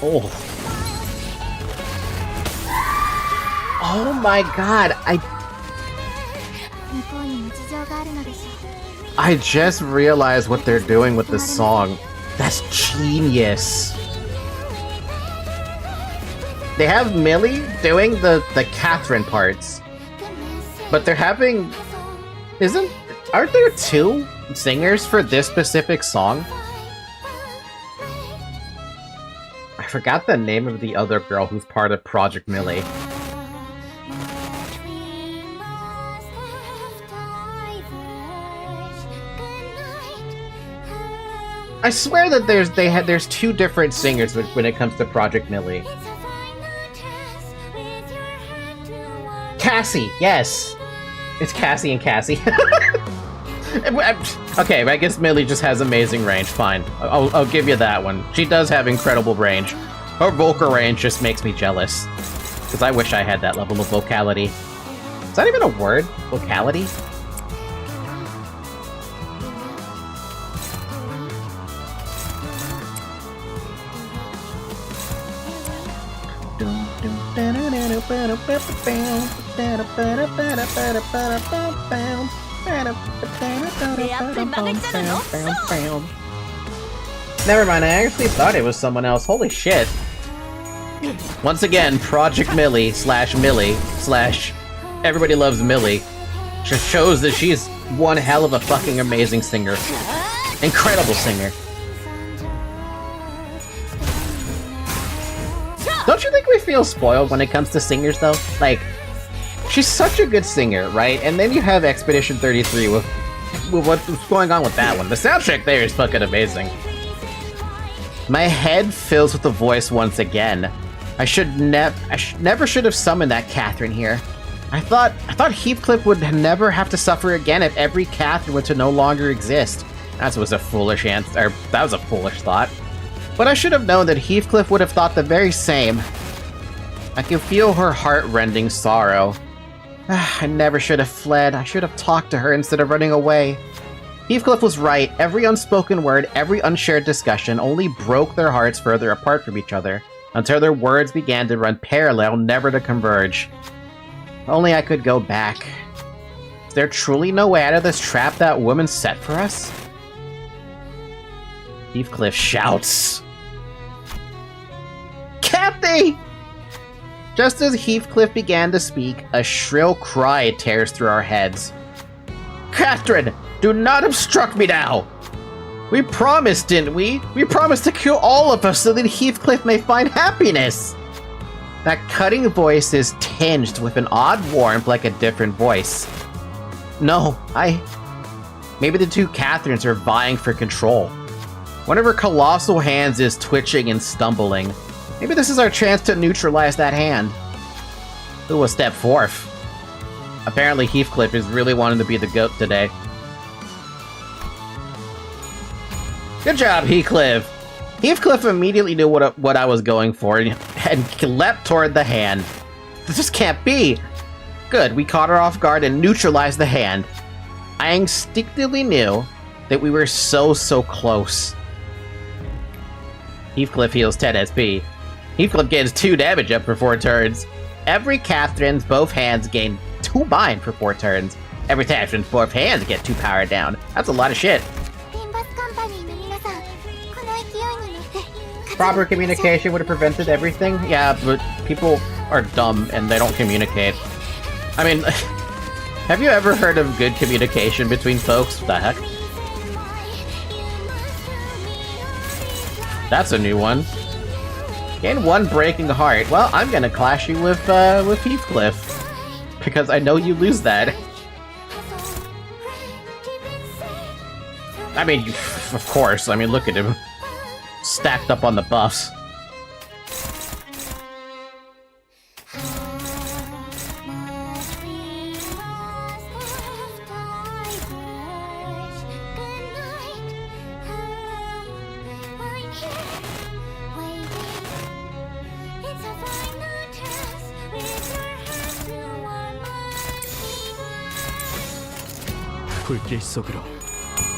Oh. Oh my god, I just realized what they're doing with this song. That's genius. They have Millie doing the Catherine parts, but they're having... Aren't there 2 singers for this specific song? I forgot the name of the other girl who's part of Project Millie. I swear that there's 2 different singers when it comes to Project Millie. Cassie, yes! It's Cassie and Cassie. Okay, I guess Millie just has amazing range, fine. I'll give you that one. She does have incredible range. Her vocal range just makes me jealous. Because I wish I had that level of vocality. that even a word? Locality? Never mind, I actually thought it was someone else. Holy shit. Once again, Project Millie slash Everybody Loves Millie just shows that she's one hell of a fucking amazing singer. Incredible singer. Don't you think we feel spoiled when it comes to singers, though? Like, she's such a good singer, right? And then you have Expedition 33 with what's going on with that one. The soundtrack there is fucking amazing. My head fills with the voice once again. I never should have summoned that Catherine here. I thought Heathcliff would never have to suffer again if every Catherine were to no longer exist. That was a foolish answer. That was a foolish thought. But I should have known that Heathcliff would have thought the very same. I can feel her heart-rending sorrow. I never should have fled. I should have talked to her instead of running away. Heathcliff was right. Every unspoken word, every unshared discussion only broke their hearts further apart from each other, until their words began to run parallel, never to converge. Only I could go back. Is there truly no way out of this trap that woman set for us? Heathcliff shouts. Kathy! Just as Heathcliff began to speak, a shrill cry tears through our heads. Catherine, do not obstruct me now! We promised, didn't we? We promised to kill all of us so that Heathcliff may find happiness! That cutting voice is tinged with an odd warmth like a different voice. No, Maybe the two Catherines are vying for control. One of her colossal hands is twitching and stumbling. Maybe this is our chance to neutralize that hand. Who will step forth? Apparently Heathcliff is really wanting to be the goat today. Good job, Heathcliff! Heathcliff immediately knew what I was going for and leapt toward the hand. This just can't be! Good, we caught her off guard and neutralized the hand. I instinctively knew that we were so close. Heathcliff heals 10 SP. Heathcliff gains 2 damage up for 4 turns. Every Catherine's both hands gain 2 bind for 4 turns. Every Catherine's both hands get 2 power down. That's a lot of shit. Proper communication would have prevented everything? Yeah, but people are dumb and they don't communicate. I mean, have you ever heard of good communication between folks? What the heck? That's a new one. Gain 1 breaking heart. Well, I'm gonna clash you with Heathcliff. Because I know you lose that. I mean, of course. I mean, look at him. Stacked up on the buffs.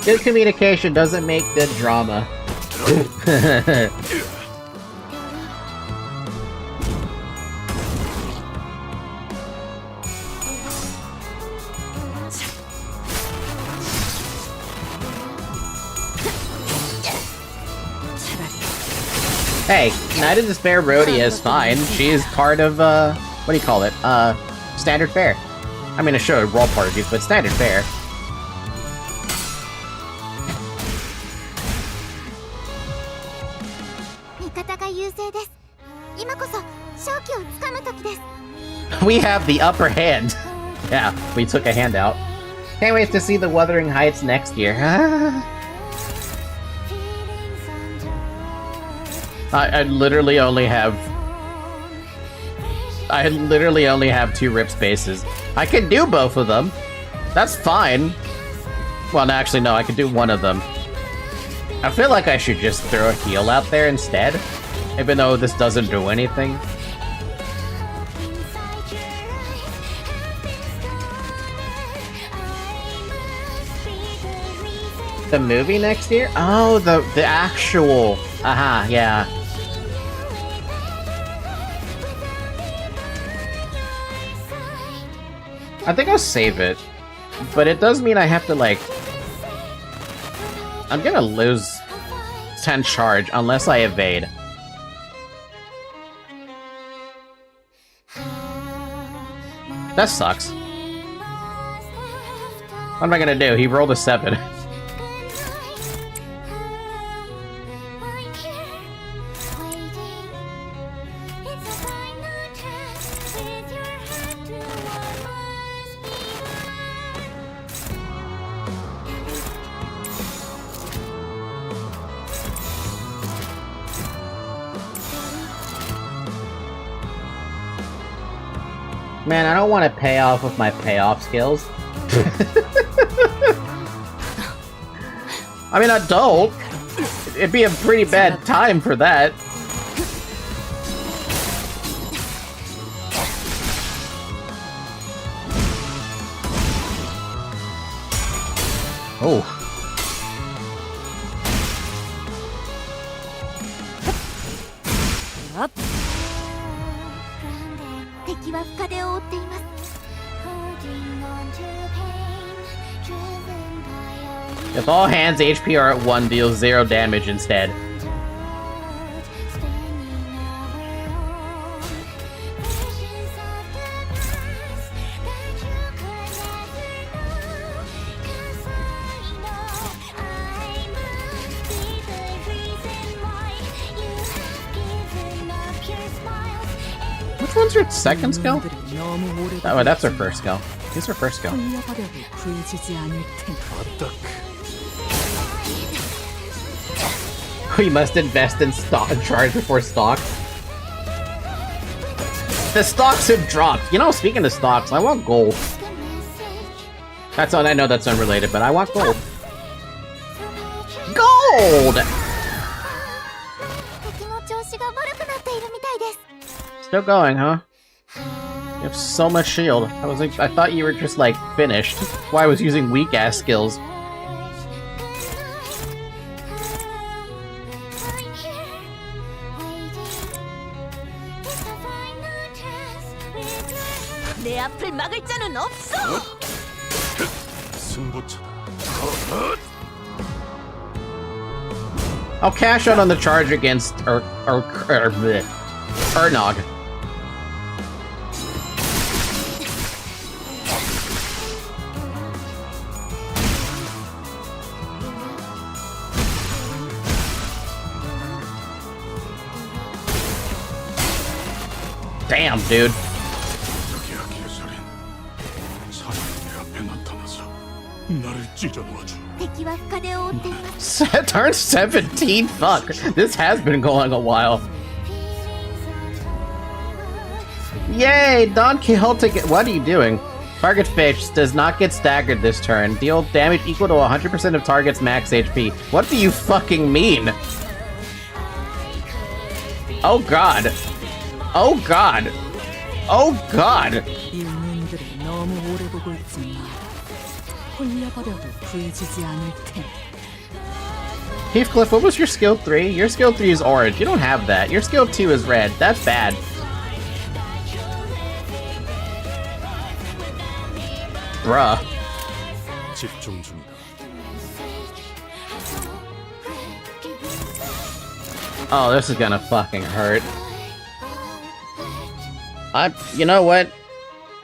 Good communication doesn't make good drama. Hey, Night of Despair Rhodia is fine. She is part of, what do you call it? Standard fare. I mean, sure, World Parties, but standard fare. We have the upper hand. Yeah, we took a hand out. Can't wait to see the Wuthering Heights next year. I literally only have 2 rip spaces. I can do both of them. That's fine. Well, no, actually, no, I can do one of them. I feel like I should just throw a heal out there instead, even though this doesn't do anything. The movie next year? Oh, the actual. Aha, yeah. I think I'll save it. But it does mean I have to, like... I'm gonna lose 10 charge unless I evade. That sucks. What am I gonna do? He rolled a 7. Man, I don't want to pay off with my payoff skills. I mean, I don't. It'd be a pretty bad time for that. Oh. Up. If all hands HP are at 1, deals 0 damage instead. Which one's your second skill? Oh, that's her first skill. Here's her first skill. We must invest in stock and charge before stocks. The stocks have dropped. You know, speaking of stocks, I want gold. That's on. I know that's unrelated, but I want gold. Gold! Still going, huh? You have so much shield. I thought you were just like finished. That's why I was using weak ass skills. I'll cash out on the charge against Ernog. Damn, dude. Turn 17? Fuck. This has been going a while. Yay! Don Quixote. What are you doing? Target fish does not get staggered this turn. Deal damage equal to 100% of target's max HP. What do you fucking mean? Oh god. Oh god. Oh god. Heathcliff, what was your skill 3? Your skill 3 is orange. You don't have that. Your skill 2 is red. That's bad. Bruh. Oh, this is gonna fucking hurt. You know what?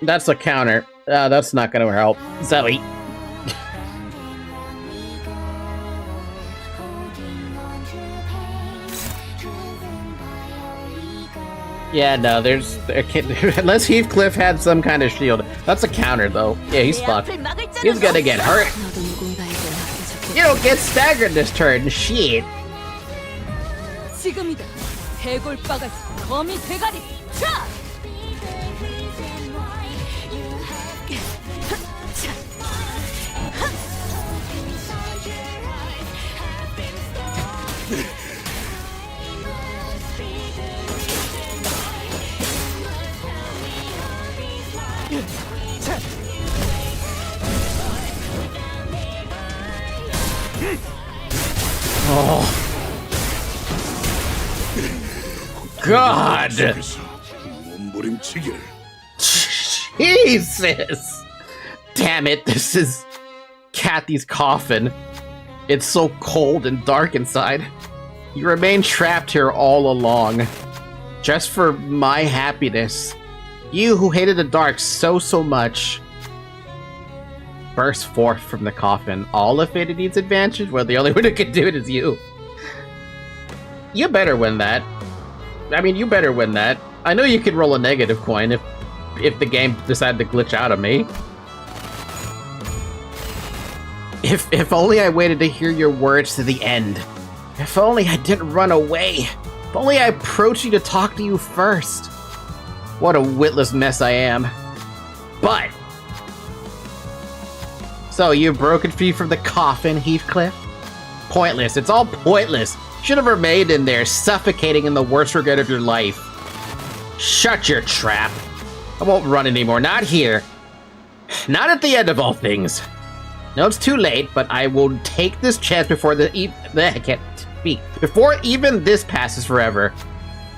That's a counter. That's not gonna help. Zoe. Yeah, no, unless Heathcliff had some kind of shield. That's a counter, though. Yeah, he's fucked. He's gonna get hurt. You don't get staggered this turn. Shit. 지금이다. 해골바가지 거미 대가리. 차! Oh. God! Jesus! Damn it, this is Kathy's coffin. It's so cold and dark inside. You remain trapped here all along. Just for my happiness. You who hated the dark so much. Burst forth from the coffin. All of Fate needs advantage? Well, the only one who can do it is you. You better win that. I mean, you better win that. I know you could roll a negative coin if the game decided to glitch out of me. If only I waited to hear your words to the end. If only I didn't run away. If only I approached you to talk to you first. What a witless mess I am. But... So, you've broken free from the coffin, Heathcliff? Pointless. It's all pointless. Should have remained in there, suffocating in the worst regret of your life. Shut your trap. I won't run anymore. Not here. Not at the end of all things. No, it's too late, but I will take this chance before I can't speak. Before even this passes forever.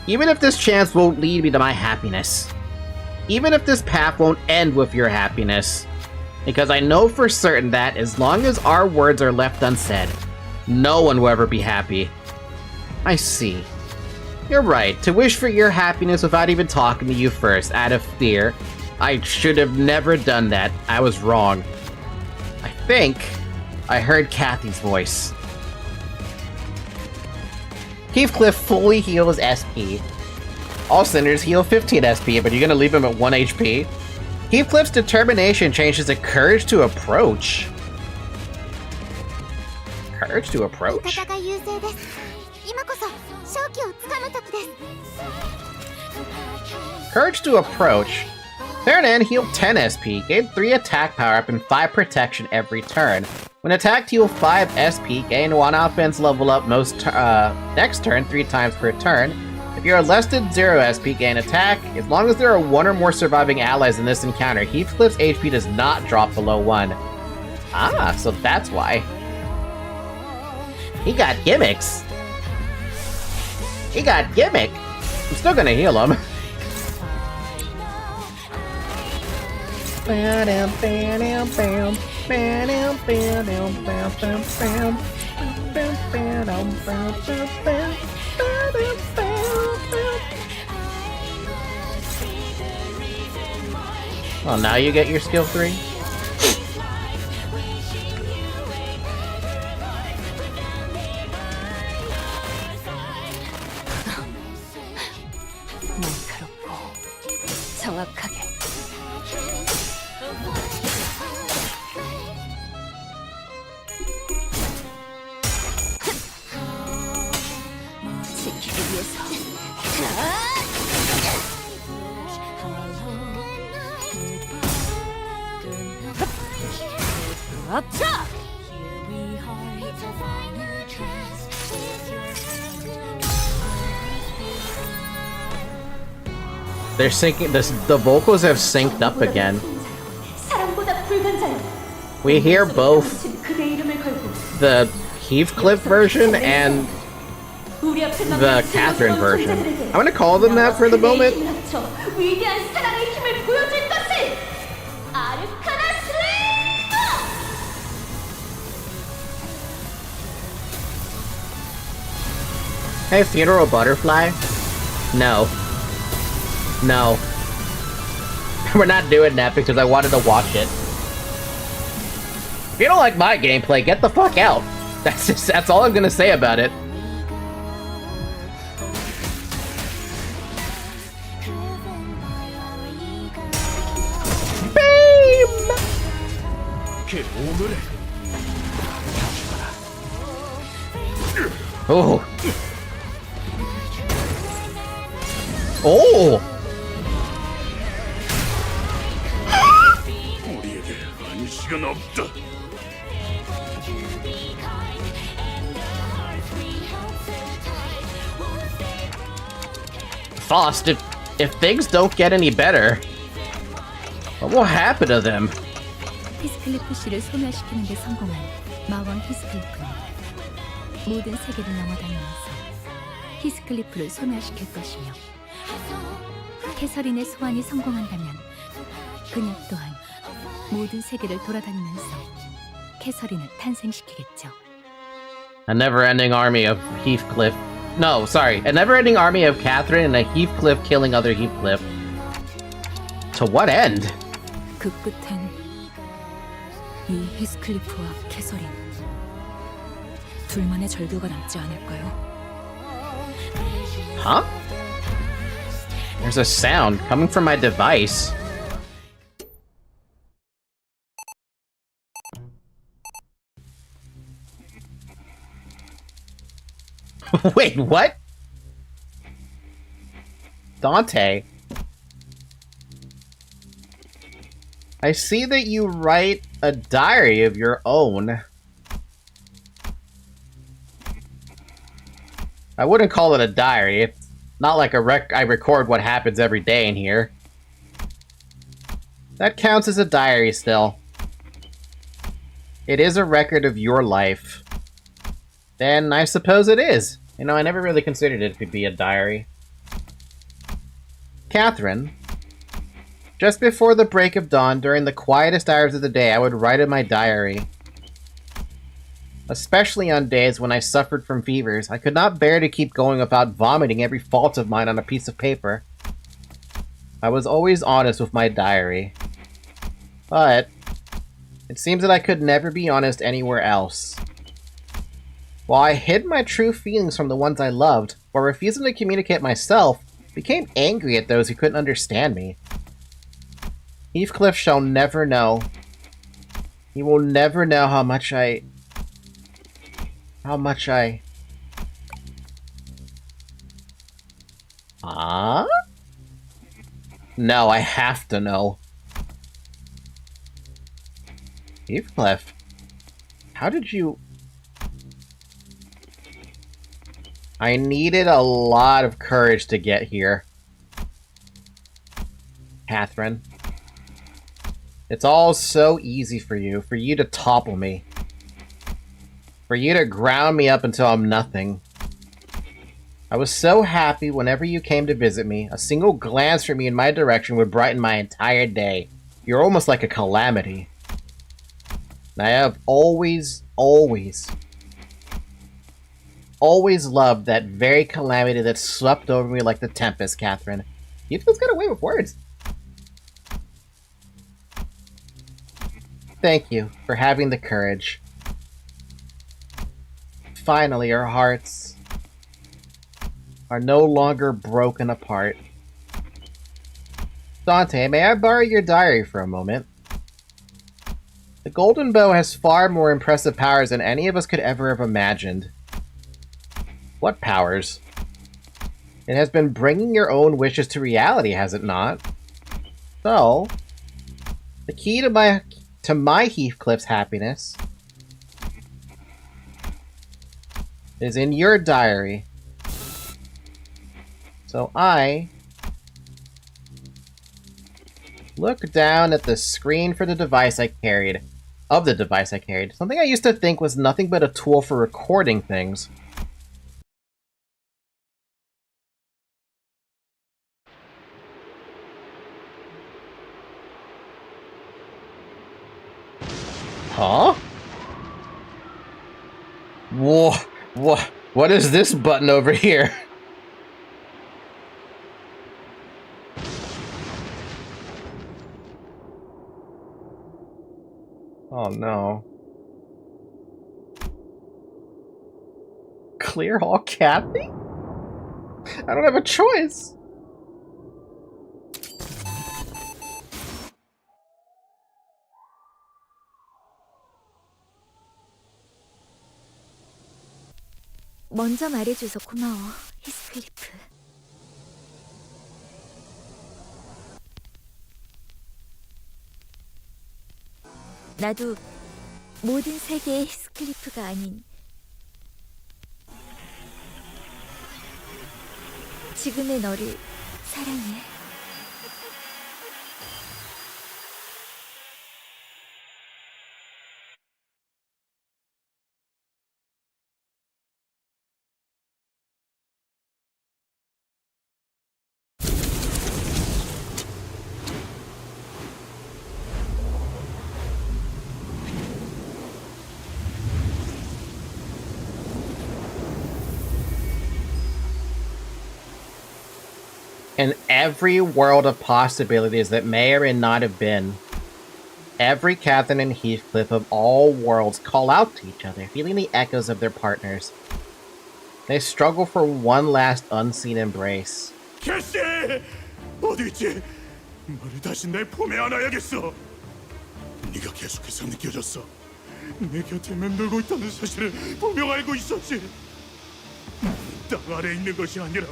Even if this chance won't lead me to my happiness. Even if this path won't end with your happiness. Because I know for certain that as long as our words are left unsaid, no one will ever be happy. I see. You're right. To wish for your happiness without even talking to you first, out of fear. I should have never done that. I was wrong. I think I heard Kathy's voice. Heathcliff fully heals SP. All sinners heal 15 SP, but you're gonna leave him at 1 HP? Heathcliff's determination changes to courage to approach. Courage to approach? Courage to approach. Turn heal 10 SP, gain 3 attack power up and 5 protection every turn. When attacked, heal 5 SP, gain 1 offense level up next turn 3 times per turn. If you are less than 0 SP, gain attack. As long as there are 1 or more surviving allies in this encounter, Heathcliff's HP does not drop below 1. Ah, so that's why. He got gimmicks. He got gimmick. I'm still gonna heal him. Oh, now you get your skill 3? 정확하게. 지키기 위해서. 아차! They're syncing. The vocals have synced up again. We hear both the Heathcliff version and the Catherine version. I'm gonna call them that for the moment. Hey, Funeral Butterfly? No. No. We're not doing that because I wanted to watch it. If you don't like my gameplay, get the fuck out. That's all I'm gonna say about it. Oh. Oh. 우리에게 안식은 없다. Faust, if things don't get any better, what will happen to them? 히스클리프 씨를 소멸시키는 데 성공한 마왕 히스클리프는 모든 세계를 넘어다니면서 히스클리프를 소멸시킬 것이며 캐서린의 소환이 성공한다면 그녀 또한 모든 세계를 돌아다니면서 캐서린을 탄생시키겠죠. A never-ending army of Heathcliff. No, sorry. A never-ending army of Catherine and a Heathcliff killing other Heathcliff. To what end? 그 끝엔 이 히스클리프와 캐서린 둘만의 절교가 남지 않을까요? Huh? There's a sound coming from my device. Wait, what? Dante. I see that you write a diary of your own. I wouldn't call it a diary. It's not like I record what happens every day in here. That counts as a diary still. It is a record of your life. Then I suppose it is. You know, I never really considered it to be a diary. Catherine, just before the break of dawn, during the quietest hours of the day, I would write in my diary. Especially on days when I suffered from fevers, I could not bear to keep going without vomiting every fault of mine on a piece of paper. I was always honest with my diary. But it seems that I could never be honest anywhere else. While I hid my true feelings from the ones I loved, while refusing to communicate myself, became angry at those who couldn't understand me. Heathcliff shall never know. He will never know how much I... Huh? No, I have to know. Heathcliff, how did you... I needed a lot of courage to get here. Catherine. It's all so easy for you to topple me. For you to ground me up until I'm nothing. I was so happy whenever you came to visit me. A single glance from you in my direction would brighten my entire day. You're almost like a calamity. And I have always loved that very calamity that swept over me like the tempest, Catherine. You've just got away with words. Thank you for having the courage. Finally, our hearts are no longer broken apart. Dante, may I borrow your diary for a moment? The Golden Bow has far more impressive powers than any of us could ever have imagined. What powers? It has been bringing your own wishes to reality, has it not? So, the key to my Heathcliff's happiness is in your diary. So I look down at the screen for the device I carried. Something I used to think was nothing but a tool for recording things. Huh? Whoa, what is this button over here? Oh no. Clear all Kathy? I don't have a choice. 먼저 말해줘서 고마워, 히스클리프. 나도 모든 세계의 히스클리프가 아닌 지금의 너를 사랑해. In every world of possibilities that may or may not have been, every Catherine and Heathcliff of all worlds call out to each other, feeling the echoes of their partners. They struggle for one last unseen embrace. 캐시! 어디 있지? 너를 다시 내 품에 안아야겠어. 네가 계속해서 느껴졌어. 내 곁에 맴돌고 있다는 사실을 분명 알고 있었지. 땅 아래 있는 것이 아니라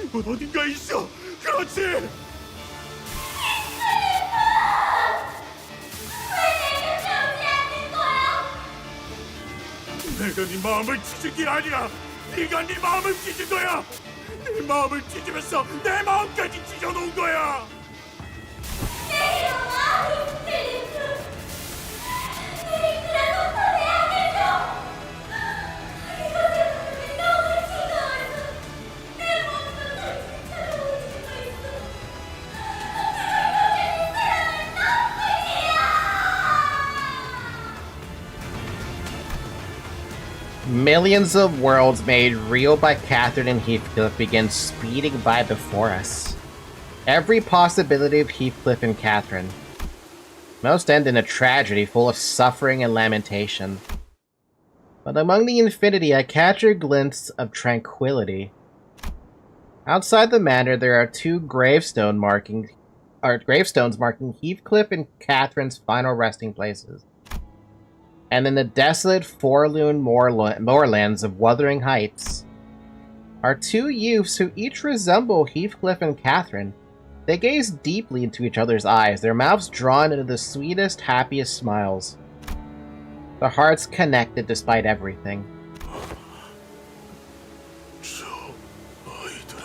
이곳 어딘가에 있어. 그렇지! 내가 네 마음을 찢은 게 아니라 네가 네 마음을 찢은 거야. 네 마음을 찢으면서 내 마음까지 찢어놓은 거야. Millions of worlds made real by Catherine and Heathcliff begin speeding by before us. Every possibility of Heathcliff and Catherine. Most end in a tragedy full of suffering and lamentation. But among the infinity, I catch a glimpse of tranquility. Outside the manor, there are two gravestones marking Heathcliff and Catherine's final resting places. And in the desolate forlorn moorlands of Wuthering Heights are two youths who each resemble Heathcliff and Catherine. They gaze deeply into each other's eyes, their mouths drawn into the sweetest, happiest smiles. Their hearts connected despite everything. 저 아이들은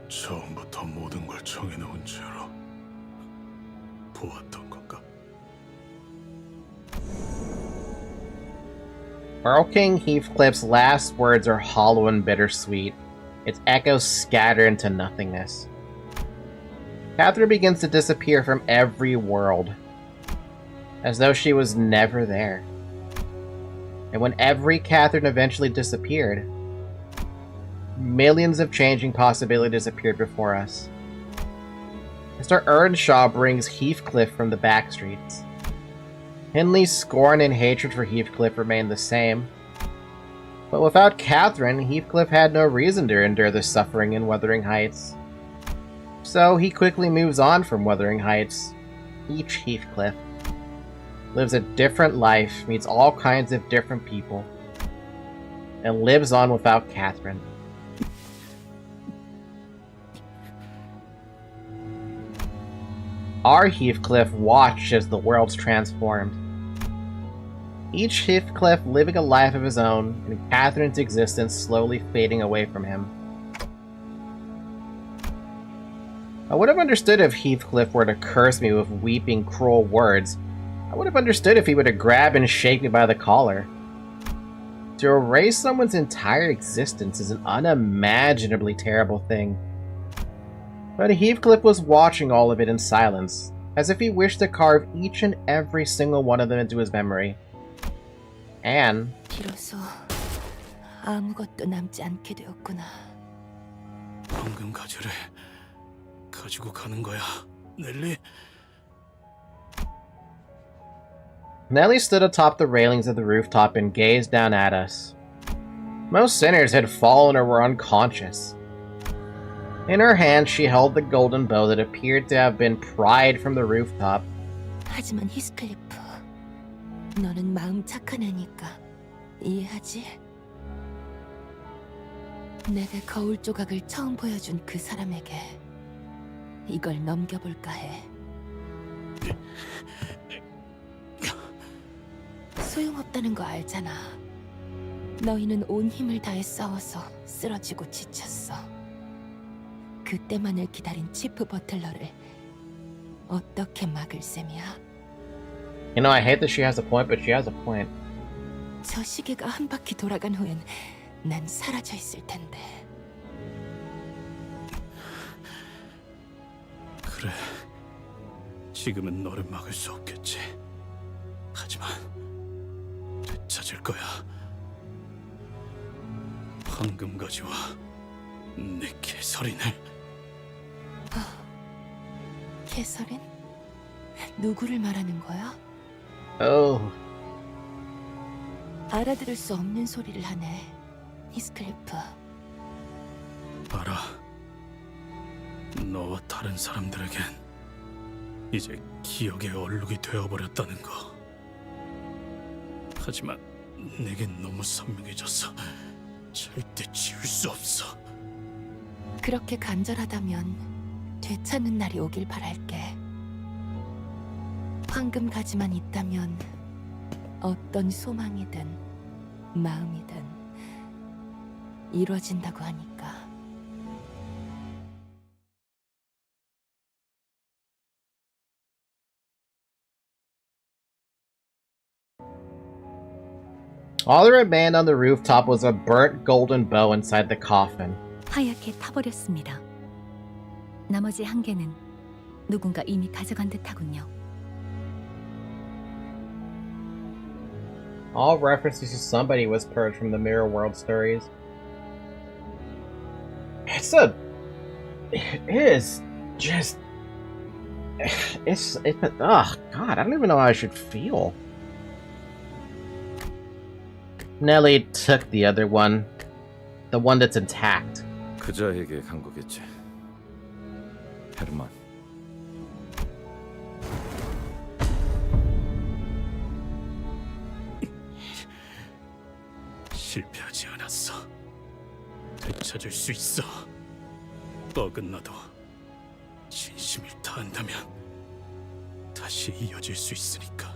처음부터 모든 걸 정해놓은 채로 보았던 건가? Earl King Heathcliff's last words are hollow and bittersweet, its echoes scatter into nothingness. Catherine begins to disappear from every world, as though she was never there. And when every Catherine eventually disappeared, millions of changing possibilities appeared before us. Mr. Earnshaw brings Heathcliff from the back streets. Hindley's scorn and hatred for Heathcliff remain the same. But without Catherine, Heathcliff had no reason to endure the suffering in Wuthering Heights. So he quickly moves on from Wuthering Heights. Each Heathcliff lives a different life, meets all kinds of different people, and lives on without Catherine. Our Heathcliff watched as the worlds transformed. Each Heathcliff living a life of his own, and Catherine's existence slowly fading away from him. I would have understood if Heathcliff were to curse me with weeping, cruel words. I would have understood if he were to grab and shake me by the collar. To erase someone's entire existence is an unimaginably terrible thing. But Heathcliff was watching all of it in silence, as if he wished to carve each and every single one of them into his memory. And 비로소 아무것도 남지 않게 되었구나. 황금 가지를 가지고 가는 거야, 넬리. Nellie stood atop the railings of the rooftop and gazed down at us. Most sinners had fallen or were unconscious. In her hand, she held the golden bow that appeared to have been pried from the rooftop. 하지만 히스클리프, 너는 마음 착한 애니까 이해하지? 내게 거울 조각을 처음 보여준 그 사람에게 이걸 넘겨볼까 해. 소용없다는 거 알잖아. 너희는 온 힘을 다해 싸워서 쓰러지고 지쳤어. 그때만을 기다린 치프 버틀러를 어떻게 막을 셈이야? You know, I hate that she has a point, but she has a point. 저 시계가 한 바퀴 돌아간 후엔 난 사라져 있을 텐데. 그래, 지금은 너를 막을 수 없겠지. 하지만 되찾을 거야. 황금 가지와 내 개설인을. 캐서린? 누구를 말하는 거야? Oh. 알아들을 수 없는 소리를 하네. 히스클리프. 알아. 너와 다른 사람들에겐 이제 기억의 얼룩이 되어버렸다는 거. 하지만 내겐 너무 선명해져서 절대 지울 수 없어. 그렇게 간절하다면 되찾는 날이 오길 바랄게. 황금 가지만 있다면 어떤 소망이든 마음이든 이루어진다고 하니까. All that remained on the rooftop was a burnt golden bow inside the coffin. 하얗게 타버렸습니다. 나머지 한 개는 누군가 이미 가져간 듯하군요. All references to somebody was purged from the Mirror World stories. It is just... oh god, I don't even know how I should feel. Nelly took the other one. The one that's intact. 그자에게 간 거겠지. 헤르만. 실패하지 않았어. 되찾을 수 있어. 어긋나도 진심을 다한다면 다시 이어질 수 있으니까.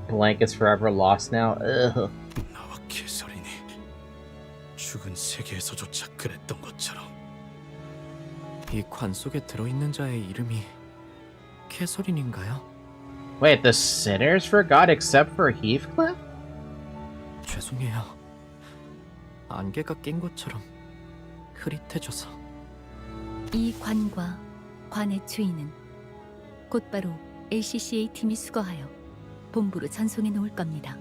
Blank is forever lost now. Ugh. 나와 캐서린이 죽은 세계에서조차 그랬던 것처럼. 이 관 속에 들어있는 자의 이름이 캐서린인가요? Wait, the sinners forgot except for Heathcliff? 죄송해요. 안개가 낀 것처럼 흐릿해져서. 이 관과 관의 주인은 곧바로 LCCA 팀이 수거하여 본부로 전송해 놓을 겁니다.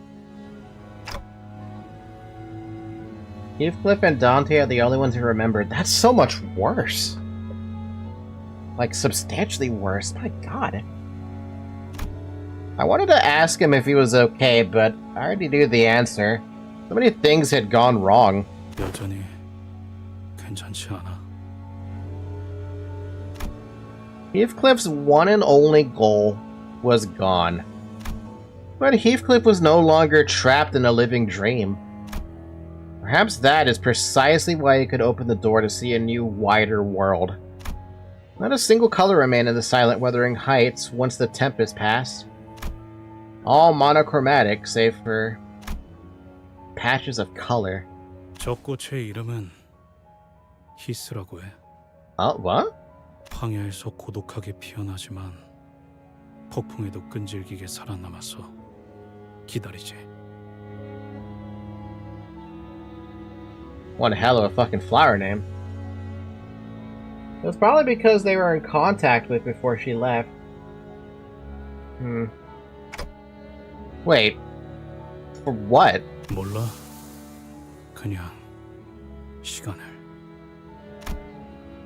Heathcliff and Dante are the only ones who remembered. That's so much worse. Like, substantially worse. My god. I wanted to ask him if he was okay, but I already knew the answer. So many things had gone wrong. 여전히 괜찮지 않아. Heathcliff's one and only goal was gone. But Heathcliff was no longer trapped in a living dream. Perhaps that is precisely why he could open the door to see a new, wider world. Not a single color remained in the silent, weathering heights once the tempest passed. All monochromatic, save for patches of color. 저 꽃의 이름은 히스라고 해. What? 황야에서 고독하게 피어나지만 폭풍에도 끈질기게 살아남아서 기다리지. One hell of a fucking flower name. It was probably because they were in contact with before she left. Wait. For what? 몰라. 그냥 시간을.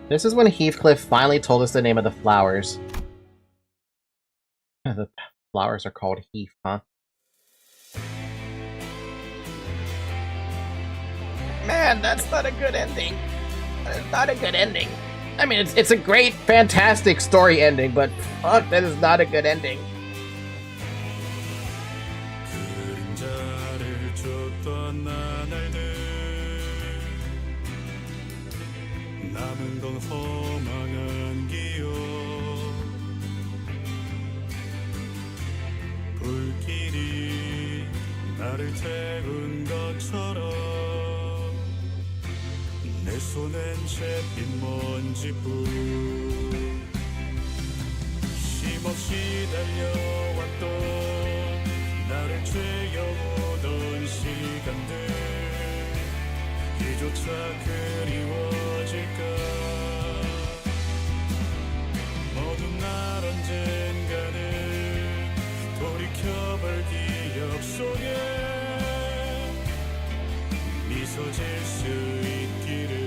This is when Heathcliff finally told us the name of the flowers. The flowers are called Heath, huh? Man, that's not a good ending. That's not a good ending. I mean, it's a great, fantastic story ending, but fuck, that is not a good ending. 남은 건 허망한 기억 불길이 나를 태운 것처럼 내 손엔 채핀 먼지뿐 쉼없이 달려왔던 나를 죄어오던 시간들 이조차 그리워질까 모든 날 언젠가는 돌이켜볼 기억 속에 미소 질 수 있기를.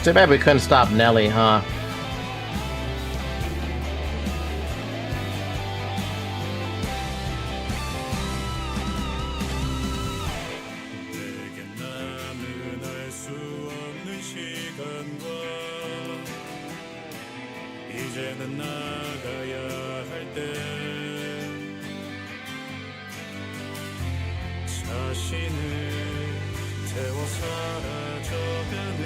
Too bad we couldn't stop Nelly, huh? 이제는 나가야 할 때 자신을 태워 사라져가는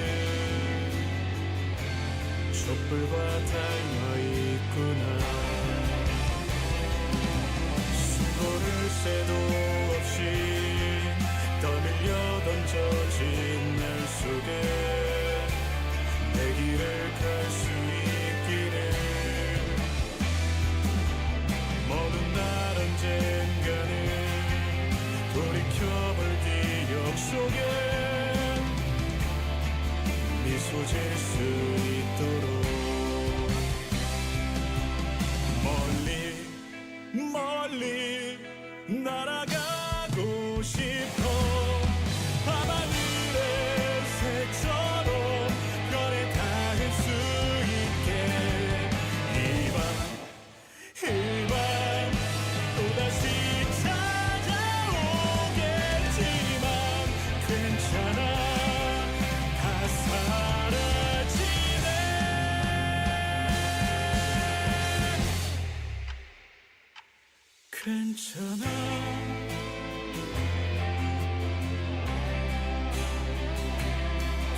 촛불과 닮아 있구나. 수고를 새도 없이 떠밀려 던져진 날 속에 내 길을 갈 수 있기를. 먼 날 언젠가는 돌이켜볼 기억 속에 미소 질 수 있도록 멀리 멀리 날아가고 싶어. 밤하늘의 새처럼 별에 닿을 수 있게 이 밤 또다시 찾아오겠지만 괜찮아. 다 사라지네. 괜찮아.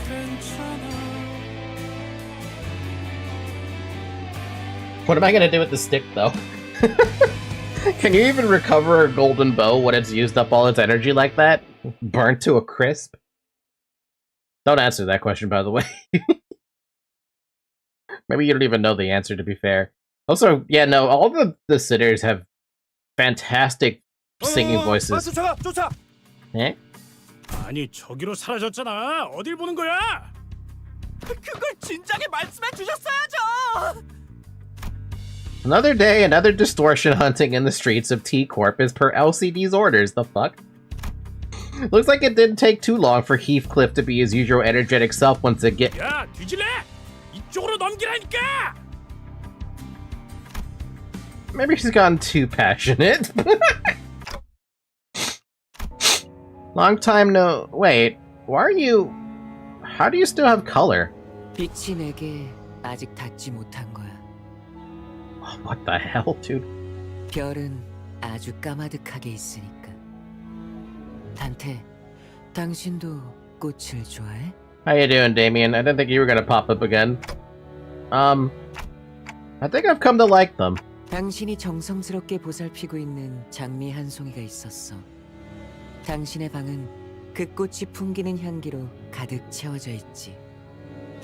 괜찮아. What am I gonna do with the stick, though? Can you even recover a golden bow when it's used up all its energy like that? Burnt to a crisp? Don't answer that question, by the way. Maybe you don't even know the answer, to be fair. Also, yeah, no, all the sitters have fantastic singing voices. 쫓아! Eh? 아니 저기로 사라졌잖아. 어딜 보는 거야? 그걸 진작에 말씀해 주셨어야죠. Another day, another distortion hunting in the streets of T-Corp as per LCD's orders. The fuck? Looks like it didn't take too long for Heathcliff to be his usual energetic self once again. 야, 뒤질래? 이쪽으로 넘기라니까. Maybe she's gotten too passionate. Long time no... Wait, why are you... How do you still have color? 빛이 내게 아직 닿지 못한 거야. What the hell, dude? 별은 아주 까마득하게 있으니까. 단테, 당신도 꽃을 좋아해? How you doing, Damien? I didn't think you were gonna pop up again. I think I've come to like them. 당신이 정성스럽게 보살피고 있는 장미 한 송이가 있었어. 당신의 방은 그 꽃이 풍기는 향기로 가득 채워져 있지.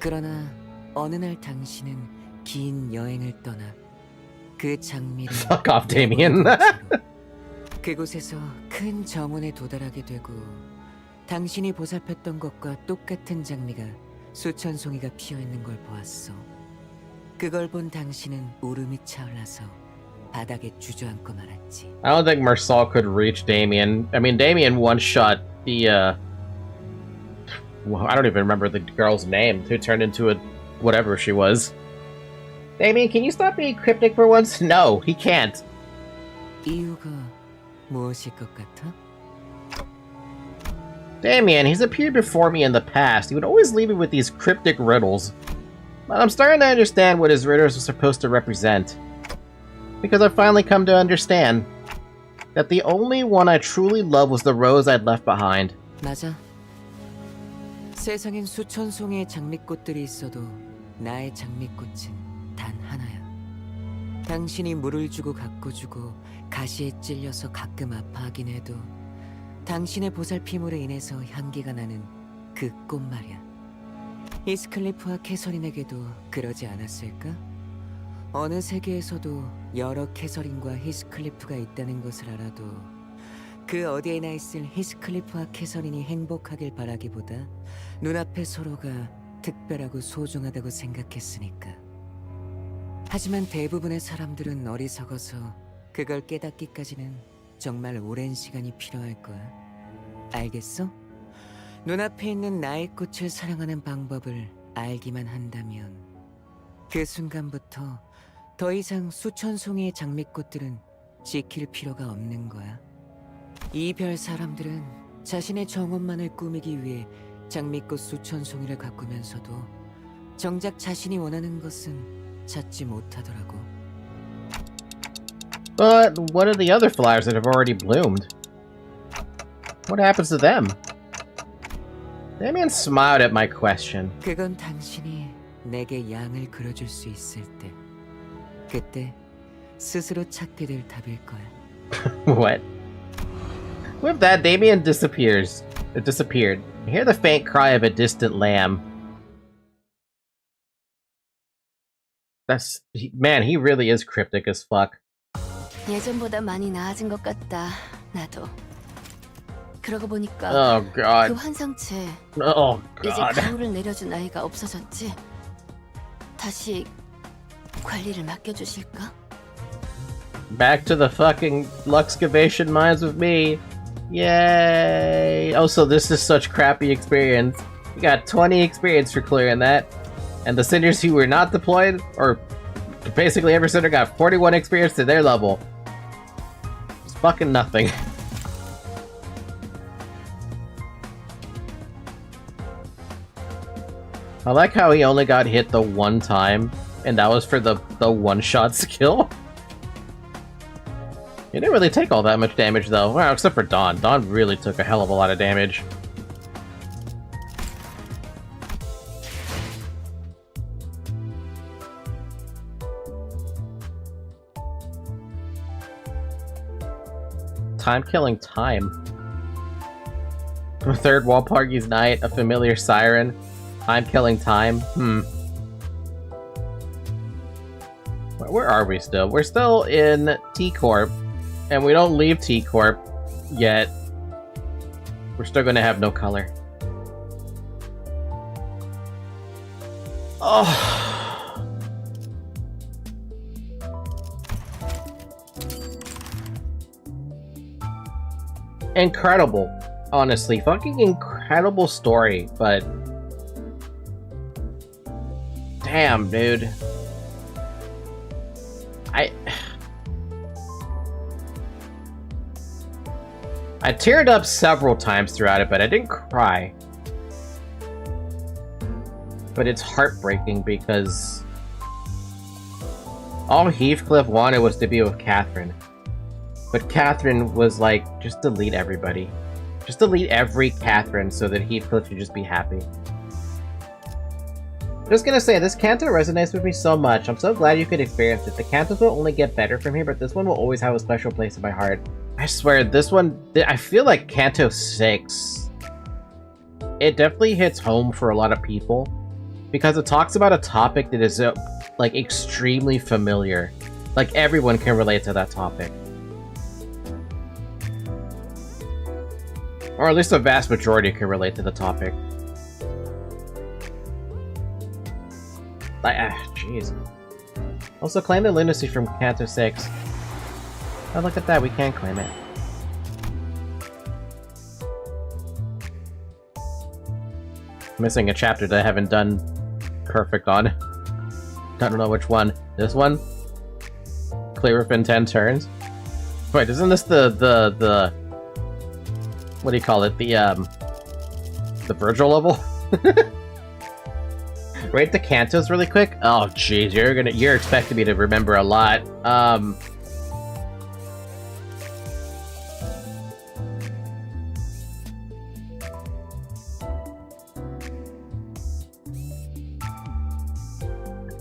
그러나 어느 날 당신은 긴 여행을 떠나 그 장미를 Fuck off, Damien. 그곳에서 큰 정원에 도달하게 되고 당신이 보살폈던 것과 똑같은 장미가 수천 송이가 피어있는 걸 보았어. 그걸 본 당신은 울음이 차올라서 바닥에 주저앉고 말았지. I don't think Mersal could reach Damien. I mean, Damien one-shot the, well, I don't even remember the girl's name, who turned into a whatever she was. Damien, can you stop being cryptic for once? No, he can't. 이유가 무엇일 것 같아? Damien, he's appeared before me in the past. He would always leave me with these cryptic riddles. But I'm starting to understand what his riddles are supposed to represent. Because I've finally come to understand that the only one I truly loved was the rose I'd left behind. 맞아. 세상엔 수천 송이의 장미꽃들이 있어도 나의 장미꽃은 단 하나야. 당신이 물을 주고 가꿔 주고 가시에 찔려서 가끔 아파하긴 해도 당신의 보살핌으로 인해서 향기가 나는 그 꽃 말이야. 히스클리프와 캐서린에게도 그러지 않았을까? 어느 세계에서도 여러 캐서린과 히스클리프가 있다는 것을 알아도 그 어디에나 있을 히스클리프와 캐서린이 행복하길 바라기보다 눈앞의 서로가 특별하고 소중하다고 생각했으니까. 하지만 대부분의 사람들은 어리석어서 그걸 깨닫기까지는 정말 오랜 시간이 필요할 거야. 알겠어? 눈앞에 있는 나의 꽃을 사랑하는 방법을 알기만 한다면 그 순간부터 더 이상 수천 송이의 장미꽃들은 지킬 필요가 없는 거야. 이 별 사람들은 자신의 정원만을 꾸미기 위해 장미꽃 수천 송이를 가꾸면서도 정작 자신이 원하는 것은 찾지 못하더라고. But what are the other flowers that have already bloomed? What happens to them? Damien smiled at my question. 그건 당신이 내게 양을 그려줄 수 있을 때, 그때 스스로 찾게 될 답일 거야. What? With that, Damien disappears. It disappeared. I hear the faint cry of a distant lamb. Man, he really is cryptic as fuck. 예전보다 많이 나아진 것 같다. 나도. 그러고 보니까 Oh god. 그 환상체 Oh 이제 god. 가루를 내려준 아이가 없어졌지. 다시 관리를 맡겨주실까? Back to the fucking Luxcavation mines with me. Yay! Also, this is such crappy experience. We got 20 experience for clearing that. And the sinners who were not deployed, or basically every sinner got 41 experience to their level. It's fucking nothing. I like how he only got hit the one time, and that was for the one-shot skill. He didn't really take all that much damage though, well, except for Dawn. Dawn really took a hell of a lot of damage. Time killing time. Third Walpurgis Night, a familiar siren. Time killing time. Where are we still? We're still in T-Corp. And we don't leave T-Corp yet. We're still gonna have no color. Oh. Incredible. Honestly, fucking incredible story, but damn, dude. I teared up several times throughout it, but I didn't cry. But it's heartbreaking because all Heathcliff wanted was to be with Catherine. But Catherine was like, just delete everybody. Just delete every Catherine so that Heathcliff could just be happy. Just gonna say, this Canto resonates with me so much. I'm so glad you could experience it. The Cantos will only get better from here, but this one will always have a special place in my heart. I swear, this one, I feel like Canto 6, it definitely hits home for a lot of people. Because it talks about a topic that is, like, extremely familiar. Like, everyone can relate to that topic. Or at least a vast majority can relate to the topic. Jeez. Also, claim the lunacy from Canto 6. Oh, look at that, we can claim it. Missing a chapter that I haven't done perfect on. I don't know which one. This one? Clear within 10 turns? Wait, isn't this the what do you call it? The Virgil level? Rate the Cantos really quick? Oh jeez, you're expecting me to remember a lot.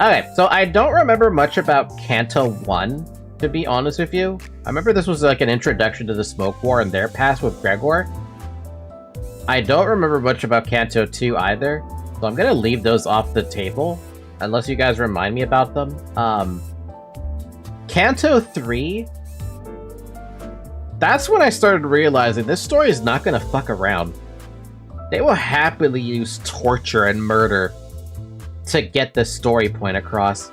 Okay, so I don't remember much about Canto 1, to be honest with you. I remember this was like an introduction to the Smoke War and their past with Gregor. I don't remember much about Canto 2 either, so I'm gonna leave those off the table, unless you guys remind me about them. Canto 3, that's when I started realizing this story is not gonna fuck around. They will happily use torture and murder to get the story point across.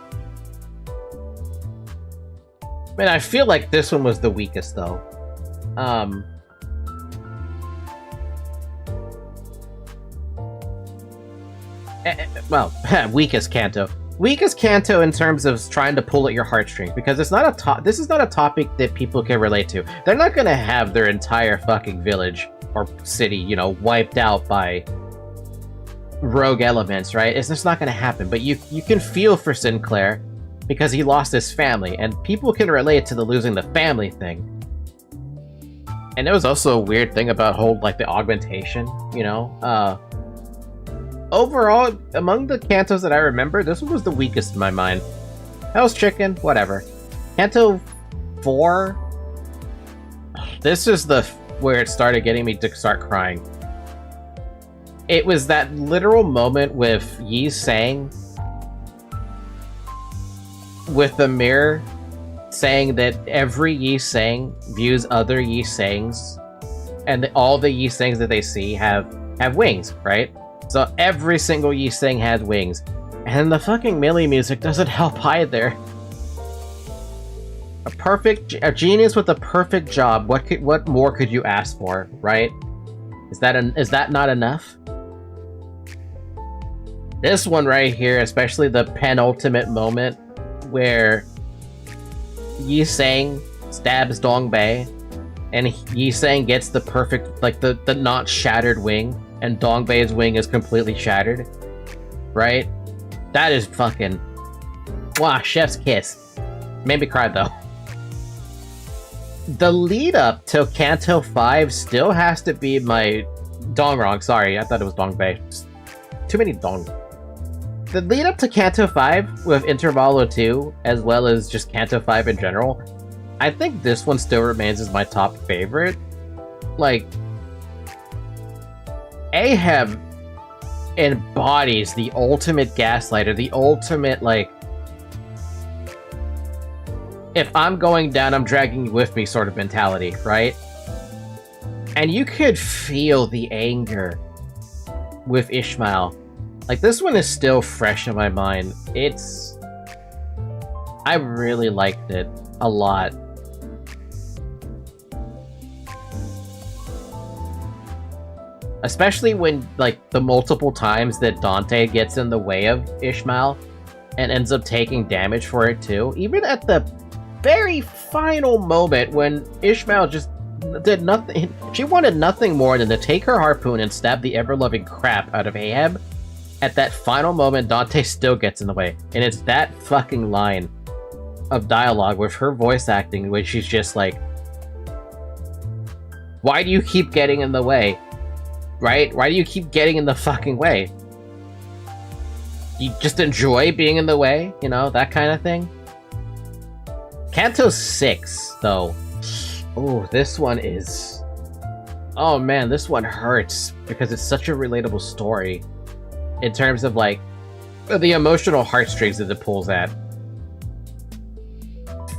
Man, I feel like this one was the weakest, though. Well, weakest Canto. Weakest Canto in terms of trying to pull at your heartstrings, because it's not a this is not a topic that people can relate to. They're not gonna have their entire fucking village or city, you know, wiped out by rogue elements, right? It's just not gonna happen. But you can feel for Sinclair because he lost his family, and people can relate to the losing the family thing. And there was also a weird thing about whole like the augmentation, you know. Overall, among the Cantos that I remember, this one was the weakest in my mind. Hell's Chicken, whatever. Canto 4, this is where it started getting me to start crying. It was that literal moment with Yi Sang, with the mirror saying that every Yi Sang views other Yi Sangs, and all the Yi Sangs that they see have wings, right? So every single Yi Sang has wings. And the fucking Millie music doesn't help either. A genius with a perfect job. What more could you ask for, right? Is that not enough? This one right here, especially the penultimate moment where Yi Sang stabs Dongbei, and Yi Sang gets the perfect, like the not shattered wing, and Dongbei's wing is completely shattered, right? That is fucking... Wow, chef's kiss. Made me cry, though. The lead-up to Canto 5 still has to be my... Dongrong, sorry, I thought it was Dongbei. Too many Dong. The lead-up to Canto 5 with Intervallo 2, as well as just Canto 5 in general, I think this one still remains as my top favorite. Like... Ahab embodies the ultimate gaslighter, the ultimate, like, if I'm going down, I'm dragging you with me sort of mentality, right? And you could feel the anger with Ishmael. Like, this one is still fresh in my mind. I really liked it a lot. Especially when, like, the multiple times that Dante gets in the way of Ishmael and ends up taking damage for it too. Even at the very final moment when Ishmael just did nothing. She wanted nothing more than to take her harpoon and stab the ever-loving crap out of Ahab. At that final moment, Dante still gets in the way. And it's that fucking line of dialogue with her voice acting when she's just like, why do you keep getting in the way? Right? Why do you keep getting in the fucking way? You just enjoy being in the way? You know, that kind of thing? Canto 6, though. Oh, this one is... Oh man, this one hurts because it's such a relatable story. In terms of, like, the emotional heartstrings that it pulls at.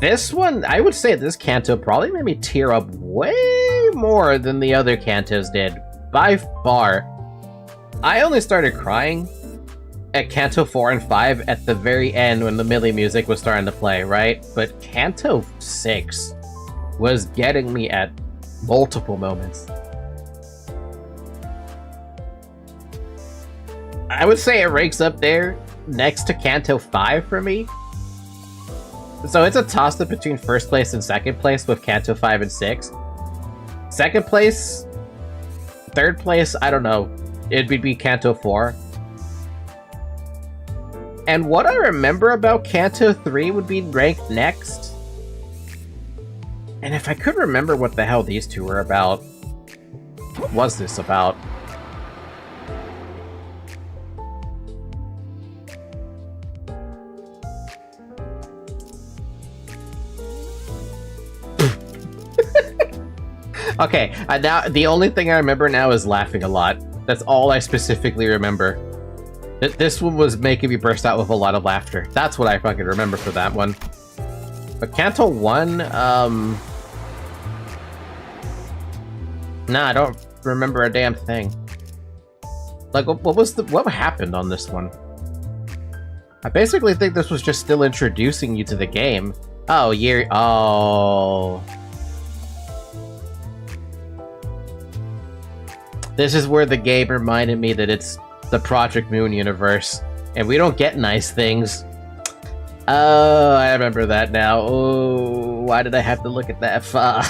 This one, I would say this Canto probably made me tear up way more than the other Cantos did. By far. I only started crying at Canto 4 and 5 at the very end when the Millie music was starting to play, right? But Canto 6 was getting me at multiple moments. I would say it ranks up there next to Canto 5 for me. So it's a toss-up between first place and second place with Canto 5 and 6. Second place... Third place, I don't know. It would be Canto 4. And what I remember about Canto 3 would be ranked next. And if I could remember what the hell these two were about. What was this about? Okay, now the only thing I remember now is laughing a lot. That's all I specifically remember. This one was making me burst out with a lot of laughter. That's what I fucking remember for that one. But Canto 1, nah, I don't remember a damn thing. Like, what happened on this one? I basically think this was just still introducing you to the game. Oh, oh. This is where the game reminded me that it's the Project Moon universe, and we don't get nice things. Oh, I remember that now. Oh, why did I have to look at that? Fuck.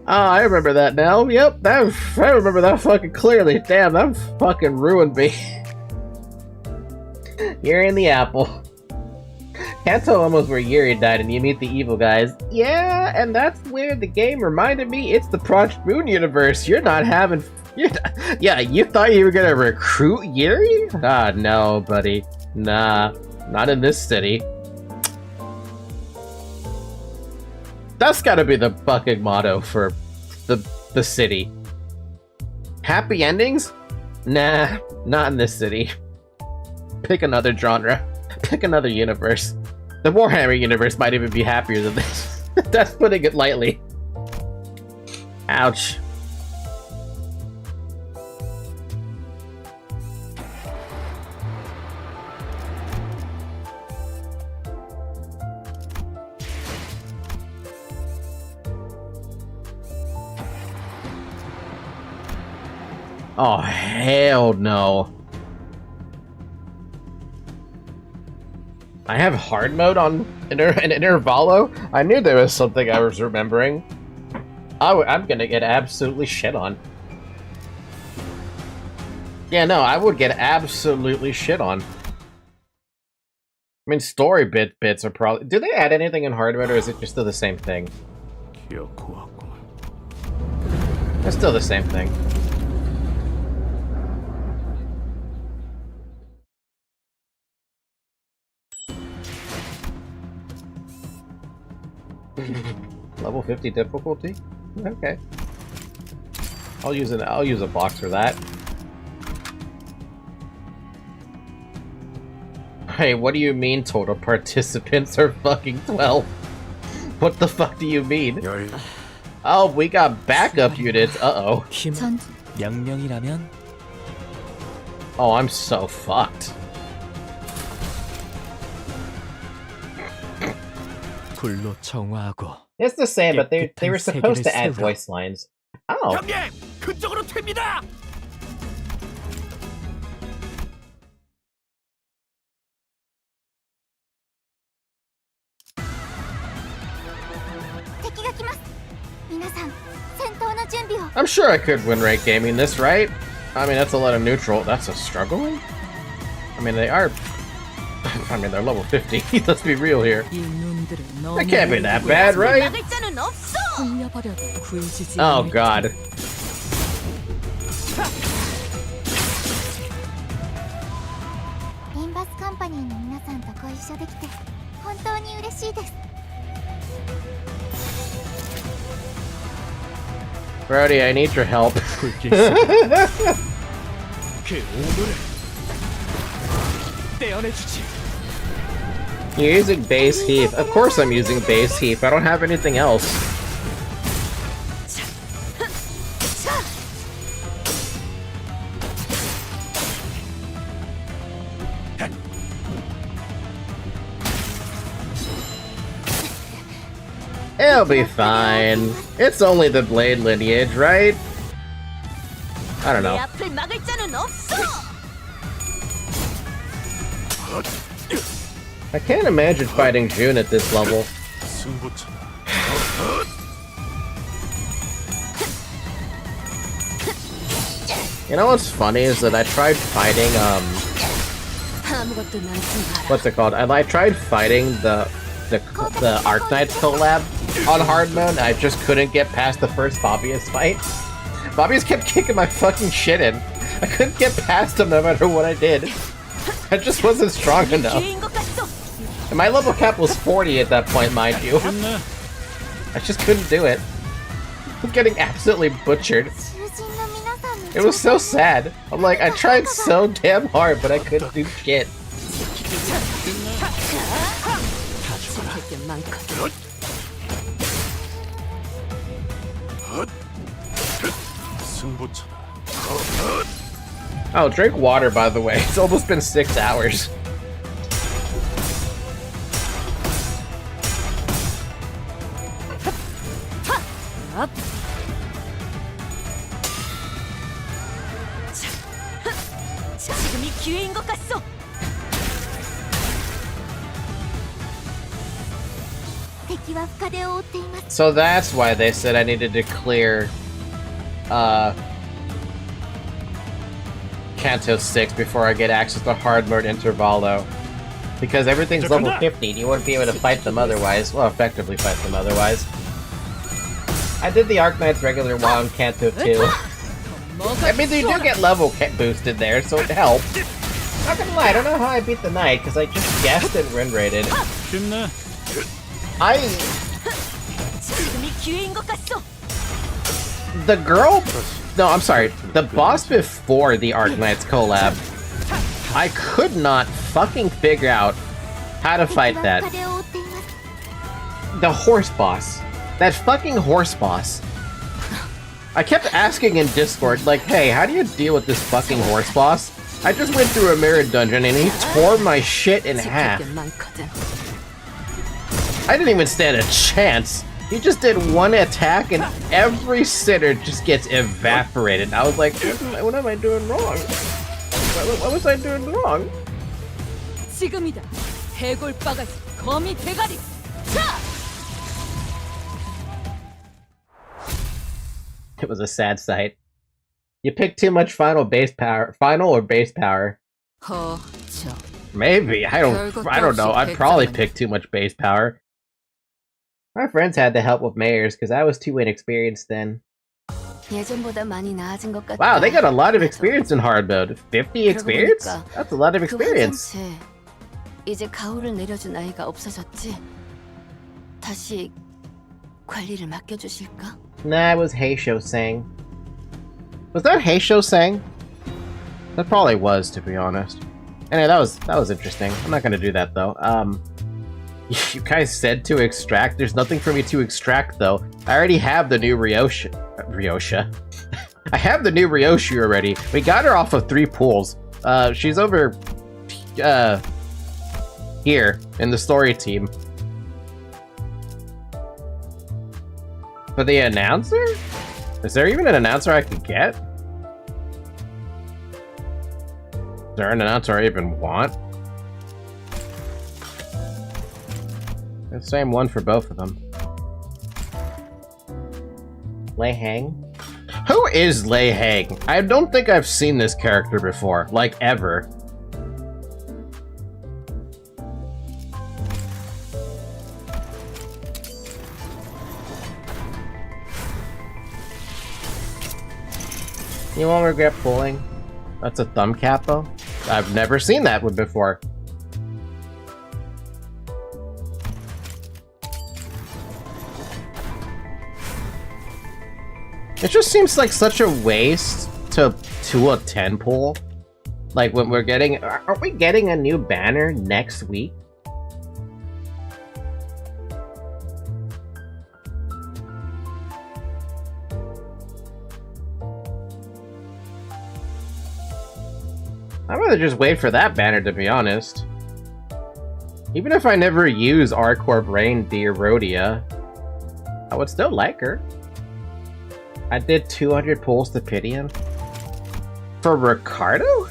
Oh, I remember that now. Yep, I remember that fucking clearly. Damn, that fucking ruined me. Yuri and the apple. Kanto almost where Yuri died and you meet the evil guys. Yeah, and that's where the game reminded me it's the Project Moon universe. You're not having... yeah, you thought you were gonna recruit Yuri? Ah, no, buddy. Nah, not in this city. That's gotta be the fucking motto for the city. Happy endings? Nah, not in this city. Pick another genre. Pick another universe. The Warhammer universe might even be happier than this. That's putting it lightly. Ouch. Oh, hell no. I have hard mode on Intervalo? I knew there was something I was remembering. I'm gonna get absolutely shit on. Yeah, no, I would get absolutely shit on. I mean, story bits are probably... Do they add anything in hard mode, or is it just still the same thing? It's still the same thing. Level 50 difficulty? Okay. I'll use a box for that. Hey, what do you mean total participants are fucking 12? What the fuck do you mean? Oh, we got backup units. Uh-oh. Oh, I'm so fucked. It's the same, but they were supposed to add voice lines. Oh. I'm sure I could win rank gaming this, right? I mean, that's a lot of neutral. That's a struggling? I mean, they are... I mean, they're level 50. Let's be real here. That can't be that bad, right? Oh, God. Limbus Company の皆さんとご一緒できて本当に嬉しいです。 Brody, I need your help. You're using base heap. Of course I'm using base heap. I don't have anything else. It'll be fine. It's only the blade lineage, right? I don't know. I can't imagine fighting June at this level. You know what's funny is that I tried fighting, what's it called? I tried fighting the Arknights collab on hard mode, and I just couldn't get past the first Bobbyist fight. Bobbyist kept kicking my fucking shit in. I couldn't get past him no matter what I did. I just wasn't strong enough. And my level cap was 40 at that point, mind you. I just couldn't do it. I was getting absolutely butchered. It was so sad. I'm like, I tried so damn hard, but I couldn't do shit. Oh, drink water, by the way. It's almost been 6 hours. 지금이 기회인 것 같소. So that's why they said I needed to clear Canto 6 before I get access to hard mode Intervallo. Because everything's level 50 and you wouldn't be able to fight them otherwise. Well, effectively fight them otherwise. I did the Arknights regular WoW in Canto 2. I mean, you do get level boosted there, so it helped. Not gonna lie, I don't know how I beat the Knight, because I just guessed and run rated. The girl... No, I'm sorry. The boss before the Arknights collab, I could not fucking figure out how to fight that. The horse boss. That fucking horse boss. I kept asking in Discord, like, hey, how do you deal with this fucking horse boss? I just went through a mirror dungeon and he tore my shit in half. I didn't even stand a chance. He just did one attack and every sitter just gets evaporated. I was like, what am I doing wrong? What was I doing wrong? 지금이다. 해골바가지 거미 대가리. 자! It was a sad sight. You picked too much final or base power. Maybe, I don't know. I'd probably pick too much base power. My friends had to help with mayors because I was too inexperienced then. Wow, they got a lot of experience in hard mode. 50 experience? That's a lot of experience. 이제 가오를 내려준 아이가 없어졌지? 다시 관리를 맡겨주실까? Nah, it was Heisho sang. Was that Heisho sang? That probably was, to be honest. Anyway, that was interesting. I'm not gonna do that though. You guys said to extract. There's nothing for me to extract though. I already have the new Ryosha. I have the new Ryoshu already. We got her off of 3 pools. She's over here in the story team. For the announcer? Is there even an announcer I could get? Is there an announcer I even want? The same one for both of them. Lei Hang? Who is Lei Hang? I don't think I've seen this character before, like ever. You won't regret pulling. That's a thumb capo? I've never seen that one before. It just seems like such a waste to a 10 pull. Like when we're getting... Aren't we getting a new banner next week? I'd rather just wait for that banner, to be honest. Even if I never use R-Corp Reindeer Rhodia, I would still like her. I did 200 pulls to pity him. For Ricardo?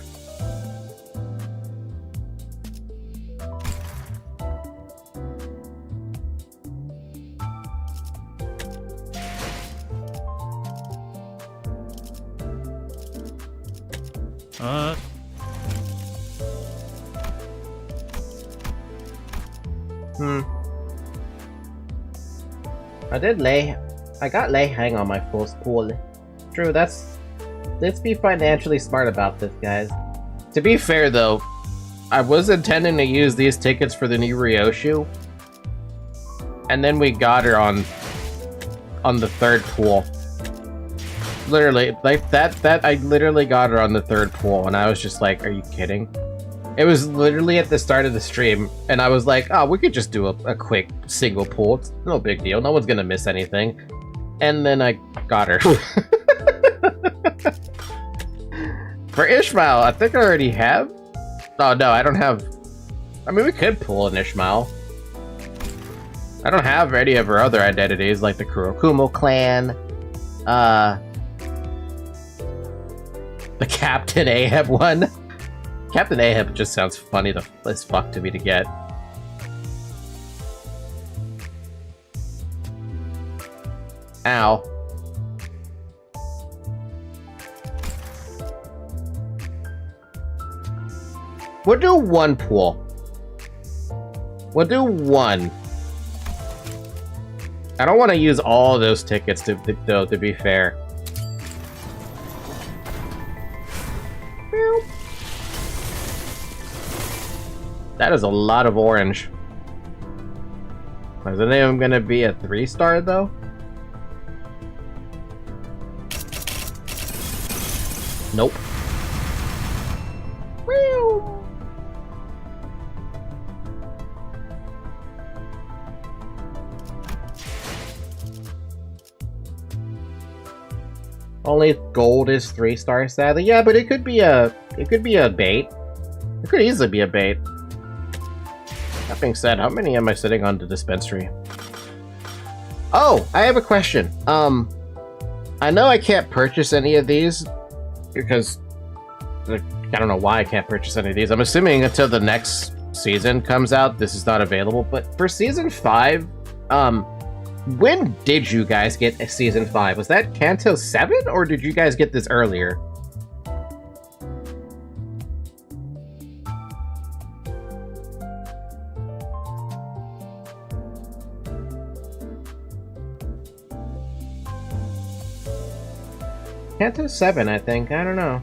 I got Lei Hang on my first pool. True, let's be financially smart about this, guys. To be fair though, I was intending to use these tickets for the new Ryoshu. And then we got her on the 3rd pool. Literally, like that I literally got her on the third pool, and I was just like, are you kidding? It was literally at the start of the stream, and I was like, oh, we could just do a quick single pool. It's no big deal. No one's gonna miss anything. And then I got her. For Ishmael, I think I already have. Oh, no, I don't have... I mean, we could pull an Ishmael. I don't have any of her other identities, like the Kurokumo clan, the Captain Ahab one. Captain Ahab just sounds funny as fuck to me to get. Ow. We'll do one pool. We'll do one. I don't want to use all those tickets to be fair. That is a lot of orange. Is any of them gonna be a 3-star though? Nope. Only gold is 3-star, sadly. Yeah, but it could be a bait. It could easily be a bait. That being said, how many am I sitting on the dispensary? Oh, I have a question. I know I can't purchase any of these because I don't know why I can't purchase any of these. I'm assuming until the next season comes out, this is not available. But for season 5, when did you guys get season 5? Was that Canto 7, or did you guys get this earlier? Canto 7, I think. I don't know.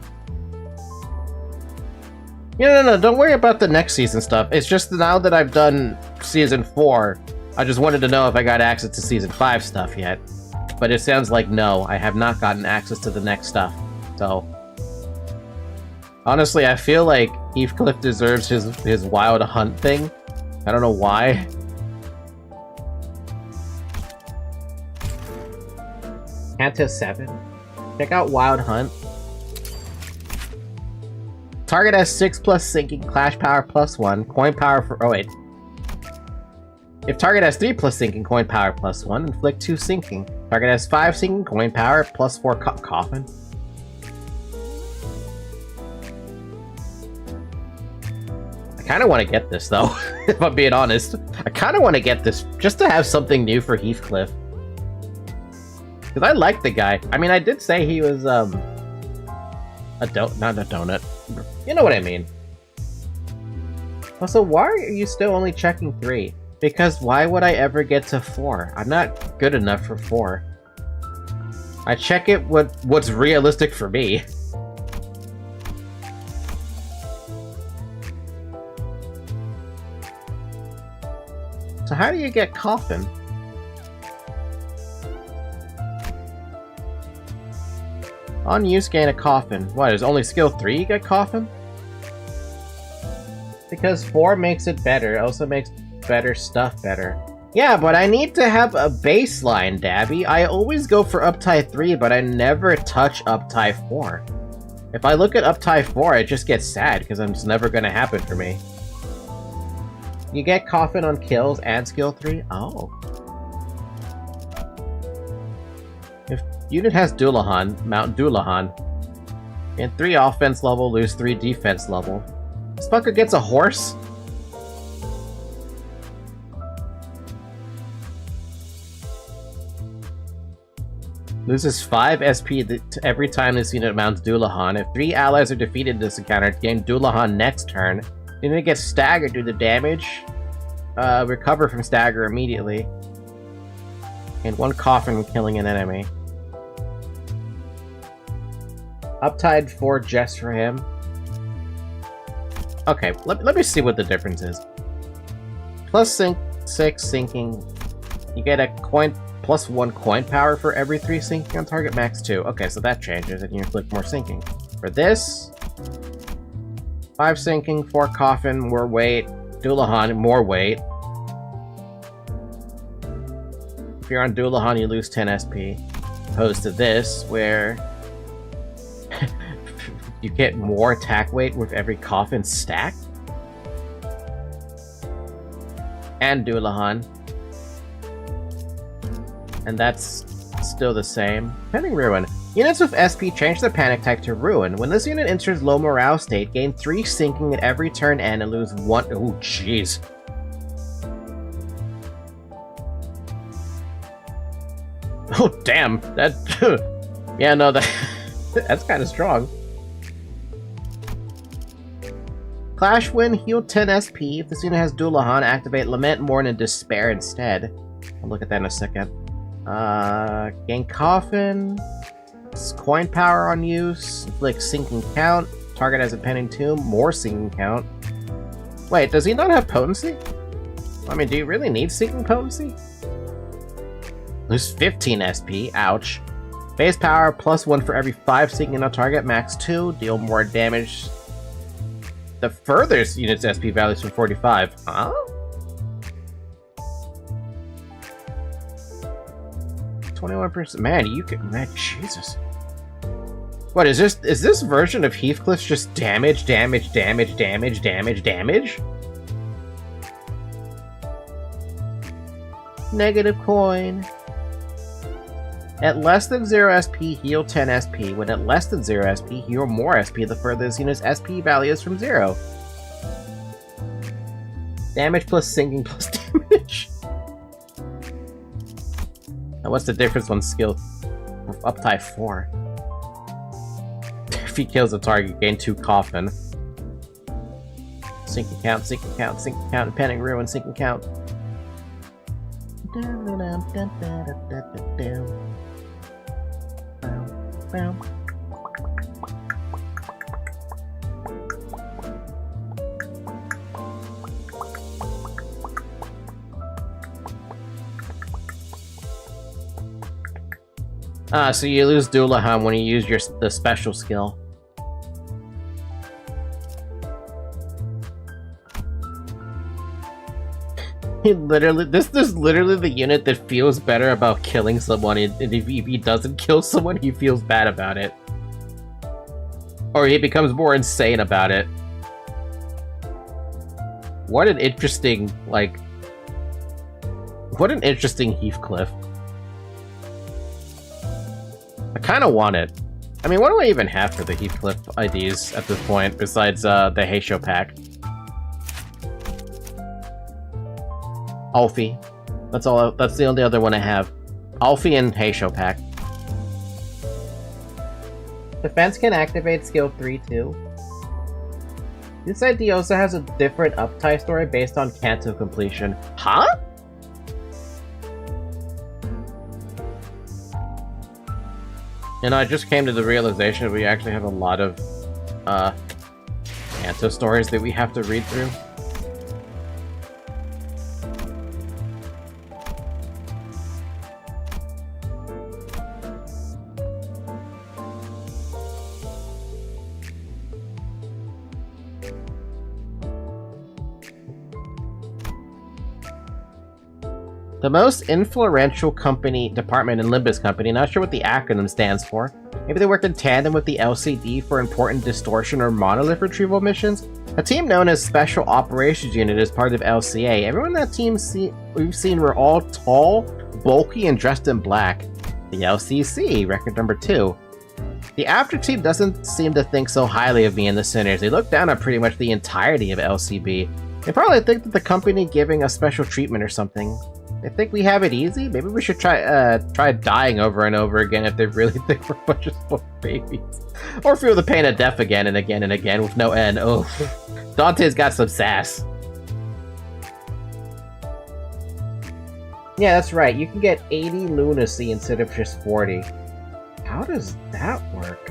No, don't worry about the next season stuff. It's just now that I've done season 4, I just wanted to know if I got access to season 5 stuff yet. But it sounds like no, I have not gotten access to the next stuff. So, honestly, I feel like Heathcliff deserves his Wild Hunt thing. I don't know why. Canto 7. Check out Wild Hunt. Target has 6+ sinking, clash power +1, coin power for... Oh wait. If target has 3+ sinking, coin power +1, inflict 2 sinking. Target has 5 sinking, coin power +4 coffin. I kind of want to get this though, if I'm being honest. I kind of want to get this just to have something new for Heathcliff. Because I like the guy. I mean, I did say he was, not a donut. You know what I mean. Also, why are you still only checking 3? Because why would I ever get to 4? I'm not good enough for 4. I check it what's realistic for me. So how do you get Coffin? On use, gain a Coffin. What, is only skill 3 you get Coffin? Because 4 makes it better. It also makes better stuff better. Yeah, but I need to have a baseline, Dabby. I always go for Uptie 3, but I never touch Uptie 4. If I look at Uptie 4, I just get sad, because it's never gonna happen for me. You get Coffin on kills and skill 3? Oh. If unit has Dullahan, mount Dullahan. Gain 3 offense level, lose 3 defense level. This fucker gets a horse? Loses 5 SP every time this unit mounts Dullahan. If 3 allies are defeated in this encounter, gain Dullahan next turn. The unit gets staggered due to damage. Recover from stagger immediately. And 1 coffin when killing an enemy. Uptide 4 just for him. Okay, let me see what the difference is. Plus 6 sinking. You get a coin +1 coin power for every 3 sinking on target, max 2. Okay, so that changes, and you inflict more sinking. For this, 5 sinking, 4 coffin, more weight, Dullahan, more weight. If you're on Dullahan, you lose 10 SP. Opposed to this, where you get more attack weight with every coffin stack. And Dullahan. And that's still the same. Pending Ruin. Units with SP change their panic type to Ruin. When this unit enters low morale state, gain 3 sinking at every turn end and lose 1. Oh, jeez. Oh, damn. That. Yeah, no, that's kind of strong. Clash Wind, heal 10 SP. If this unit has Dullahan, activate Lament, Mourn, and Despair instead. I'll look at that in a second. Gain Coffin. Coin power on use. Inflict Sinking Count. Target has a pending tomb. More Sinking Count. Wait, does he not have potency? I mean, do you really need Sinking Potency? Lose 15 SP. Ouch. Base power, +1 for every 5 sinking on target. Max 2. Deal more damage. The furthest unit's SP values from 45. Huh? 21%. Man, you can. Man, Jesus. What is this? Is this version of Heathcliff's just damage? Negative coin. At less than 0 SP, heal 10 SP. When at less than 0 SP, heal more SP the furthest unit's SP value is from 0. Damage plus sinking plus damage. Now what's the difference on skill up type 4? If he kills a target, gain 2 coffin. Sinking count, impending ruin, sinking count. So you lose Dullahan when you use the special skill. This is literally the unit that feels better about killing someone, and if he doesn't kill someone, he feels bad about it. Or he becomes more insane about it. What an interesting, what an interesting Heathcliff. I kind of want it. I mean, what do I even have for the Heathcliff IDs at this point, besides the Heisho pack? Alfie. That's the only other one I have. Alfie and Heisho pack. Defense can activate skill 3 too. This ID also has a different uptie story based on Canto completion. Huh? You know, I just came to the realization that we actually have a lot of Canto stories that we have to read through. The most influential department in Limbus Company, not sure what the acronym stands for. Maybe they work in tandem with the LCD for important distortion or monolith retrieval missions? A team known as Special Operations Unit is part of LCA. Everyone in that team we've seen were all tall, bulky, and dressed in black. The LCC, record number 2. The After team doesn't seem to think so highly of me and the Sinners. They look down on pretty much the entirety of LCB. They probably think that the company giving us special treatment or something. They think we have it easy? Maybe we should try dying over and over again if they really think we're a bunch of spoiled babies. Or feel the pain of death again and again and again with no end. Oh, Dante's got some sass. Yeah, that's right. You can get 80 lunacy instead of just 40. How does that work?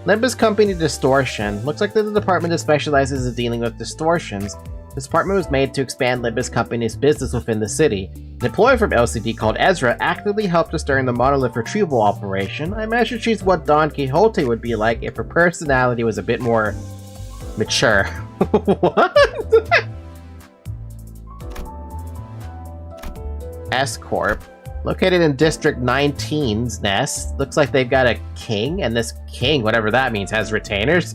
Limbus Company Distortion. Looks like they're the department that specializes in dealing with distortions. This apartment was made to expand Limbus Company's business within the city. An employee from LCD called Ezra actively helped us during the monolith retrieval operation. I imagine she's what Don Quixote would be like if her personality was a bit more mature. What? S-Corp. Located in District 19's nest. Looks like they've got a king, and this king, whatever that means, has retainers.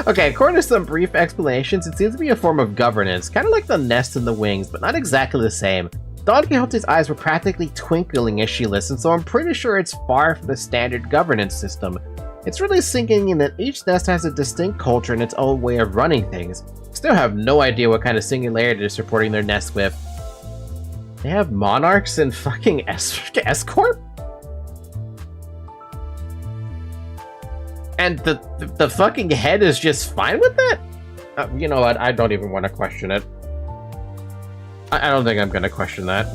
Okay, according to some brief explanations, it seems to be a form of governance, kind of like the nest and the wings, but not exactly the same. Don Quixote's eyes were practically twinkling as she listened, so I'm pretty sure it's far from the standard governance system. It's really sinking in that each nest has a distinct culture and its own way of running things. Still have no idea what kind of singularity they're supporting their nest with. They have monarchs and fucking S-Corp? And the fucking head is just fine with that? You know what? I don't even want to question it. I don't think I'm gonna question that.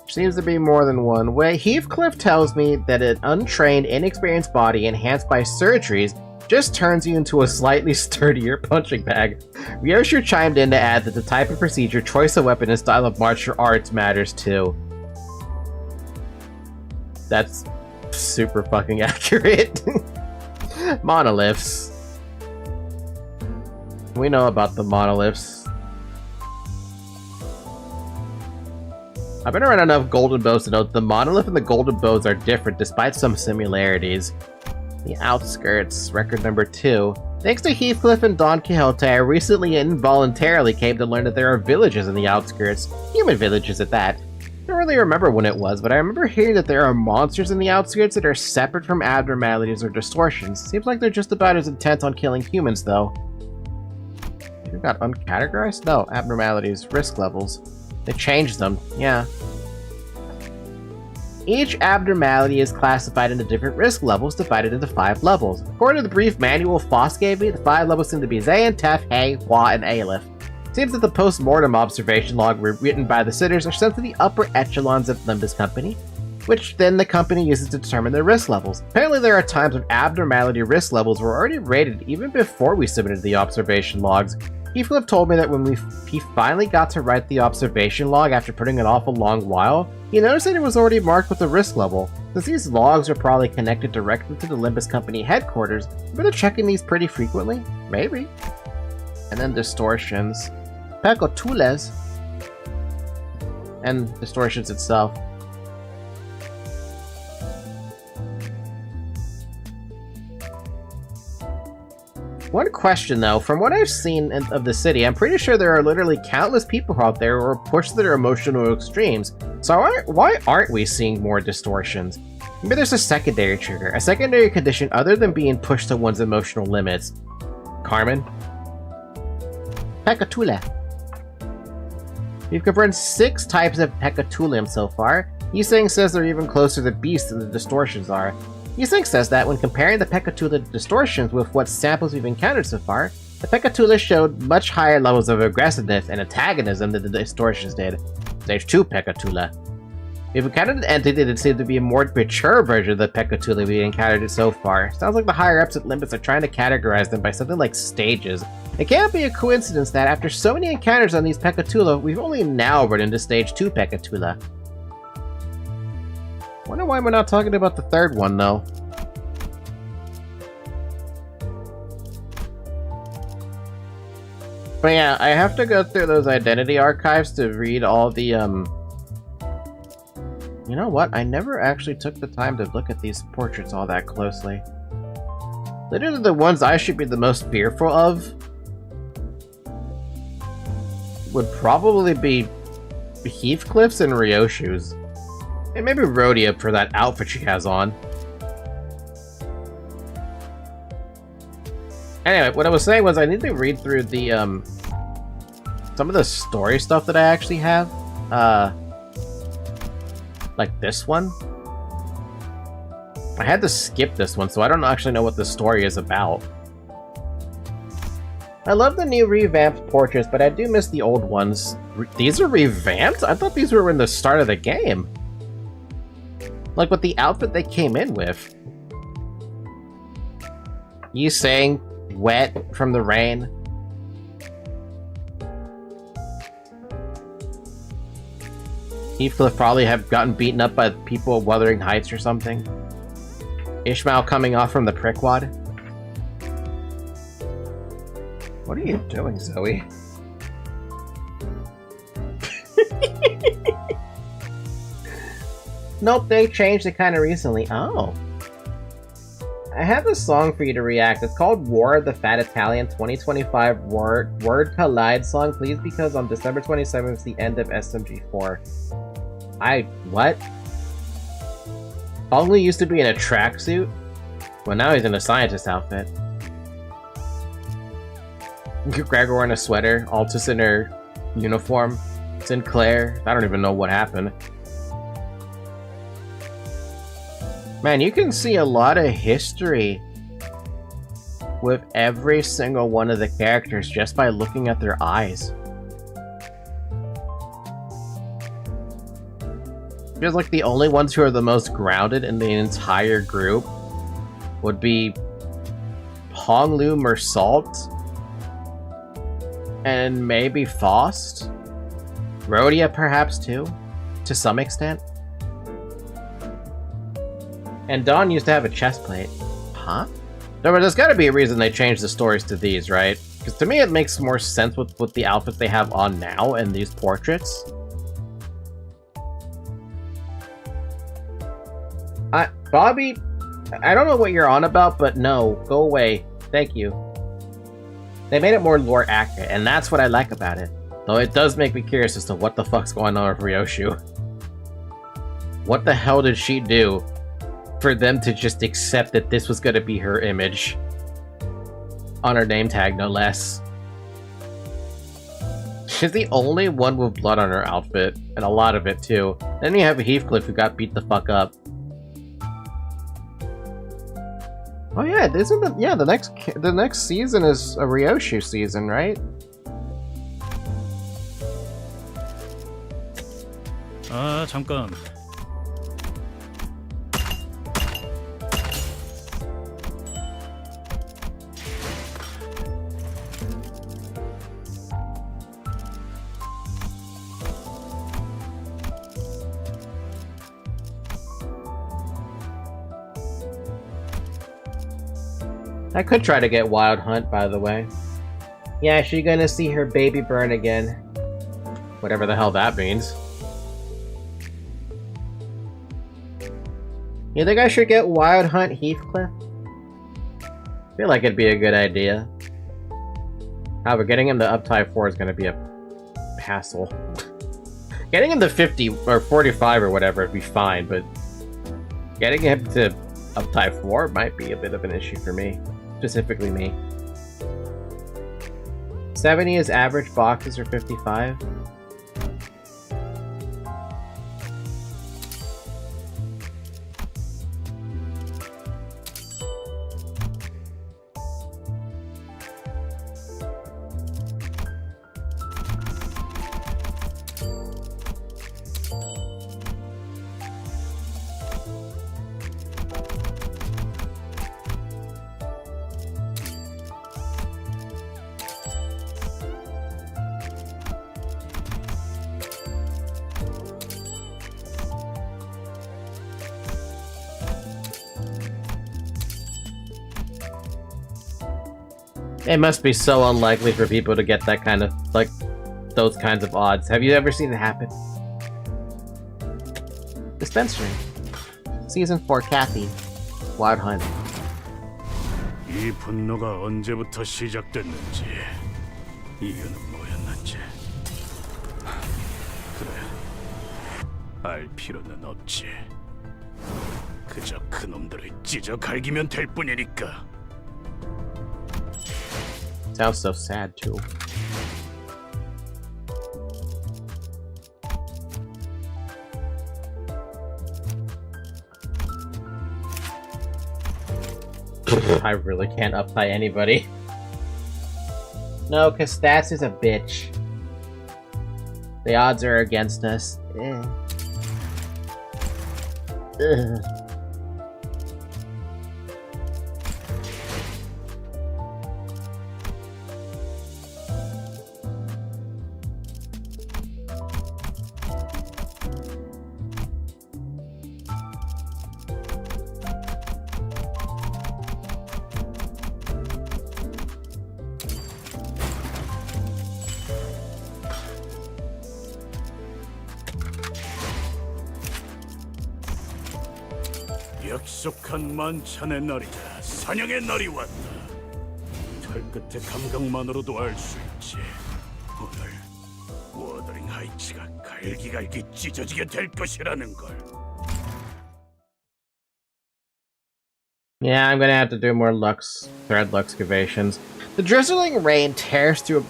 Seems to be more than one way. Heathcliff tells me that an untrained, inexperienced body enhanced by surgeries just turns you into a slightly sturdier punching bag. Ryoshu chimed in to add that the type of procedure, choice of weapon, and style of martial arts matters too. That's super fucking accurate. Monoliths. We know about the monoliths. I've been around enough golden bows to know that the monolith and the golden bows are different despite some similarities. The outskirts, record number 2. Thanks to Heathcliff and Don Quixote, I recently involuntarily came to learn that there are villages in the outskirts. Human villages at that. I don't really remember when it was, but I remember hearing that there are monsters in the outskirts that are separate from abnormalities or distortions. Seems like they're just about as intent on killing humans, though. You got uncategorized? No, abnormalities, risk levels. They changed them, yeah. Each abnormality is classified into different risk levels, divided into 5 levels. According to the brief manual Foss gave me, the 5 levels seem to be Zayn, Tef, Hay, Hua, and Aleph. Seems that the post-mortem observation log written by the sitters are sent to the upper echelons of Limbus Company, which then the company uses to determine their risk levels. Apparently there are times when abnormality risk levels were already rated even before we submitted the observation logs. Heathcliff told me that when he finally got to write the observation log after putting it off a long while, he noticed that it was already marked with a risk level. Since these logs are probably connected directly to the Limbus Company headquarters, you better checking these pretty frequently? Maybe. And then distortions. Pecotules. And distortions itself. One question though, from what I've seen of the city, I'm pretty sure there are literally countless people out there who are pushed to their emotional extremes. So why aren't we seeing more distortions? Maybe there's a secondary trigger, a secondary condition other than being pushed to one's emotional limits. Carmen? Pecatula. We've confirmed 6 types of Pecatulium so far. Yiseng says they're even closer to beasts than the distortions are. Yiseng says that when comparing the Pecatula distortions with what samples we've encountered so far, the Pecatula showed much higher levels of aggressiveness and antagonism than the distortions did. Stage 2 Pecatula. We've encountered an entity that seemed to be a more mature version of the Pecatula we encountered so far. Sounds like the higher-ups at Limbus are trying to categorize them by something like stages. It can't be a coincidence that after so many encounters on these Pecatula, we've only now run into Stage 2 Pecatula. Wonder why we're not talking about the third one, though. But yeah, I have to go through those identity archives to read all the, You know what? I never actually took the time to look at these portraits all that closely. Literally the ones I should be the most fearful of would probably be Heathcliff's and Ryoshu's. And maybe Rhodia for that outfit she has on. Anyway, what I was saying was I need to read through the, some of the story stuff that I actually have. Like this one. I had to skip this one, so I don't actually know what the story is about. I love the new revamped portraits, but I do miss the old ones. These are revamped? I thought these were in the start of the game. Like with the outfit they came in with. You saying wet from the rain? Heathcliff probably have gotten beaten up by people at Wuthering Heights or something. Ishmael coming off from the prickwad. What are you doing, Zoe? Nope, they changed it kind of recently. Oh. I have a song for you to react. It's called War of the Fat Italian 2025 Word Collide song. Please, because on December 27th is the end of SMG4. What? Only used to be in a tracksuit? Well, now he's in a scientist outfit. Gregor in a sweater, Altus in her uniform, Sinclair, I don't even know what happened. Man, you can see a lot of history with every single one of the characters just by looking at their eyes. Feels like the only ones who are the most grounded in the entire group would be Honglu Mersault and maybe Faust. Rhodia perhaps too, to some extent. And Dawn used to have a chest plate. Huh? No, but there's gotta be a reason they changed the stories to these, right? Because to me it makes more sense with the outfits they have on now and these portraits. Bobby, I don't know what you're on about, but no, go away. Thank you. They made it more lore accurate, and that's what I like about it. Though it does make me curious as to what the fuck's going on with Ryoshu. What the hell did she do for them to just accept that this was gonna be her image? On her name tag, no less. She's the only one with blood on her outfit, and a lot of it too. Then you have Heathcliff who got beat the fuck up. Oh yeah, isn't the next season is a Ryoshu season, right? 아, 잠깐. I could try to get Wild Hunt, by the way. Yeah, she's gonna see her baby burn again. Whatever the hell that means. You think I should get Wild Hunt Heathcliff? I feel like it'd be a good idea. However, getting him to Uptide 4 is gonna be a hassle. Getting him to 50 or 45 or whatever would be fine, but getting him to Uptide 4 might be a bit of an issue for me. Specifically me. 70 is average boxes or 55? It must be so unlikely for people to get that kind of, like, those kinds of odds. Have you ever seen it happen? Dispensary. Season 4, Kathy. Wild Hunt. 이 분노가 언제부터 시작됐는지, 이유는 뭐였는지. 그래, 알 필요는 없지. 그저 그놈들을 찢어 갈기면 될 뿐이니까. Sounds so sad too. I really can't uptie anybody. No, cause Stats is a bitch. The odds are against us. Ugh. 약속한 만찬의 날이자 사냥의 날이 왔다. 털끝의 감각만으로도 알 수 있지. 오늘 워더링 하이츠가 갈기갈기 찢어지게 될 것이라는 걸. Yeah, I'm gonna have to do more thread excavations. The drizzling rain tears through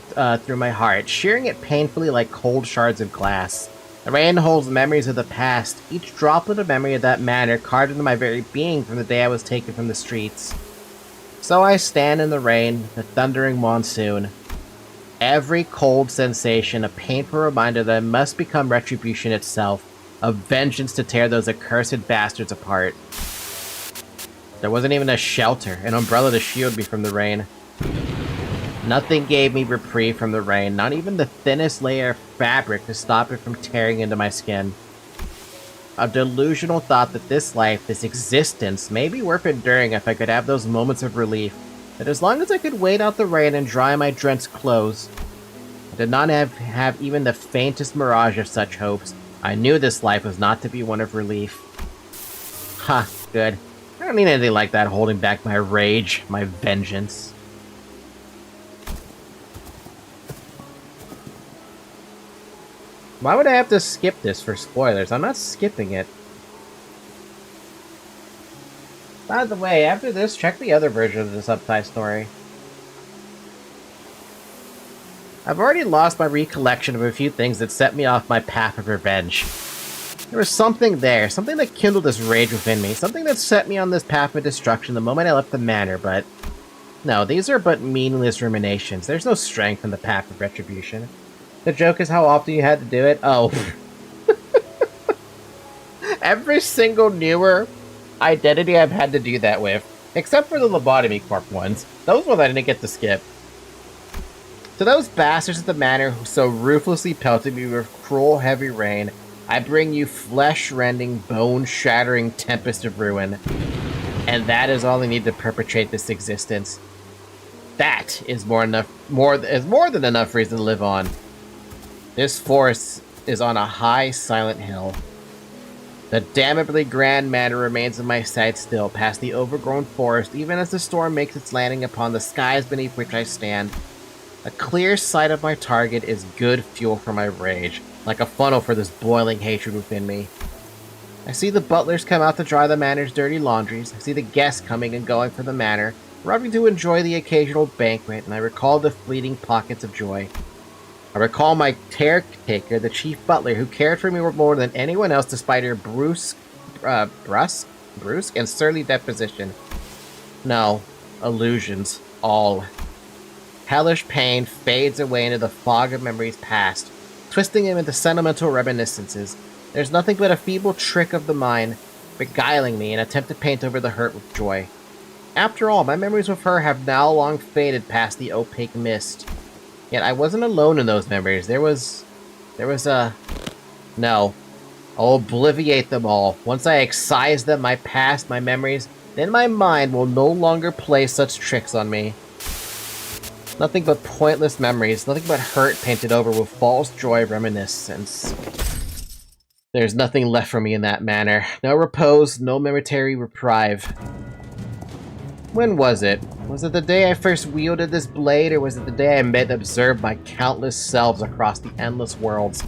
my heart, shearing it painfully like cold shards of glass. The rain holds memories of the past, each droplet of memory of that manor carved into my very being from the day I was taken from the streets. So I stand in the rain, the thundering monsoon. Every cold sensation a painful reminder that I must become retribution itself, a vengeance to tear those accursed bastards apart. There wasn't even a shelter, an umbrella to shield me from the rain. Nothing gave me reprieve from the rain, not even the thinnest layer of fabric to stop it from tearing into my skin. A delusional thought that this life, this existence, may be worth enduring if I could have those moments of relief, that as long as I could wait out the rain and dry my drenched clothes. I did not have even the faintest mirage of such hopes. I knew this life was not to be one of relief. Ha, good. I don't need anything like that holding back my rage, my vengeance. Why would I have to skip this for spoilers? I'm not skipping it. By the way, after this, check the other version of the subtitle story. I've already lost my recollection of a few things that set me off my path of revenge. There was something there, something that kindled this rage within me, something that set me on this path of destruction the moment I left the manor, but... No, these are but meaningless ruminations. There's no strength in the path of retribution. The joke is how often you had to do it. Oh. Every single newer identity I've had to do that with, except for the Lobotomy Corp ones. Those ones I didn't get to skip. To those bastards at the manor who so ruthlessly pelted me with cruel, heavy rain, I bring you flesh-rending, bone-shattering tempest of ruin. And that is all I need to perpetrate this existence. That is more than enough reason to live on. This forest is on a high, silent hill. The damnably grand manor remains in my sight still, past the overgrown forest, even as the storm makes its landing upon the skies beneath which I stand. A clear sight of my target is good fuel for my rage, like a funnel for this boiling hatred within me. I see the butlers come out to dry the manor's dirty laundries. I see the guests coming and going from the manor, arriving to enjoy the occasional banquet, and I recall the fleeting pockets of joy. I recall my caretaker, the chief butler, who cared for me more than anyone else despite her brusque and surly disposition. No, illusions, all. Hellish pain fades away into the fog of memories past, twisting him into sentimental reminiscences. There's nothing but a feeble trick of the mind, beguiling me in an attempt to paint over the hurt with joy. After all, my memories with her have now long faded past the opaque mist. Yet I wasn't alone in those memories. There was a... No. I'll obliviate them all. Once I excise them, my past, my memories, then my mind will no longer play such tricks on me. Nothing but pointless memories, nothing but hurt painted over with false joy of reminiscence. There's nothing left for me in that manner. No repose, no momentary reprieve. When was it? Was it the day I first wielded this blade, or was it the day I met and observed my countless selves across the endless worlds?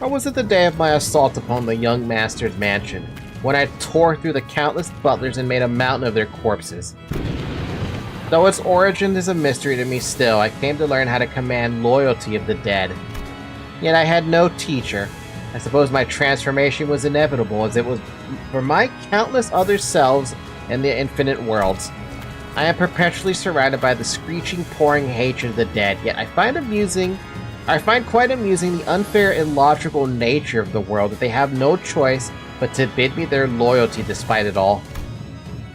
Or was it the day of my assault upon the young master's mansion, when I tore through the countless butlers and made a mountain of their corpses? Though its origin is a mystery to me still, I came to learn how to command loyalty of the dead. Yet I had no teacher. I suppose my transformation was inevitable, as it was for my countless other selves in the infinite worlds. I am perpetually surrounded by the screeching, pouring hatred of the dead, yet I find quite amusing the unfair, illogical nature of the world, that they have no choice but to bid me their loyalty despite it all.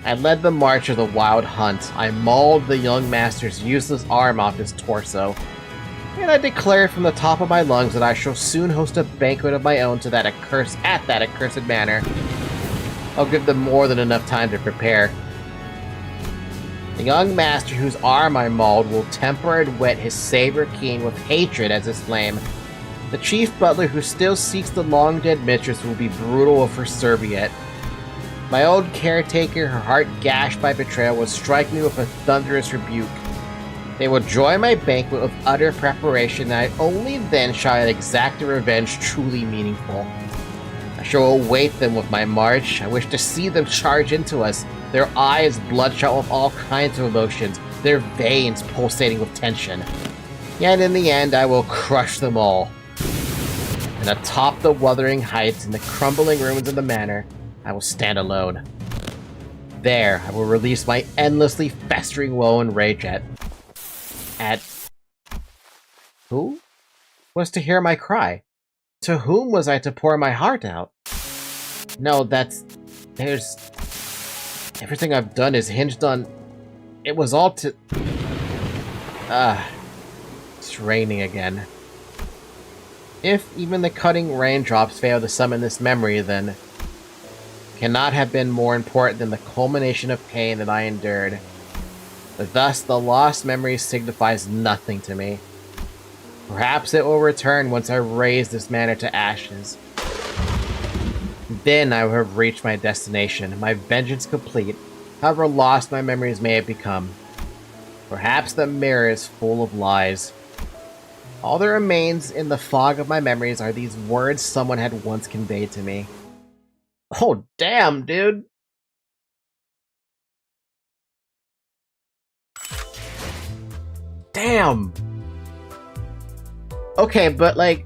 I led the march of the wild hunt. I mauled the young master's useless arm off his torso. And I declared from the top of my lungs that I shall soon host a banquet of my own at that accursed manor. I'll give them more than enough time to prepare. The young master whose arm I mauled will temper and whet his saber keen with hatred as his flame. The chief butler who still seeks the long-dead mistress will be brutal of her serviette. My old caretaker, her heart gashed by betrayal, will strike me with a thunderous rebuke. They will join my banquet with utter preparation, and only then shall I exact a revenge truly meaningful. I shall await them with my march. I wish to see them charge into us, their eyes bloodshot with all kinds of emotions, their veins pulsating with tension. Yet in the end, I will crush them all. And atop the wuthering heights and the crumbling ruins of the manor, I will stand alone. There, I will release my endlessly festering woe and rage at who was to hear my cry? To whom was I to pour my heart out? No, everything I've done is hinged on... It was all to... It's raining again. If even the cutting raindrops fail to summon this memory, then... cannot have been more important than the culmination of pain that I endured. Thus, the lost memory signifies nothing to me. Perhaps it will return once I raise this manor to ashes. Then I will have reached my destination, my vengeance complete, however lost my memories may have become. Perhaps the mirror is full of lies. All that remains in the fog of my memories are these words someone had once conveyed to me. Oh, damn, dude! Damn! Okay, but, like,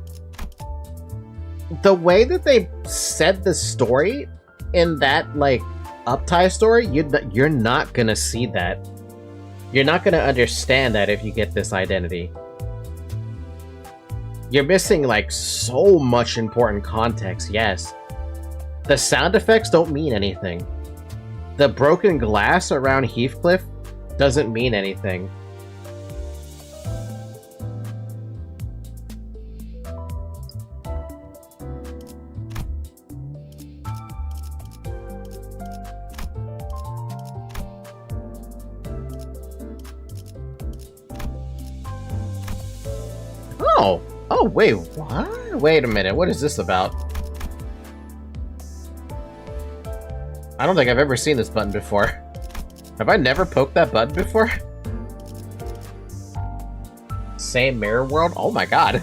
the way that they said the story in that, like, Uptie story, you're not gonna see that. You're not gonna understand that if you get this identity. You're missing, like, so much important context, yes. The sound effects don't mean anything. The broken glass around Heathcliff doesn't mean anything. Oh, wait, what? Wait a minute, what is this about? I don't think I've ever seen this button before. Have I never poked that button before? Same mirror world? Oh my god.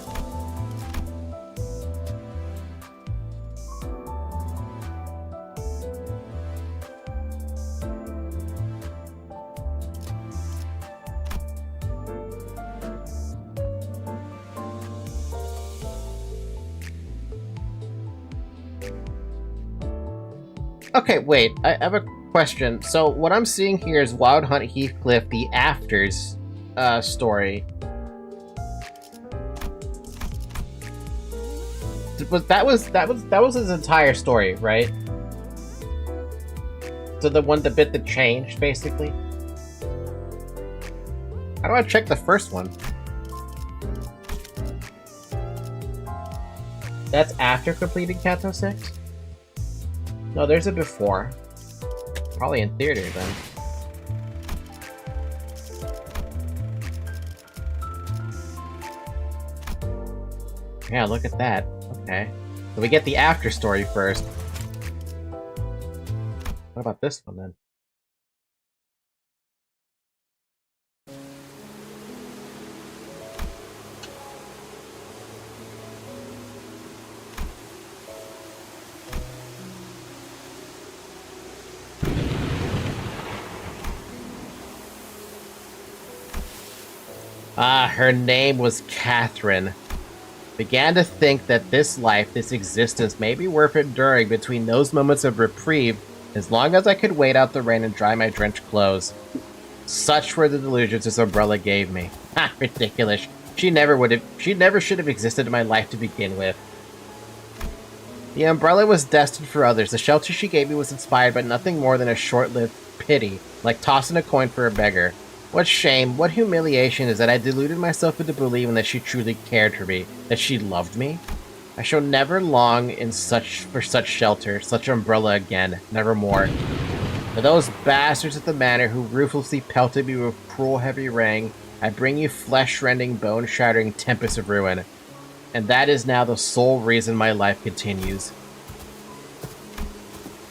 Okay, wait, I have a question. So, what I'm seeing here is Wild Hunt Heathcliff, the Afters story. That was his entire story, right? So the bit that changed, basically? How do I check the first one? That's after completing Canto 6? No, there's a before. Probably in theater, then. Yeah, look at that. Okay. So we get the after story first. What about this one, then? Ah, her name was Catherine. Began to think that this life, this existence, may be worth enduring between those moments of reprieve, as long as I could wait out the rain and dry my drenched clothes. Such were the delusions this umbrella gave me. Ha! Ridiculous. She never should have existed in my life to begin with. The umbrella was destined for others. The shelter she gave me was inspired by nothing more than a short-lived pity, like tossing a coin for a beggar. What shame, what humiliation is that I deluded myself into believing that she truly cared for me, that she loved me. I shall never long for such shelter, such umbrella again, nevermore. For those bastards at the manor who ruthlessly pelted me with cruel heavy rain, I bring you flesh-rending, bone-shattering tempest of ruin. And that is now the sole reason my life continues.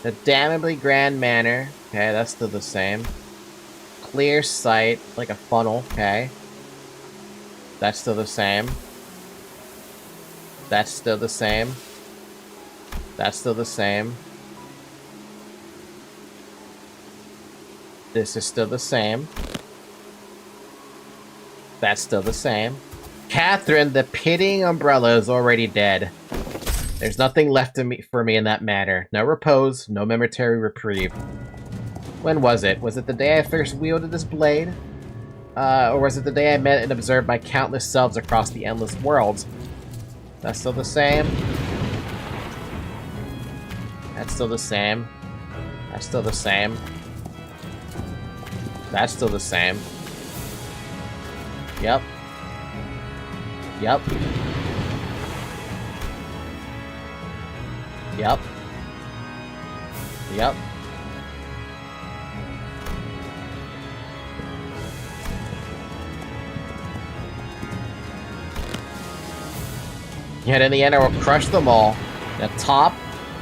The damnably grand manor. Okay, that's still the same. Clear sight, like a funnel. Okay. That's still the same. That's still the same. That's still the same. This is still the same. That's still the same. Catherine, the pitying umbrella is already dead. There's nothing left for me in that manor. No repose, no momentary reprieve. When was it? Was it the day I first wielded this blade? Or was it the day I met and observed my countless selves across the endless worlds? That's still the same. That's still the same. That's still the same. That's still the same. Yep. Yep. Yep. Yep. Yet in the end, I will crush them all. Atop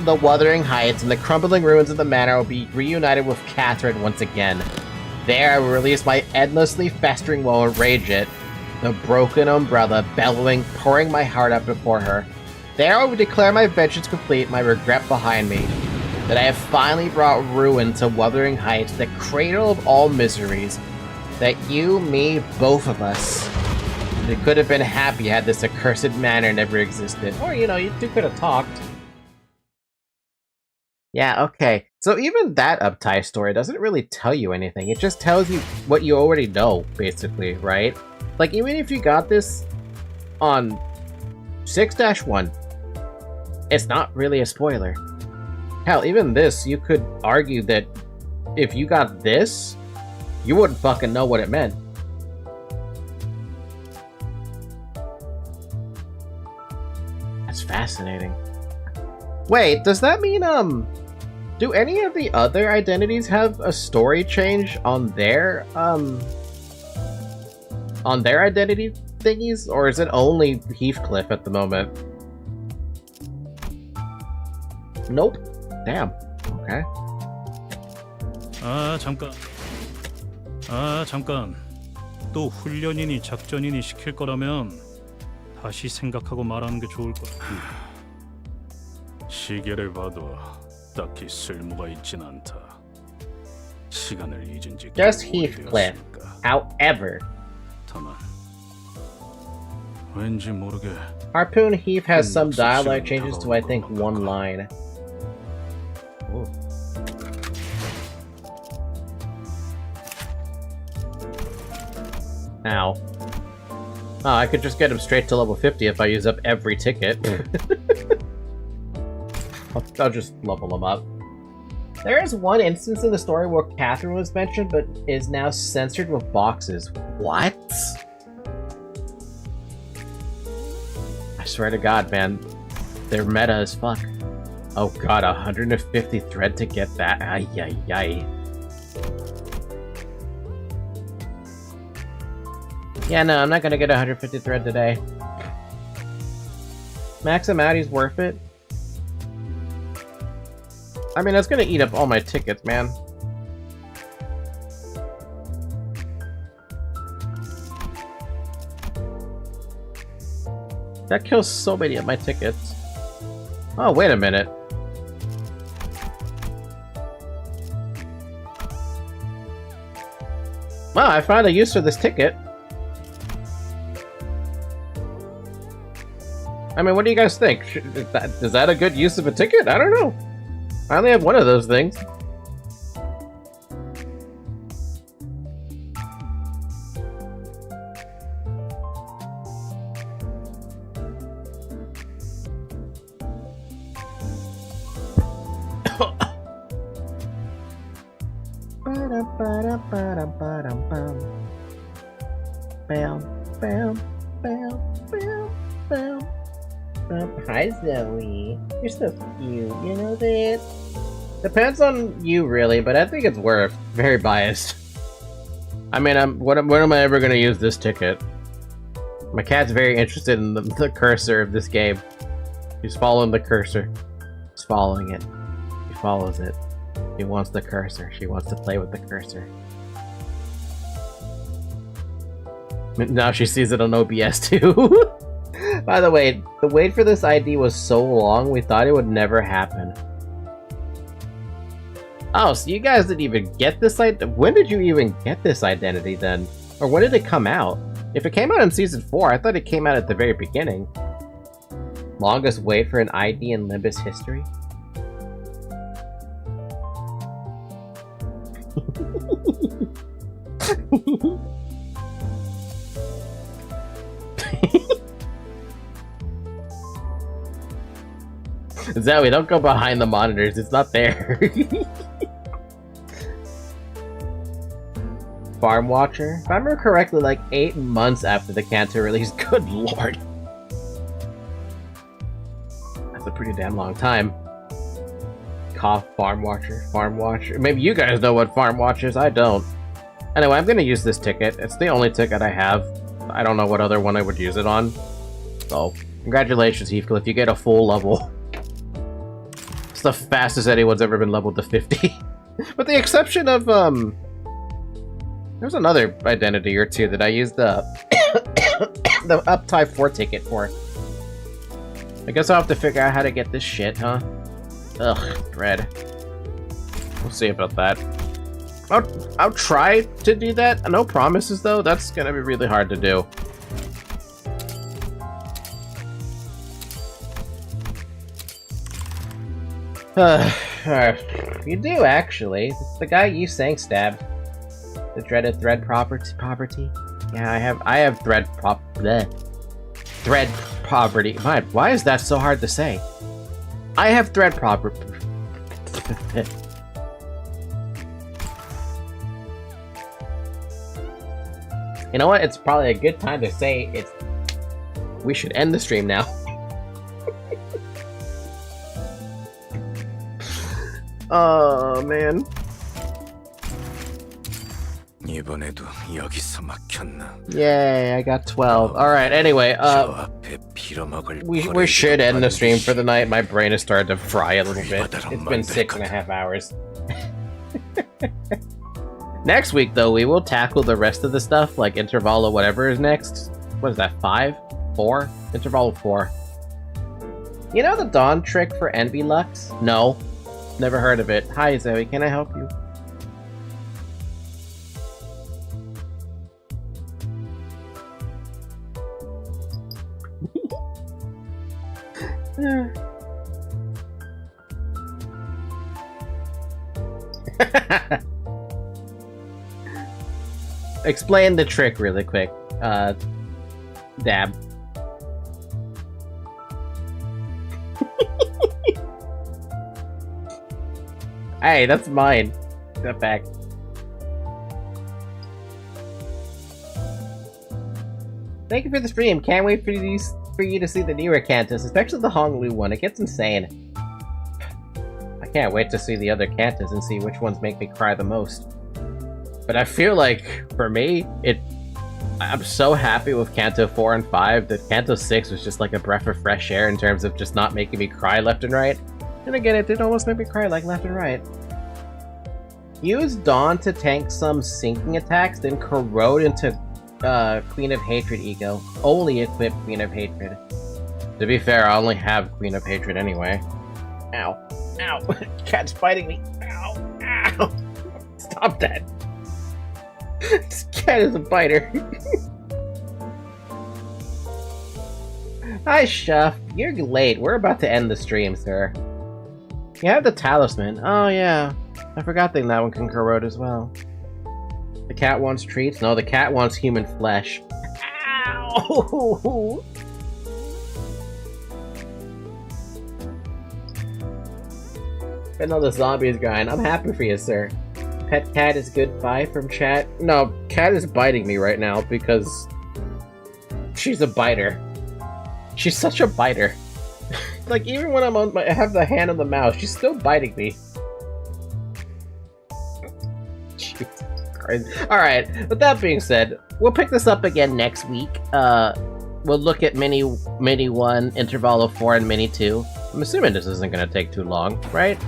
the Wuthering Heights and the crumbling ruins of the manor, I will be reunited with Catherine once again. There, I will release my endlessly festering woe and rage it. The broken umbrella, bellowing, pouring my heart out before her. There I will declare my vengeance complete, my regret behind me. That I have finally brought ruin to Wuthering Heights, the cradle of all miseries. That you, me, both of us, we could have been happy had this accursed manor never existed. Or, you know, you two could have talked. Yeah, okay. So even that uptie story doesn't really tell you anything. It just tells you what you already know, basically, right? Like, even if you got this on 6-1, it's not really a spoiler. Hell, even this, you could argue that if you got this, you wouldn't fucking know what it meant. That's fascinating. Wait, does that mean, do any of the other identities have a story change on their identity thingies? Or is it only Heathcliff at the moment? Nope. Damn. Okay. 잠깐. 또 훈련이니 작전이니 시킬 거라면 다시 생각하고 말하는 게 좋을 거야. 시계를 봐도 딱히 쓸모가 있진 않다. 시간을 잊은 지 Just Heathcliff. However, 다만 왠지 모르게 Harpoon Heath has some dialogue changes to, I think, one line. Ooh. Ow. Oh, I could just get him straight to level 50 if I use up every ticket. I'll just level him up. There is one instance in the story where Catherine was mentioned, but is now censored with boxes. What? I swear to God, man. They're meta as fuck. Oh god, 150 thread to get that. Ay, ay, ay. Yeah, no, I'm not gonna get 150 thread today. Max him out, he's worth it. I mean, that's gonna eat up all my tickets, man. That kills so many of my tickets. Oh, wait a minute. Wow, I found a use for this ticket. I mean, what do you guys think? Is that a good use of a ticket? I don't know. I only have one of those things. Hi Zoe, you're so cute, you know that? Depends on you really, but I think it's worth. Very biased. I mean, when am I ever gonna use this ticket? My cat's very interested in the cursor of this game. He's following the cursor. He's following it. He follows it. She wants the cursor. She wants to play with the cursor. Now she sees it on OBS too. By the way, the wait for this ID was so long, we thought it would never happen. Oh, so you guys didn't even get this identity? When did you even get this identity then? Or when did it come out? If it came out in Season 4, I thought it came out at the very beginning. Longest wait for an ID in Limbus history? Zoe, don't go behind the monitors, it's not there. Farm Watcher? If I remember correctly, like 8 months after the Canto release. Good lord. That's a pretty damn long time. Cough, Farm Watcher, Farm Watcher. Maybe you guys know what Farm Watcher is, I don't. Anyway, I'm gonna use this ticket. It's the only ticket I have. I don't know what other one I would use it on. So, congratulations, Heathcliff, you get a full level. It's the fastest anyone's ever been leveled to 50. With the exception of, there's another identity or two that I used the the Uptype 4 ticket for. I guess I'll have to figure out how to get this shit, huh? Ugh, dread. We'll see about that. I'll try to do that. No promises though. That's gonna be really hard to do. You do actually. It's the guy you sang stabbed. The dreaded thread property. Yeah, I have thread property. Why is that so hard to say? I have thread property. You know what? It's probably a good time to say it's. We should end the stream now. Oh man. 이번에도 여기서 막혔나? Yay, I got 12. Alright, anyway, we should end the stream for the night. My brain has started to fry a little bit. It's been 6.5 hours. Next week, though, we will tackle the rest of the stuff, like Intervalo whatever is next. What is that, 5? 4? Intervalo 4. You know the Dawn trick for Envy Lux? No. Never heard of it. Hi, Zoe, can I help you? Explain the trick really quick, Dab. Hey, that's mine. Step back. Thank you for the stream. Can't wait for you to see the newer Cantos, especially the Honolulu one. It gets insane. I can't wait to see the other Cantos and see which ones make me cry the most. But I feel like, for me, I'm so happy with Canto 4 and 5 that Canto 6 was just like a breath of fresh air in terms of just not making me cry left and right. And again, it did almost make me cry like left and right. Use Dawn to tank some sinking attacks, then corrode into Queen of Hatred ego. Only equip Queen of Hatred. To be fair, I only have Queen of Hatred anyway. Ow. Ow. Cat's biting me. Ow. Ow. Stop that. This cat is a biter. Hi, Shuff. You're late. We're about to end the stream, sir. You have the talisman. Oh, yeah. I forgot that one can corrode as well. The cat wants treats? No, the cat wants human flesh. Ow! I know the zombies grind. I'm happy for you, sir. Pet cat is goodbye from chat. No, cat is biting me right now because she's a biter. She's such a biter. Like, even when I have the hand on the mouse, she's still biting me. Jesus Christ. Alright, with that being said, we'll pick this up again next week. We'll look at Mini 1, Intervalo 4, and Mini 2. I'm assuming this isn't going to take too long, right?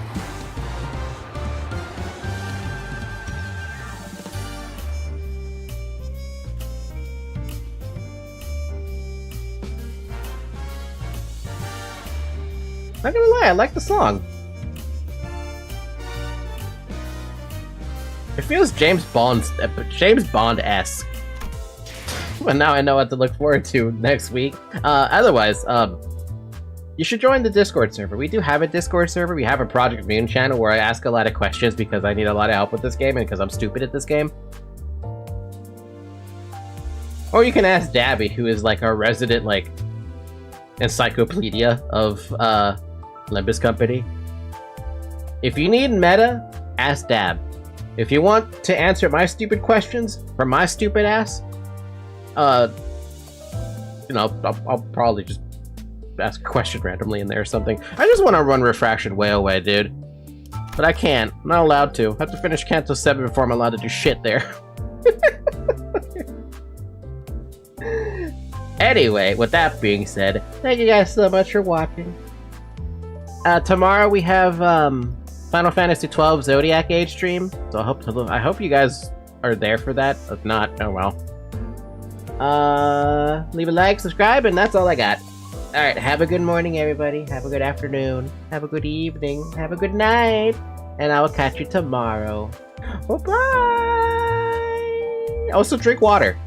Not gonna lie, I like the song. It feels James Bond-esque. But now I know what to look forward to next week. Otherwise, you should join the Discord server. We do have a Discord server. We have a Project Moon channel where I ask a lot of questions because I need a lot of help with this game and because I'm stupid at this game. Or you can ask Dabby, who is like our resident like encyclopedia of Limbus Company. If you need meta, ask Dab. If you want to answer my stupid questions from my stupid ass, you know, I'll probably just ask a question randomly in there or something. I just want to run Refraction way away, dude. But I can't. I'm not allowed to. I have to finish Canto 7 before I'm allowed to do shit there. Anyway, with that being said, thank you guys so much for watching. Tomorrow we have Final Fantasy XII Zodiac Age stream, so I hope you guys are there for that. If not, oh well. Leave a like, subscribe, and that's all I got. Alright, have a good morning, everybody. Have a good afternoon. Have a good evening. Have a good night. And I will catch you tomorrow. Bye-bye! Also, drink water.